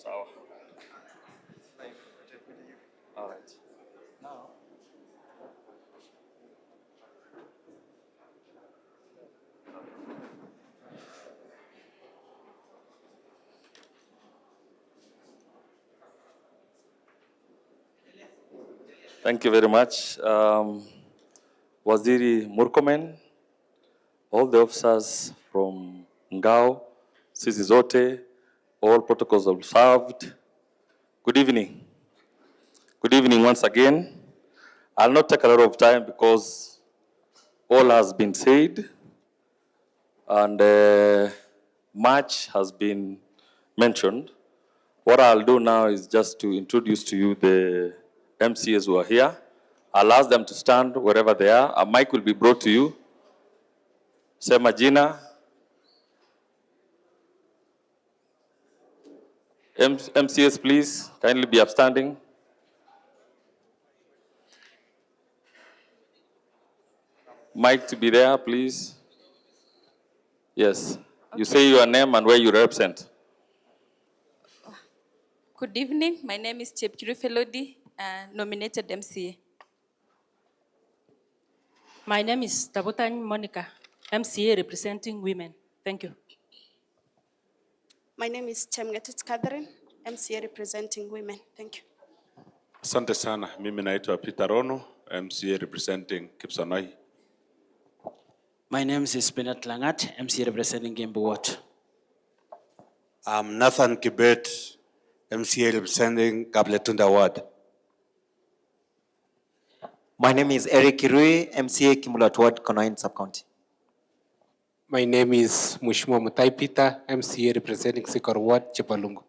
Sawa. All right. Now. Thank you very much. Waziri Murkomen, all the officers from Ngao, sisi zote, all protocols observed. Good evening. Good evening once again. I'll not take a lot of time because all has been said and much has been mentioned. What I'll do now is just to introduce to you the MCAs who are here. I'll ask them to stand wherever they are. A mic will be brought to you. Sema jina. MCAs, please, kindly be upstanding. Mic to be there, please. Yes. Okay. You say your name and where you represent. Good evening. My name is Chepkiri Felodi, nominated MCA. My name is Tabotany Monica, MCA representing women. Thank you. My name is Chemgetich Catherine, MCA representing women. Thank you. Asante sana. Mimi naitwa Peter Rono, MCA representing Kipsanoi. My name is Spinat Langat, MCA representing Gembu Ward. I'm Nathan Kibet, MCA representing Kabletunda Ward. My name is Eric Kirui, MCA Kimulat Ward, Konoin Sub-County. My name is Mheshimiwa Mutai Peter, MCA representing Sikor Ward, Chepalungu.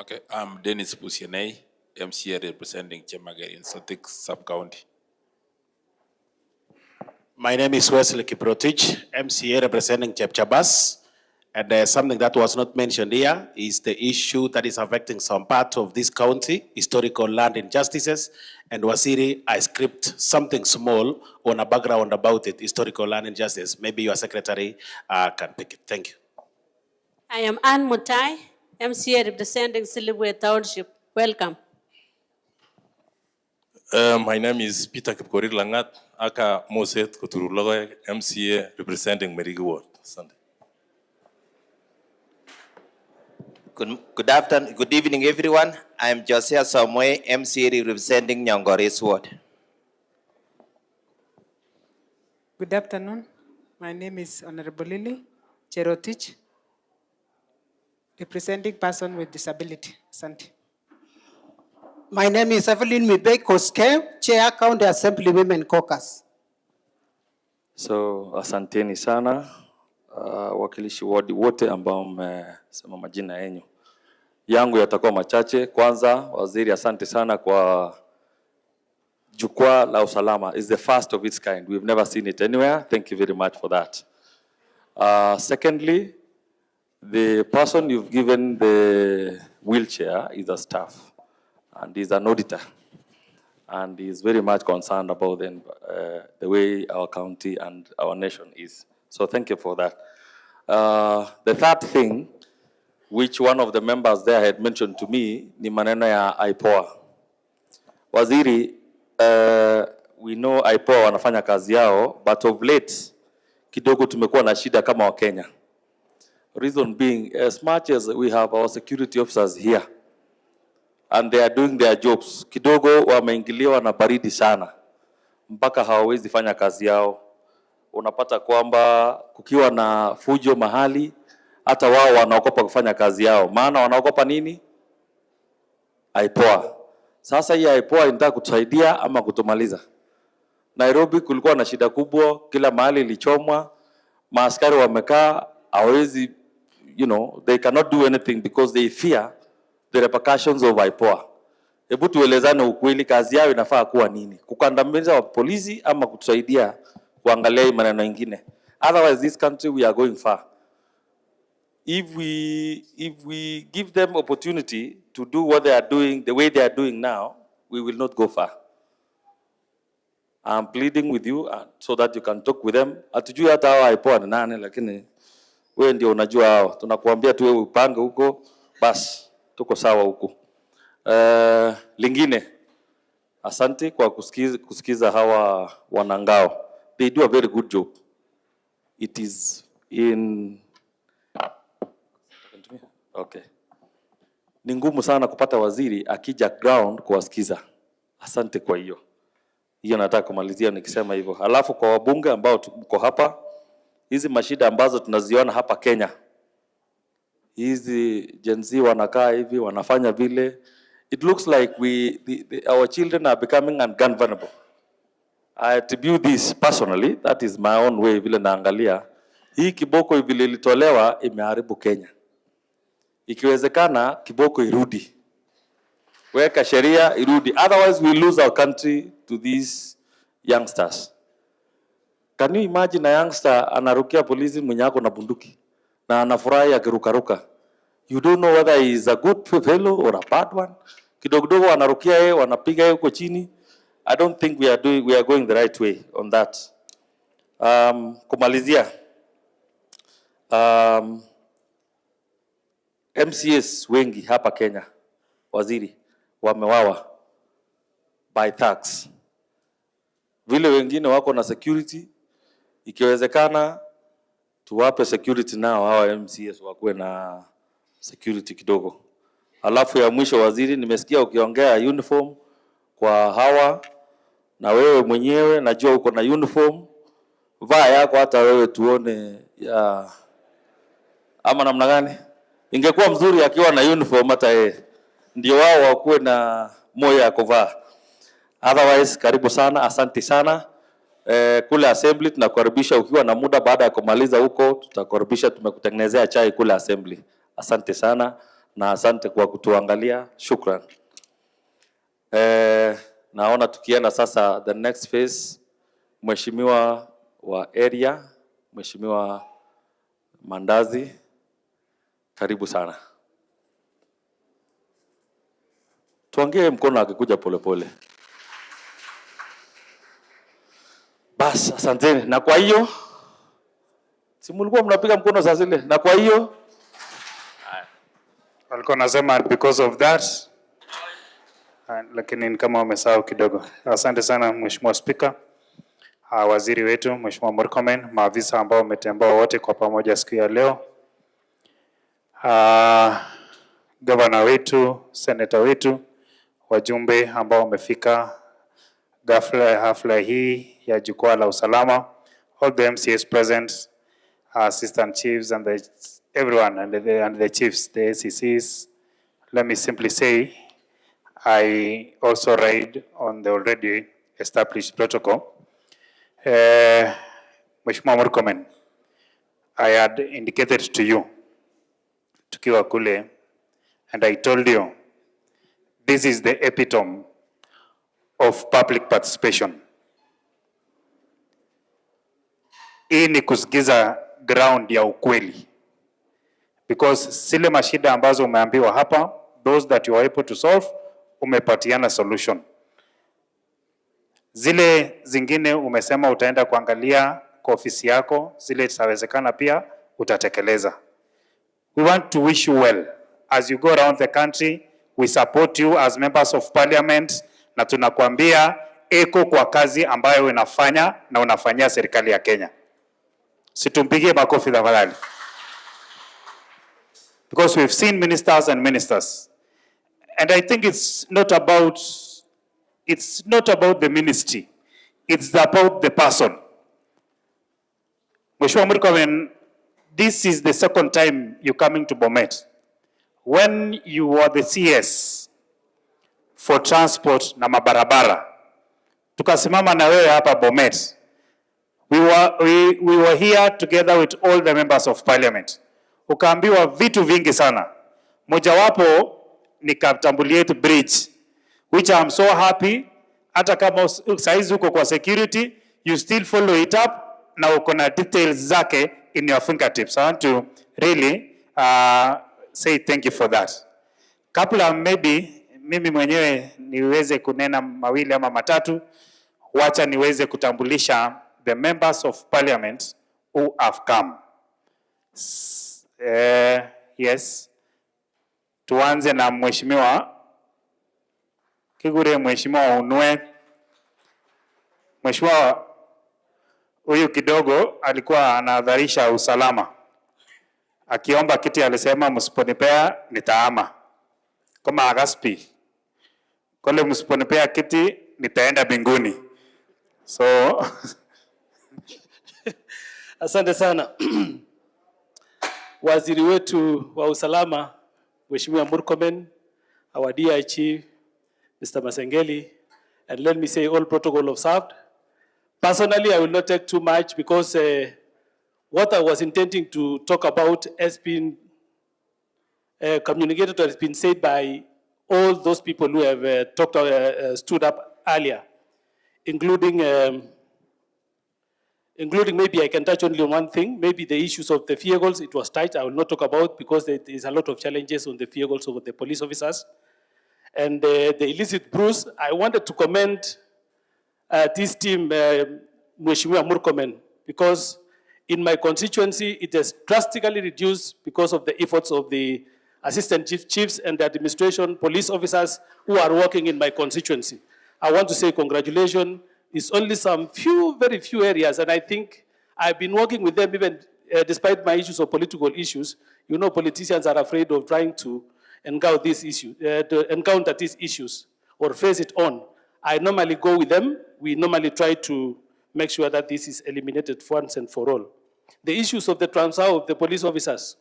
Okay, I'm Dennis Pusianei, MCA representing Chemagari in Sotik Sub-County. My name is Wesley Kiprotich, MCA representing Chepchabas. And something that was not mentioned here is the issue that is affecting some part of this county, historical land injustices. And Waziri, I script something small on a background about it, historical land injustice. Maybe your secretary can pick it. Thank you. I am Ann Mutai, MCA representing Silibwe Township. Welcome. My name is Peter Kipkorir Langat, aka Moset Kuturulogo, MCA representing Merigi Ward. Sunday. Good evening, everyone. I am Josiah Somwe, MCA representing Nyangores Ward. Good afternoon. My name is Honorable Lily Cherotich, representing person with disability. Asante. My name is Evelyn Mibek Koske, Chair County Assembly Women Caucus. So, asanteni sana. Wakilishi wadi wote ambao mmesema majina yenu. Yangu yatakuwa machache. Kwanza, waziri asante sana kwa Jukwaa La Usalama. It's the first of its kind. We've never seen it anywhere. Thank you very much for that. Secondly, the person you've given the wheelchair is a staff and is an auditor. And is very much concerned about the way our county and our nation is. So thank you for that. The third thing, which one of the members there had mentioned to me, ni maneno ya IPOA. Waziri, we know IPOA wanafanya kazi yao, but of late, kidogo tumekuwa na shida kama wa Kenya. Reason being, as much as we have our security officers here, and they are doing their jobs, kidogo wameingiliwa na baridi sana, mpaka hawawezi fanya kazi yao. Unapata kwamba kukiwa na fujo mahali, hata wao wanaogopa kufanya kazi yao. Maana wanaogopa nini? IPOA. Sasa hii IPOA inataka kutusaidia ama kutumaliza? Nairobi kulikuwa na shida kubwa, kila mahali ilichomwa, maaskari wamekaa, hawezi, they cannot do anything because they fear the repercussions of IPOA. Hebu tuelezane ukweli, kazi yao inafaa kuwa nini? Kukandamiza wa polisi ama kutusaidia kuangalia hii maneno mengine? Otherwise this country we are going far. If we give them opportunity to do what they are doing the way they are doing now, we will not go far. I'm pleading with you so that you can talk with them. Hatujui hata hao IPOA ni nani, lakini wewe ndio unajua hao. Tunakuambia tu wewe upange huko, basi tuko sawa huko. Lingine, asante kwa kusikiza hawa wanangao. They do a very good job. It is in... Okay. Ni ngumu sana kupata waziri akija ground kuwasikiza. Asante kwa hiyo. Hiyo nataka kumalizia nikisema hivyo. Halafu kwa wabunge ambao tuko hapa, hizi mashida ambazo tunaziona hapa Kenya, hizi Gen Z wanakaa hivi, wanafanya vile, it looks like our children are becoming ungovernable. I attribute this personally, that is my own way vile naangalia. Hii kiboko vile ilitolewa imeharibu Kenya. Ikiwezekana kiboko irudi. Weka sheria irudi. Otherwise we lose our country to these youngsters. Can you imagine a youngster anarukia polisi mwenye ako na bunduki na anafurahi akirukaruka? You don't know whether he is a good fellow or a bad one. Kidogo wanarukia yeye, wanapiga yeye huko chini. I don't think we are going the right way on that. Kumalizia. MCAs wengi hapa Kenya, waziri, wamewawa by thugs. Vile wengine wako na security, ikiwezekana tuwape security nao hawa MCAs wakuwe na security kidogo. Alafu ya mwisho waziri, nimesikia ukiongea uniform kwa hawa, na wewe mwenyewe najua uko na uniform, vaa yako hata wewe tuone ya ama namna gani? Ingekuwa mzuri akiwa na uniform hata yeye. Ndio wao wakuwe na moyo ya kuvaa. Otherwise, karibu sana, asante sana. Kule assembly tunakukaribisha ukiwa na muda baada ya kumaliza huko, tutakukaribisha, tumekutengenezea chai kule assembly. Asante sana na asante kwa kutuangalia. Shukran. Naona tukienda sasa the next phase, Mheshimiwa wa area, Mheshimiwa Mandazi, karibu sana. Tuangie mkono akikuja polepole. Bas, asanteni. Na kwa hiyo, si mlikuwa mnapiga mkono saa zile? Na kwa hiyo, walikuwa nasema because of that, lakini kama wamesahau kidogo. Asante sana Mheshimiwa Speaker, waziri wetu Mheshimiwa Murkomen, maafisa ambao wametembea wote kwa pamoja siku ya leo, governor wetu, senator wetu, wajumbe ambao wamefika hafla hii ya Jukwaa La Usalama, all the MCAs present, assistant chiefs and everyone and the chiefs, the ACCs. Let me simply say, I also ride on the already established protocol. Mheshimiwa Murkomen, I had indicated to you, tukiwa kule, and I told you, this is the epitome of public participation. Hii ni kusikiza ground ya ukweli. Because zile mashida ambazo umeambiwa hapa, those that you are able to solve, umepatiana solution. Zile zingine umesema utaenda kuangalia kwa ofisi yako, zile zitawezekana pia utatekeleza. We want to wish you well. As you go around the country, we support you as members of parliament, na tunakuambia eko kwa kazi ambayo unafanya na unafanyia serikali ya Kenya. Situmpigie makofi tafadhali. Because we've seen ministers and ministers. And I think it's not about the ministry. It's about the person. Mheshimiwa Murkomen, this is the second time you're coming to Bomet. When you were the CS for transport na mabarabara, tukasimama na wewe hapa Bomet. We were here together with all the members of parliament. Ukaambiwa vitu vingi sana. Mojawapo ni Kaptambuliet Bridge, which I'm so happy, hata kama saizi uko kwa security, you still follow it up na uko na details zake in your fingertips. I want to really say thank you for that. Kabla maybe mimi mwenyewe niweze kunena mawili ama matatu, wacha niweze kutambulisha the members of parliament who have come. Yes. Tuanze na mheshimiwa Kigure, mheshimiwa Unwe. Mheshimiwa huyu kidogo alikuwa anadharisha usalama. Akiomba kiti alisema msiponipea nitaama. Kama agaspi. Kole msiponipea kiti nitaenda mbinguni. So asante sana. Waziri wetu wa usalama Mheshimiwa Murkomen, our DI Chief Mr. Masengeli, and let me say all protocol observed. Personally, I will not take too much because what I was intending to talk about has been communicated or has been said by all those people who have stood up earlier, including maybe I can touch only on one thing, maybe the issues of the vehicles. It was touched, I will not talk about because there is a lot of challenges on the vehicles of the police officers. And the illicit bruise, I wanted to commend this team, Mheshimiwa Murkomen, because in my constituency, it has drastically reduced because of the efforts of the assistant chiefs and the administration, police officers who are working in my constituency. I want to say congratulations. It's only some very few areas, and I think I've been working with them even despite my issues of political issues. You know, politicians are afraid of trying to encounter these issues or face it on. I normally go with them. We normally try to make sure that this is eliminated once and for all. The issues of the transfer of the police officers.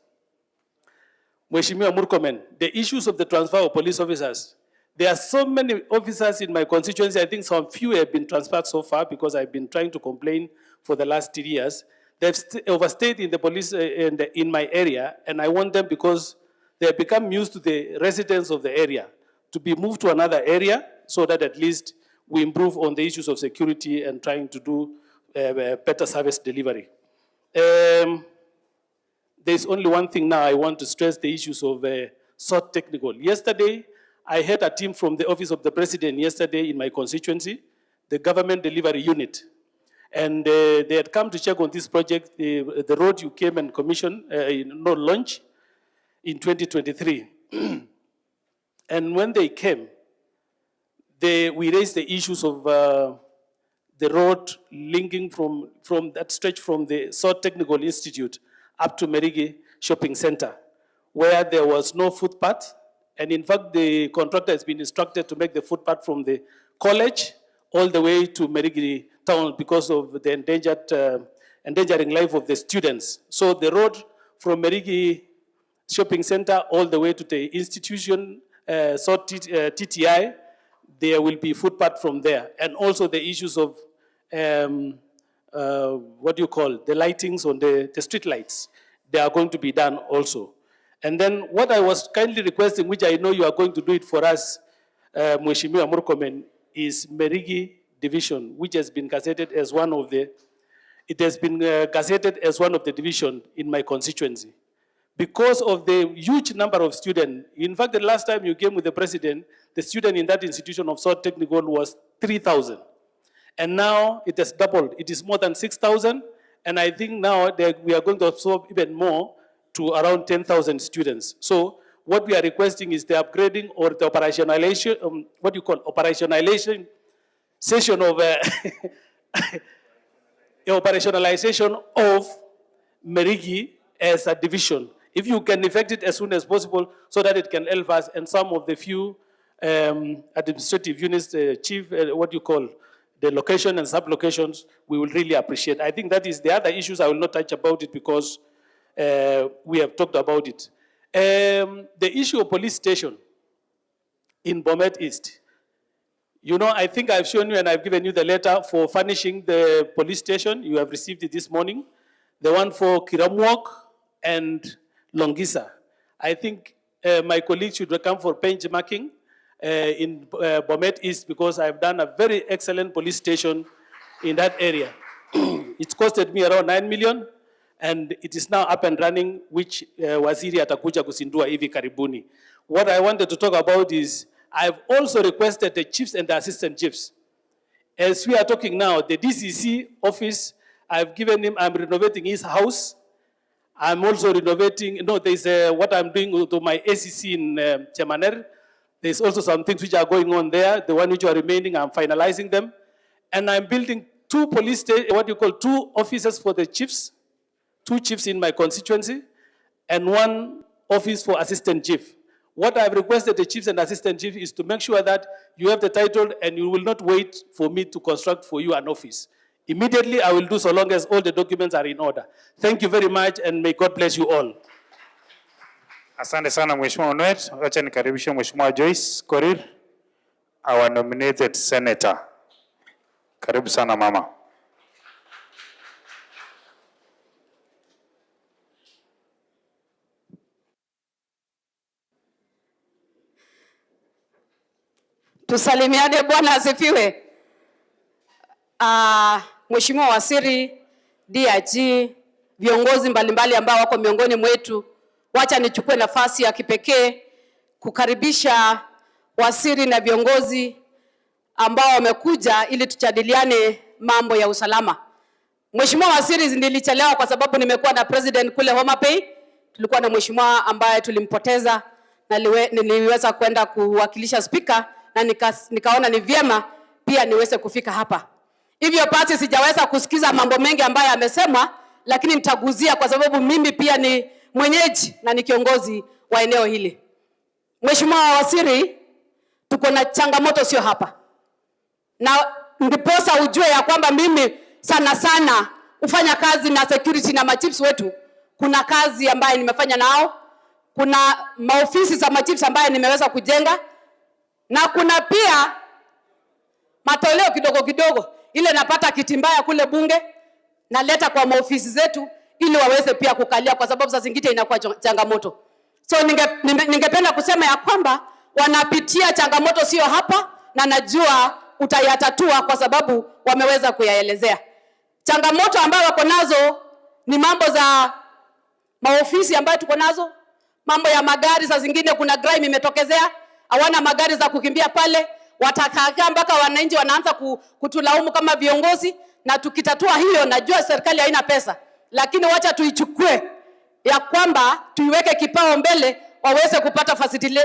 Mheshimiwa Murkomen, the issues of the transfer of police officers. There are so many officers in my constituency. I think some few have been transferred so far because I've been trying to complain for the last 3 years. They've overstayed in the police in my area, and I want them because they have become used to the residents of the area to be moved to another area so that at least we improve on the issues of security and trying to do better service delivery. There's only one thing now I want to stress, the issues of SOT technical. Yesterday, I had a team from the Office of the President yesterday in my constituency, the Government Delivery Unit. And they had come to check on this project, the road you came and commissioned, launch in 2023. And when they came, we raised the issues of the road linking from that stretch from the SOT Technical Institute up to Merigi Shopping Center, where there was no footpath. And in fact, the contractor has been instructed to make the footpath from the college all the way to Merigi town because of the endangering life of the students. So the road from Merigi Shopping Center all the way to the institution, TTI, there will be footpath from there. And also the issues of, the lightings on the street lights. They are going to be done also. And then what I was kindly requesting, which I know you are going to do it for us, Mheshimiwa Murkomen, is Merigi Division, which has been gazetted as one of the, division in my constituency. Because of the huge number of students, in fact, the last time you came with the president, the student in that institution of SOT Technical was 3,000. And now it has doubled. It is more than 6,000. And I think now that we are going to absorb even more to around 10,000 students. So what we are requesting is the upgrading or the operationalization, operationalization session of operationalization of Merigi as a division. If you can effect it as soon as possible so that it can help us and some of the few administrative units, chief, the location and sub-locations, we will really appreciate. I think that is the other issues. I will not touch about it because we have talked about it. The issue of police station in Bomet East. You know, I think I've shown you and I've given you the letter for furnishing the police station. You have received it this morning. The one for Kiramwok and Longisa. I think my colleagues should come for benchmarking in Bomet East because I've done a very excellent police station in that area. It's costed me around 9 million and it is now up and running, which waziri atakuja kusindua hivi karibuni. What I wanted to talk about is I've also requested the chiefs and the assistant chiefs. As we are talking now, the DCC office, I've given him, I'm renovating his house. I'm also renovating, there's what I'm doing to my ACC in Chemaner. There's also some things which are going on there. The one which are remaining, I'm finalizing them. And I'm building two two offices for the chiefs, 2 chiefs in my constituency, and 1 office for assistant chief. What I've requested the chiefs and assistant chief is to make sure that you have the title and you will not wait for me to construct for you an office. Immediately, I will do so long as all the documents are in order. Thank you very much and may God bless you all. Asante sana Mheshimiwa Onwet. Wacha nikaribishe Mheshimiwa Joyce Korir, our nominated senator. Karibu sana mama. Tusalimiane, Bwana asifiwe. Mheshimiwa Waziri, DIG, viongozi mbalimbali ambao wako miongoni mwetu, wacha nichukue nafasi ya kipekee kukaribisha waziri na viongozi ambao wamekuja ili tujadiliane mambo ya usalama. Mheshimiwa Waziri, nilichelewa kwa sababu nimekuwa na president kule Homa Bay. Tulikuwa na mheshimiwa ambaye tulimpoteza na niliweza kwenda kuwakilisha speaker na nikaona ni vyema pia niweze kufika hapa. Hivyo basi sijaweza kusikiza mambo mengi ambayo amesemwa, lakini nitaguzia kwa sababu mimi pia ni mwenyeji na ni kiongozi wa eneo hili. Mheshimiwa Waziri, tuko na changamoto sio hapa. Na ndiposa ujue ya kwamba mimi sana ufanya kazi na security na machiefs wetu. Kuna kazi ambayo nimefanya nao, kuna maofisi za machiefs ambayo nimeweza kujenga, na kuna pia matoleo kidogo ile napata kitimbaya kule bunge na leta kwa maofisi zetu ili waweze pia kukalia kwa sababu saa zingine inakuwa changamoto. So ningependa kusema ya kwamba wanapitia changamoto sio hapa na najua utayatatua kwa sababu wameweza kuyaelezea. Changamoto ambayo wako nazo ni mambo za maofisi ambayo tuko nazo, mambo ya magari. Saa zingine kuna crime imetokezea, hawana magari za kukimbia pale, watakaa mpaka wananchi wanaanza kutulaumu kama viongozi, na tukitatua hiyo najua serikali haina pesa, lakini wacha tuichukue ya kwamba tuiweke kipao mbele waweze kupata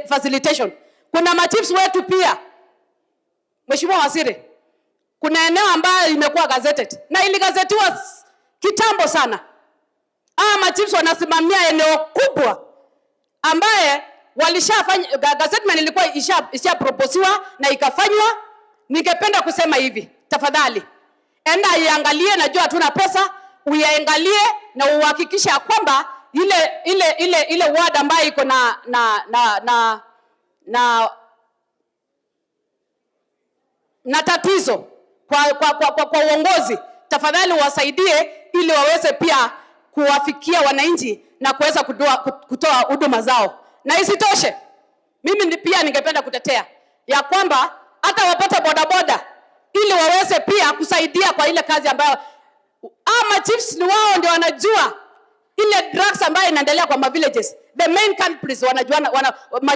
facilitation. Kuna machiefs wetu pia, Mheshimiwa Waziri, kuna eneo ambayo imekuwa gazetted na iligazetiwa kitambo sana. Machiefs wanasimamia eneo kubwa ambaye walishafanya gazettement, ilikuwa isha proposiwa na ikafanywa. Ningependa kusema hivi, tafadhali enda iangalie, najua hatuna pesa, uiangalie na uhakikishe kwamba ile ward ambayo iko na tatizo kwa uongozi, tafadhali wasaidie ili waweze pia kuwafikia wananchi na kuweza kutoa huduma zao. Na isitoshe, mimi pia ningependa kutetea ya kwamba hata wapate bodaboda ili waweze pia kusaidia kwa ile kazi ambayo chiefs ni wao ndio wanajua ile drugs ambayo inaendelea kwa villages. The main culprits wanajua,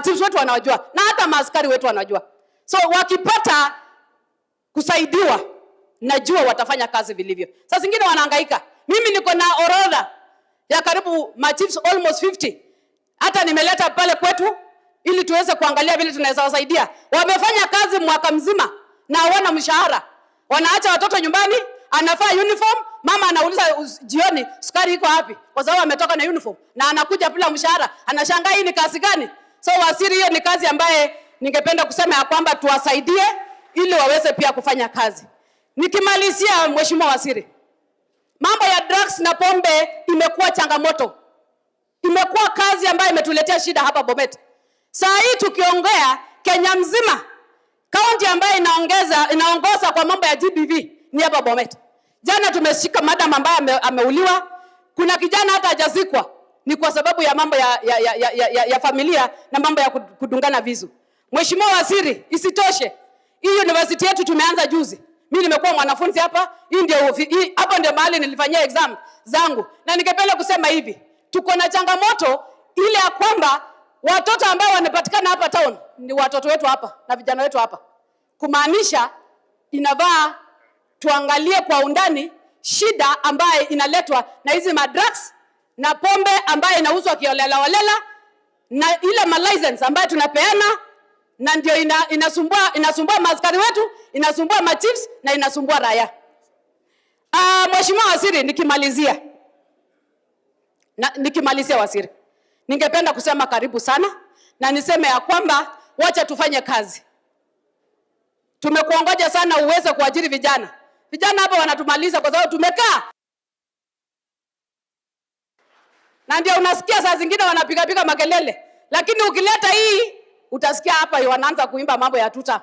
chiefs wetu wanajua na hata maaskari wetu wanajua. So wakipata kusaidiwa, najua watafanya kazi vilivyo. Sasa zingine wanahangaika. Mimi niko na orodha ya karibu machiefs almost 50. Hata nimeleta pale kwetu ili tuweze kuangalia vile tunaweza wasaidia. Wamefanya kazi mwaka mzima na hawana mshahara. Wanaacha watoto nyumbani, anafaa uniform, mama anauliza jioni sukari iko wapi? Kwa sababu ametoka na uniform na anakuja bila mshahara. Anashangaa hii ni kazi gani? So waziri, hiyo ni kazi ambaye ningependa kusema ya kwamba tuwasaidie ili waweze pia kufanya kazi. Nikimalizia, mheshimiwa waziri, mambo ya drugs na pombe imekuwa changamoto. Imekuwa kazi ambayo imetuletea shida hapa Bomet. Saa hii tukiongea Kenya mzima, kaunti ambayo inaongoza kwa mambo ya GBV ni hapa Bomet. Jana tumeshika madam ambaye ameuliwa. Kuna kijana hata hajazikwa. Ni kwa sababu ya mambo ya familia na mambo ya kudungana visu. Mheshimiwa waziri, isitoshe, hii university yetu tumeanza juzi. Mimi nimekuwa mwanafunzi hapa, hapa ndio mahali nilifanyia exam zangu. Na ningependa kusema hivi, tuko na changamoto ile ya kwamba watoto ambao wanapatikana hapa town ni watoto wetu hapa na vijana wetu hapa. Kumaanisha inavaa tuangalie kwa undani shida ambaye inaletwa na hizi madrugs na pombe ambaye inauzwa kiolela walela na ile license ambayo tunapeana, na ndio inasumbua maaskari wetu, inasumbua machiefs na inasumbua raia. Mheshimiwa waziri, nikimalizia waziri, ningependa kusema karibu sana na niseme ya kwamba wacha tufanye kazi. Tumekuongoja sana uweze kuajiri vijana. Vijana hapa wanatumaliza kwa sababu tumekaa. Na ndio unasikia saa zingine wanapiga makelele. Lakini ukileta hii utasikia hapa wanaanza kuimba mambo ya tuta.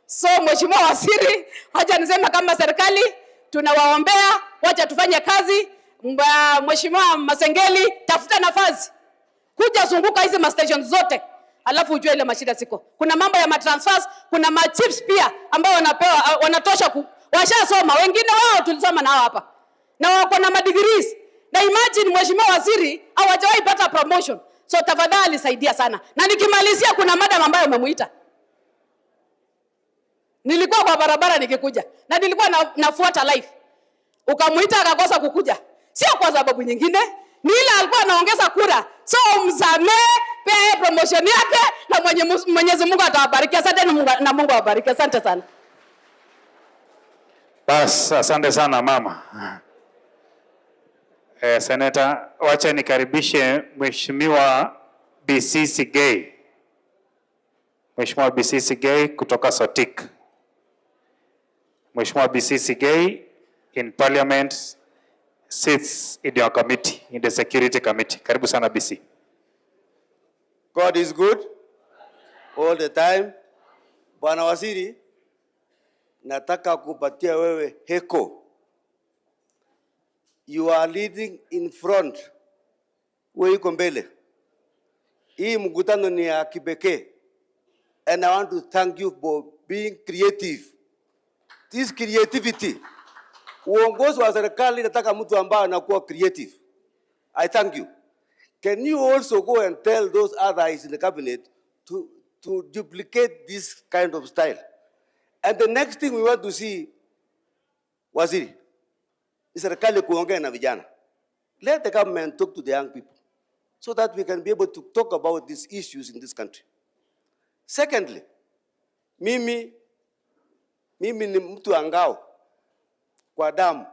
So mheshimiwa waziri, wacha niseme kama serikali tunawaombea, wacha tufanye kazi. Mheshimiwa Masengeli, tafuta nafasi. Kuja zunguka hizi stations zote. Alafu ujue ile mashida ziko. Kuna mambo ya matransfers, kuna machips pia ambao wanapewa wanatosha washasoma. Wengine wao tulisoma nao hapa. Na wako na madegrees. Na imagine mheshimiwa waziri hawajawahi pata promotion. So tafadhali saidia sana. Na nikimalizia, kuna madam ambayo umemuita. Nilikuwa kwa barabara nikikuja na nilikuwa nafuata live. Ukamuita akakosa kukuja. Sio kwa sababu nyingine, ni ile alikuwa anaongeza kura. So msamee, pea promotion yake na Mwenyezi Mungu atawabariki. Asante na Mungu awabariki. Asante sana. Bas, asante sana mama. Seneta, wacha nikaribishe Mheshimiwa BC Sigei. Mheshimiwa BC Sigei kutoka Sotik. Mheshimiwa BC Sigei in Parliament sits in your committee, in the Security Committee. Karibu sana BC. God is good all the time. Bwana waziri, nataka kupatia wewe heko. You are leading in front. Wewe uko mbele. Hii mkutano ni ya kipekee. And I want to thank you for being creative. This creativity. Uongozi wa serikali nataka mtu ambaye anakuwa creative. I thank you. Can you also go and tell those others in the cabinet to duplicate this kind of style? And the next thing we want to see, waziri, is serikali kuongea na vijana. Let the government talk to the young people so that we can be able to talk about these issues in this country. Secondly, mimi ni mtu angao kwa damu.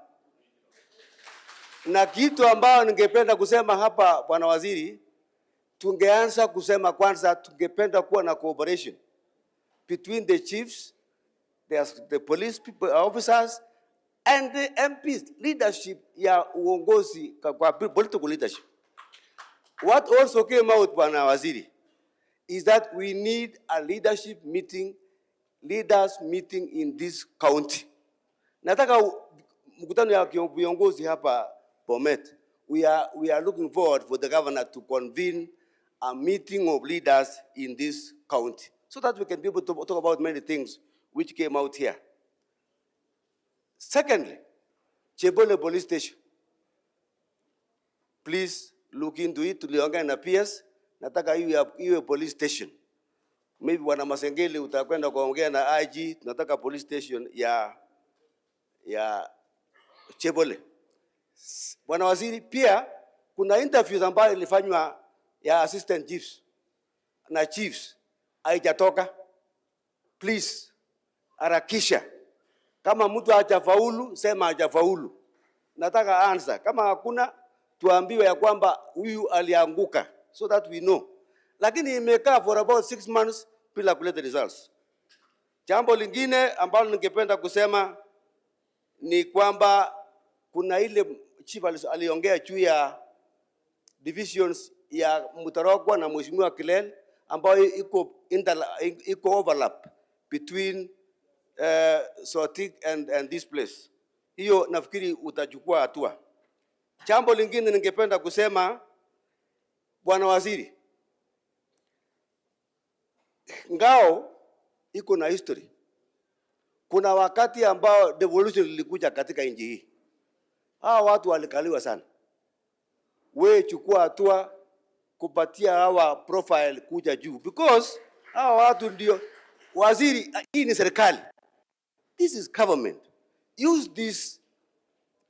Na kitu ambao ningependa kusema hapa bwana waziri, tungeanza kusema kwanza tungependa kuwa na cooperation between the chiefs, the police people, officers and the MPs, leadership ya uongozi kwa political leadership. What also came out bwana waziri is that we need a leadership meeting, leaders meeting in this county. Nataka mkutano ya viongozi hapa Bomet. We are looking forward for the governor to convene a meeting of leaders in this county so that we can be able to talk about many things which came out here. Secondly, Chebole police station. Please look into it. Tuliongea na PS. Nataka iwe police station. Maybe wana Masengeli utakwenda kuongea na IG. Nataka police station ya Chebole. Bwana waziri, pia kuna interviews ambayo ilifanywa ya assistant chiefs na chiefs haijatoka. Please, harakisha. Kama mtu hajafaulu, sema hajafaulu. Nataka answer. Kama hakuna, tuambiwe ya kwamba huyu alianguka, so that we know. Lakini imekaa for about 6 months bila kuleta results. Jambo lingine ambalo ningependa kusema ni kwamba kuna ile chief aliongea juu ya divisions ya Mutarogwa na Mheshimiwa Kilel ambayo iko overlap between Sotik and this place. Hiyo nafikiri utachukua hatua. Jambo lingine ningependa kusema, Bwana Waziri, Ngao iko na history. Kuna wakati ambao devolution ilikuja katika nchi hii. Hawa watu walikaliwa sana. Wewe chukua hatua kupatia hawa profile kuja juu, because hawa watu ndio waziri. Hii ni serikali, this is government. Use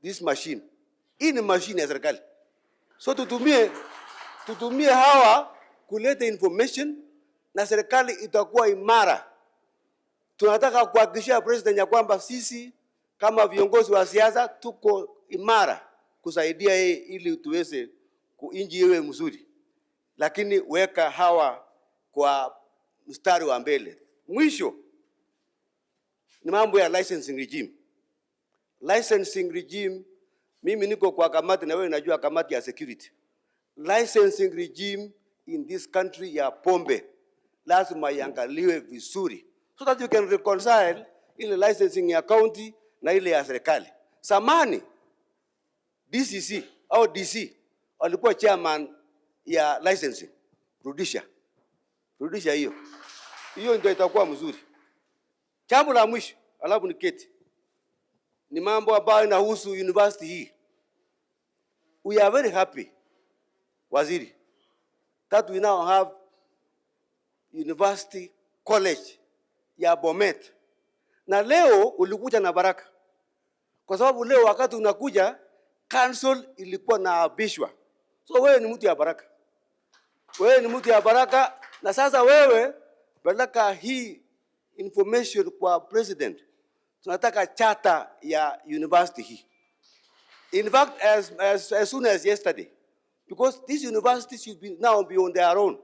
this machine. Hii ni machine ya serikali, so tutumie hawa kuleta information na serikali itakuwa imara. Tunataka kuhakikishia president ya kwamba sisi kama viongozi wa siasa tuko imara kusaidia yeye ili tuweze kuinji iwe mzuri. Lakini weka hawa kwa mstari wa mbele. Mwisho ni mambo ya licensing regime. Licensing regime, mimi niko kwa kamati na wewe najua kamati ya security. Licensing regime in this country ya pombe lazima iangaliwe vizuri, so that you can reconcile ile licensing ya county na ile ya serikali. Samani DCC au DC alikuwa chairman ya licensing. Rudisha hiyo ndio itakuwa mzuri. Jambo la mwisho, alafu niketi, ni mambo ambayo inahusu university hii. We are very happy, Waziri, that we now have University College ya Bomet. Na leo ulikuja na baraka, kwa sababu leo wakati unakuja council ilikuwa na abishwa. So wewe ni mtu ya baraka. Na sasa wewe peleka hii information kwa president. Tunataka charter ya university hii. In fact, as soon as yesterday, because these universities should now be on their own.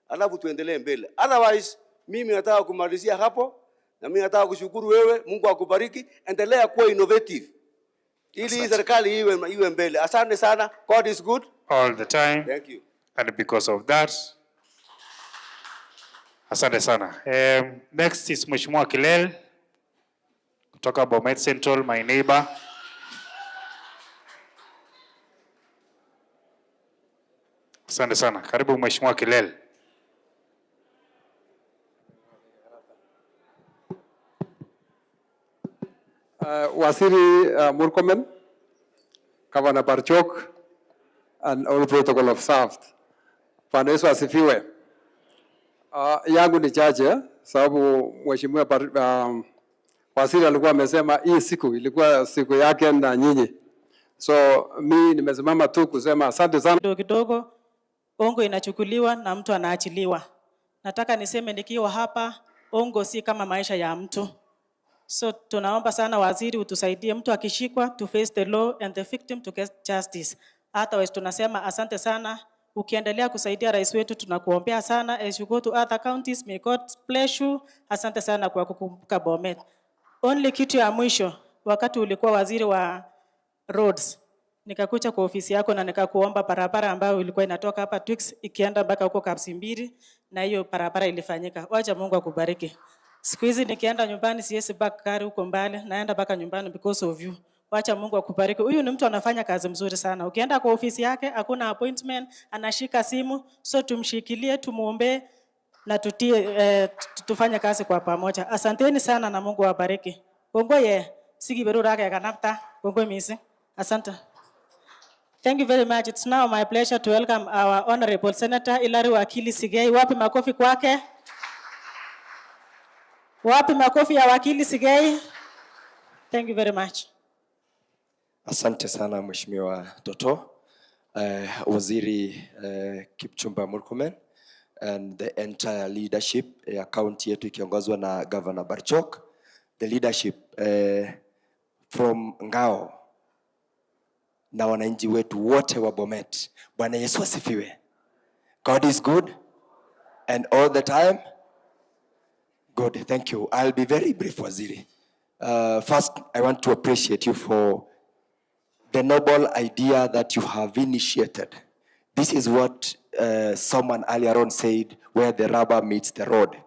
Alafu tuendelee mbele. Otherwise, mimi nataka kumalizia hapo, na mimi nataka kushukuru wewe, Mungu akubariki, endelea kuwa innovative. Ili serikali iwe mbele. Asante sana. God is good all the time. Thank you. And because of that, asante sana. Next is Mheshimiwa Kilel kutoka Bomet Central, my neighbor. Asante sana. Karibu Mheshimiwa Kilel. Waziri Murkomen, Governor Barchok, and all protocol observed. Bwana Yesu asifiwe. Yangu ni chache sababu Mheshimiwa Waziri alikuwa amesema hii siku ilikuwa siku yake na nyinyi. So mimi nimesimama tu kusema asante sana. Kidogo ongo inachukuliwa na mtu anaachiliwa. Nataka niseme nikiwa hapa, ongo si kama maisha ya mtu. So tunaomba sana waziri utusaidie, mtu akishikwa to face the law and the victim to get justice. Otherwise tunasema asante sana. Ukiendelea kusaidia rais wetu tunakuombea sana. As you go to other counties, may God bless you. Asante sana kwa kukumbuka Bomet. Only kitu ya mwisho, wakati ulikuwa waziri wa roads, nikakuja kwa ofisi yako na nikakuomba barabara ambayo ilikuwa inatoka hapa Twix ikienda mpaka huko Kapsimbiri, na hiyo barabara ilifanyika. Wacha Mungu akubariki. Siku hizi nikienda nyumbani siwezi baki gari huko mbali, naenda mpaka nyumbani because of you. Wacha Mungu akubariki. Huyu ni mtu anafanya kazi mzuri sana. Ukienda kwa ofisi yake hakuna appointment, anashika simu, so tumshikilie, tumuombe na tufanye kazi kwa pamoja. Asanteni sana na Mungu awabariki. Bongoye sikiberura yake kanapta. Bongoye misi. Asante. Thank you very much. It's now my pleasure to welcome our Honorable Senator Hilary Wakili Sigei. Wapi makofi kwake? Wapi makofi ya Wakili Sigei? Thank you very much. Asante sana Mheshimiwa Toto. Waziri Kipchumba Murkomen and the entire leadership ya county yetu ikiongozwa na Governor Barchok, the leadership from Ngao na wananchi wetu wote wa Bomet. Bwana Yesu asifiwe. God is good and all the time. Good, thank you. I'll be very brief, Waziri. First, I want to appreciate you for the noble idea that you have initiated. This is what someone earlier on said, where the rubber meets the road.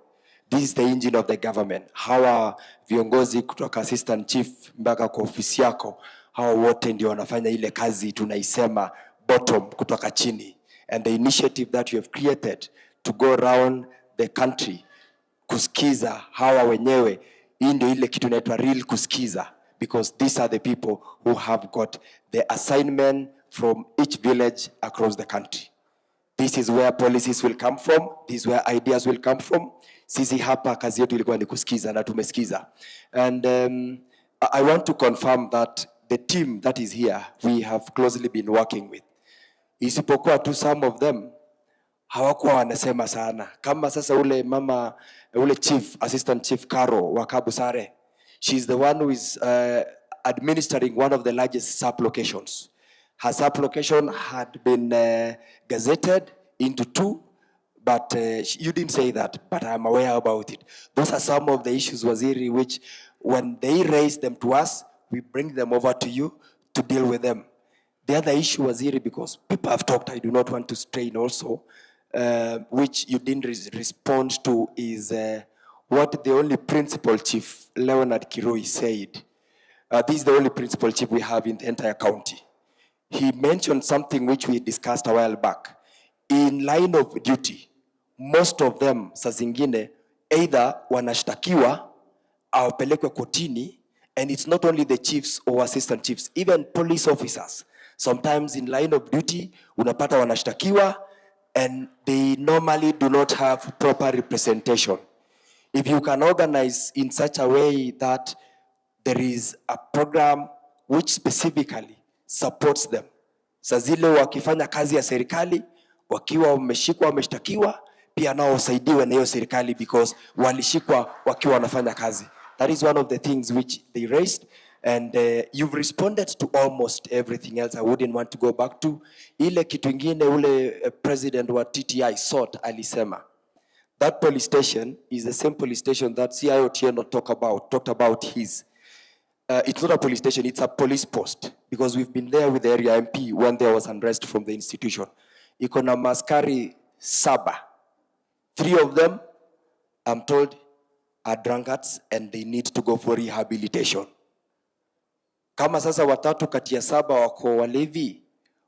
This is the engine of the government. Hawa viongozi kutoka assistant chief mpaka kwa ofisi yako, hawa wote ndio wanafanya ile kazi tunaisema bottom kutoka chini. And the initiative that you have created to go around the country, kusikiza hawa wenyewe, hii ndio ile kitu inaitwa real kusikiza, because these are the people who have got the assignment from each village across the country. This is where policies will come from. This is where ideas will come from. Sisi hapa kazi yetu ilikuwa ni kusikiza na tumesikiza. And I want to confirm that the team that is here, we have closely been working with. Isipokuwa tu some of them hawakuwa wanasema sana. Kama sasa ule chief, assistant chief Karo wa Kabusare, she's the one who is administering one of the largest sub-locations. Her sub-location had been gazetted into 2, but you didn't say that, but I'm aware about it. Those are some of the issues, Waziri, which when they raise them to us, we bring them over to you to deal with them. The other issue, Waziri, because people have talked, I do not want to strain also, which you didn't respond to, is what the only principal chief, Leonard Kirui, said. This is the only principal chief we have in the entire county. He mentioned something which we discussed a while back. In line of duty, most of them, saa zingine, either wanashtakiwa au pelekwe kotini, and it's not only the chiefs or assistant chiefs, even police officers. Sometimes in line of duty, unapata wanashtakiwa, and they normally do not have proper representation. If you can organize in such a way that there is a program which specifically supports them. Saa zile wakifanya kazi ya serikali, wakiwa wameshikwa wameshtakiwa, pia nao wasaidiwe na hiyo serikali because walishikwa wakiwa wanafanya kazi. That is one of the things which they raised, and you've responded to almost everything else. I wouldn't want to go back to. Ile kitu ingine ule president wa TTI SOT alisema. That police station is the same police station that CIO Tieno talked about his. It's not a police station, it's a police post, because we've been there with the area MP when there was unrest from the institution. Iko na maskari 7. 3 of them, I'm told, are drunkards and they need to go for rehabilitation. Kama sasa 3 kati ya 7 wako walevi,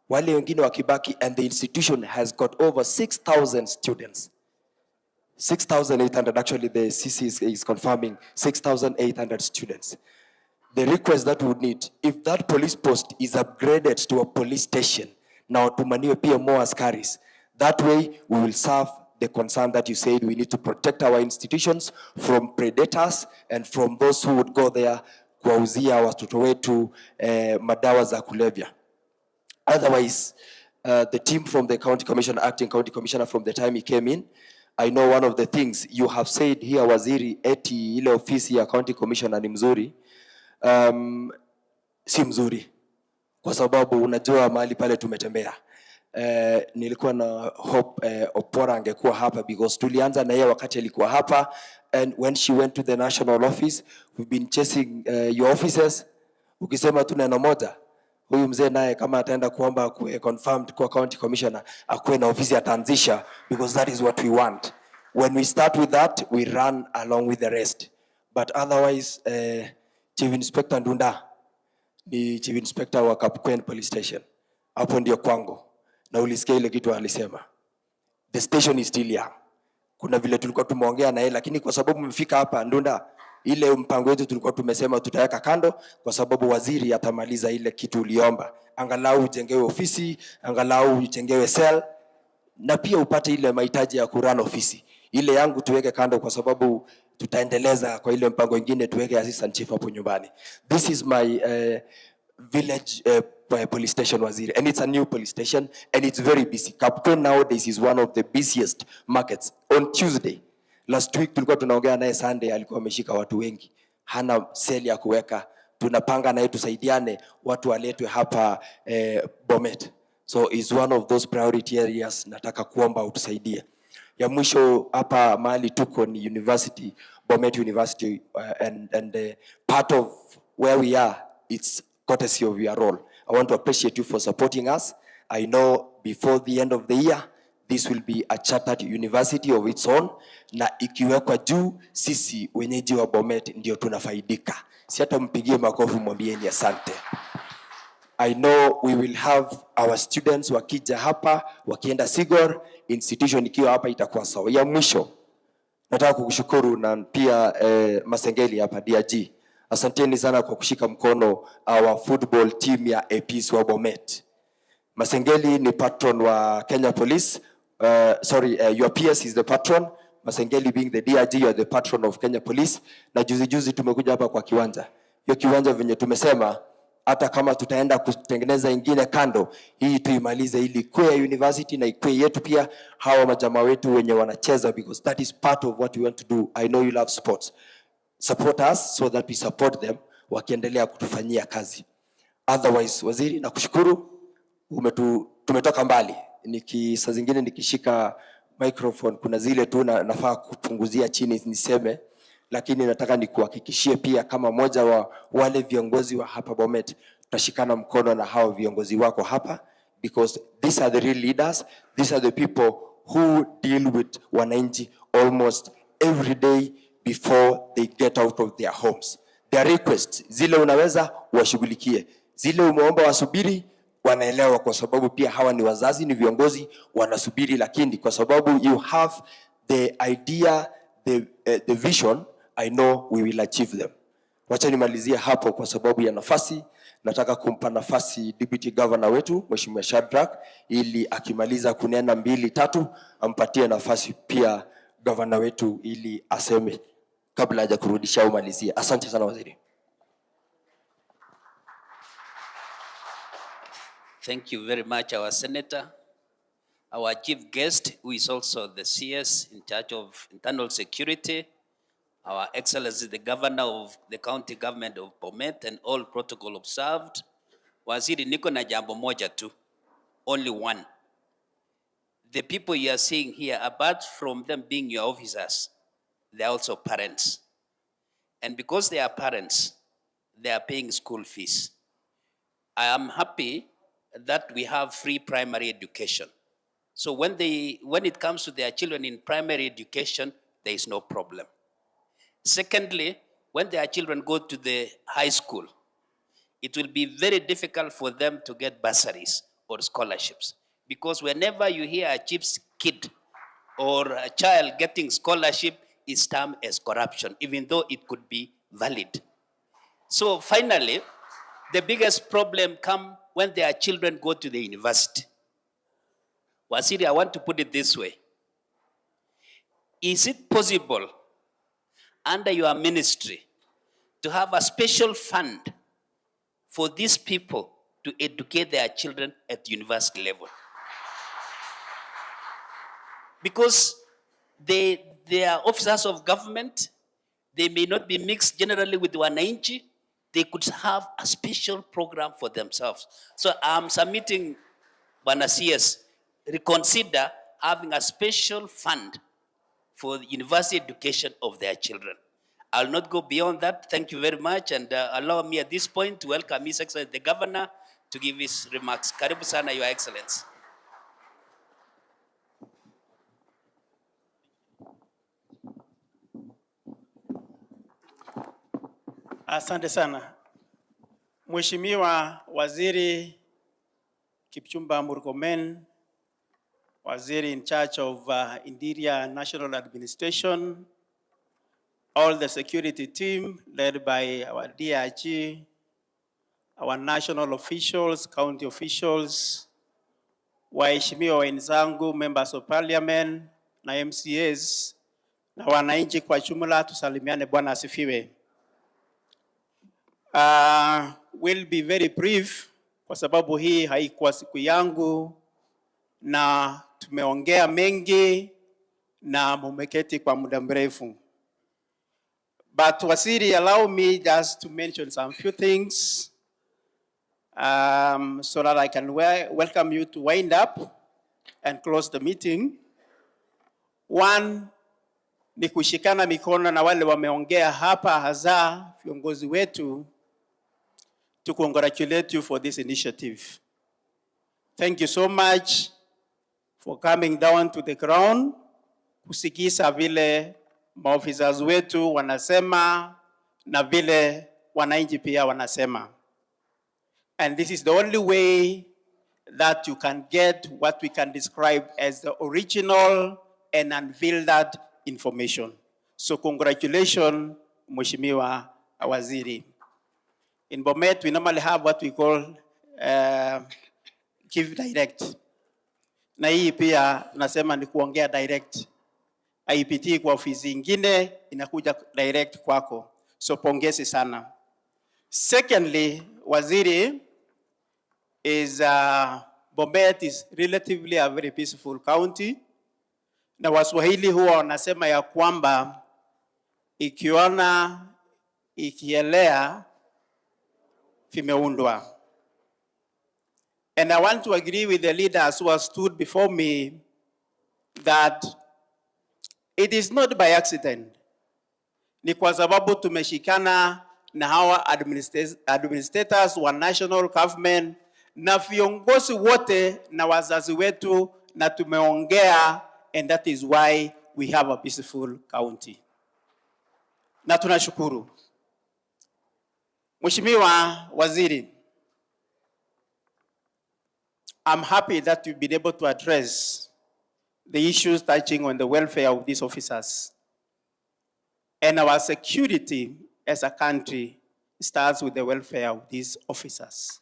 wale wengine wakibaki, and the institution has got over 6,000 students. 6,800, actually the CC is confirming 6,800 students. The request that we would need, if that police post is upgraded to a police station, now tumaniwe pia more askaris. That way we will serve the concern that you said we need to protect our institutions from predators and from those who would go there kuwauzia watoto wetu madawa za kulevya. Otherwise, the team from the county commissioner, acting county commissioner, from the time he came in, I know one of the things you have said here, Waziri, eti ile ofisi ya county commissioner ni mzuri. Si mzuri kwa sababu unajua mahali pale tumetembea. Nilikuwa na hope Opora angekuwa hapa, because tulianza na yeye wakati alikuwa hapa, and when she went to the national office, we've been chasing your offices. Ukisema tu neno moja, huyu mzee naye kama ataenda kuomba confirmed kwa county commissioner akuwe na ofisi ataanzisha, because that is what we want. When we start with that, we run along with the rest. But otherwise, Chief Inspector Ndunda ni Chief Inspector wa Kapkwen Police Station. Hapo ndio kwangu. Na ulisikia ile kitu alisema. The station is still young. Kuna vile tulikuwa tumeongea na yeye, lakini kwa sababu mmefika hapa Ndunda, ile mpango wetu tulikuwa tumesema tutaweka kando, kwa sababu waziri atamaliza ile kitu uliomba. Angalau ujengewe ofisi, angalau ujengewe cell, na pia upate ile mahitaji ya kurun ofisi. Ile yangu tuweke kando kwa sababu tutaendeleza kwa ile mpango mwingine, tuweke assistant chief hapo nyumbani. This is my village police station, Waziri, and it's a new police station and it's very busy. Kapton nowadays is one of the busiest markets. On Tuesday, last week tulikuwa tunaongea naye Sunday, alikuwa ameshika watu wengi, hana seli ya kuweka. Tunapanga naye tusaidiane watu waletwe hapa Bomet. So is one of those priority areas nataka kuomba utusaidie. Ya mwisho hapa mahali tuko ni university, Bomet University, and part of where we are, it's courtesy of your role. I want to appreciate you for supporting us. I know before the end of the year, this will be a chartered university of its own, na ikiwekwa juu, sisi wenyeji wa Bomet ndio tunafaidika. Si hata mpigie makofi mwambieni asante. I know we will have our students wakija hapa, wakienda Sigor, institution ikiwa hapa itakuwa sawa. Ya mwisho, nataka kukushukuru na pia Masengeli hapa DRG. Asanteni sana kwa kushika mkono our football team ya APs wa Bomet. Masengeli ni patron wa Kenya Police. Your PS is the patron. Masengeli being the DRG, you are the patron of Kenya Police. Na juzi tumekuja hapa kwa kiwanja. Hiyo kiwanja venye tumesema, hata kama tutaenda kutengeneza ingine kando, hii tuimalize ili kuwe university na ikuwe yetu pia hawa majamaa wetu wenye wanacheza, because that is part of what we want to do. I know you love sports. Support us so that we support them wakiendelea kutufanyia kazi. Otherwise, Waziri, nakushukuru, tumetoka mbali. Saa zingine nikishika microphone kuna zile tu nafaa kupunguzia chini niseme, lakini nataka nikuhakikishie pia kama moja wa wale viongozi wa hapa Bomet, tutashikana mkono na hao viongozi wako hapa, because these are the real leaders. These are the people who deal with wananchi almost every day before they get out of their homes. Their requests, zile unaweza washughulikie, zile umeomba wasubiri, wanaelewa, kwa sababu pia hawa ni wazazi, ni viongozi, wanasubiri, lakini kwa sababu you have the idea, the vision, I know we will achieve them. Wacha nimalizie hapo kwa sababu ya nafasi. Nataka kumpa nafasi Deputy Governor wetu Mheshimiwa Shadrack, ili akimaliza kunena 2-3 ampatie nafasi pia Governor wetu ili aseme kabla haja kurudisha umalizie. Asante sana Waziri. Thank you very much, our Senator. Our chief guest, who is also the CS in charge of internal security, Our Excellency, the Governor of the County Government of Bomet, and all protocol observed. Waziri, niko na jambo moja tu, only one. The people you are seeing here, apart from them being your officers, they are also parents. And because they are parents, they are paying school fees. I am happy that we have free primary education. So when it comes to their children in primary education, there is no problem. Secondly, when their children go to the high school, it will be very difficult for them to get bursaries or scholarships. Because whenever you hear a chief's kid or a child getting scholarship, it's termed as corruption, even though it could be valid. So finally, the biggest problem comes when their children go to the university. Waziri, I want to put it this way. Is it possible under your ministry to have a special fund for these people to educate their children at university level? Because they are officers of government, they may not be mixed generally with wananchi, they could have a special program for themselves. So I'm submitting, Bwana CS, reconsider having a special fund for the university education of their children. I'll not go beyond that. Thank you very much, and allow me at this point to welcome His Excellency the Governor to give his remarks. Karibu sana, Your Excellency. Asante sana. Mheshimiwa Waziri Kipchumba Murkomen, Waziri in charge of Interior National Administration, all the security team led by our DRG, our national officials, county officials, waheshimiwa wenzangu, members of parliament, na MCAs, na wananchi kwa jumla, tusalimiane. Bwana asifiwe. We'll be very brief kwa sababu hii haikuwa siku yangu na tumeongea mengi na mumeketi kwa muda mrefu. But Waziri, allow me just to mention some few things so that I can welcome you to wind up and close the meeting. One, ni kushikana mikono na wale wameongea hapa, hasa viongozi wetu, to congratulate you for this initiative. Thank you so much for coming down to the ground, kusikiza vile maofficers wetu wanasema na vile wananchi pia wanasema. And this is the only way that you can get what we can describe as the original and unfiltered information. So congratulations, Mheshimiwa Waziri. In Bomet, we normally have what we call give direct. Na hii pia tunasema ni kuongea direct. IPT kwa ofisi ingine inakuja direct kwako. So pongezi sana. Secondly, Waziri, is Bomet is relatively a very peaceful county. Na Waswahili huwa wanasema ya kwamba ikiona ikielea vimeundwa. And I want to agree with the leaders who have stood before me that it is not by accident. Ni kwa sababu tumeshikana na hawa administrators wa national government na viongozi wote na wazazi wetu na tumeongea, and that is why we have a peaceful county. Na tunashukuru. Mheshimiwa Waziri, I'm happy that you've been able to address the issues touching on the welfare of these officers. And our security as a country starts with the welfare of these officers.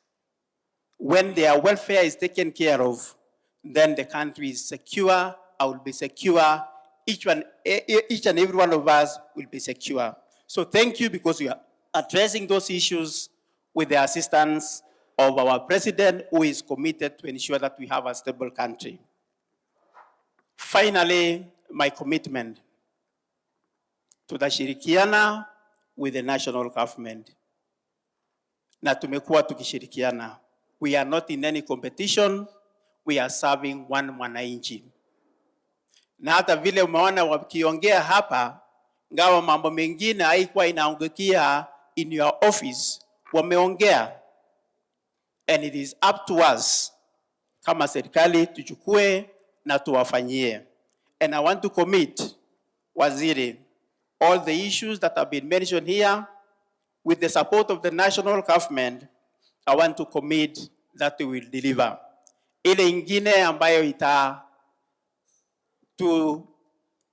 When their welfare is taken care of, then the country is secure, I will be secure, each and every one of us will be secure. So thank you, because you are addressing those issues with the assistance of our president, who is committed to ensure that we have a stable country. Finally, my commitment to the shirikiana with the national government. Na tumekuwa tukishirikiana. We are not in any competition, we are serving one mwananchi. Na hata vile umeona wakiongea hapa, ngawa mambo mengine haikuwa inaangukia in your office, wameongea. And it is up to us kama serikali tuchukue na tuwafanyie. And I want to commit, Waziri, all the issues that have been mentioned here, with the support of the national government, I want to commit that we will deliver. Ile ingine ambayo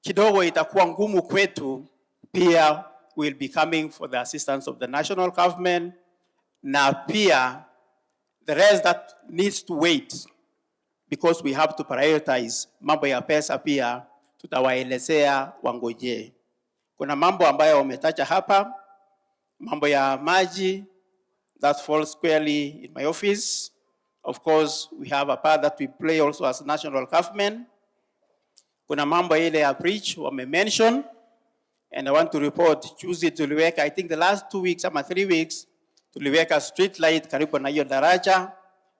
kidogo itakuwa ngumu kwetu, pia will be coming for the assistance of the national government, na pia the rest that needs to wait, because we have to prioritize. Mambo ya pesa pia tutawaelezea wangoje. Kuna mambo ambayo wametaja hapa, mambo ya maji, that falls squarely in my office. Of course, we have a part that we play also as national government. Kuna mambo ile ya bridge wame-mention, and I want to report, Tuesday tuliweka, I think the last 2 weeks ama 3 weeks, tuliweka street light karibu na hiyo daraja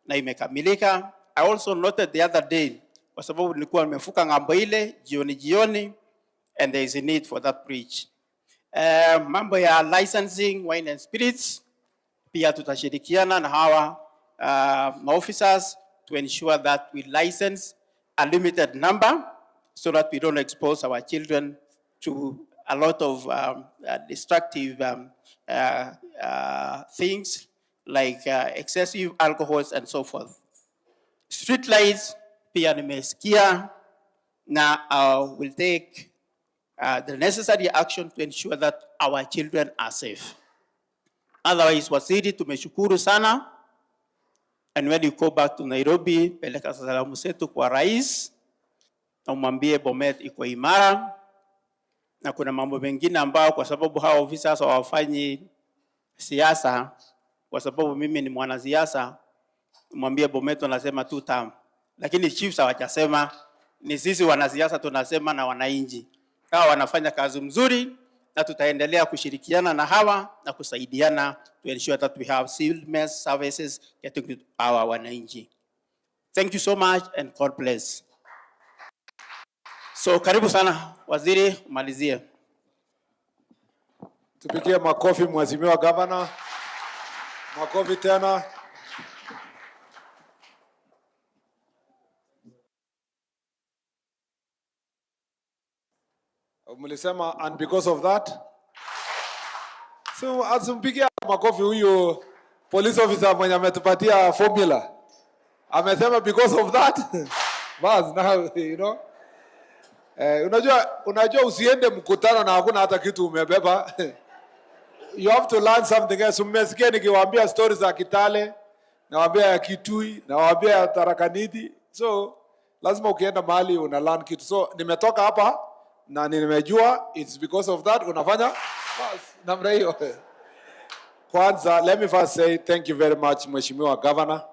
na imekamilika. I also noted the other day, kwa sababu nilikuwa nimefuka ngambo ile jioni, and there is a need for that bridge. Mambo ya licensing wine and spirits, pia tutashirikiana na hawa officers to ensure that we license a limited number, so that we don't expose our children to a lot of destructive things like excessive alcohols and so forth. Street lights, pia nimesikia, na will take the necessary action to ensure that our children are safe. Otherwise, Waziri, tumeshukuru sana. And when you go back to Nairobi, peleka salamu zetu kwa rais, na umwambie Bomet iko imara. Na kuna mambo mengine ambao kwa sababu hawa officers hawafanyi siasa, kwa sababu mimi ni mwanasiasa, mwambie Bomet anasema 2 term. Lakini chiefs hawajasema, ni sisi wanasiasa tunasema na wananchi. Hawa wanafanya kazi mzuri na tutaendelea kushirikiana na hawa na kusaidiana to ensure that we have seamless services getting to our wananchi. Thank you so much and God bless. So karibu sana waziri, umalizie. Tupigie makofi mheshimiwa governor. Makofi tena. Mlisema and because of that. So asimpigia makofi huyo police officer mwenye ametupatia formula. Amesema because of that. Bas now you know. Unajua usiende mkutano na hakuna hata kitu umebeba. You have to learn something else. Mmesikia nikiwaambia stories za Kitale, nawaambia ya Kitui, nawaambia ya Tarakaniti. So lazima ukienda mahali una learn kitu. So nimetoka hapa na nimejua it's because of that unafanya namna hiyo. Kwanza let me first say thank you very much Mheshimiwa Governor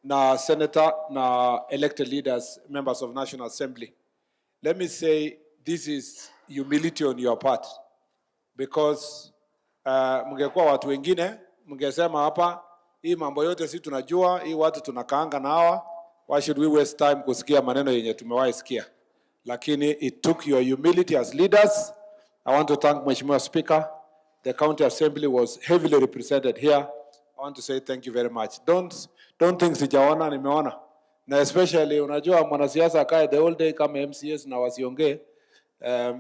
na Senator na elected leaders, members of National Assembly. Let me say this is humility on your part because mngekuwa watu wengine mngesema hapa hii mambo yote si tunajua, hii watu tunakaanga na hawa, why should we waste time kusikia maneno yenye tumewahi sikia. Lakini it took your humility as leaders. I want to thank Mheshimiwa Speaker. The County Assembly was heavily represented here. I want to say thank you very much. Don't think sijaona, nimeona. Na especially unajua mwanasiasa akae the whole day kama MCS na wasiongee,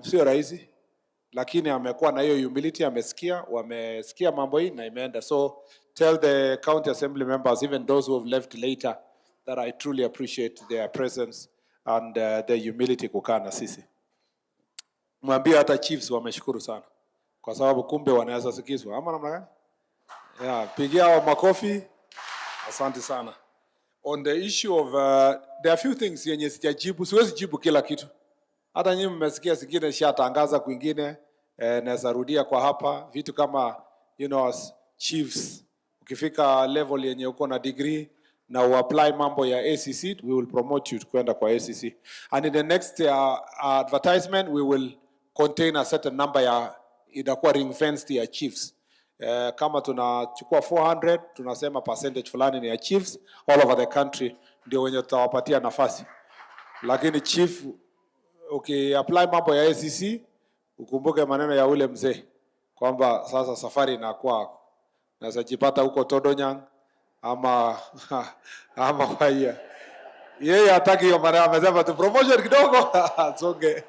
sio rahisi. Lakini amekuwa na hiyo humility, wamesikia mambo hii na imeenda. So tell the County Assembly members, even those who have left later, that I truly appreciate their presence and their humility kukaa na sisi. Mwambie hata chiefs wameshukuru sana. Kwa sababu kumbe wanaweza sikizwa. Ama namna gani? Yeah, pigia hao makofi. Asante sana. On the issue of there are few things yenye sijajibu, siwezi jibu kila kitu. Hata nyinyi mmesikia zingine nishatangaza kwingine, naweza rudia kwa hapa vitu kama you know as chiefs ukifika level yenye uko na degree na uapply mambo ya ACC, we will promote you kwenda kwa ACC. And in the next advertisement we will contain a certain number ya itakuwa ring fenced ya chiefs. Kama tunachukua 400 tunasema percentage fulani ni ya chiefs all over the country, ndio wenye tutawapatia nafasi. Lakini chief apply mambo ya ACC ukumbuke maneno ya ule mzee kwamba sasa safari inakuwa naweza jipata huko Todonyang ama kwa hiyo yeye hataki hiyo, maana amesema tu promotion kidogo songe.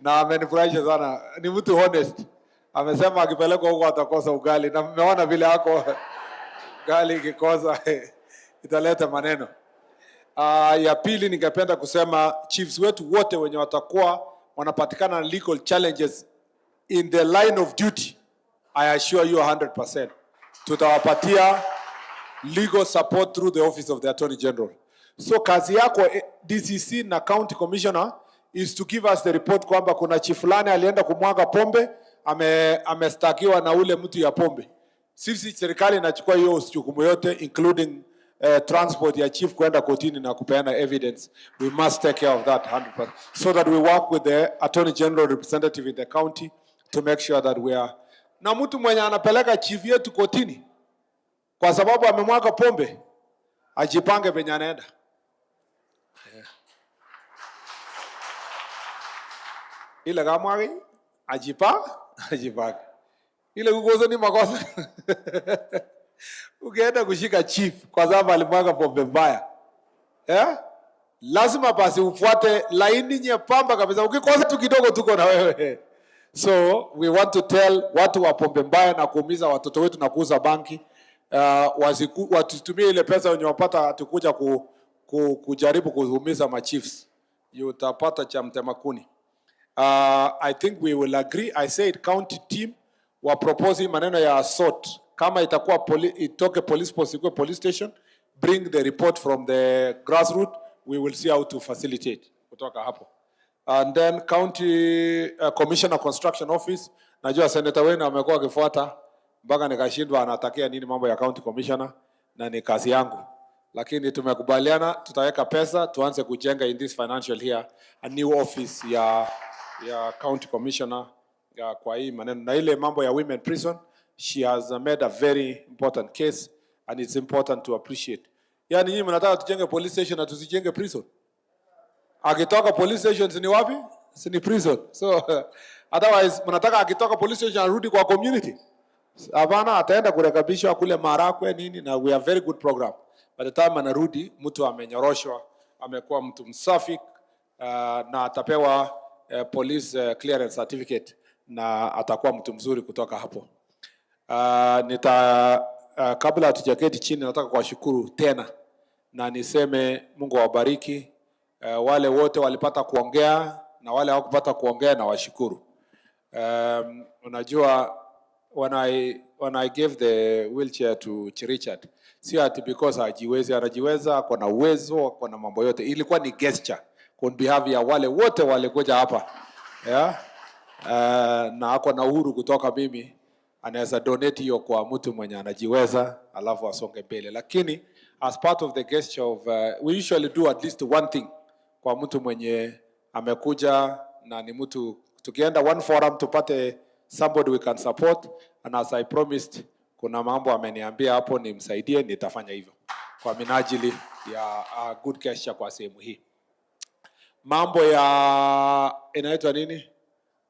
Na amenifurahisha sana, ni mtu honest. Amesema akipelekwa huko atakosa ugali, na mmeona vile hako ugali ikikosa italeta maneno. Ya pili ningependa kusema chiefs wetu wote wenye watakuwa wanapatikana na legal challenges in the line of duty, I assure you 100%. Tutawapatia legal support through the office of the Attorney General. So kazi yako DCC na County Commissioner is to give us the report kwamba kuna chief fulani alienda kumwaga pombe, amestakiwa na ule mtu ya pombe. Sisi serikali inachukua hiyo jukumu yote including transport ya chief kwenda kotini na kupeana evidence. We must take care of that 100%. So that we work with the Attorney General representative in the county to make sure that we are. Na mtu mwenye anapeleka chief yetu kotini kwa sababu amemwaga pombe, ajipange penye anaenda. Ile kama ajipange. Ile kukosa ni makosa. Ukienda kushika chief kwa sababu alimwaga pombe mbaya, lazima basi ufuate laini nyepamba kabisa. Ukikosa tu kidogo tuko na wewe. So we want to tell watu wa pombe mbaya na kuumiza watoto wetu na kuuza banki, watutumie ile pesa wenye wapata tukuja kujaribu kuumiza ma chiefs. Utapata cha mtemakuni. I think we will agree. I said county team wa proposing maneno ya assault. Kama itakuwa itoke police post, ikuwe police station, bring the report from the grassroots, we will see how to facilitate kutoka hapo. And then county commissioner construction office, najua senator wenu amekuwa akifuata mpaka nikashindwa anatakia nini mambo ya county commissioner. na ni kazi yangu, lakini tumekubaliana tutaweka pesa tuanze kujenga in this financial year a new office ya county commissioner ya kwa hii maneno. Na ile mambo ya women prison, she has made a very important case and it's important to appreciate. Yani nyinyi mnataka tujenge police station na tusijenge prison? Akitoka police stations ni wapi? Si ni prison. So otherwise mnataka akitoka police station arudi kwa community? Hapana, ataenda kurekebishwa kule Marakwe nini, na we have very good program. By the time anarudi mtu amenyoroshwa, amekuwa mtu msafi, na atapewa police clearance certificate na atakuwa mtu mzuri kutoka hapo. Kabla hatujaketi chini, nataka kuwashukuru tena na niseme Mungu awabariki. Wale wote walipata kuongea na wale hawakupata kuongea na washukuru. Unajua when I gave the wheelchair to Richard, sio ati because hajiwezi, anajiweza, ako na uwezo, ako na mambo yote. Ilikuwa ni gesture on behalf ya wale wote walikuja hapa. Yeah? Na ako na uhuru kutoka mimi, anaweza donate hiyo kwa mtu mwenye anajiweza alafu asonge mbele. Lakini as part of the gesture of we usually do at least one thing kwa mtu mwenye amekuja, na ni mtu tukienda one forum tupate somebody we can support, and as I promised, kuna mambo ameniambia hapo nimsaidie, nitafanya hivyo kwa minajili ya good gesture kwa sehemu hii. Mambo ya inaitwa nini?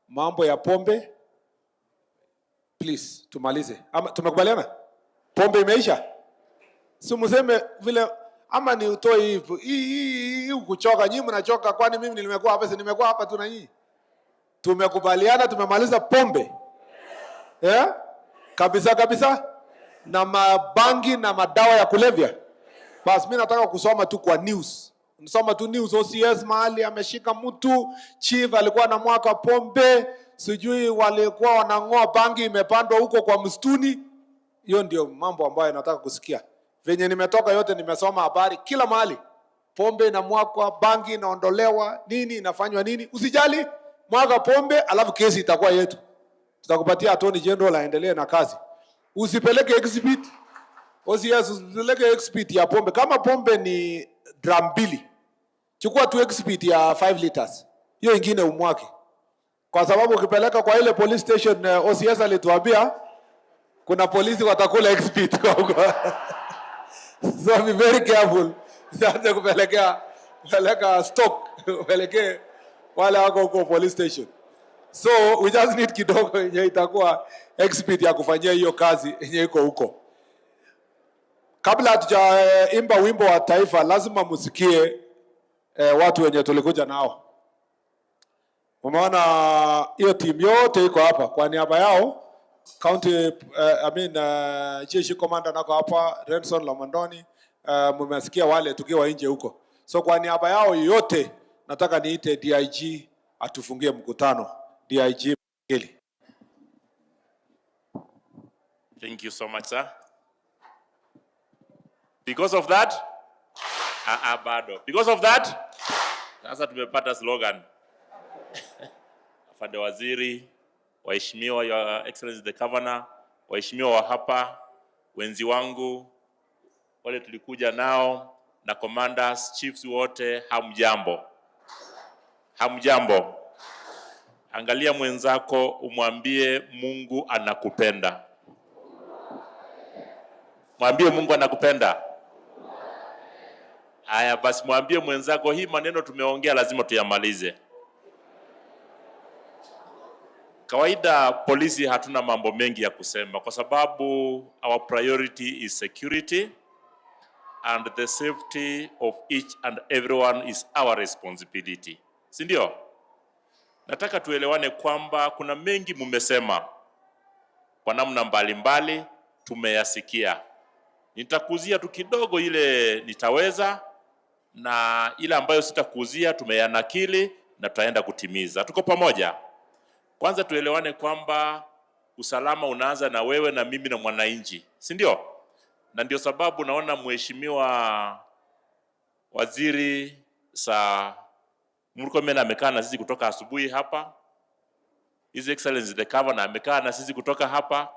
Mambo ya pombe, please tumalize. Tumekubaliana? Pombe imeisha? Si mseme vile ama ni utoe hivi. Hii kuchoka, nyinyi mnachoka, kwani mimi nimekuwa hapa, si nimekuwa hapa tu na nyinyi. Tumekubaliana tumemaliza pombe. Yeah? Kabisa. Na mabangi na madawa ya kulevya. Basi mimi nataka kusoma tu kwa news. Nisoma tu news, OCS mahali ameshika mtu, chief alikuwa na mwaka pombe, sijui walikuwa wanangoa bangi imepandwa huko kwa msituni. Hiyo ndio mambo ambayo nataka kusikia. Venye nimetoka yote nimesoma habari kila mahali. Pombe na mwaka, bangi inaondolewa, nini inafanywa nini? Usijali, mwaka pombe alafu kesi itakuwa yetu. Tutakupatia attorney general aendelee na kazi. Usipeleke exhibit. OCS usipeleke exhibit ya pombe. Kama pombe ni drum 2, chukua tu exhibit ya 5 liters. Hiyo ingine umwake. Kwa sababu ukipeleka kwa ile police station, OCS alituambia kuna polisi watakula exhibit kwa huko. So be very careful. Usianze kupeleka stock, upeleke wale wako huko police station. So we just need kidogo yenye itakuwa exhibit ya kufanyia hiyo kazi yenye iko huko. Kabla hatujaimba wimbo wa taifa, lazima musikie watu wenye tulikuja nao. Umeona hiyo timu yote iko hapa kwa niaba yao. County jeshi commander nako hapa, Renson Lamondoni, mmesikia wale tukiwa nje huko. So kwa niaba yao yote nataka niite DIG atufungie mkutano. DIG Geli. Thank you so much, sir. Because of that, because of that, sasa tumepata slogan. Afande Waziri, waheshimiwa, Your Excellency the Governor, waheshimiwa wa hapa, wenzi wangu, wale tulikuja nao, na commanders, chiefs wote, hamjambo. Hamjambo. Angalia mwenzako umwambie Mungu anakupenda. Mwambie Mungu anakupenda. Haya basi, mwambie mwenzako hii maneno tumeongea lazima tuyamalize. Kawaida polisi hatuna mambo mengi ya kusema kwa sababu our priority is security and the safety of each and everyone is our responsibility. Si ndio? Nataka tuelewane kwamba kuna mengi mmesema kwa namna mbalimbali, tumeyasikia. Nitakuzia tu kidogo ile nitaweza, na ile ambayo sitakuzia tumeyanakili na tutaenda kutimiza. Tuko pamoja? Kwanza tuelewane kwamba usalama unaanza na wewe na mimi na mwananchi, si ndio? Na ndio sababu naona mheshimiwa waziri Murkomen amekaa na sisi kutoka asubuhi hapa. His Excellency the Governor amekaa na sisi kutoka hapa.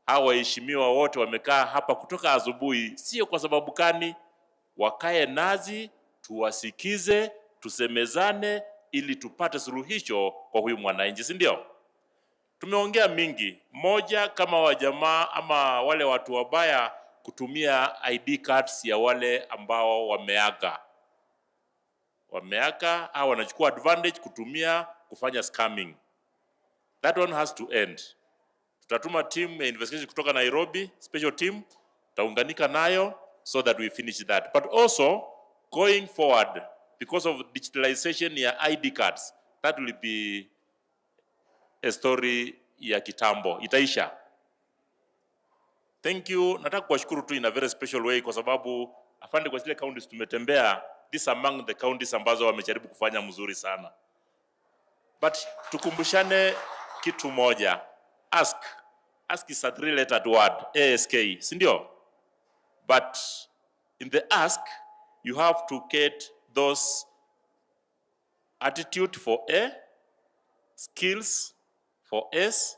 hawa waheshimiwa wote wamekaa hapa kutoka asubuhi, sio kwa sababu kani, wakae nazi, tuwasikize, tusemezane ili tupate suluhisho kwa huyu mwananchi, si ndio? Tumeongea mingi. Moja, kama wajamaa ama wale watu wabaya kutumia ID cards ya wale ambao wameaga au wanachukua advantage kutumia kufanya scamming. That one has to end. Tutatuma team ya investigation kutoka Nairobi, special team, taunganika nayo so that we finish that. But also going forward, because of digitalization ya ID cards, that will be a story ya kitambo, itaisha. Thank you. Nataka kuwashukuru tu in a very special way kwa sababu afande kwa zile counties tumetembea, this among the counties ambazo wamejaribu kufanya mzuri sana. But tukumbushane kitu moja. Ask is a three-lettered word, ASK, si ndio? But in the ask, you have to get those attitude for A, skills for S,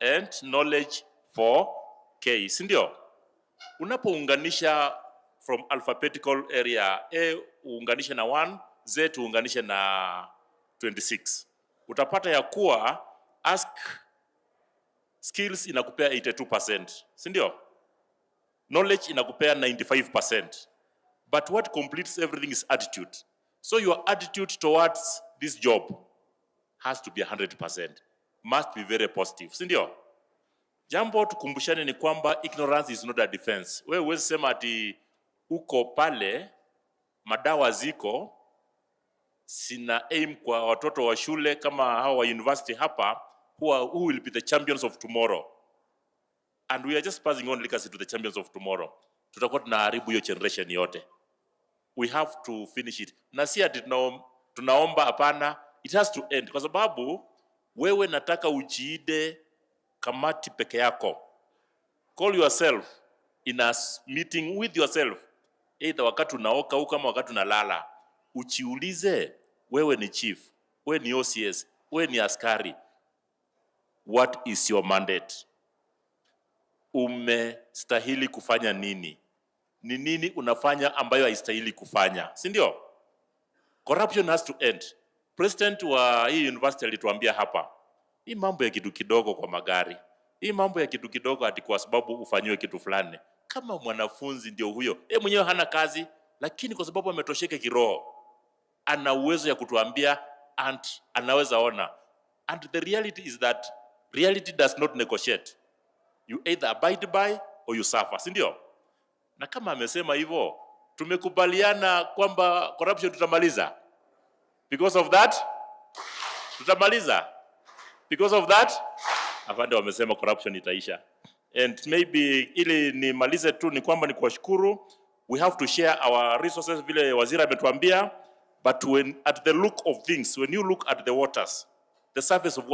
and knowledge for K, si ndio? Unapounganisha from alphabetical area, A uunganishe na 1, Z uunganishe na 26. Utapata ya kuwa ask skills inakupea 82%, si ndio? Knowledge inakupea 95%. But what completes everything is attitude. So your attitude towards this job has to be 100%. Must be very positive, si ndio? Jambo tukumbushane ni kwamba ignorance is not a defense. Wewe huwezi sema ati uko pale madawa ziko, sina aim kwa watoto wa shule kama hao wa university hapa, who will be the champions of tomorrow. And we are just passing on legacy to the champions of tomorrow. Tutakuwa tunaharibu hiyo generation yote. We have to finish it. Na si ati tunaomba, hapana, it has to end. Kwa sababu wewe nataka ujiide kamati peke yako. Call yourself in a meeting with yourself. Either wakati unaoka au kama wakati unalala. Ujiulize, wewe ni chief, wewe ni OCS, wewe ni askari. What is your mandate? Umestahili kufanya nini? Ni nini unafanya ambayo haistahili kufanya? Si ndio? Corruption has to end. President wa hii university alituambia hapa, hii mambo ya kitu kidogo kwa magari, hii mambo ya kitu kidogo ati kwa sababu ufanyiwe kitu fulani. Kama mwanafunzi ndio huyo, mwenyewe hana kazi, lakini kwa sababu ametosheka kiroho, ana uwezo ya kutuambia and anaweza ona. And the reality is that reality does not negotiate. You either abide by or you suffer, si ndio? Na kama amesema hivyo, tumekubaliana kwamba corruption tutamaliza. Because of that, tutamaliza. Because of that, afande wamesema corruption itaisha. And maybe ili nimalize tu ni kwamba ni kuwashukuru. We have to share our resources vile waziri ametuambia, but when at the look of things, when you look at the waters, the surface of water